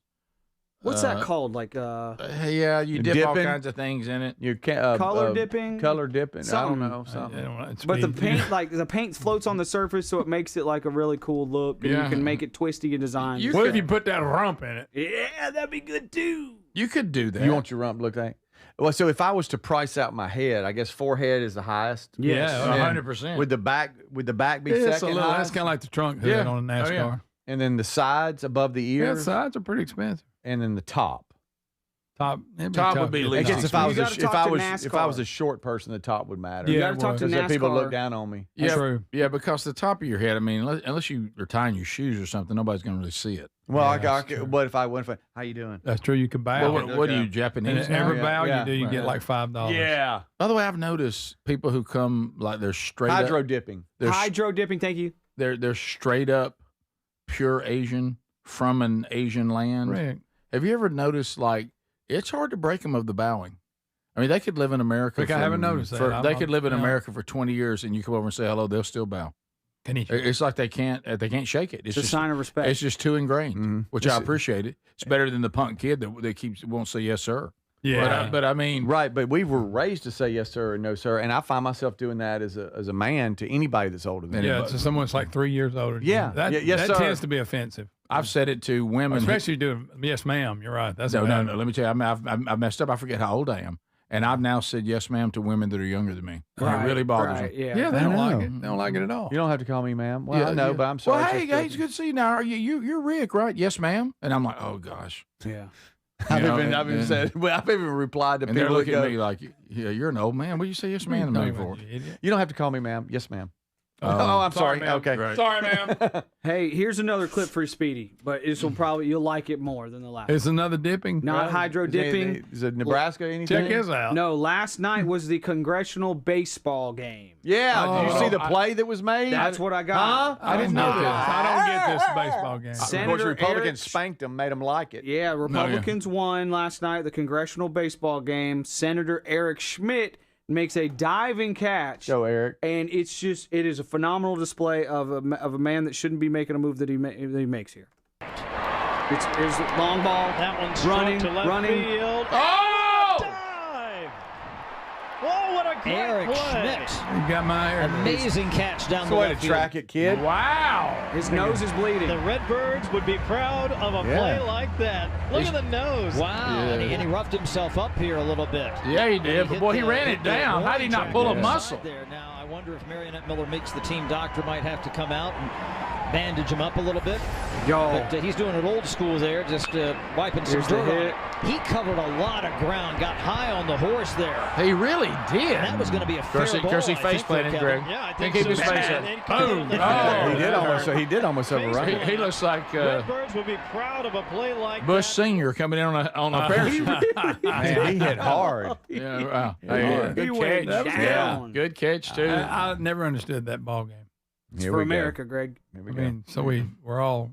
What's that called? Like Yeah, you dip all dipping? kinds of things in it. You can't color dipping? Color dipping. Something. I don't know. Something. I don't know, it's But the speed. paint, like the paint floats on the surface, so it makes it like a really cool look, and Yeah. you can make it twisty and design. What if you put that rump in it? Yeah, that'd be good too. You could do that. You want your rump to look like? Well, so if I was to price out my head, I guess forehead is the highest. Yeah, And 100%. Would the back be It's a second little, that's highest? kind of like the trunk hood Yeah. on a NASCAR. Oh, yeah. And then the sides above the Yeah, ears, sides are pretty expensive. and then the top. Top would be to get least I guess top. if I was You a, gotta if talk I to was if I was NASCAR. a short person, the top would matter. Yeah, You got to talk to Because NASCAR. people look down on me. Yeah, True. Yeah, because the top of your head, I mean, unless you're tying your shoes or something, nobody's going to really see it. Well, Yeah, I that's got. true. What if I went for? How you doing? That's true. You can bow. Well, what are you, and Japanese? now? every Yeah, bow yeah, you do, you right. get like $5. Yeah. By the way, I've noticed people who come like they're straight Hydro up. dipping. Hydro dipping, thank you. They're straight up pure Asian from an Asian land. Correct. Have you ever noticed like it's hard to break them of the bowing? I mean, they could live in America. Look, I haven't noticed that. They could live in yeah. America for 20 years, and you come over and say hello, they'll still bow. It's like they can't shake it. It's a sign of respect. It's just too ingrained, Mm-hmm. which I appreciate it. It's better than the punk kid that won't say yes sir. Yeah. but I mean, Right, but we were raised to say yes sir and no sir, and I find myself doing that as a man to anybody that's older than me. Yeah, to someone that's like 3 years older. than Yeah. you. That, Yeah, yes, that sir. tends to be offensive. I've said it to women, Especially doing yes, ma'am. You're right. That's no. bad. Let me tell you, I messed up. I forget how old I am, and I've now said yes, ma'am, to women that are younger than me. Right, It really bothers right, them. yeah. Yeah, they I don't know. like it. They don't like it at all. You don't have to call me ma'am. Well, Yeah, I know, yeah. but I'm sorry. Well, it's hey, just it's good to see you. Now, you're Rick, right? Yes, ma'am. And I'm like, oh gosh. Yeah. I've You know, even, I've even and- said. Well, I've even replied to And they're people that looking at go, me like, yeah, you're an old man. What do you say yes, ma'am, to me for? "You don't have to call me ma'am. Yes, ma'am." Oh, Oh, I'm sorry. ma'am. Okay. Right. Sorry, ma'am. Hey, here's another clip for Speedy, but this will probably you'll like it more than the last. It's another dipping. Not hydro dipping. Is it Nebraska? Anything? Check his out. No, last night was the congressional baseball game. Yeah. Did you see the play that was made? That's what I got. Huh? I didn't know this. I don't get this baseball game. Of course, Senator Republicans Eric- spanked them, made them like it. Yeah, Republicans won last night the congressional baseball game. Senator Eric Schmidt makes a diving catch. Go, Eric. And it is a phenomenal display of a man that shouldn't be making a move that he makes here. It's long ball. That one's running, to left running. field. Oh! Dive! Oh, what a great Eric play. Schmidt. You got my hair. Amazing catch down That's the the way to left field. track it, kid. Wow. His nose is bleeding. The Redbirds would be proud of a play like that. Look at the nose. Wow, and he roughed himself up here a little bit. Yeah, he did. But, boy, he ran it down. How did he not pull a muscle? There. Now, I wonder if Marionette Miller Meeks, the team doctor, might have to come out and bandage him up a little bit. But he's doing it old school there, just wiping some dirt on it. He covered a lot of ground, got high on the horse there. He really did. And that was going to be a fair ball. Curse, he face planted, Greg. Yeah, I think keep so. his face up. Boom. He did almost overrun. He looks like Redbirds would be proud of a play like Bush that. Senior coming in on a parachute. Man, he hit hard. Yeah, wow. Good catch. Yeah. Good catch too. I never understood that ball game. It's for America, Greg. So we're all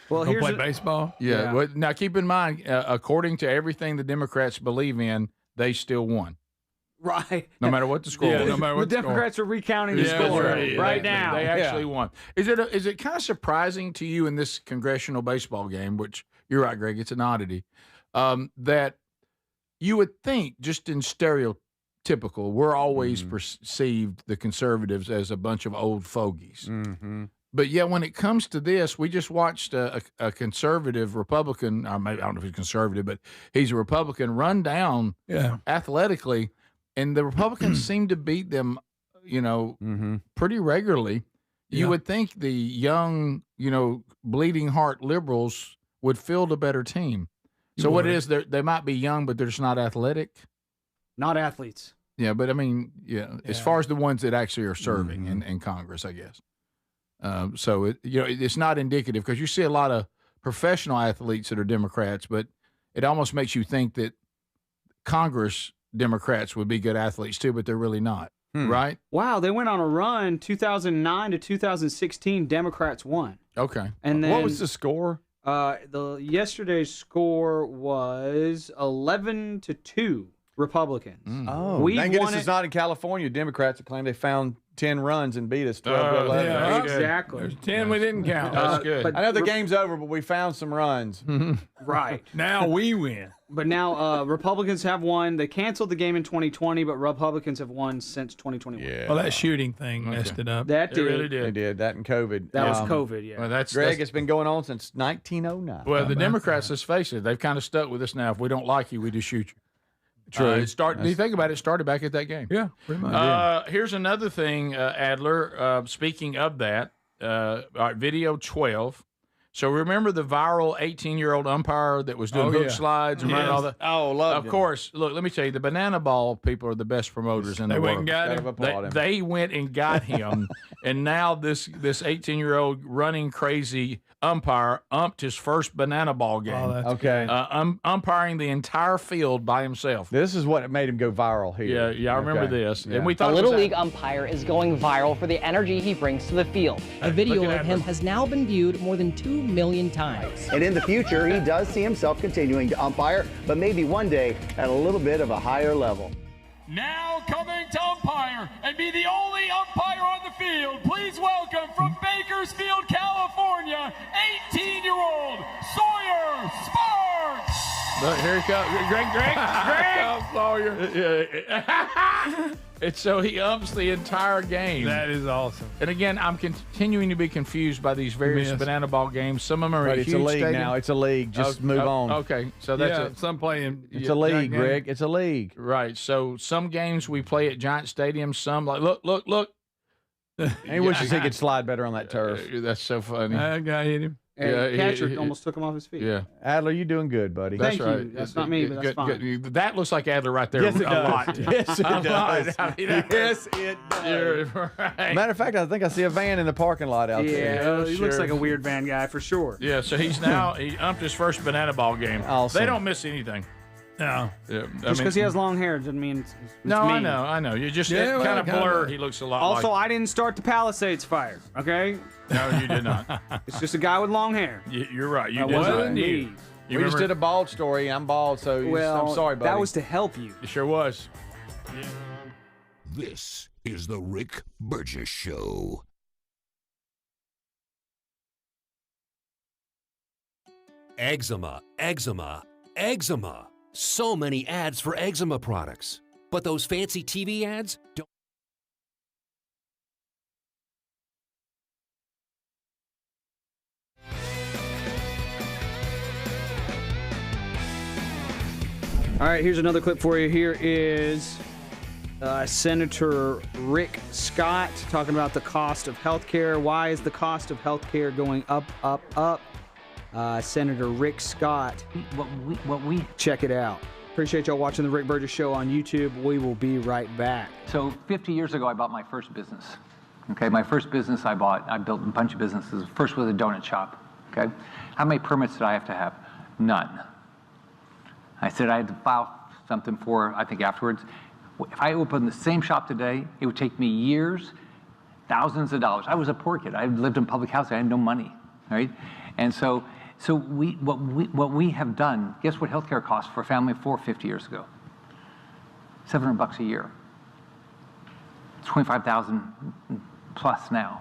well. gonna Here's play baseball. Yeah. Well, now keep in mind, according to everything the Democrats believe in, they still won. Right. No matter what the score was. No matter what the Democrats are recounting the score right now. They actually won. Is it kind of surprising to you in this congressional baseball game, which you're right, Greg, it's an oddity, that you would think just in stereotypical, we're always perceived, the conservatives, as a bunch of old fogies. Mm-hmm. But yet when it comes to this, we just watched a conservative Republican, or maybe I don't know if he's conservative, but he's a Republican, run down athletically. And the Republicans seem to beat them, pretty regularly. You would think the young, bleeding heart liberals would field a better team. So what it is, they might be young, but they're just not athletic. Not athletes. Yeah, but I mean, as far as the ones that actually are serving in Congress, I guess. So it's not indicative, because you see a lot of professional athletes that are Democrats, but it almost makes you think that Congress Democrats would be good athletes too, but they're really not, right? Wow, they went on a run 2009 to 2016. Democrats won. Okay. And then what was the score? Yesterday's score was 11-2 Republicans. Oh, thank goodness it's not in California. Democrats have claimed they found 10 runs and beat us 12-11. Yeah, exactly. There's 10 we didn't count. That's good. I know the game's over, but we found some runs. Right. Now we win. But now Republicans have won. They canceled the game in 2020, but Republicans have won since 2021. Yeah. Well, that shooting thing messed it up. That did. It really did. They did. That and COVID. That was COVID, yeah. Well, Greg, it's been going on since 1909. Well, the Democrats, let's face it, they've kind of stuck with us now. If we don't like you, we just shoot you. True. You think about it, it started back at that game. Yeah, pretty much. Here's another thing, Adler. Speaking of that, all right, video 12. So remember the viral 18-year-old umpire that was doing hook slides and running all that? Oh, love Of course. Look, let me tell you, the banana ball people are the best promoters in the world. They went and got him, and now this 18-year-old running crazy umpire umped his first banana ball game. Oh, that's okay. Umpiring the entire field by himself. This is what made him go viral here. Yeah, I remember this. Yeah. And we thought the Little League umpire is going viral for the energy he brings to the field. A video of him has now been viewed more than 2 million times. And in the future, he does see himself continuing to umpire, but maybe one day at a little bit of a higher level. Now coming to umpire and be the only umpire on the field, please welcome from Bakersfield, California, 18-year-old Sawyer Sparks. Look, here he comes. Greg. Sawyer. And so he umps the entire game. That is awesome. And again, I'm continuing to be confused by these various banana ball games. Some of them are But a it's huge a league stadium. now. It's a league. Just move on. Okay, so that's some playing. It's a league, Greg. It's a league. Right. So some games we play at giant stadiums. Some like look. He wishes he could slide better on that turf. That's so funny. That guy hit him. And catcher almost took him off his feet. Yeah. Adler, you doing good, buddy. That's Thank right. you. That's not me, but that's fine. That looks like Adler right there. Yes, it a does. lot. Yes, it does. I mean, Yes, it does. You're right. Matter of fact, I think I see a van in the parking lot out there. Yeah, he looks like a weird van guy for sure. Yeah, so he umped his first banana ball game. Awesome. They don't miss anything. No. Yeah, Just because he has long hair doesn't mean it's No, mean. I know. You just Yeah, kind of well, blurred. kinda. He looks a lot Also, like. I didn't start the Palisades fire, okay? No, you did not. It's just a guy with long hair. You're right. You That did wasn't not. me. You We just remember- did a bald story. I'm bald, so Well, I'm sorry, buddy. that was to help you. It sure was. This is the Rick Burgess Show. Eczema, eczema, eczema. So many ads for eczema products. But those fancy TV ads don't All right, here's another clip for you. Here is Senator Rick Scott talking about the cost of health care. Why is the cost of health care going up, up, up? Senator Rick Scott. What we check it out. Appreciate y'all watching the Rick Burgess Show on YouTube. We will be right back. So 50 years ago, I bought my first business. Okay, my first business I built a bunch of businesses. First was a donut shop. Okay, how many permits did I have to have? None. I said I had to file something for, I think afterwards. If I opened the same shop today, it would take me years, thousands of dollars. I was a poor kid. I lived in public housing. I had no money, right? And so what we have done, guess what healthcare cost for a family of 4 50 years ago? $700 a year. It's $25,000 plus now.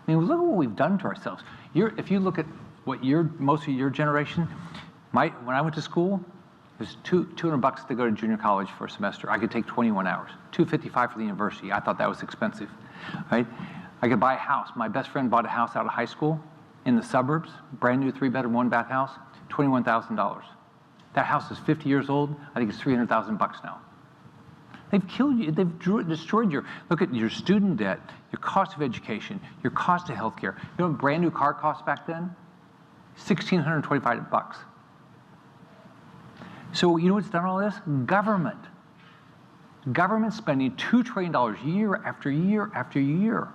I mean, look at what we've done to ourselves. If you look at what most of your generation, when I went to school, it was $200 to go to junior college for a semester. I could take 21 hours. $255 for the university. I thought that was expensive, right? I could buy a house. My best friend bought a house out of high school in the suburbs, brand new 3-bedroom, 1-bath house, $21,000. That house is 50 years old. I think it's $300,000 now. They've killed you. They've destroyed look at your student debt, your cost of education, your cost of healthcare. You know what a brand new car cost back then? $1,625. So you know what's done all this? Government. Government spending $2 trillion year after year after year.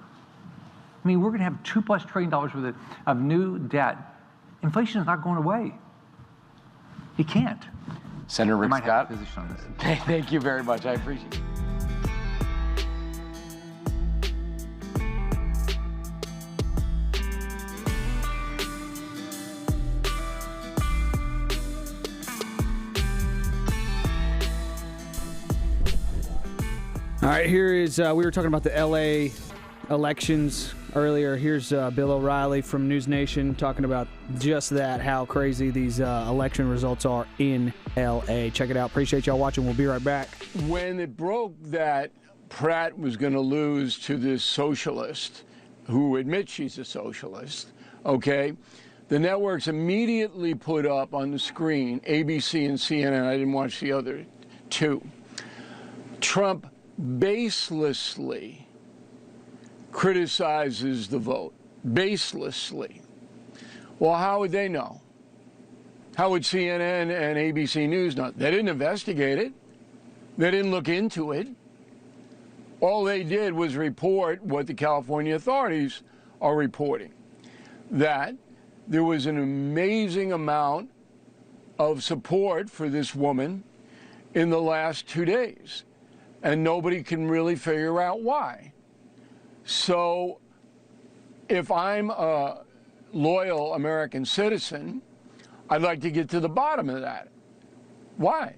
I mean, we're going to have $2+ trillion worth of new debt. Inflation is not going away. You can't. Senator Rick Scott. Thank you very much. I appreciate it. All right, here is, we were talking about the L.A. elections earlier. Here's Bill O'Reilly from News Nation talking about just that, how crazy these election results are in L.A. Check it out. Appreciate y'all watching. We'll be right back. When it broke that Pratt was going to lose to this socialist who admits she's a socialist, okay, the networks immediately put up on the screen, ABC and CNN, I didn't watch the other two, Trump baselessly criticizes the vote. Baselessly. Well, how would they know? How would CNN and ABC News know? They didn't investigate it. They didn't look into it. All they did was report what the California authorities are reporting, that there was an amazing amount of support for this woman in the last 2 days. And nobody can really figure out why. So if I'm a loyal American citizen, I'd like to get to the bottom of that. Why?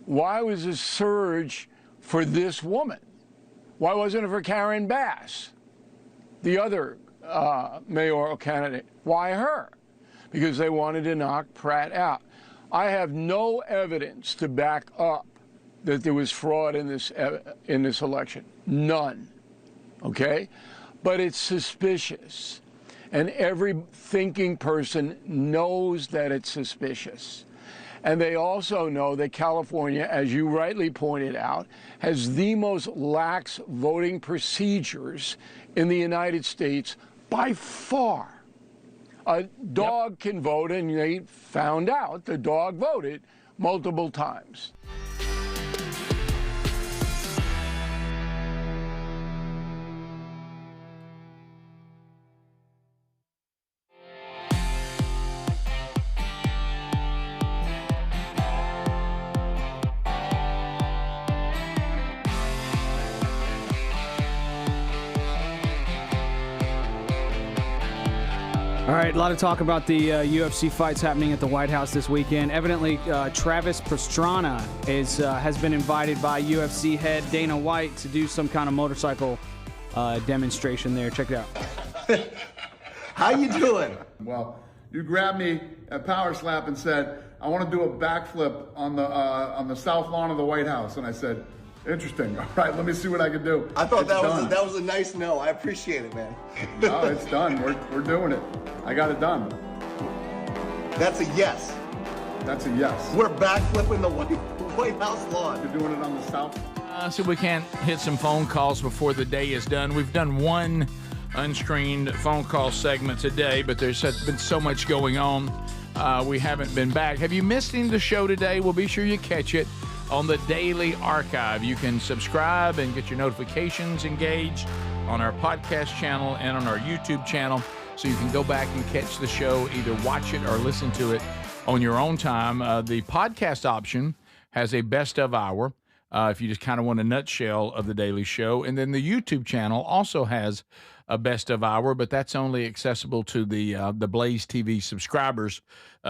Why was this surge for this woman? Why wasn't it for Karen Bass, the other mayoral candidate? Why her? Because they wanted to knock Pratt out. I have no evidence to back up that there was fraud in this election. None. Okay? But it's suspicious. And every thinking person knows that it's suspicious. And they also know that California, as you rightly pointed out, has the most lax voting procedures in the United States by far. A dog can vote, and they found out the dog voted multiple times. All right, a lot of talk about the UFC fights happening at the White House this weekend. Evidently, Travis Pastrana has been invited by UFC head Dana White to do some kind of motorcycle demonstration there. Check it out. How you doing? Well, you grabbed me at Power Slap and said, I want to do a backflip on the south lawn of the White House. And I said, interesting. All right, let me see what I can do. I thought that was a nice no. I appreciate it, man. No, it's done. We're doing it. I got it done. That's a yes. That's a yes. We're backflipping the White House. White House lawn. You're doing it on the South? So we can't hit some phone calls before the day is done. We've done one unscreened phone call segment today, but there's been so much going on. We haven't been back. Have you missed any of the show today? Well, be sure you catch it on the Daily Archive. You can subscribe and get your notifications engaged on our podcast channel and on our YouTube channel, so you can go back and catch the show, either watch it or listen to it on your own time. The podcast option has a best of hour, if you just kind of want a nutshell of the daily show. And then the YouTube channel also has a best of hour, but that's only accessible to the Blaze TV subscribers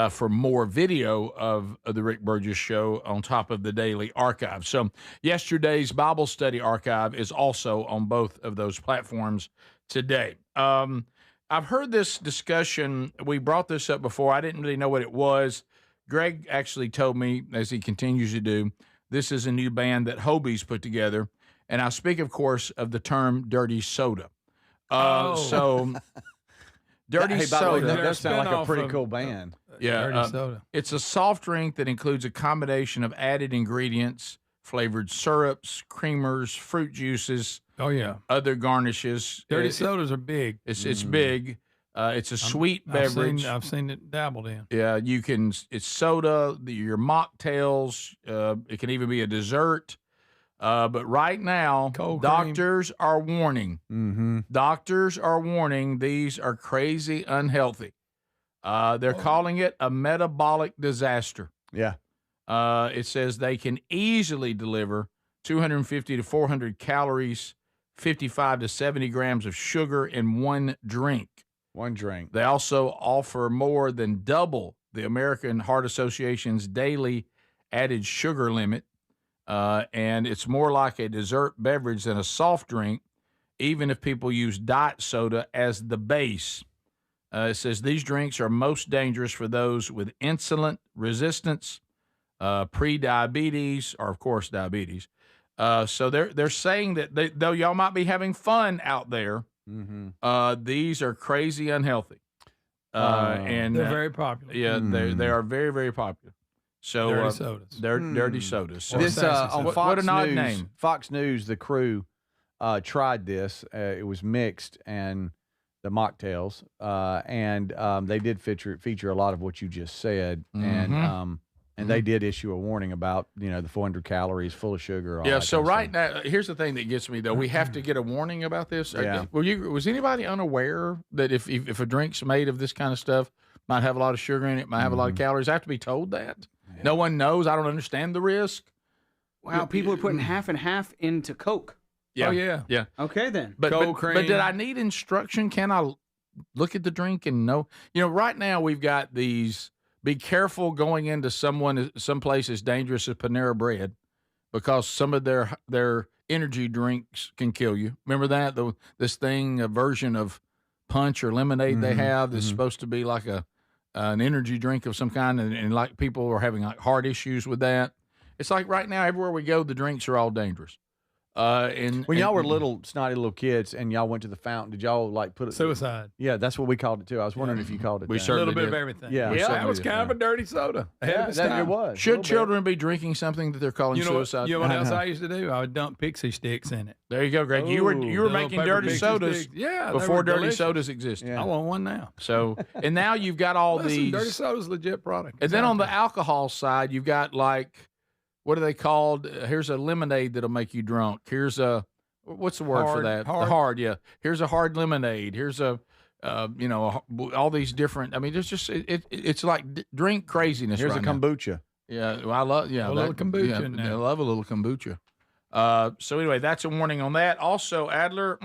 for more video of the Rick Burgess Show on top of the Daily Archive. So yesterday's Bible study archive is also on both of those platforms today. I've heard this discussion. We brought this up before. I didn't really know what it was. Greg actually told me, as he continues to do, this is a new band that Hobie's put together. And I speak, of course, of the term dirty soda. So dirty soda. That sounds like a pretty cool band. Yeah. Dirty soda. It's a soft drink that includes a combination of added ingredients, flavored syrups, creamers, fruit juices. Oh, yeah. Other garnishes. Dirty sodas are big. It's big. It's a sweet beverage. I've seen it dabbled in. Yeah, you can. It's soda. Your mocktails. It can even be a dessert. But right now, doctors are warning. Mm-hmm. Doctors are warning these are crazy unhealthy. They're calling it a metabolic disaster. Yeah. It says they can easily deliver 250 to 400 calories, 55 to 70 grams of sugar in one drink. One drink. They also offer more than double the American Heart Association's daily added sugar limit. And it's more like a dessert beverage than a soft drink, even if people use diet soda as the base. It says these drinks are most dangerous for those with insulin resistance, pre-diabetes, or, of course, diabetes. So they're saying that though y'all might be having fun out there, these are crazy unhealthy. And they're very popular. Yeah, they are very, very popular. So dirty sodas. They're dirty sodas. So This on Fox what an odd News, name. Fox News, the crew tried this. It was mixed and the mocktails, and they did feature a lot of what you just said, and they did issue a warning about the 400 calories, full of sugar. All Yeah. that So kind of right stuff. now, here's the thing that gets me though. We have to get a warning about this. Yeah. Was anybody unaware that if a drink's made of this kind of stuff, might have a lot of sugar in it, might have a lot of calories? I have to be told that. Yeah. No one knows. I don't understand the risk. Wow, people are putting half and half into Coke. Yeah. Oh, yeah. Yeah. Okay, then. But cream. did I need instruction? Can I look at the drink and know? Right now we've got these. Be careful going into some place as dangerous as Panera Bread, because some of their energy drinks can kill you. Remember that this thing, a version of punch or lemonade they have that's supposed to be like an energy drink of some kind, and like people are having like heart issues with that. It's like right now everywhere we go, the drinks are all dangerous. When y'all were little snotty little kids and y'all went to the fountain, did y'all like put it suicide? Yeah, that's what we called it too. I was wondering if you called it. We that. certainly a little bit did. of everything. Yeah, that was kind of a dirty soda. It was. Should children be drinking something that they're calling suicide? You know what else I used to do? I would dump pixie sticks in it. There you go, Greg. You were making dirty sodas before dirty sodas existed. Yeah. I want one now. So and now you've got all these dirty soda's a legit product. And then on the alcohol side, you've got like, what are they called? Here's a lemonade that'll make you drunk. Here's a what's the word for that? Hard, yeah. Here's a hard lemonade. Here's a all these different. I mean, there's just it's like drink craziness. Here's right a kombucha. Now. Yeah, well, I love a little kombucha. I love a little kombucha. So anyway, that's a warning on that. Also, Adler,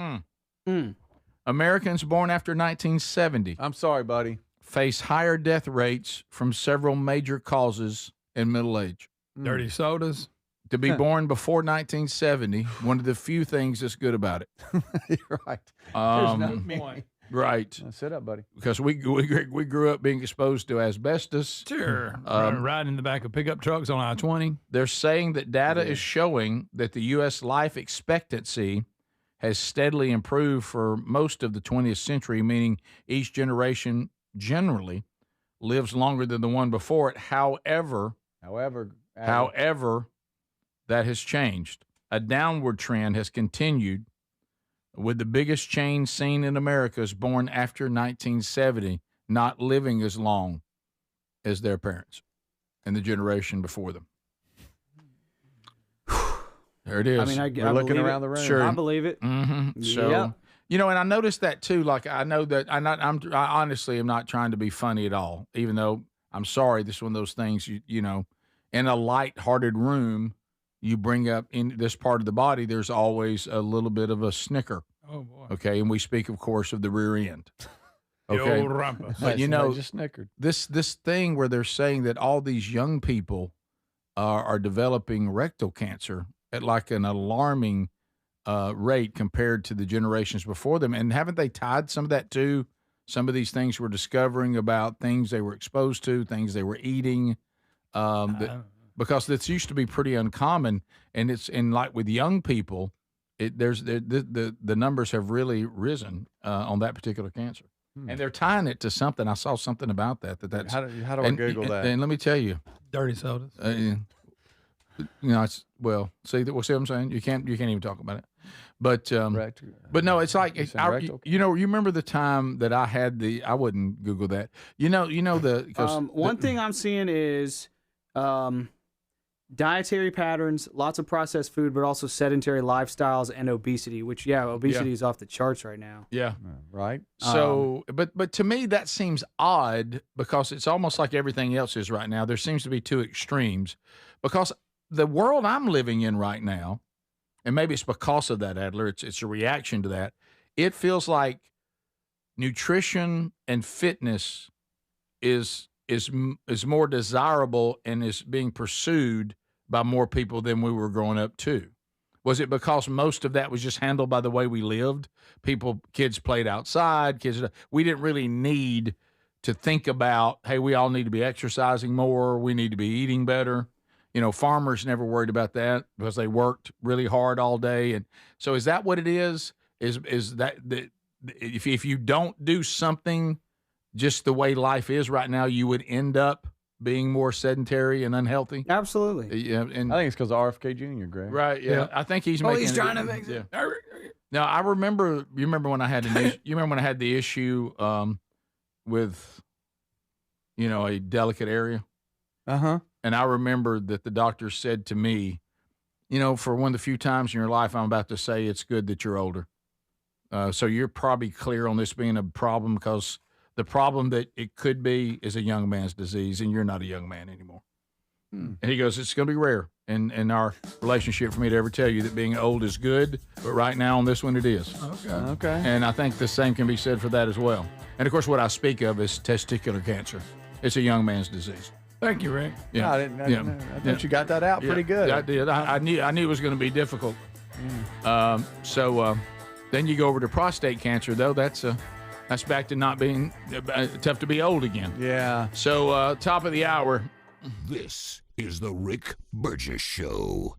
Americans born after 1970. I'm sorry, buddy. Face higher death rates from several major causes in middle age. Dirty sodas. To be born before 1970, one of the few things that's good about it. You're right. There's no point. Right. Sit up, buddy. Because we grew up being exposed to asbestos. Sure. Riding in the back of pickup trucks on I-20. They're saying that data is showing that the U.S. life expectancy has steadily improved for most of the 20th century, meaning each generation generally lives longer than the one before it. However, However, that has changed. A downward trend has continued, with the biggest change seen in America is born after 1970 not living as long as their parents and the generation before them. There it is. I mean, We're looking around the room. Sure. I believe it. Mm-hmm. So, Yep. you know, and I noticed that too. Like, I know that I honestly am not trying to be funny at all, even though I'm sorry. This is one of those things, you know, in a light-hearted room, you bring up in this part of the body, there's always a little bit of a snicker. Oh, boy. Okay. And we speak, of course, of the rear end. The Okay. old rumpus. But, you know, just snickered. this thing where they're saying that all these young people are developing rectal cancer at like an alarming rate compared to the generations before them. And haven't they tied some of that to some of these things we're discovering about things they were exposed to, things they were eating? Because this used to be pretty uncommon, and it's in like with young people, the numbers have really risen on that particular cancer. And they're tying it to something. I saw something about that's how do I Google that? And let me tell you, Dirty sodas. you know, it's see what I'm saying. You can't even talk about it. But no, it's like you remember the time that I had I wouldn't Google that. One thing I'm seeing is dietary patterns, lots of processed food, but also sedentary lifestyles and obesity, which, obesity is off the charts right now. Yeah. Right. So, but to me, that seems odd because it's almost like everything else is right now. There seems to be two extremes because the world I'm living in right now, and maybe it's because of that, Adler, it's a reaction to that. It feels like nutrition and fitness is more desirable and is being pursued by more people than we were growing up too. Was it because most of that was just handled by the way we lived? Kids played outside, we didn't really need to think about, hey, we all need to be exercising more, we need to be eating better. You know, farmers never worried about that because they worked really hard all day. And so is that what it is? Is that if you don't do something just the way life is right now, you would end up being more sedentary and unhealthy? Absolutely. Yeah, and I think it's because of RFK Jr., Greg. Right, yeah. I think he's making he's trying to make it. Yeah. Now, I remember, you remember when I had the issue with, you know, a delicate area? Uh-huh. And I remember that the doctor said to me, you know, for one of the few times in your life, I'm about to say it's good that you're older. So you're probably clear on this being a problem because the problem that it could be is a young man's disease, and you're not a young man anymore. And he goes, it's going to be rare in our relationship for me to ever tell you that being old is good, but right now on this one it is. Okay. And I think the same can be said for that as well. And, of course, what I speak of is testicular cancer. It's a young man's disease. Thank you, Rick. Yeah. I thought you got that out pretty good. Yeah, I did. I knew it was going to be difficult. Then you go over to prostate cancer, though. That's back to not being tough to be old again. Yeah. So top of the hour. This is the Rick Burgess Show.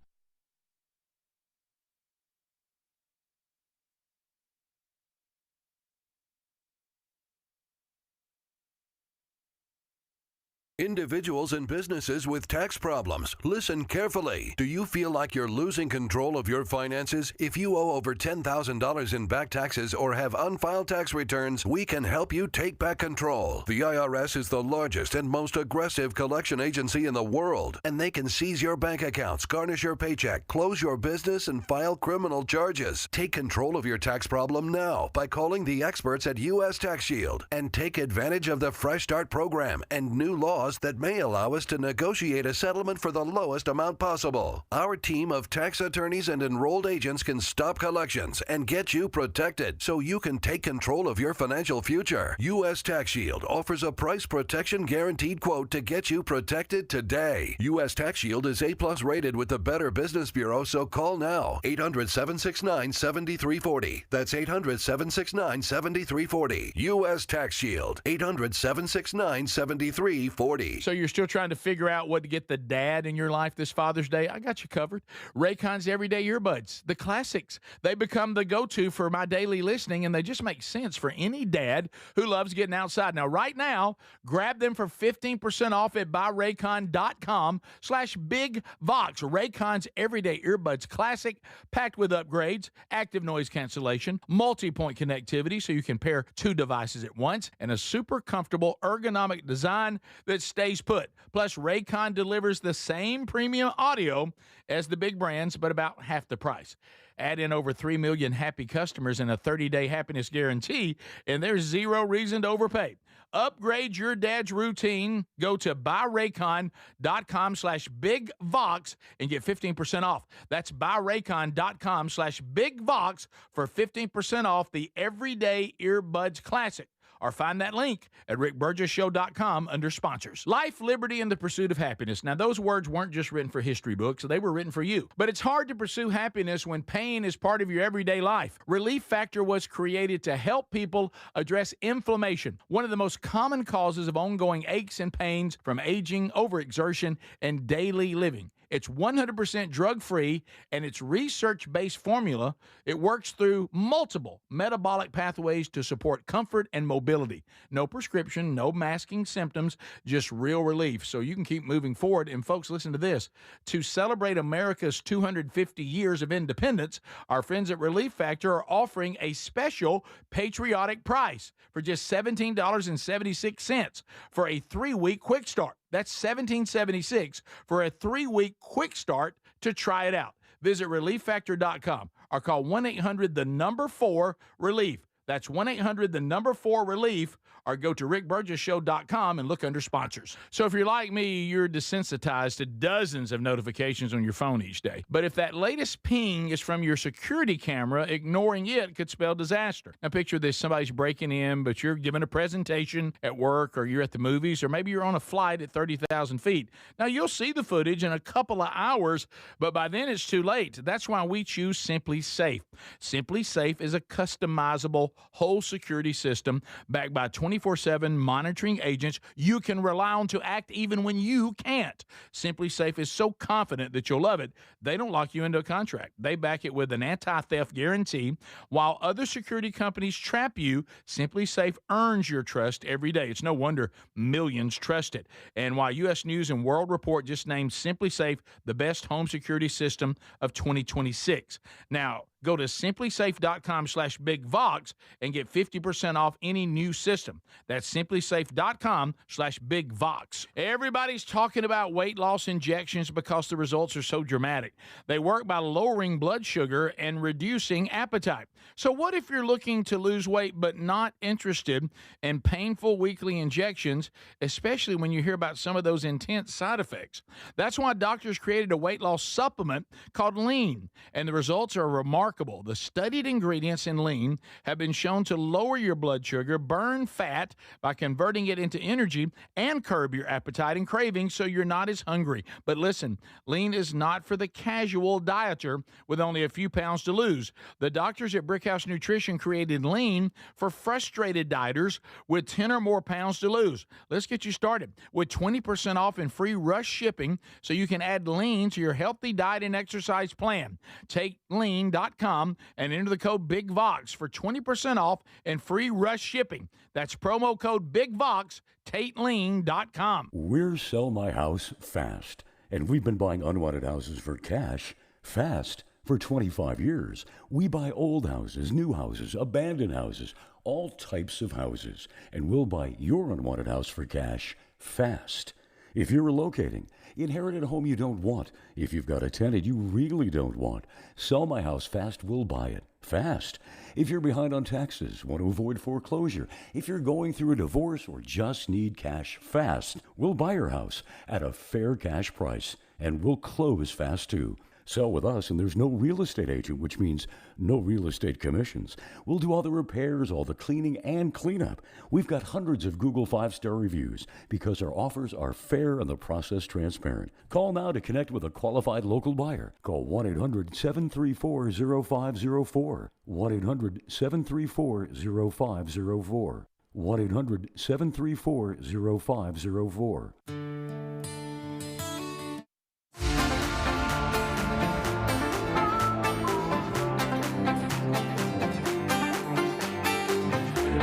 Individuals and businesses with tax problems, listen carefully. Do you feel like you're losing control of your finances? If you owe over $10,000 in back taxes or have unfiled tax returns, we can help you take back control. The IRS is the largest and most aggressive collection agency in the world, and they can seize your bank accounts, garnish your paycheck, close your business, and file criminal charges. Take control of your tax problem now by calling the experts at U.S. Tax Shield and take advantage of the Fresh Start program and new laws that may allow us to negotiate a settlement for the lowest amount possible. Our team of tax attorneys and enrolled agents can stop collections and get you protected so you can take control of your financial future. U.S. Tax Shield offers a price protection guaranteed quote to get you protected today. U.S. Tax Shield is A+ rated with the Better Business Bureau, so call now. 800-769-7340. That's 800-769-7340. U.S. Tax Shield. 800-769-7340. 40. So you're still trying to figure out what to get the dad in your life this Father's Day? I got you covered. Raycon's Everyday Earbuds, the classics. They become the go-to for my daily listening, and they just make sense for any dad who loves getting outside. Now, right now, grab them for 15% off at buyraycon.com/bigvox. Raycon's Everyday Earbuds Classic, packed with upgrades, active noise cancellation, multi-point connectivity so you can pair two devices at once, and a super comfortable ergonomic design that stays put. Plus, Raycon delivers the same premium audio as the big brands, but about half the price. Add in over 3 million happy customers and a 30-day happiness guarantee, and there's zero reason to overpay. Upgrade your dad's routine. Go to buyraycon.com/bigvox and get 15% off. That's buyraycon.com/bigvox for 15% off the Everyday Earbuds Classic. Or find that link at rickburgessshow.com under sponsors. Life, liberty, and the pursuit of happiness. Now, those words weren't just written for history books. They were written for you. But it's hard to pursue happiness when pain is part of your everyday life. Relief Factor was created to help people address inflammation, one of the most common causes of ongoing aches and pains from aging, overexertion, and daily living. It's 100% drug-free, and its research-based formula, it works through multiple metabolic pathways to support comfort and mobility. No prescription, no masking symptoms, just real relief, so you can keep moving forward. And folks, listen to this. To celebrate America's 250 years of independence, our friends at Relief Factor are offering a special patriotic price for just $17.76 for a 3-week quick start. That's $17.76 for a 3-week quick start to try it out. Visit ReliefFactor.com or call 1-800-4-RELIEF. That's 1-800-4-RELIEF, or go to rickburgessshow.com and look under sponsors. So if you're like me, you're desensitized to dozens of notifications on your phone each day. But if that latest ping is from your security camera, ignoring it could spell disaster. Now picture this, somebody's breaking in, but you're giving a presentation at work, or you're at the movies, or maybe you're on a flight at 30,000 feet. Now you'll see the footage in a couple of hours, but by then it's too late. That's why we choose Simply Safe. Simply Safe is a customizable whole security system backed by 24/7 monitoring agents you can rely on to act even when you can't. Simply Safe is so confident that you'll love it, they don't lock you into a contract. They back it with an anti-theft guarantee. While other security companies trap you, Simply Safe earns your trust every day. It's no wonder millions trust it. And while U.S. News and World Report just named Simply Safe the best home security system of 2026. Now, go to simplysafe.com/bigvox and get 50% off any new system. That's simplysafe.com/bigvox. Everybody's talking about weight loss injections because the results are so dramatic. They work by lowering blood sugar and reducing appetite. So what if you're looking to lose weight but not interested in painful weekly injections, especially when you hear about some of those intense side effects? That's why doctors created a weight loss supplement called Lean, and the results are remarkable. The studied ingredients in Lean have been shown to lower your blood sugar, burn fat by converting it into energy, and curb your appetite and cravings so you're not as hungry. But listen, Lean is not for the casual dieter with only a few pounds to lose. The doctors at Brickhouse Nutrition created Lean for frustrated dieters with 10 or more pounds to lose. Let's get you started with 20% off and free rush shipping so you can add Lean to your healthy diet and exercise plan. Take lean.com and enter the code BIGVOX for 20% off and free rush shipping. That's promo code BIGVOX, TateLean.com. We're Sell My House Fast, and we've been buying unwanted houses for cash fast for 25 years. We buy old houses, new houses, abandoned houses, all types of houses, and we'll buy your unwanted house for cash fast. If you're relocating, inherited a home you don't want, if you've got a tenant you really don't want, Sell My House Fast will buy it fast. If you're behind on taxes, want to avoid foreclosure, if you're going through a divorce or just need cash fast, we'll buy your house at a fair cash price, and we'll close fast too. Sell with us, and there's no real estate agent, which means no real estate commissions. We'll do all the repairs, all the cleaning, and cleanup. We've got hundreds of Google 5-star reviews because our offers are fair and the process transparent. Call now to connect with a qualified local buyer. Call 1-800-734-0504. 1-800-734-0504. 1-800-734-0504.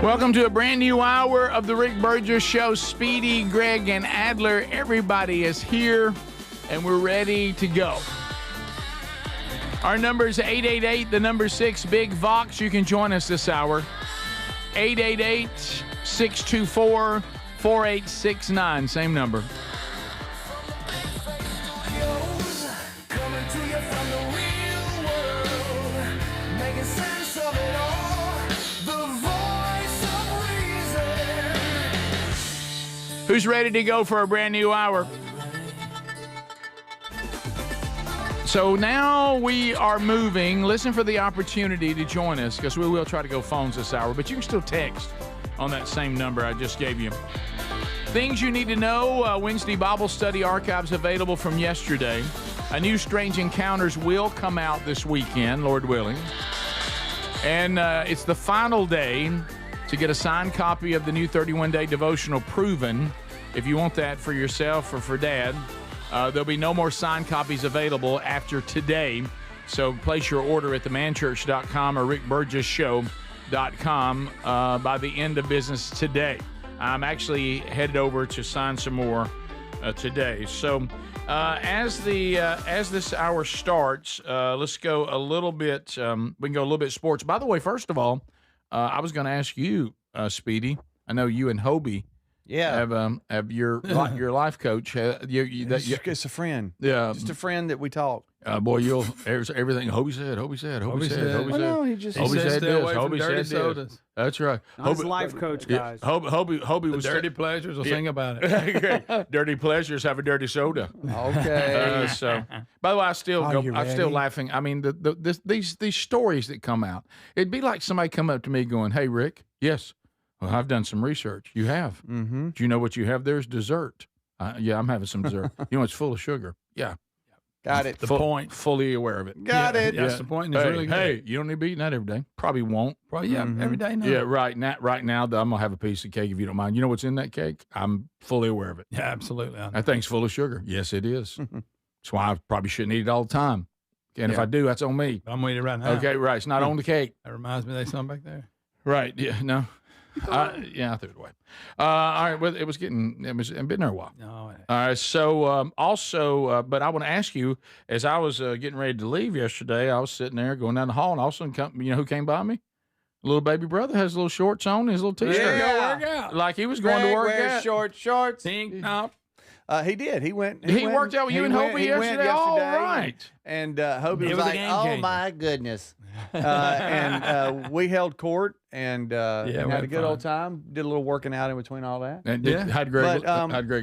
Welcome to a brand new hour of the Rick Burgess Show. Speedy, Greg, and Adler, everybody is here, and we're ready to go. Our number is 888, the number 6, Big Vox. You can join us this hour. 888-624-4869, same number. Who's ready to go for a brand new hour? So now we are moving. Listen for the opportunity to join us because we will try to go phones this hour, but you can still text on that same number I just gave you. Things you need to know. Wednesday Bible study archives available from yesterday. A new Strange Encounters will come out this weekend, Lord willing. And it's the final day to get a signed copy of the new 31-day devotional Proven. If you want that for yourself or for Dad, there'll be no more signed copies available after today. So place your order at themanchurch.com or rickburgessshow.com by the end of business today. I'm actually headed over to sign some more today. So as this hour starts, let's go a little bit. We can go a little bit sports. By the way, first of all, I was going to ask you, Speedy. I know you and Hobie. Yeah, have your life coach. It's a friend. Yeah, just a friend that we talk. Boy, everything Hobie said. No, he just Hobie said said this. Hobie said this. That's right. Hobie, life coach, guys. Hobie was dirty pleasures. Will sing about it. Dirty pleasures have a dirty soda. Okay. So, by the way, I'm still laughing. I mean, these stories that come out. It'd be like somebody come up to me going, "Hey, Rick, yes, well, I've done some research. You have. Mm-hmm. Do you know what you have? There's dessert. Yeah, I'm having some dessert. You know, it's full of sugar. Yeah." Got it. The point. Fully aware of it. Got it. That's the point. It's really good. Hey, you don't need to be eating that every day. Probably won't. Probably, every day now. Yeah, right now, I'm going to have a piece of cake if you don't mind. You know what's in that cake? I'm fully aware of it. Yeah, absolutely. That thing's full of sugar. Yes, it is. That's why I probably shouldn't eat it all the time. And if I do, that's on me. I'm eating it right now. Okay, right. It's not on the cake. That reminds me of that song back there. Right. Yeah, no. I threw it away. All right. Well, it's been there a while. No, all right. So but I want to ask you, as I was getting ready to leave yesterday, I was sitting there going down the hall, and all of a sudden, you know who came by me? Little baby brother has little shorts on, his little t-shirt. Yeah. Go work out. Like he was going to work out. Shorts. Pink top. He did. He went. He worked out with you and Hobie yesterday. All right. And Hobie was like, "Oh my goodness!" And we held court and had a good old time. Did a little working out in between all that. And how'd Greg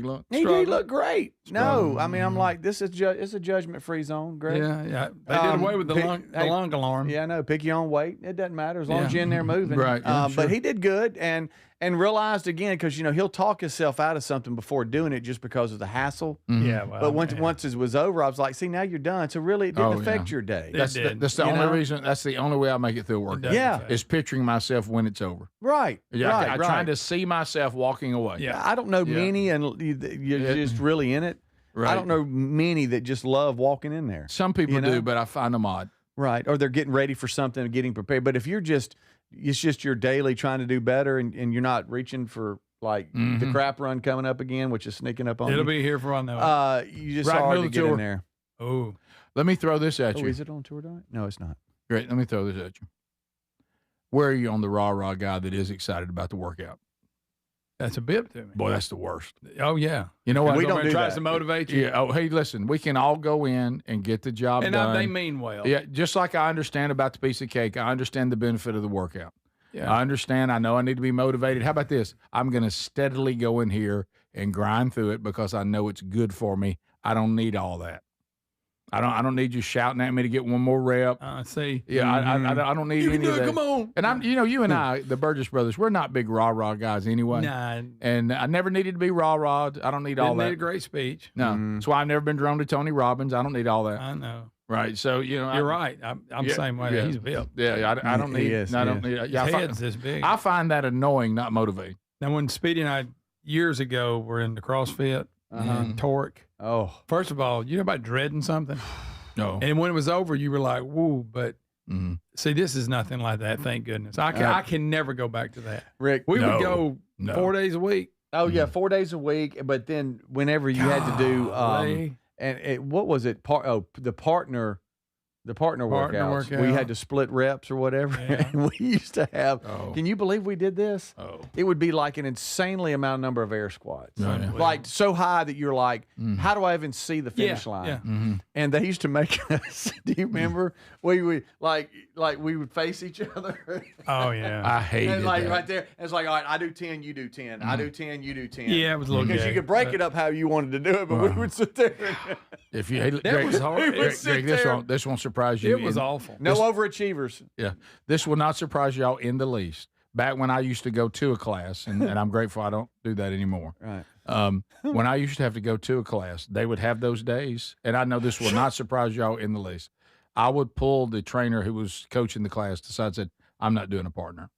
look? He looked great. No, I mean I'm like this is it's a judgment-free zone, Greg. Yeah. They did away with the lung alarm. Yeah, no, pick your own weight. It doesn't matter as long as you're in there moving. Right. Sure. But he did good and realized again because he'll talk himself out of something before doing it just because of the hassle. Mm-hmm. Yeah. Well, but once it was over, I was like, see, now you're done. So really, it didn't affect your day. That's the only reason. That's the only way I make it through a workout. Yeah, is picturing myself when it's over. Right. Yeah. Right, I'm trying to see myself walking away. Yeah. I don't know many, and you're just really in it. Right. I don't know many that just love walking in there. Some people do, but I find them odd. Right. Or they're getting ready for something and getting prepared. But if you're it's just your daily trying to do better and you're not reaching for like the crap run coming up again, which is sneaking up on you. It'll be here for all now. You just hard to get in there. Oh. Let me throw this at you. Is it on tour tonight? No, it's not. Great. Let me throw this at you. Where are you on the rah-rah guy that is excited about the workout? That's a bit to me. Boy, that's the worst. Oh, yeah. You know what? We don't do tries that. to motivate you. Yeah. Oh, hey, listen, we can all go in and get the job and done. They mean well. Yeah, just like I understand about the piece of cake, I understand the benefit of the workout. Yeah. I understand. I know I need to be motivated. How about this? I'm going to steadily go in here and grind through it because I know it's good for me. I don't need all that. I don't need you shouting at me to get one more rep. I see. Yeah, I don't need you any can do of it. that. Come on. And you and I, the Burgess brothers, we're not big rah-rah guys anyway. Nah. And I never needed to be rah-rah. I don't need all that. Need a great speech. No. That's why I've never been drawn to Tony Robbins. I don't need all that. I know. Right. So, You're right. I'm the same way. Yeah. He's built. Yeah. I don't need. is, I don't yeah. need. Yeah, His head's this big. I find that annoying, not motivating. Now, when Speedy and I years ago were into CrossFit and torque. Oh, first of all, you know about dreading something? No. And when it was over, you were like, "Woo!" But see, this is nothing like that. Thank goodness. I can never go back to that. Rick, we would go 4 days a week. Oh yeah, 4 days a week. But then whenever you had to do, what was it? The partner workouts. We had to split reps or whatever. Yeah. And we used to have. Can you believe we did this? It would be like an insanely number of air squats, like so high that you're like, how do I even see the finish line? Yeah. And they used to make us. Do you remember? We like we would face each other. Oh yeah, I hated and like that. right there, it's like, all right, I do 10, you do 10. I do 10, you do 10. Yeah, it was a little because you gay, could break it up how you wanted to do it, but we would sit there. If you That was hard. Greg, this won't surprise you. It was awful. No overachievers. Yeah, this will not surprise y'all in the least. Back when I used to go to a class, and I'm grateful I don't do that anymore. Right. When I used to have to go to a class, they would have those days, and I know this will not surprise y'all in the least. I would pull the trainer who was coaching the class aside and said, I'm not doing a partner.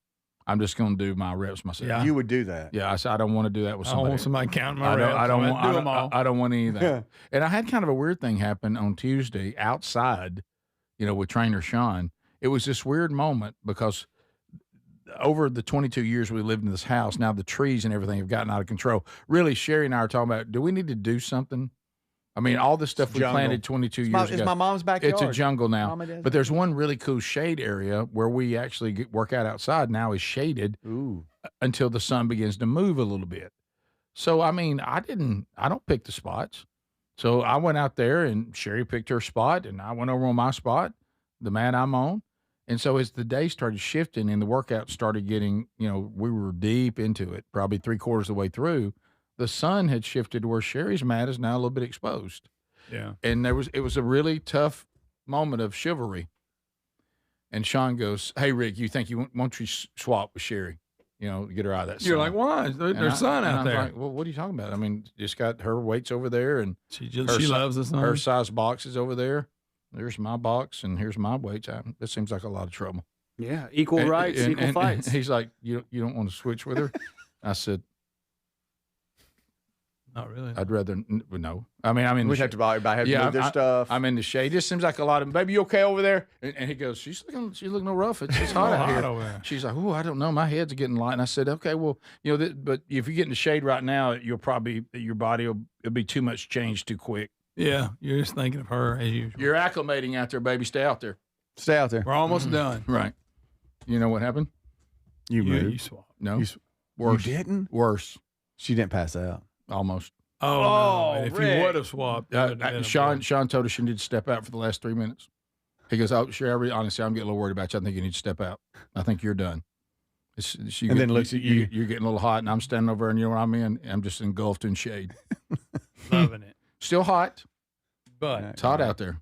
I'm just going to do my reps myself. Yeah. You would do that. Yeah, I said I don't want to do that with I somebody. want somebody counting my reps. I don't want. do them all. I don't want any of that. And I had kind of a weird thing happen on Tuesday outside, with trainer Sean. It was this weird moment because over the 22 years we lived in this house, now the trees and everything have gotten out of control. Really, Sherry and I are talking about, do we need to do something? I mean, all the stuff we planted 22 years ago. It's my mom's backyard. It's a jungle now. Mama does. But there's one really cool shade area where we actually work out outside now is shaded until the sun begins to move a little bit. So, I mean, I don't pick the spots. So I went out there and Sherry picked her spot and I went over on my spot, the mat I'm on. And so as the day started shifting and the workout started getting, we were deep into it, probably 3/4 of the way through, the sun had shifted to where Sherry's mat is now a little bit exposed. Yeah. And it was a really tough moment of chivalry. And Sean goes, "Hey, Rick, why don't you swap with Sherry? Get her out of that sun." You're like, why? There's sun out there. Like, well, what are you talking about? I mean, just got her weights over there and she loves the sun. Her size box is over there. There's my box and here's my weights. That seems like a lot of trouble. Yeah. Equal rights, equal fights. He's like, you don't want to switch with her? I said, not really. I'd rather no. I mean, we'd have to buy everybody have to move their stuff. I'm in the shade. It just seems like a lot of baby. You okay over there? And he goes, she's looking no rough. It's hot out here. Over there. She's like, I don't know. My head's getting light. And I said, okay, well, but if you get in the shade right now, your body will be too much change too quick. Yeah, you're just thinking of her as usual. You're acclimating out there, baby. Stay out there. Stay out there. We're almost done. Right. You know what happened? You moved. You swapped. No. Worse. You didn't? Worse. She didn't pass out. Almost. Oh, no. And if you would have swapped, Sean told us she needed to step out for the last 3 minutes. He goes, Sherry, honestly, I'm getting a little worried about you. I think you need to step out. I think you're done. Then looks at you. You're getting a little hot, and I'm standing over there, and you know what I mean? I'm just engulfed in shade. Loving it. Still hot, but it's hot out there.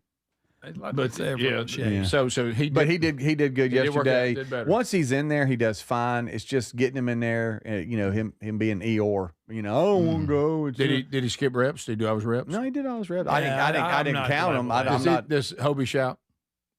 But yeah. So he did. But he did good yesterday. Did better. Once he's in there, he does fine. It's just getting him in there. Him being Eeyore. I don't want to go. Did he skip reps? Did he do all his reps? No, he did all his reps. I didn't count them. I'm not. Does Hobie shout?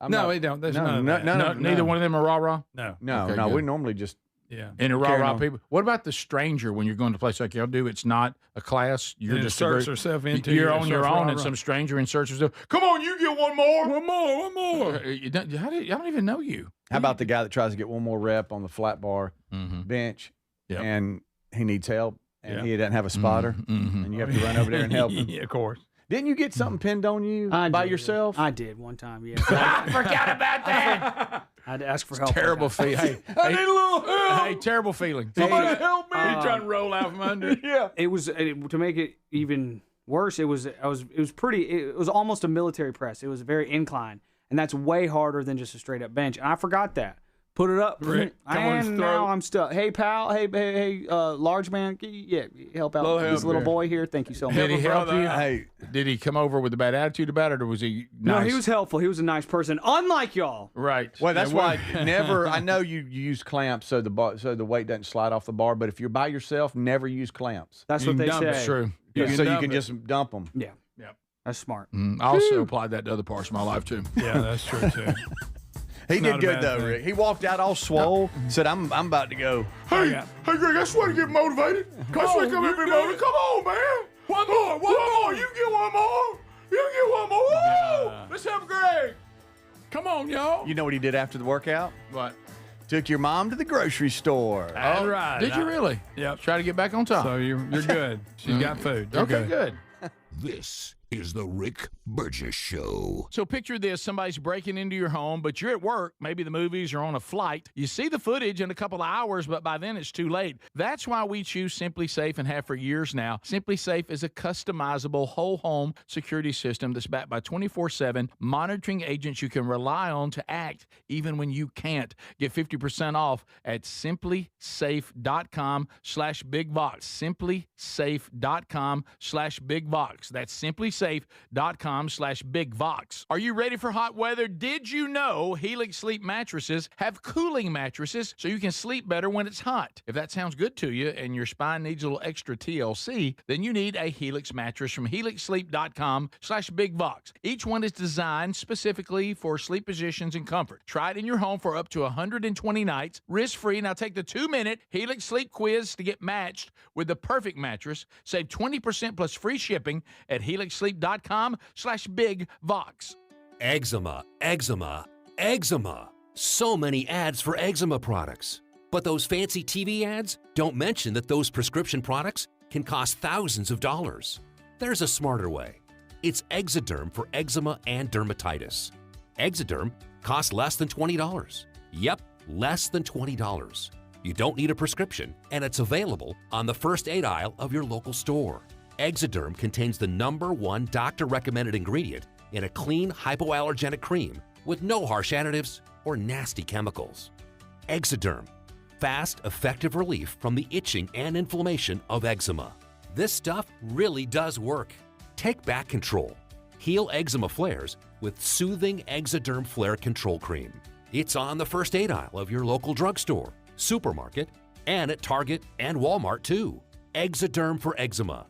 No, he don't. There's none of that. Neither one of them are rah-rah? No. No. We normally just. Yeah. And the rah-rah people. What about the stranger when you're going to a place like y'all do? It's not a class. You're just inserts herself into. You're on your own, and some stranger inserts herself. Come on, you get one more. One more. I don't even know you. How about the guy that tries to get one more rep on the flat bar bench, and he needs help, and he doesn't have a spotter, and you have to run over there and help him? Yeah, of course. Didn't you get something pinned on you by yourself? I did one time, yeah. I forgot about that. I had to ask for help. Terrible feeling. Hey, I need a little help. Hey, terrible feeling. Somebody help me. You're trying to roll out from under. Yeah. It was to make it even worse. It was almost a military press. It was very incline, and that's way harder than just a straight up bench. And I forgot that. Put it up. Rick, come on his and throat. now I'm stuck. Hey, pal. Hey, large man. Help out this little boy here. Thank you so much. Did he help you? Hey, did he come over with a bad attitude about it, or was he nice? No, he was helpful. He was a nice person, unlike y'all. Right. Well, that's why never. I know you use clamps so the weight doesn't slide off the bar. But if you're by yourself, never use clamps. That's what they say. It's true. So you can just dump them. Yeah. Yep. That's smart. I also applied that to other parts of my life, too. Yeah, that's true, too. He Not did a good bad though, thing. Rick. He walked out all swole. Said, "I'm about to go." Hey, Greg, I just want to get motivated. I just want to come and be motivated. Come on, man. One more. You can get one more. You can get one more. Yeah. Let's help Greg. Come on, y'all. You know what he did after the workout? What? Took your mom to the grocery store. That's right. Did you really? Yep. Try to get back on top. So you're good. She's got food. You're Okay, good. This is the Rick Burgess Show. So picture this, somebody's breaking into your home, but you're at work, maybe the movies or on a flight. You see the footage in a couple of hours, but by then it's too late. That's why we choose Simply Safe and have for years now. Simply Safe is a customizable whole home security system that's backed by 24/7 monitoring agents you can rely on to act even when you can't. Get 50% off at simplysafe.com/bigvox. simplysafe.com/bigvox. That's simplysafe.com/bigvox. Are you ready for hot weather? Did you know Helix Sleep mattresses have cooling mattresses so you can sleep better when it's hot? If that sounds good to you and your spine needs a little extra TLC, then you need a Helix mattress from helixsleep.com/bigvox. Each one is designed specifically for sleep positions and comfort. Try it in your home for up to 120 nights, risk-free. Now take the 2-minute Helix Sleep quiz to get matched with the perfect mattress. Save 20% plus free shipping at helixsleep.com/bigvox. Eczema, eczema, eczema. So many ads for eczema products. But those fancy TV ads don't mention that those prescription products can cost thousands of dollars. There's a smarter way. It's Exoderm for eczema and dermatitis. Exoderm costs less than $20. Yep, less than $20. You don't need a prescription, and it's available on the first aid aisle of your local store. Exoderm contains the #1 doctor-recommended ingredient in a clean, hypoallergenic cream with no harsh additives or nasty chemicals. Exoderm, fast, effective relief from the itching and inflammation of eczema. This stuff really does work. Take back control. Heal eczema flares with soothing Exoderm Flare Control Cream. It's on the first aid aisle of your local drugstore, supermarket, and at Target and Walmart too. Exoderm for eczema.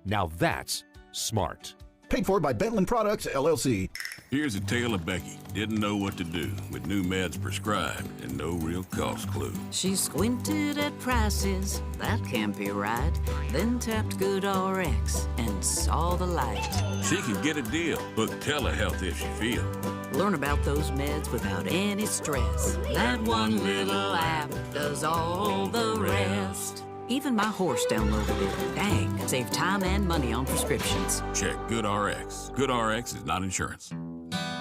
Now that's smart. Paid for by Bentland Products, LLC. Here's a tale of Becky. Didn't know what to do with new meds prescribed and no real cost clue. She squinted at prices, that can't be right. Then tapped GoodRx and saw the light. She can get a deal. Book telehealth if she feel. Learn about those meds without any stress. That one little app does all the rest. Even my horse downloaded it. Dang, save time and money on prescriptions. Check GoodRx. GoodRx is not insurance.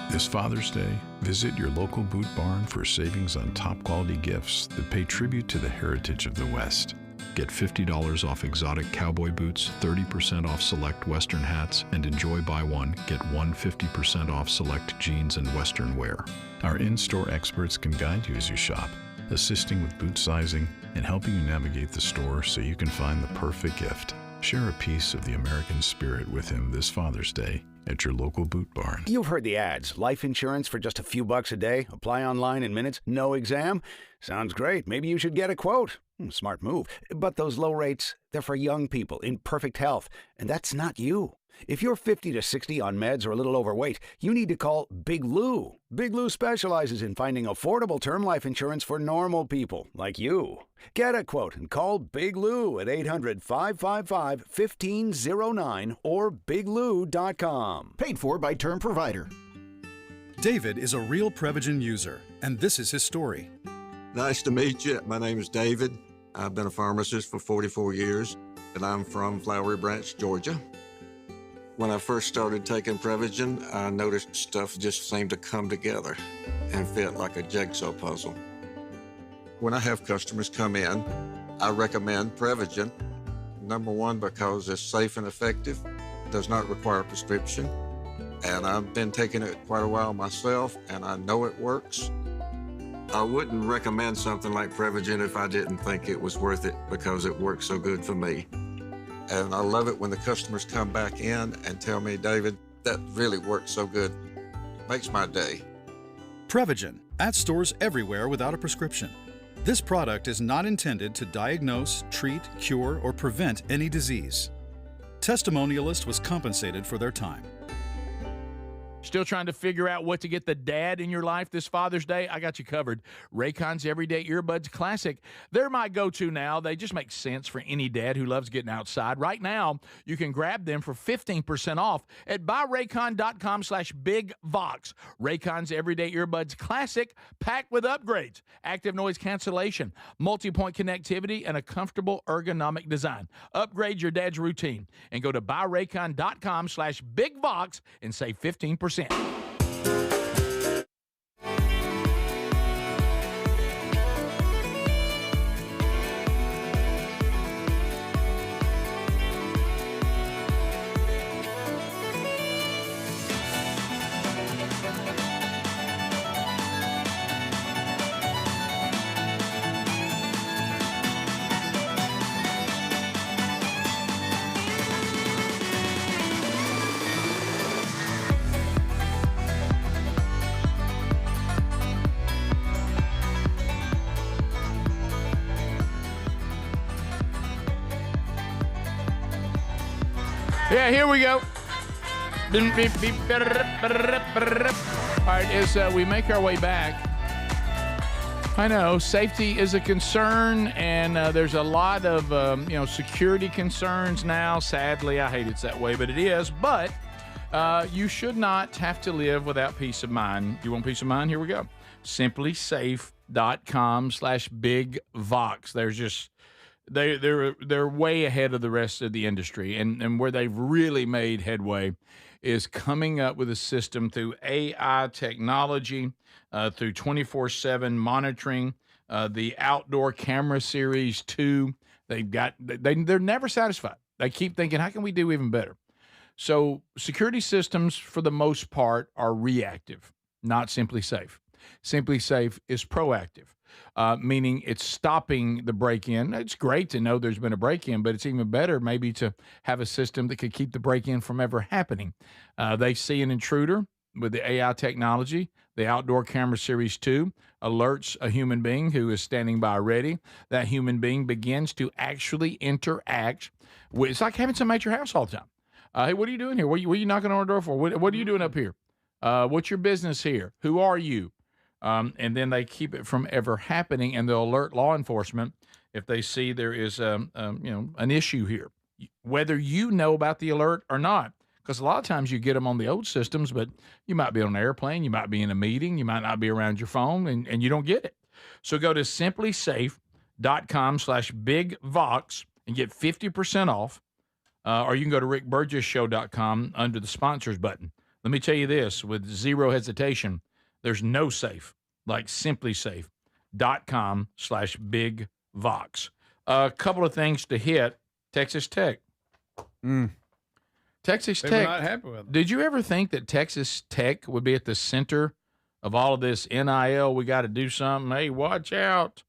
This Father's Day, visit your local Boot Barn for savings on top quality gifts that pay tribute to the heritage of the West. Get $50 off exotic cowboy boots, 30% off select Western hats, and enjoy buy one, get one 50% off select jeans and Western wear. Our in-store experts can guide you as you shop, assisting with boot sizing and helping you navigate the store so you can find the perfect gift. Share a piece of the American spirit with him this Father's Day at your local Boot Barn. You've heard the ads. Life insurance for just a few bucks a day. Apply online in minutes. No exam. Sounds great. Maybe you should get a quote. Smart move. But those low rates, they're for young people in perfect health. And that's not you. If you're 50 to 60 on meds or a little overweight, you need to call Big Lou. Big Lou specializes in finding affordable term life insurance for normal people like you. Get a quote and call Big Lou at 800-555-1509 or biglou.com. Paid for by Term Provider. David is a real Prevagen user, and this is his story. Nice to meet you. My name is David. I've been a pharmacist for 44 years, and I'm from Flowery Branch, Georgia. When I first started taking Prevagen, I noticed stuff just seemed to come together and fit like a jigsaw puzzle. When I have customers come in, I recommend Prevagen. Number one, because it's safe and effective, does not require a prescription, and I've been taking it quite a while myself, and I know it works. I wouldn't recommend something like Prevagen if I didn't think it was worth it because it works so good for me. And I love it when the customers come back in and tell me, David, that really works so good. Makes my day. Prevagen, at stores everywhere without a prescription. This product is not intended to diagnose, treat, cure, or prevent any disease. Testimonialist was compensated for their time. Still trying to figure out what to get the dad in your life this Father's Day? I got you covered. Raycon's Everyday Earbuds Classic. They're my go-to now. They just make sense for any dad who loves getting outside. Right now, you can grab them for 15% off at buyraycon.com/bigvox. Raycon's Everyday Earbuds Classic, packed with upgrades, active noise cancellation, multi-point connectivity, and a comfortable ergonomic design. Upgrade your dad's routine and go to buyraycon.com/bigvox and save 15%. Yeah, here we go. All right, as we make our way back, I know safety is a concern, and there's a lot of security concerns now. Sadly, I hate it's that way, but it is. But you should not have to live without peace of mind. You want peace of mind? Here we go. SimplySafe.com/bigvox. There's just They're way ahead of the rest of the industry, and where they've really made headway is coming up with a system through AI technology, through 24/7 monitoring, the outdoor camera series 2. They're never satisfied. They keep thinking, how can we do even better? So security systems, for the most part, are reactive, not Simply Safe. Simply Safe is proactive. Meaning it's stopping the break-in. It's great to know there's been a break-in, but it's even better maybe to have a system that could keep the break-in from ever happening. They see an intruder with the AI technology. The Outdoor Camera Series 2 alerts a human being who is standing by ready. That human being begins to actually interact with, it's like having somebody at your house all the time. Hey, what are you doing here? What are you knocking on our door for? What are you doing up here? What's your business here? Who are you? And then they keep it from ever happening, and they'll alert law enforcement if they see there is an issue here, whether you know about the alert or not. Because a lot of times you get them on the old systems, but you might be on an airplane, you might be in a meeting, you might not be around your phone, and you don't get it. So go to simplysafe.com/bigvox and get 50% off, or you can go to rickburgessshow.com under the sponsors button. Let me tell you this, with zero hesitation, there's no safe like simplysafe.com/bigvox. A couple of things to hit. Texas Tech. Texas They Tech. were not happy with it. Did you ever think that Texas Tech would be at the center of all of this NIL? We got to do something. Hey, watch out.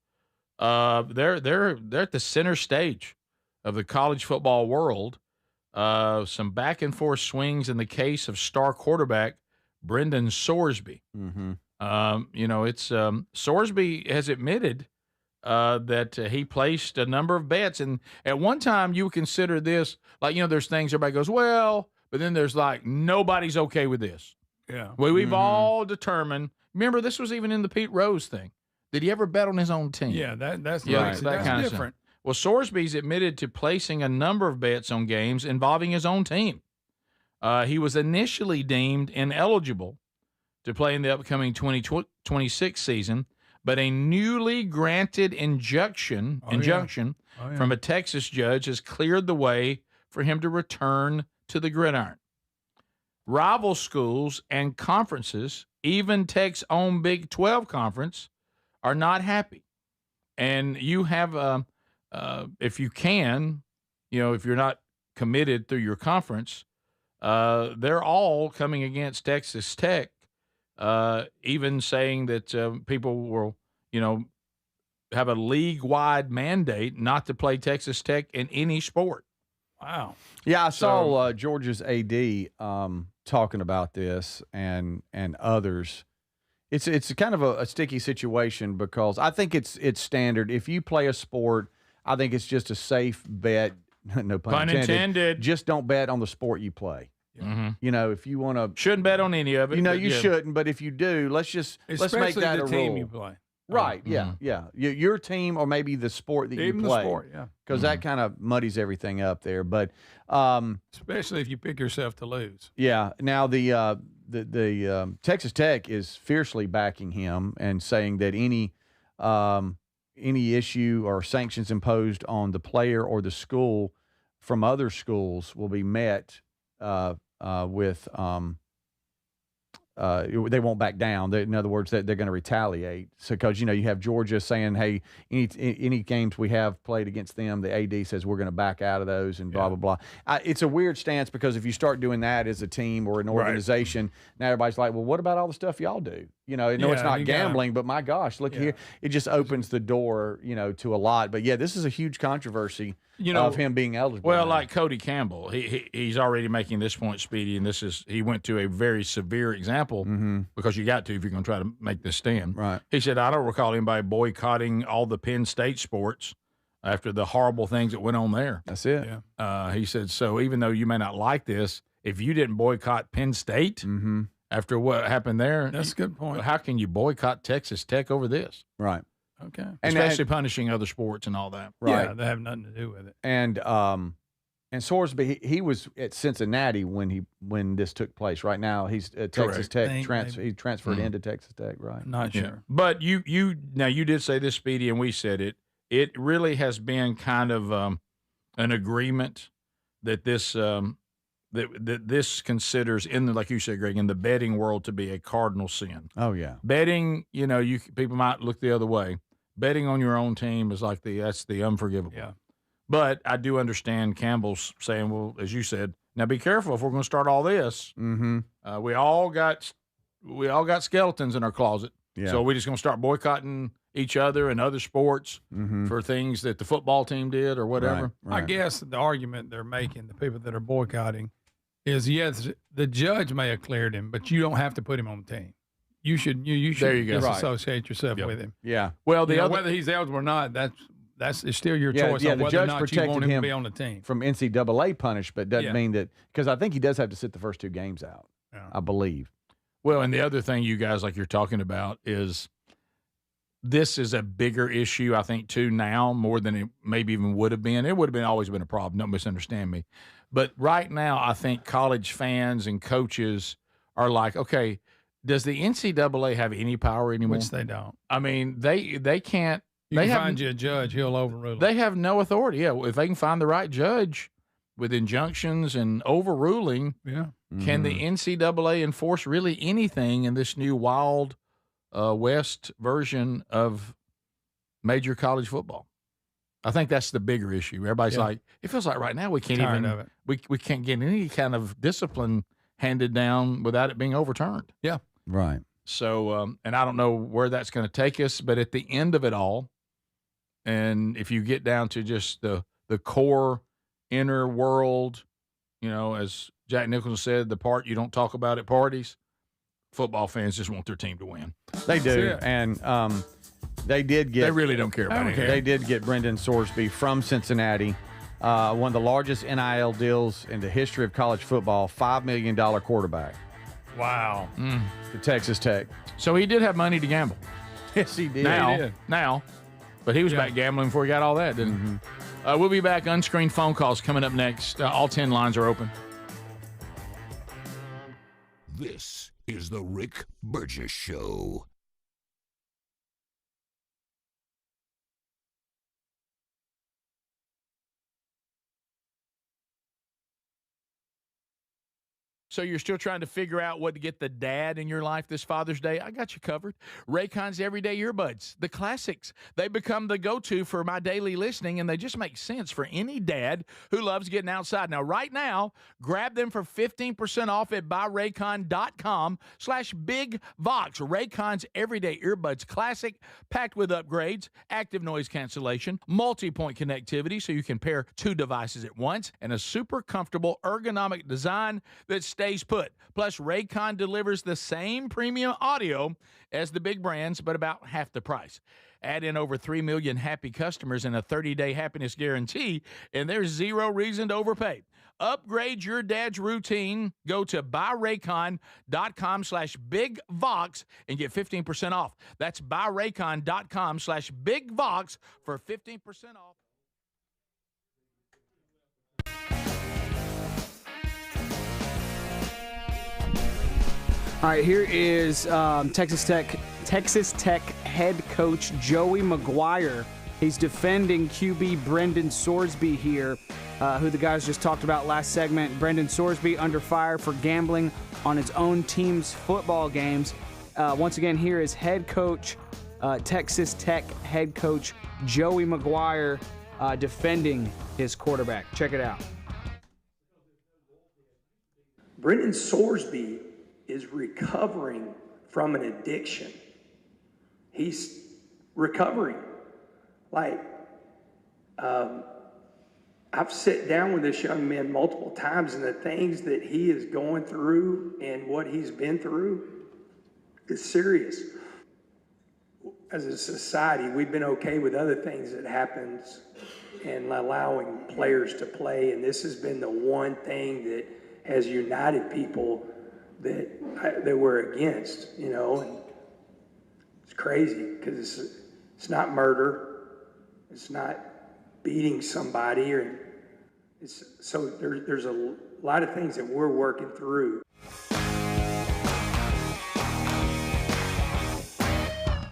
They're at the center stage of the college football world. Some back and forth swings in the case of star quarterback Brendan Sorsby. Mm-hmm. Sorsby has admitted that he placed a number of bets, and at one time you would consider this like, there's things everybody goes, well, but then there's like, nobody's okay with this. Yeah. Well, we've all determined. Remember, this was even in the Pete Rose thing. Did he ever bet on his own team? Yeah, that's Yeah, right. that That's kind of different. Well, Sorsby's admitted to placing a number of bets on games involving his own team. He was initially deemed ineligible to play in the upcoming 2026 season, but a newly granted injunction from a Texas judge has cleared the way for him to return to the gridiron. Rival schools and conferences, even Tech's own Big 12 conference, are not happy. And you have, if you can, if you're not committed through your conference, they're all coming against Texas Tech, even saying that people will, have a league-wide mandate not to play Texas Tech in any sport. Wow. Yeah, I saw Georgia's AD talking about this and others. It's kind of a sticky situation because I think it's standard. If you play a sport, I think it's just a safe bet. No pun intended. intended. Just don't bet on the sport you play. Mm-hmm. You know, if you want to, shouldn't bet on any of it. You know, but you shouldn't. But if you do, let's make that the a team rule. you play. Right? Yeah. Your team or maybe the sport that Even you play. the sport, yeah. Because that kind of muddies everything up there. But especially if you pick yourself to lose. yeah. Now the Texas Tech is fiercely backing him and saying that any issue or sanctions imposed on the player or the school from other schools will be met with they won't back down. In other words, they're going to retaliate. So, because you have Georgia saying, "Hey, any games we have played against them, the AD says we're going to back out of those," and blah blah blah. It's a weird stance because if you start doing that as a team or an organization, now everybody's like, "Well, what about all the stuff y'all do?" I know it's not gambling, but my gosh, look here, it just opens the door, to a lot. But yeah, this is a huge controversy of him being eligible. Well, like Cody Campbell, he's already making this point, Speedy, and he went to a very severe example because you got to if you're going to try to make this stand. Right. He said, I don't recall anybody boycotting all the Penn State sports after the horrible things that went on there. That's it. Yeah. He said, so even though you may not like this, if you didn't boycott Penn State after what happened there, that's a good point. How can you boycott Texas Tech over this? Right. Okay. Especially punishing other sports and all that. Right. Yeah, they have nothing to do with it. And Sorsby, he was at Cincinnati when this took place. Right now, he's at Texas Tech. He transferred into Texas Tech. Right. Not sure. But you did say this, Speedy, and we said it. It really has been kind of an agreement that this that this considers like you said, Greg, in the betting world to be a cardinal sin. Oh yeah. Betting, people might look the other way. Betting on your own team is like that's the unforgivable. Yeah. But I do understand Campbell's saying, well, as you said, now be careful if we're going to start all this. We all got skeletons in our closet. Yeah. So we're just going to start boycotting each other and other sports for things that the football team did or whatever. Right. I guess the argument they're making, the people that are boycotting, is yes, the judge may have cleared him, but you don't have to put him on the team. You should there you go. disassociate yourself with him. Yeah. Well, whether he's eligible or not, that's it's still your choice on the whether judge or not you protected want him to him be on the team. from NCAA punishment. Doesn't mean that, because I think he does have to sit the first 2 games out. I believe. Well, and the other thing you guys like you're talking about is this is a bigger issue, I think, too, now more than it maybe even would have been. It would have been always been a problem. Don't misunderstand me. But right now, I think college fans and coaches are like, okay, does the NCAA have any power anymore? Which they don't. I mean, they can't. You can find you a judge, he'll overrule it. They have no authority. Yeah, if they can find the right judge with injunctions and overruling, can the NCAA enforce really anything in this new wild West version of major college football? I think that's the bigger issue. Everybody's like, it feels like right now we can't we can't get any kind of discipline handed down without it being overturned. Yeah. Right. So, and I don't know where that's going to take us, but at the end of it all, and if you get down to just the core inner world, as Jack Nicholson said, the part you don't talk about at parties, football fans just want their team to win. They do. And they did get. They really don't care about it. They did get Brendan Sorsby from Cincinnati, one of the largest NIL deals in the history of college football, $5 million quarterback. Wow. To Texas Tech. So he did have money to gamble. Yes, he did. Now. But he was back gambling before he got all that, didn't he? We'll be back. Unscreened phone calls coming up next. All 10 lines are open. This is the Rick Burgess Show. So you're still trying to figure out what to get the dad in your life this Father's Day? I got you covered. Raycon's Everyday Earbuds, the classics. They become the go-to for my daily listening, and they just make sense for any dad who loves getting outside. Now, right now, grab them for 15% off at buyraycon.com/BigVox. Raycon's Everyday Earbuds Classic, packed with upgrades, active noise cancellation, multi-point connectivity so you can pair 2 devices at once, and a super comfortable ergonomic design that stays put. Plus, Raycon delivers the same premium audio as the big brands, but about half the price. Add in over 3 million happy customers and a 30-day happiness guarantee, and there's zero reason to overpay. Upgrade your dad's routine. Go to buyraycon.com/bigvox and get 15% off. That's buyraycon.com/bigvox for 15% off. All right, here is Texas Tech head coach Joey McGuire. He's defending QB Brendan Sorsby here, who the guys just talked about last segment. Brendan Sorsby under fire for gambling on his own team's football games. Once again, here is head coach, Texas Tech head coach Joey McGuire defending his quarterback. Check it out. Brendan Sorsby is recovering from an addiction. He's recovering. I've sat down with this young man multiple times, and the things that he is going through and what he's been through is serious. As a society, we've been okay with other things that happens and allowing players to play, and this has been the one thing that has united people that we're against, and it's crazy because it's not murder, it's not beating somebody, so there's a lot of things that we're working through.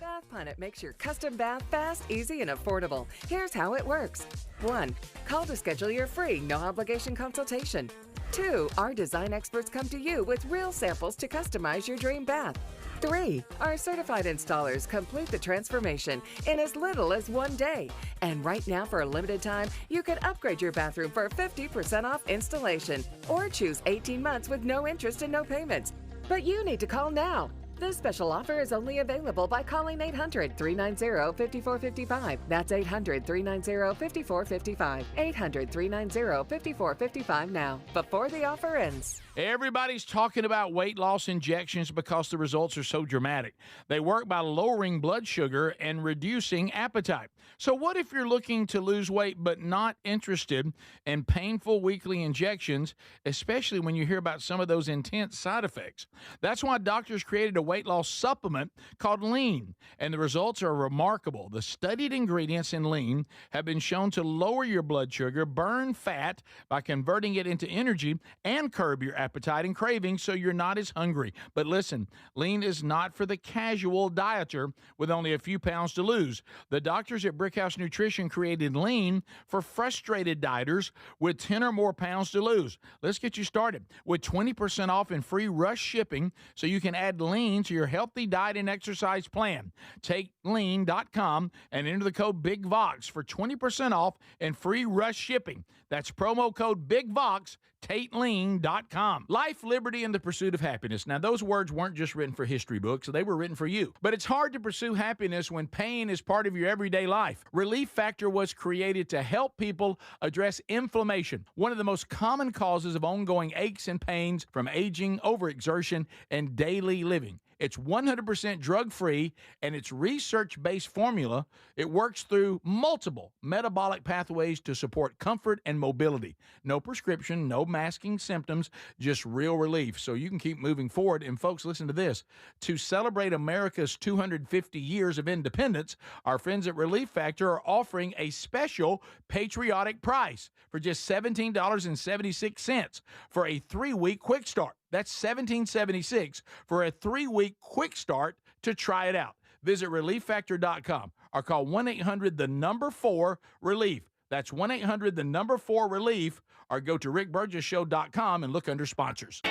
Bath Planet makes your custom bath fast, easy, and affordable. Here's how it works. 1. Call to schedule your free, no-obligation consultation. 2. Our design experts come to you with real samples to customize your dream bath. 3. Our certified installers complete the transformation in as little as 1 day. And right now, for a limited time, you can upgrade your bathroom for 50% off installation or choose 18 months with no interest and no payments. But you need to call now. This special offer is only available by calling 800-390-5455. That's 800-390-5455. 800-390-5455 now, before the offer ends. Everybody's talking about weight loss injections because the results are so dramatic. They work by lowering blood sugar and reducing appetite. So what if you're looking to lose weight but not interested in painful weekly injections, especially when you hear about some of those intense side effects? That's why doctors created a weight loss supplement called Lean, and the results are remarkable. The studied ingredients in Lean have been shown to lower your blood sugar, burn fat by converting it into energy, and curb your appetite and cravings so you're not as hungry. But listen, Lean is not for the casual dieter with only a few pounds to lose. The doctors at Brickhouse Nutrition created Lean for frustrated dieters with 10 or more pounds to lose. Let's get you started with 20% off and free rush shipping so you can add Lean to your healthy diet and exercise plan. Take lean.com and enter the code BIGVOX for 20% off and free rush shipping. That's promo code BIGVOX, TateLean.com. Life, liberty, and the pursuit of happiness. Now, those words weren't just written for history books. They were written for you. But it's hard to pursue happiness when pain is part of your everyday life. Relief Factor was created to help people address inflammation, one of the most common causes of ongoing aches and pains from aging, overexertion, and daily living. It's 100% drug-free, and its research-based formula, it works through multiple metabolic pathways to support comfort and mobility. No prescription, no masking symptoms, just real relief, so you can keep moving forward. And folks, listen to this. To celebrate America's 250 years of independence, our friends at Relief Factor are offering a special patriotic price for just $17.76 for a 3-week quick start. That's $17.76 for a 3-week quick start to try it out. Visit ReliefFactor.com or call 1-800-4-RELIEF. That's 1-800-4-RELIEF, or go to RickBurgessShow.com and look under sponsors.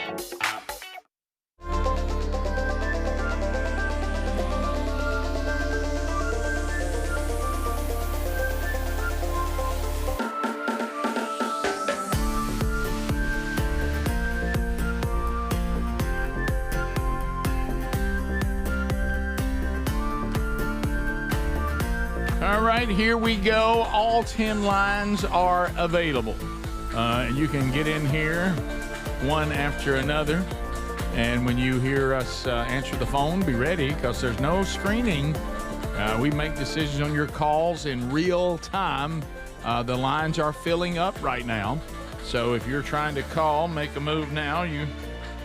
All right, here we go. All 10 lines are available. You can get in here one after another. And when you hear us answer the phone, be ready, because there's no screening We make decisions on your calls in real time. The lines are filling up right now. So if you're trying to call, make a move now, you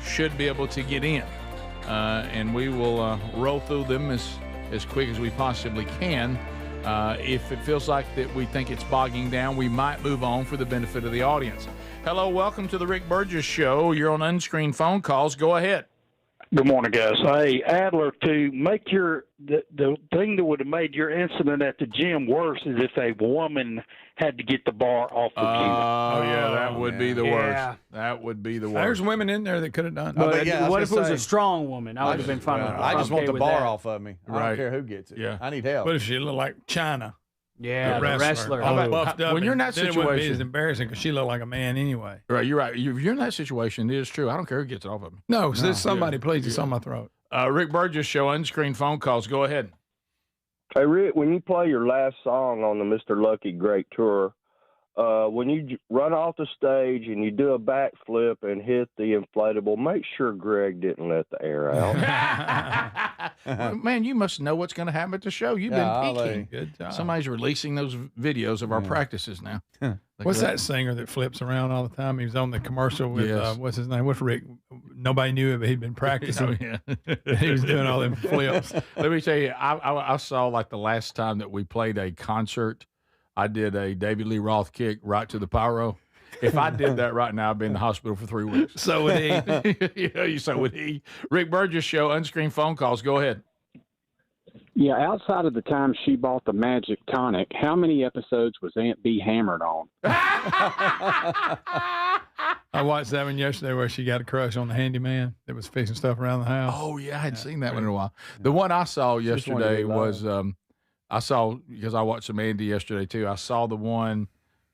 should be able to get in. And we will roll through them as quick as we possibly can. If it feels like that we think it's bogging down, we might move on for the benefit of the audience. Hello, welcome to the Rick Burgess Show. You're on unscreened phone calls. Go ahead. Good morning, guys. Hey, Adler, to make the thing that would have made your incident at the gym worse is if a woman had to get the bar off of you. Oh, yeah, that would be the worst. That would be the worst. There's women in there that could have done. But what if it was a strong woman? I would have been fine with it. I just want the bar that. off of me. I don't care who gets it. Yeah. I need help. But if she looked like China. Yeah, the wrestler. All buffed up, when you're in that then it wouldn't be as situation, embarrassing because she looked like a man anyway. right? You're right. If you're in that situation, it is true. I don't care who gets it off of me. No, somebody please, it's on my throat. Rick Burgess Show, unscreened phone calls. Go ahead. Hey, Rick, when you play your last song on the Mr. Lucky Great Tour, when you run off the stage and you do a backflip and hit the inflatable, make sure Greg didn't let the air out. Man, you must know what's going to happen at the show. You've been peeking. Good job. Somebody's releasing those videos of our practices now. What's that singer that flips around all the time? He was on the commercial with, what's his name? What's Rick? Nobody knew it, but he'd been practicing. He was doing all them flips. Let me tell you, I saw like the last time that we played a concert, I did a David Lee Roth kick right to the pyro. If I did that right now, I'd be in the hospital for 3 weeks. So would he. So would he. Rick Burgess Show, unscreened phone calls. Go ahead. Yeah, outside of the time she bought the Magic Tonic, how many episodes was Aunt B hammered on? I watched that one yesterday where she got a crush on the handyman that was fixing stuff around the house. Oh, yeah, I hadn't seen that one in a while. The one I saw yesterday was, I saw, because I watched some Andy yesterday too, I saw the one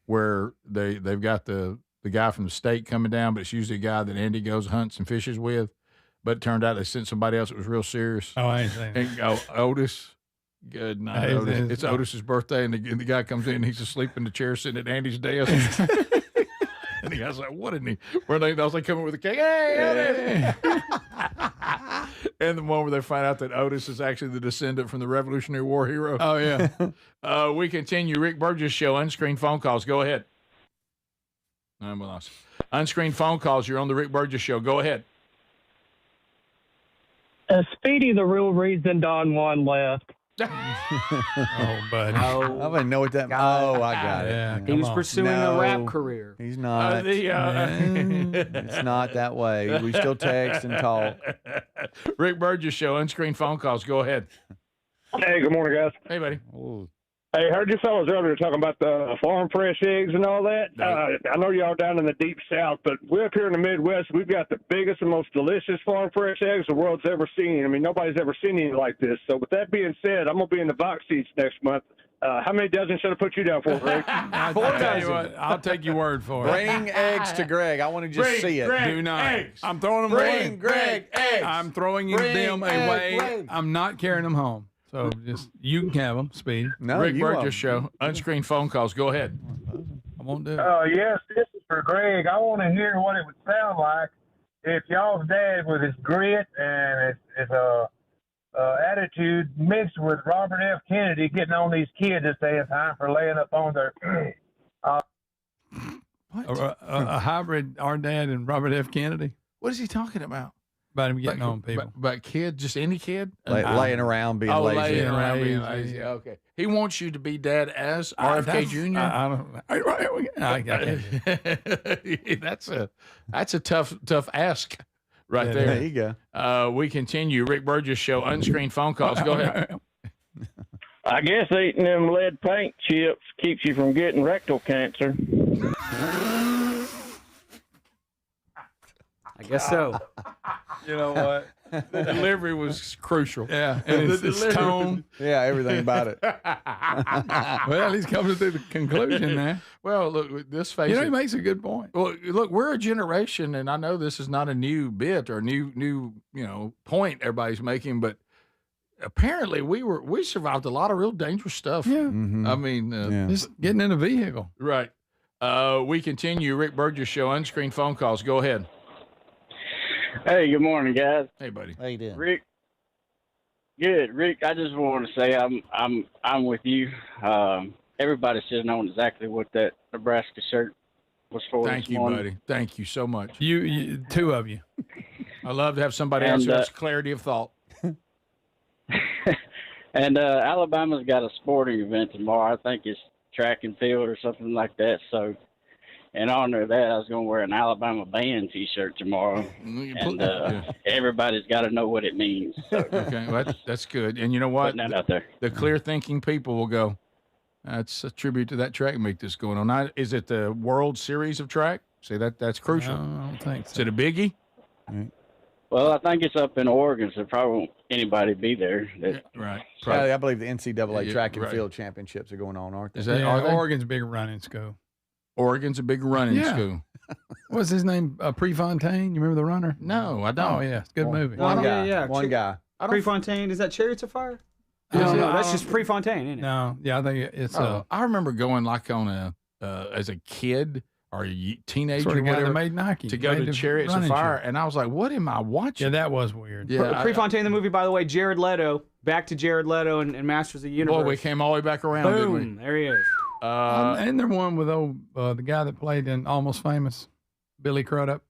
where they've got the guy from the state coming down, but it's usually a guy that Andy goes hunts and fishes with. But it turned out they sent somebody else that was real serious. Oh, I ain't seen that. Otis. Good night, Otis. It's Otis's birthday, and the guy comes in, and he's asleep in the chair sitting at Andy's desk. And the guy's like, what in the where they was like coming with a cake? Hey, Otis! And the one where they find out that Otis is actually the descendant from the Revolutionary War hero. Oh, yeah. We continue. Rick Burgess Show, unscreened phone calls. Go ahead. We lost. Unscreened phone calls. You're on the Rick Burgess Show. Go ahead. Speedy, the real reason Don Juan left. Oh, buddy. I don't even know what that. Oh, I got it. Yeah, He was pursuing a rap career. He's not. It's not that way. We still text and talk. Rick Burgess Show, unscreened phone calls. Go ahead. Hey, good morning, guys. Hey, buddy. Hey, heard you fellas earlier talking about the farm fresh eggs and all that. I know y'all down in the deep south, but we're up here in the Midwest. We've got the biggest and most delicious farm fresh eggs the world's ever seen. I mean, nobody's ever seen anything like this. So with that being said, I'm going to be in the box seats next month. How many dozen should I put you down for, Greg? I'll take your word for it. Bring eggs to Greg. I want to just see it. Do not. Eggs. I'm throwing them away. Bring Greg eggs. I'm throwing them away. I'm not carrying them home. So just you can have them, Speed. No, Rick you Burgess won't. Show, unscreened phone calls. Go ahead. I won't do it. Yes, this is for Greg. I want to hear what it would sound like if y'all's dad, with his grit and his attitude, mixed with Robert F. Kennedy getting on these kids and saying time for laying up on their. A hybrid, our dad and Robert F. Kennedy. What is he talking about? About him getting on people. But kid, just any kid? Laying around being lazy. Laying around being lazy. Okay. He wants you to be dad as RFK Jr. That's a tough ask right there. There you go. We continue. Rick Burgess Show, unscreened phone calls. Go ahead. I guess eating them lead paint chips keeps you from getting rectal cancer. I guess so. You know what? The delivery was crucial. Yeah, and his tone. Yeah, everything about it. Well, he's coming to the conclusion now. Well, look, this face. He makes a good point. Well, look, we're a generation, and I know this is not a new bit or new point everybody's making, but apparently we survived a lot of real dangerous stuff. Yeah. Mm-hmm. I mean, just getting in a vehicle. Right. We continue. Rick Burgess Show, unscreened phone calls. Go ahead. Hey, good morning, guys. Hey, buddy. How you doing? Rick, Good, Rick. I just want to say I'm with you. Everybody should have known exactly what that Nebraska shirt was for. Thank you, buddy. Thank you so much. You two of you. I love to have somebody else who has clarity of thought. And Alabama's got a sporting event tomorrow. I think it's track and field or something like that. So, in honor of that, I was going to wear an Alabama band T-shirt tomorrow, and everybody's got to know what it means. So. Okay, well, that's good. And you know what? Putting that out there. The clear-thinking people will go, that's a tribute to that track meet that's going on. Now, is it the World Series of track? See, that's crucial. No, I don't think so. Is it a biggie? Well, I think it's up in Oregon, so probably won't anybody be there. Right. I believe the NCAA track and field championships are going on, aren't they? Are they? Oregon's a big running school. Oregon's a big running school. What's his name? Prefontaine? You remember the runner? No, I don't. Oh, yeah. It's a good movie. One guy. Yeah. One guy. Prefontaine, is that Chariots of Fire? No, that's just Prefontaine, isn't it? No, yeah, I think it's. I remember going like on a as a kid or a teenager, sort of guy that whatever, made Nike to go to Chariots of Fire, and I was like, "What am I watching?" Yeah, that was weird. Yeah, Prefontaine, the movie, by the way, Jared Leto. Back to Jared Leto and Masters of the Universe. Boy, we came all the way back around, didn't we? Boom, there he is. And there one with the guy that played in Almost Famous, Billy Crudup.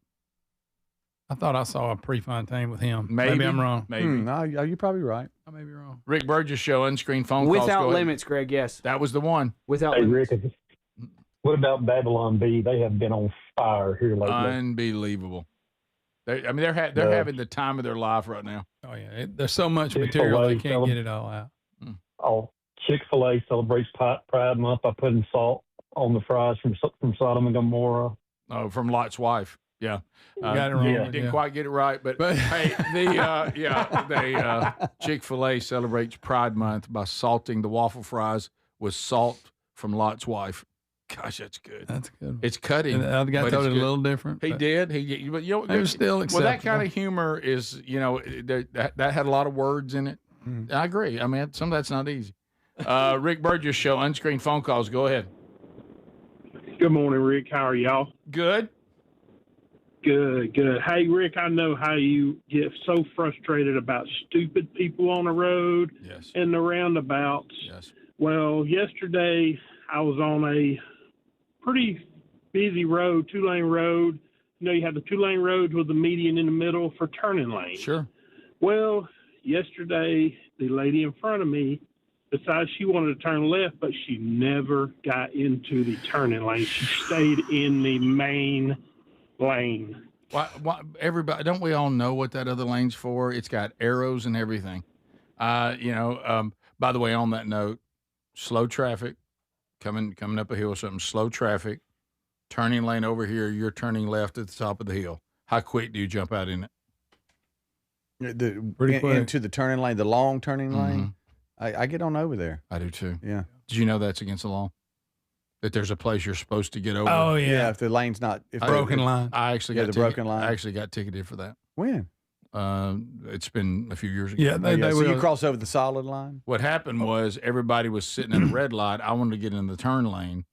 I thought I saw a Prefontaine with him. Maybe I'm wrong. Maybe. No, you're probably right. I may be wrong. Rick Burgess Show, unscreened phone calls. Without Limits, Greg, yes. That was the one. Without Limits. Rick, what about Babylon B? They have been on fire here lately. Unbelievable. They're having the time of their life right now. Oh, yeah. There's so much material, they can't get it all out. Oh, Chick-fil-A celebrates Pride Month by putting salt on the fries from Sodom and Gomorrah. Oh, from Lot's wife. Yeah. Got it wrong. Didn't quite get it right, but hey, Chick-fil-A celebrates Pride Month by salting the waffle fries with salt from Lot's wife. Gosh, that's good. That's good. It's cutting. And the other guy told it a little different. He did. But it was still acceptable. Well, that kind of humor is, that had a lot of words in it. I agree. I mean, some of that's not easy. Rick Burgess Show, unscreened phone calls. Go ahead. Good morning, Rick. How are y'all? Good. Good. Hey, Rick, I know how you get so frustrated about stupid people on the road and the roundabouts. Yes. Well, yesterday I was on a pretty busy road, 2-lane road. You have the 2-lane roads with the median in the middle for turning lanes. Sure. Well, yesterday the lady in front of me decided she wanted to turn left, but she never got into the turning lane. She stayed in the main lane. Why, everybody, don't we all know what that other lane's for? It's got arrows and everything. By the way, on that note, slow traffic, coming up a hill or something, slow traffic, turning lane over here, you're turning left at the top of the hill. How quick do you jump out in it? Pretty quick. Into the turning lane, the long turning lane. I get on over there. I do too. Yeah. Did you know that's against the law? That there's a place you're supposed to get over? Oh, yeah. If the lane's not... broken line. I actually got broken line. I actually got ticketed for that. When? It's been a few years ago. Yeah, so you cross over the solid line? What happened was everybody was sitting at a red light. I wanted to get in the turn lane.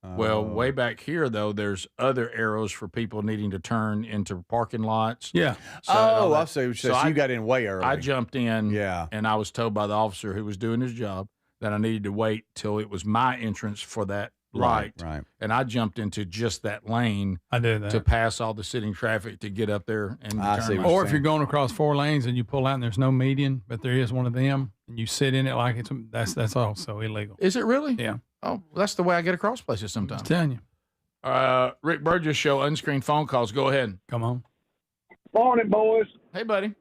Well, way back here, though, there's other arrows for people needing to turn into parking lots. Yeah. I see. So you got in way early. I jumped in. Yeah. And I was told by the officer who was doing his job that I needed to wait till it was my entrance for that light. Right. And I jumped into just that lane. I did that. To pass all the sitting traffic to get up there and turn. Or if you're going across 4 lanes and you pull out and there's no median, but there is one of them, and you sit in it like that's also illegal. Is it really? Yeah. Oh, that's the way I get across places sometimes. I'm telling you. Rick Burgess Show, unscreened phone calls. Go ahead. Come on. Morning, boys. Hey, buddy.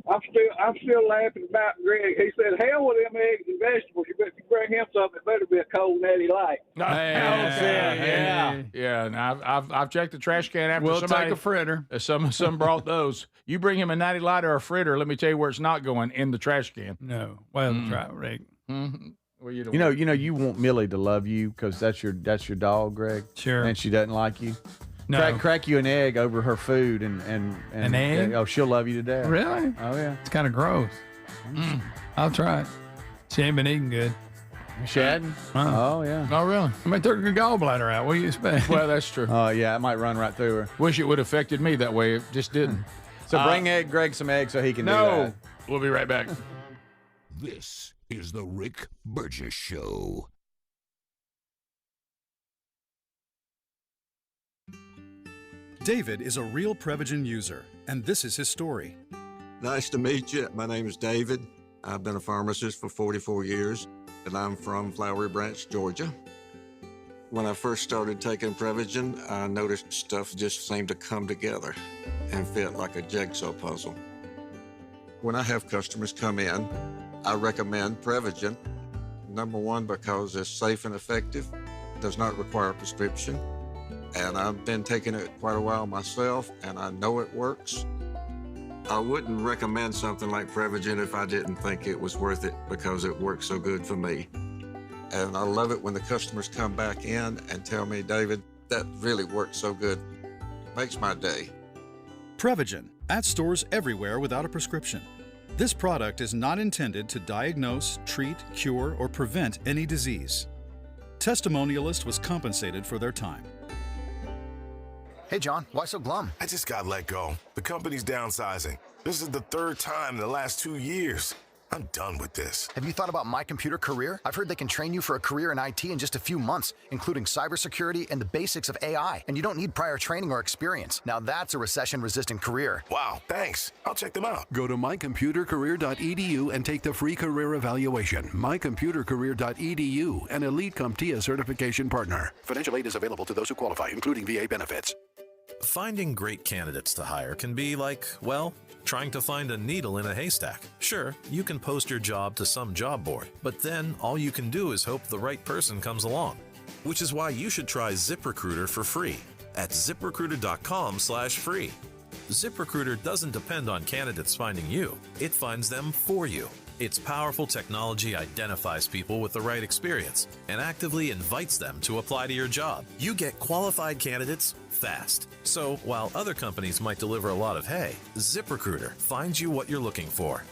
I'm still laughing about Greg. He said, "Hell with them eggs and vegetables. If you bring him something, it better be a cold natty light." Yeah. And I've checked the trash can after we'll somebody. Take a fritter. Some brought those. You bring him a natty light or a fritter. Let me tell you where it's not going, in the trash can. No. Well, try it, Rick. Mm-hmm. Well, you want Millie to love you because that's your dog, Greg. Sure. And she doesn't like you. No. Crack you an egg over her food and an egg? Oh, she'll love you to death. Really? Oh yeah. It's kind of gross. I'll try it. She ain't been eating good. She hadn't? Oh yeah. Oh really? I mean, took her gallbladder out. What do you expect? Well, that's true. Oh yeah, it might run right through her. Wish it would have affected me that way. It just didn't. So bring Greg some eggs so he can do that. We'll be right back. This is the Rick Burgess Show. David is a real Prevagen user, and this is his story. Nice to meet you. My name is David. I've been a pharmacist for 44 years, and I'm from Flowery Branch, Georgia. When I first started taking Prevagen, I noticed stuff just seemed to come together and fit like a jigsaw puzzle. When I have customers come in, I recommend Prevagen. Number one, because it's safe and effective, does not require a prescription, and I've been taking it quite a while myself, and I know it works. I wouldn't recommend something like Prevagen if I didn't think it was worth it, because it works so good for me. And I love it when the customers come back in and tell me, David, that really works so good. Makes my day. Prevagen, at stores everywhere without a prescription. This product is not intended to diagnose, treat, cure, or prevent any disease. Testimonialist was compensated for their time. Hey, John, why so glum? I just got let go. The company's downsizing. This is the third time in the last 2 years. I'm done with this. Have you thought about My Computer Career? I've heard they can train you for a career in IT in just a few months, including cybersecurity and the basics of AI. And you don't need prior training or experience. Now that's a recession-resistant career. Wow, thanks. I'll check them out. Go to mycomputercareer.edu and take the free career evaluation. mycomputercareer.edu, an Elite CompTIA certification partner. Financial aid is available to those who qualify, including VA benefits. Finding great candidates to hire can be like, well, trying to find a needle in a haystack. Sure, you can post your job to some job board, but then all you can do is hope the right person comes along. Which is why you should try ZipRecruiter for free at ZipRecruiter.com/free. ZipRecruiter doesn't depend on candidates finding you. It finds them for you. Its powerful technology identifies people with the right experience and actively invites them to apply to your job. You get qualified candidates fast. So while other companies might deliver a lot of hay, ZipRecruiter finds you what you're looking for.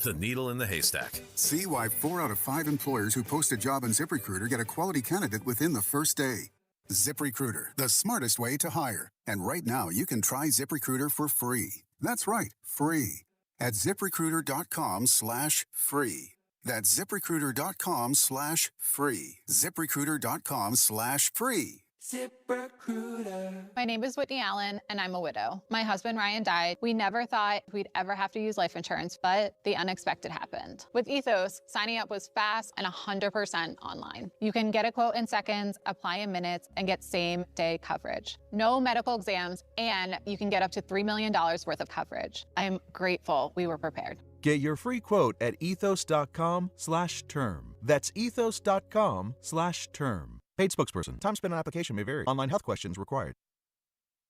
The needle in the haystack. See why 4 out of 5 employers who post a job on ZipRecruiter get a quality candidate within the first day. ZipRecruiter, the smartest way to hire. And right now, you can try ZipRecruiter for free. That's right, free. At ZipRecruiter.com/free. That's ZipRecruiter.com/free. ZipRecruiter.com/free. ZipRecruiter. My name is Whitney Allen, and I'm a widow. My husband, Ryan, died. We never thought we'd ever have to use life insurance, but the unexpected happened. With Ethos, signing up was fast and 100% online. You can get a quote in seconds, apply in minutes, and get same-day coverage. No medical exams, and you can get up to $3 million worth of coverage. I'm grateful we were prepared. Get your free quote at ethos.com/term. That's ethos.com/term. Paid spokesperson. Time spent on application may vary. Online health questions required.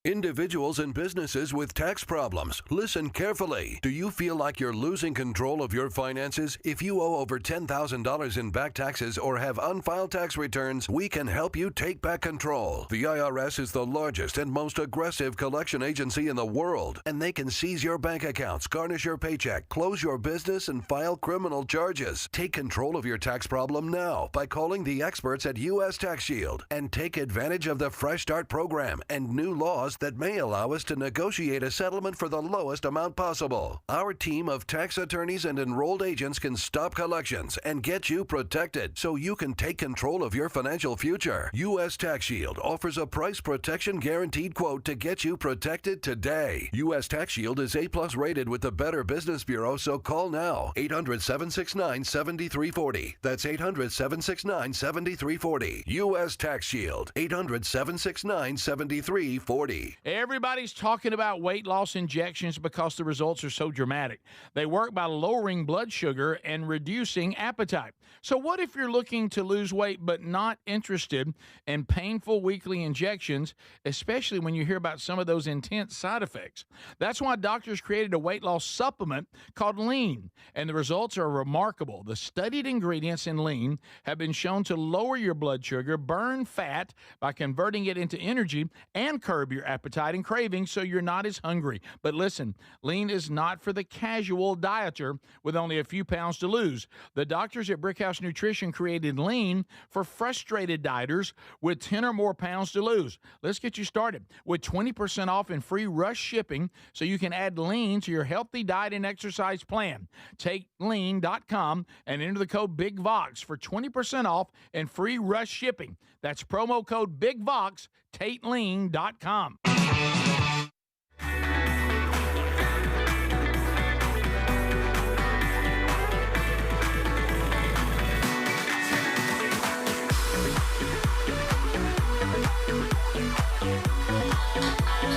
Individuals and businesses with tax problems, listen carefully. Do you feel like you're losing control of your finances? If you owe over $10,000 in back taxes or have unfiled tax returns, we can help you take back control. The IRS is the largest and most aggressive collection agency in the world, and they can seize your bank accounts, garnish your paycheck, close your business, and file criminal charges. Take control of your tax problem now by calling the experts at U.S. Tax Shield and take advantage of the Fresh Start program and new laws that may allow us to negotiate a settlement for the lowest amount possible. Our team of tax attorneys and enrolled agents can stop collections and get you protected so you can take control of your financial future. U.S. Tax Shield offers a price protection guaranteed quote to get you protected today. U.S. Tax Shield is A+ rated with the Better Business Bureau, so call now. 800-769-7340. That's 800-769-7340. U.S. Tax Shield. 800-769-7340. Everybody's talking about weight loss injections because the results are so dramatic. They work by lowering blood sugar and reducing appetite. So what if you're looking to lose weight but not interested in painful weekly injections, especially when you hear about some of those intense side effects? That's why doctors created a weight loss supplement called Lean, and the results are remarkable. The studied ingredients in Lean have been shown to lower your blood sugar, burn fat by converting it into energy, and curb your appetite. appetite and cravings so you're not as hungry. But listen, lean is not for the casual dieter with only a few pounds to lose. The doctors at Brickhouse Nutrition created lean for frustrated dieters with 10 or more pounds to lose. Let's get you started with 20% off and free rush shipping so you can add lean to your healthy diet and exercise plan. Take lean.com and enter the code BIGVOX for 20% off and free rush shipping. That's promo code BIGVOX, TateLean.com.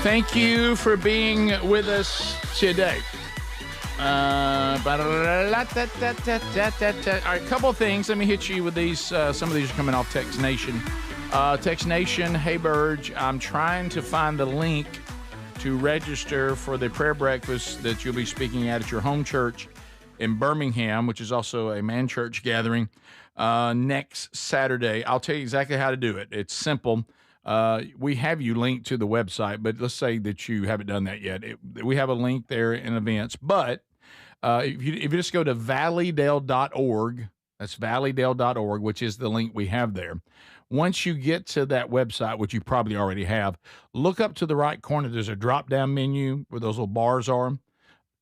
Thank you for being with us today. All right, a couple of things. Let me hit you with these. Some of these are coming off Text Nation. Text Nation, hey, Burge, I'm trying to find the link to register for the prayer breakfast that you'll be speaking at your home church in Birmingham, which is also a man church gathering, next Saturday. I'll tell you exactly how to do it. It's simple. We have you linked to the website, but let's say that you haven't done that yet. We have a link there in events, but if you just go to valleydale.org, that's valleydale.org, which is the link we have there. Once you get to that website, which you probably already have, look up to the right corner. There's a drop-down menu where those little bars are.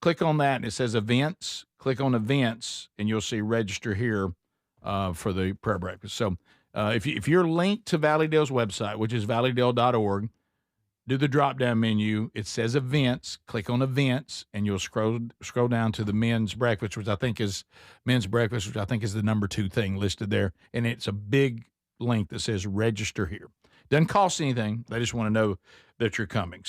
Click on that, and it says Events. Click on Events, and you'll see Register here for the prayer breakfast. So if you're linked to Valleydale's website, which is valleydale.org, do the drop-down menu. It says Events. Click on Events, and you'll scroll down to the men's breakfast, which I think is the number 2 thing listed there. And it's a big link that says Register here. Doesn't cost anything. They just want to know that you're coming.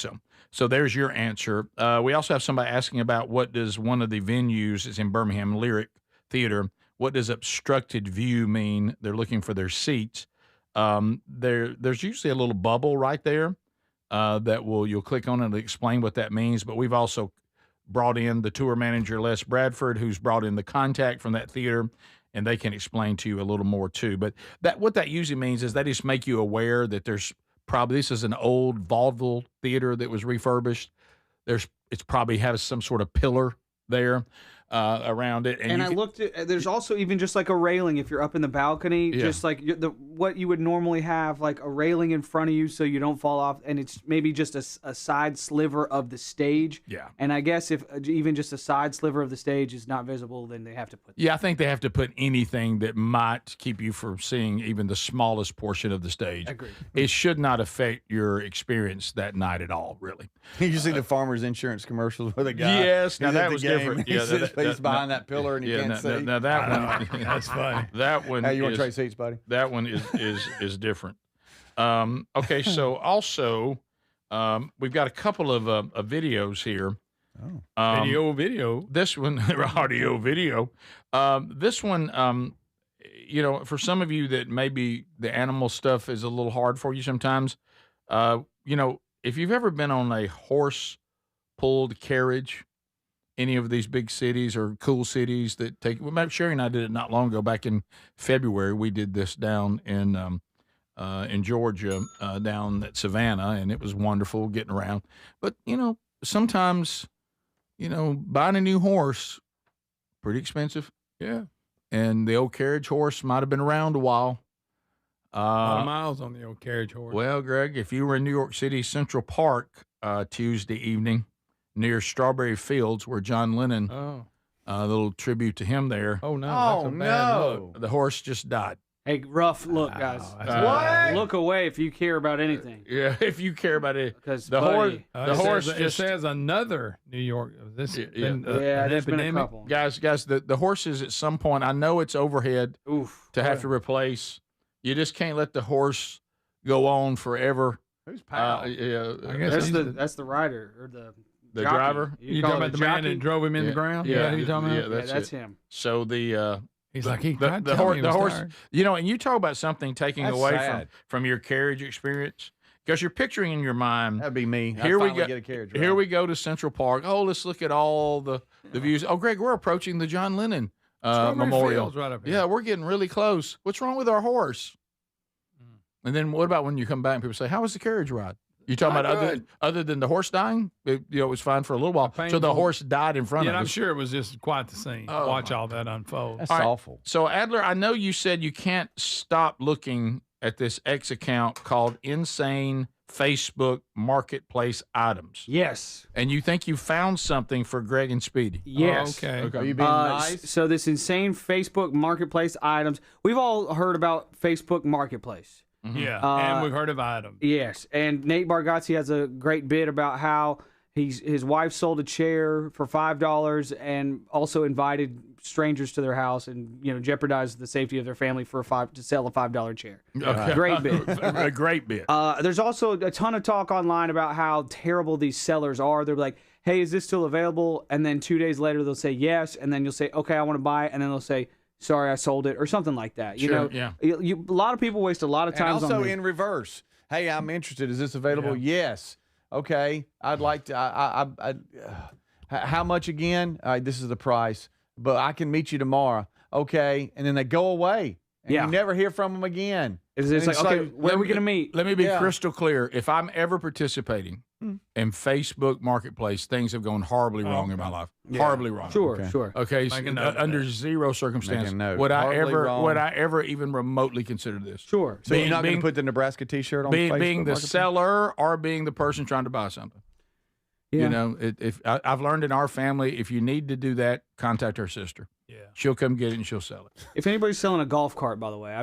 So there's your answer. We also have somebody asking about what does one of the venues is in Birmingham, Lyric Theater. What does obstructed view mean? They're looking for their seats. There's usually a little bubble right there that you'll click on it and explain what that means. But we've also brought in the tour manager, Les Bradford, who's brought in the contact from that theater, and they can explain to you a little more too. But what that usually means is they just make you aware that this is an old vaudeville theater that was refurbished. It's probably has some sort of pillar there around it. And I looked at, there's also even just like a railing if you're up in the balcony, just like what you would normally have, like a railing in front of you so you don't fall off, and it's maybe just a side sliver of the stage. Yeah. And I guess if even just a side sliver of the stage is not visible, then they have to put Yeah, I think they have to put anything that might keep you from seeing even the smallest portion of the stage. Agreed. It should not affect your experience that night at all, really. You see the farmer's insurance commercials with a guy. Yes, now that was different. Yeah, he's behind that pillar and you can't see. Now that one, that's funny. That one. Hey, you want to trade seats, buddy? That one is different. Okay, so also we've got a couple of videos here. Video. This one, audio video. This one, for some of you that maybe the animal stuff is a little hard for you sometimes. If you've ever been on a horse-pulled carriage, any of these big cities or cool cities that take, Sherry and I did it not long ago. Back in February, we did this down in Georgia, down at Savannah, and it was wonderful getting around. But, sometimes, buying a new horse, pretty expensive. Yeah. And the old carriage horse might have been around a while. A lot of miles on the old carriage horse. Well, Greg, if you were in New York City Central Park Tuesday evening near Strawberry Fields, where John Lennon, a little tribute to him there. Oh, no. That's a bad look. The horse just died. Hey, rough look, guys. What? Look away if you care about anything. Yeah, if you care about it. Because the horse it says another New York. There's been a couple. Guys, the horses at some point, I know it's overhead to have to replace. You just can't let the horse go on forever. Who's Powell? I guess that's the rider or the jockey. Driver. You talking about the man that drove him in the ground? Yeah, you talking about? Yeah, that's him. So he's like the horse. And you talk about something taking away from your carriage experience. Because you're picturing in your mind. That'd be me. Here we go. Get a carriage ride. Here we go to Central Park. Oh, let's look at all the views. Oh, Greg, we're approaching the John Lennon memorial. Right up here. Yeah, we're getting really close. What's wrong with our horse? And then what about when you come back and people say, "How was the carriage ride?" You talking Not about other than the horse dying? It was fine for a little while. So the horse died in front of us. Yeah, I'm sure it was just quite the scene. Watch all that unfold. That's awful. So Adler, I know you said you can't stop looking at this X account called Insane Facebook Marketplace Items. Yes. And you think you found something for Greg and Speedy. Yes. Okay. Are you being nice? So this insane Facebook Marketplace items. We've all heard about Facebook Marketplace. Yeah, and we've heard of items. Yes, and Nate Bargatze has a great bit about how his wife sold a chair for $5 and also invited strangers to their house and jeopardized the safety of their family to sell a $5 chair. Okay. Great bit. A great bit. There's also a ton of talk online about how terrible these sellers are. They're like, hey, is this still available? And then 2 days later they'll say yes, and then you'll say, okay, I want to buy it, and then they'll say, sorry, I sold it, or something like that. Yeah. A lot of people waste a lot of time. And also on in reverse. Hey, I'm interested. Is this available? Yeah. Yes. Okay. I'd like to. How much again? All right, this is the price, but I can meet you tomorrow. Okay. And then they go away. And you never hear from them again. It's like, okay, where are we going to meet? Let me be crystal clear. If I'm ever participating in Facebook Marketplace, things have gone horribly wrong in my life. Yeah. Horribly wrong. Sure. Okay, so, under zero circumstance would I ever even remotely consider this. Sure. So you're not going to put the Nebraska T-shirt on Facebook being the Marketplace? seller or being the person trying to buy something. Yeah. I've learned in our family, if you need to do that, contact her sister. Yeah. She'll come get it and she'll sell it. If anybody's selling a golf cart, by the way,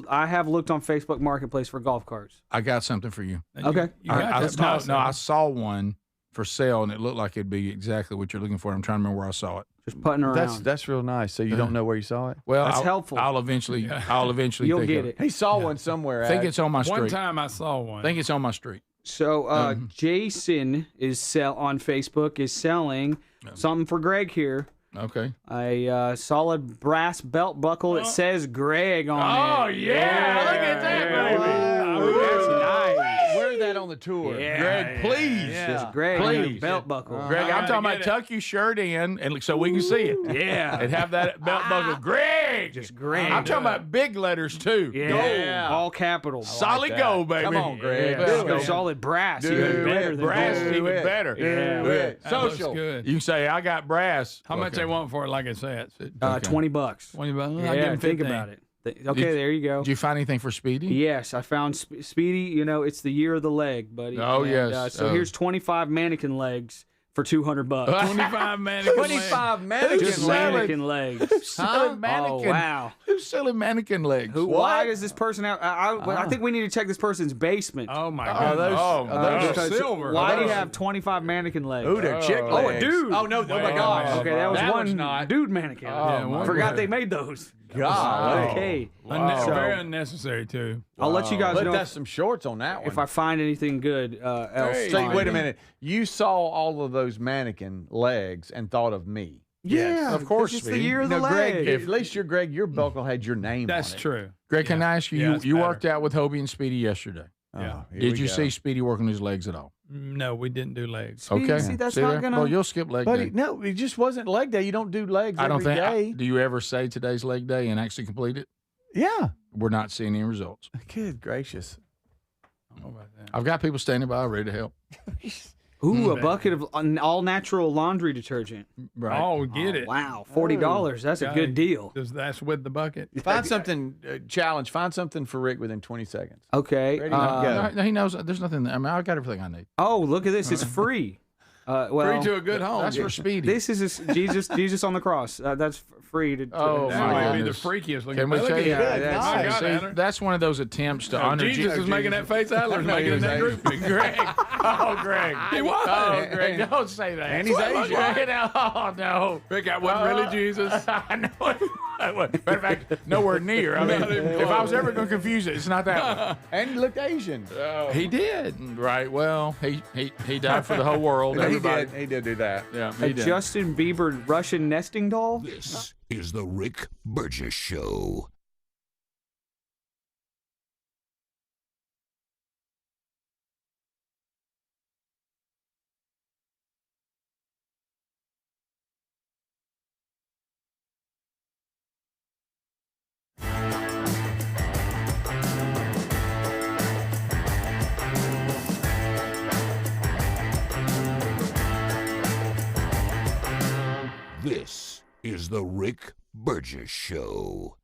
I have looked on Facebook Marketplace for golf carts. I got something for you. Okay. I saw one for sale and it looked like it'd be exactly what you're looking for. I'm trying to remember where I saw it. Just putting around. That's real nice. So you don't know where you saw it? Well, that's helpful. I'll eventually You'll think get of it. He saw one somewhere. I think it's on my street. One time I saw one. I think it's on my street. So Jason on Facebook is selling something for Greg here. Okay. A solid brass belt buckle that says Greg on it. Oh, yeah. Look at that, baby. That's nice. Wear that on the tour. Yeah. Greg, please. Just Greg on a belt buckle. Greg, I'm talking about tuck your shirt in and so we can see it. Yeah. And have that belt buckle. Greg. Just Greg. I'm talking about big letters, too. Yeah. All capitals. Solid gold, baby. Come on, Greg. Let's go. Solid brass. Even better than brass gold. is even better. Yeah. That Social. looks good. You can say, I got brass. How much they want for it, like I said? $20. $20. Yeah, I'll give him 15. think about it. Okay, there you go. Did you find anything for Speedy? Yes, I found Speedy. It's the year of the leg, buddy. Oh, And, yes. So here's 25 mannequin legs for $200. 25 mannequin 25 mannequin Just legs. mannequin legs. Who's selling mannequin? Oh, wow. Who's selling mannequin legs? Why does this person have? I think we need to check this person's basement. Oh my Are goodness. those Because silver. Why do you have 25 mannequin legs? Ooh, they're chick legs. Oh, a dude. Oh, no. Oh, my gosh. Okay, that was That one was not. dude mannequin. Oh, Forgot they made those. God. Okay. Very unnecessary, too. I'll let you guys But know that's some shorts on that one. if I find anything good else. So wait a minute. You saw all of those mannequin legs and thought of me. Yeah, of course, It's the Speedy. year of the No, leg. Greg, at least your buckle had your name That's on it. true. Greg, can I ask you, Yeah, it's you better. worked out with Hobie and Speedy yesterday. Yeah. Did you see Speedy working his legs at all? No, we didn't do legs. Okay. See, that's See not there? gonna- Well, you'll skip leg Buddy, day. no, it just wasn't leg day. You don't do legs I don't every think. day. Do you ever say today's leg day and actually complete it? Yeah. We're not seeing any results. Good gracious. I don't know about that. I've got people standing by ready to help. Ooh, a bucket of all natural laundry detergent. Right. Oh, get it. Wow, $40. That's a good deal. That's with the bucket. Find something, challenge. Find something for Rick within 20 seconds. Okay. Ready, go. No, he knows there's nothing there. I mean, I got everything I need. Oh, look at this. It's free. Well, Free to a good home. That's for Speedy. this is Jesus on the cross. That's free to. Oh, That my might be the goodness. freakiest looking. Can we Look tell at you? that. Yeah, My that's- God, See, Adler. that's one of those attempts to honor Jesus is making that face. Adler's No, making he it in that was group. Greg. Oh, Greg. He was. Oh, Greg. Don't say that. And he's Asian. Greg, oh, no. Rick, that wasn't really Jesus. I know it. Matter of fact, nowhere near. I mean, Not even if I was close. ever going to confuse it, it's not that one. And he looked Asian. He did. Right. Well, he died for the whole world. Everybody. He did do that. Yeah, A he did. Justin Bieber Russian nesting doll. This is the Rick Burgess Show. This is the Rick Burgess Show.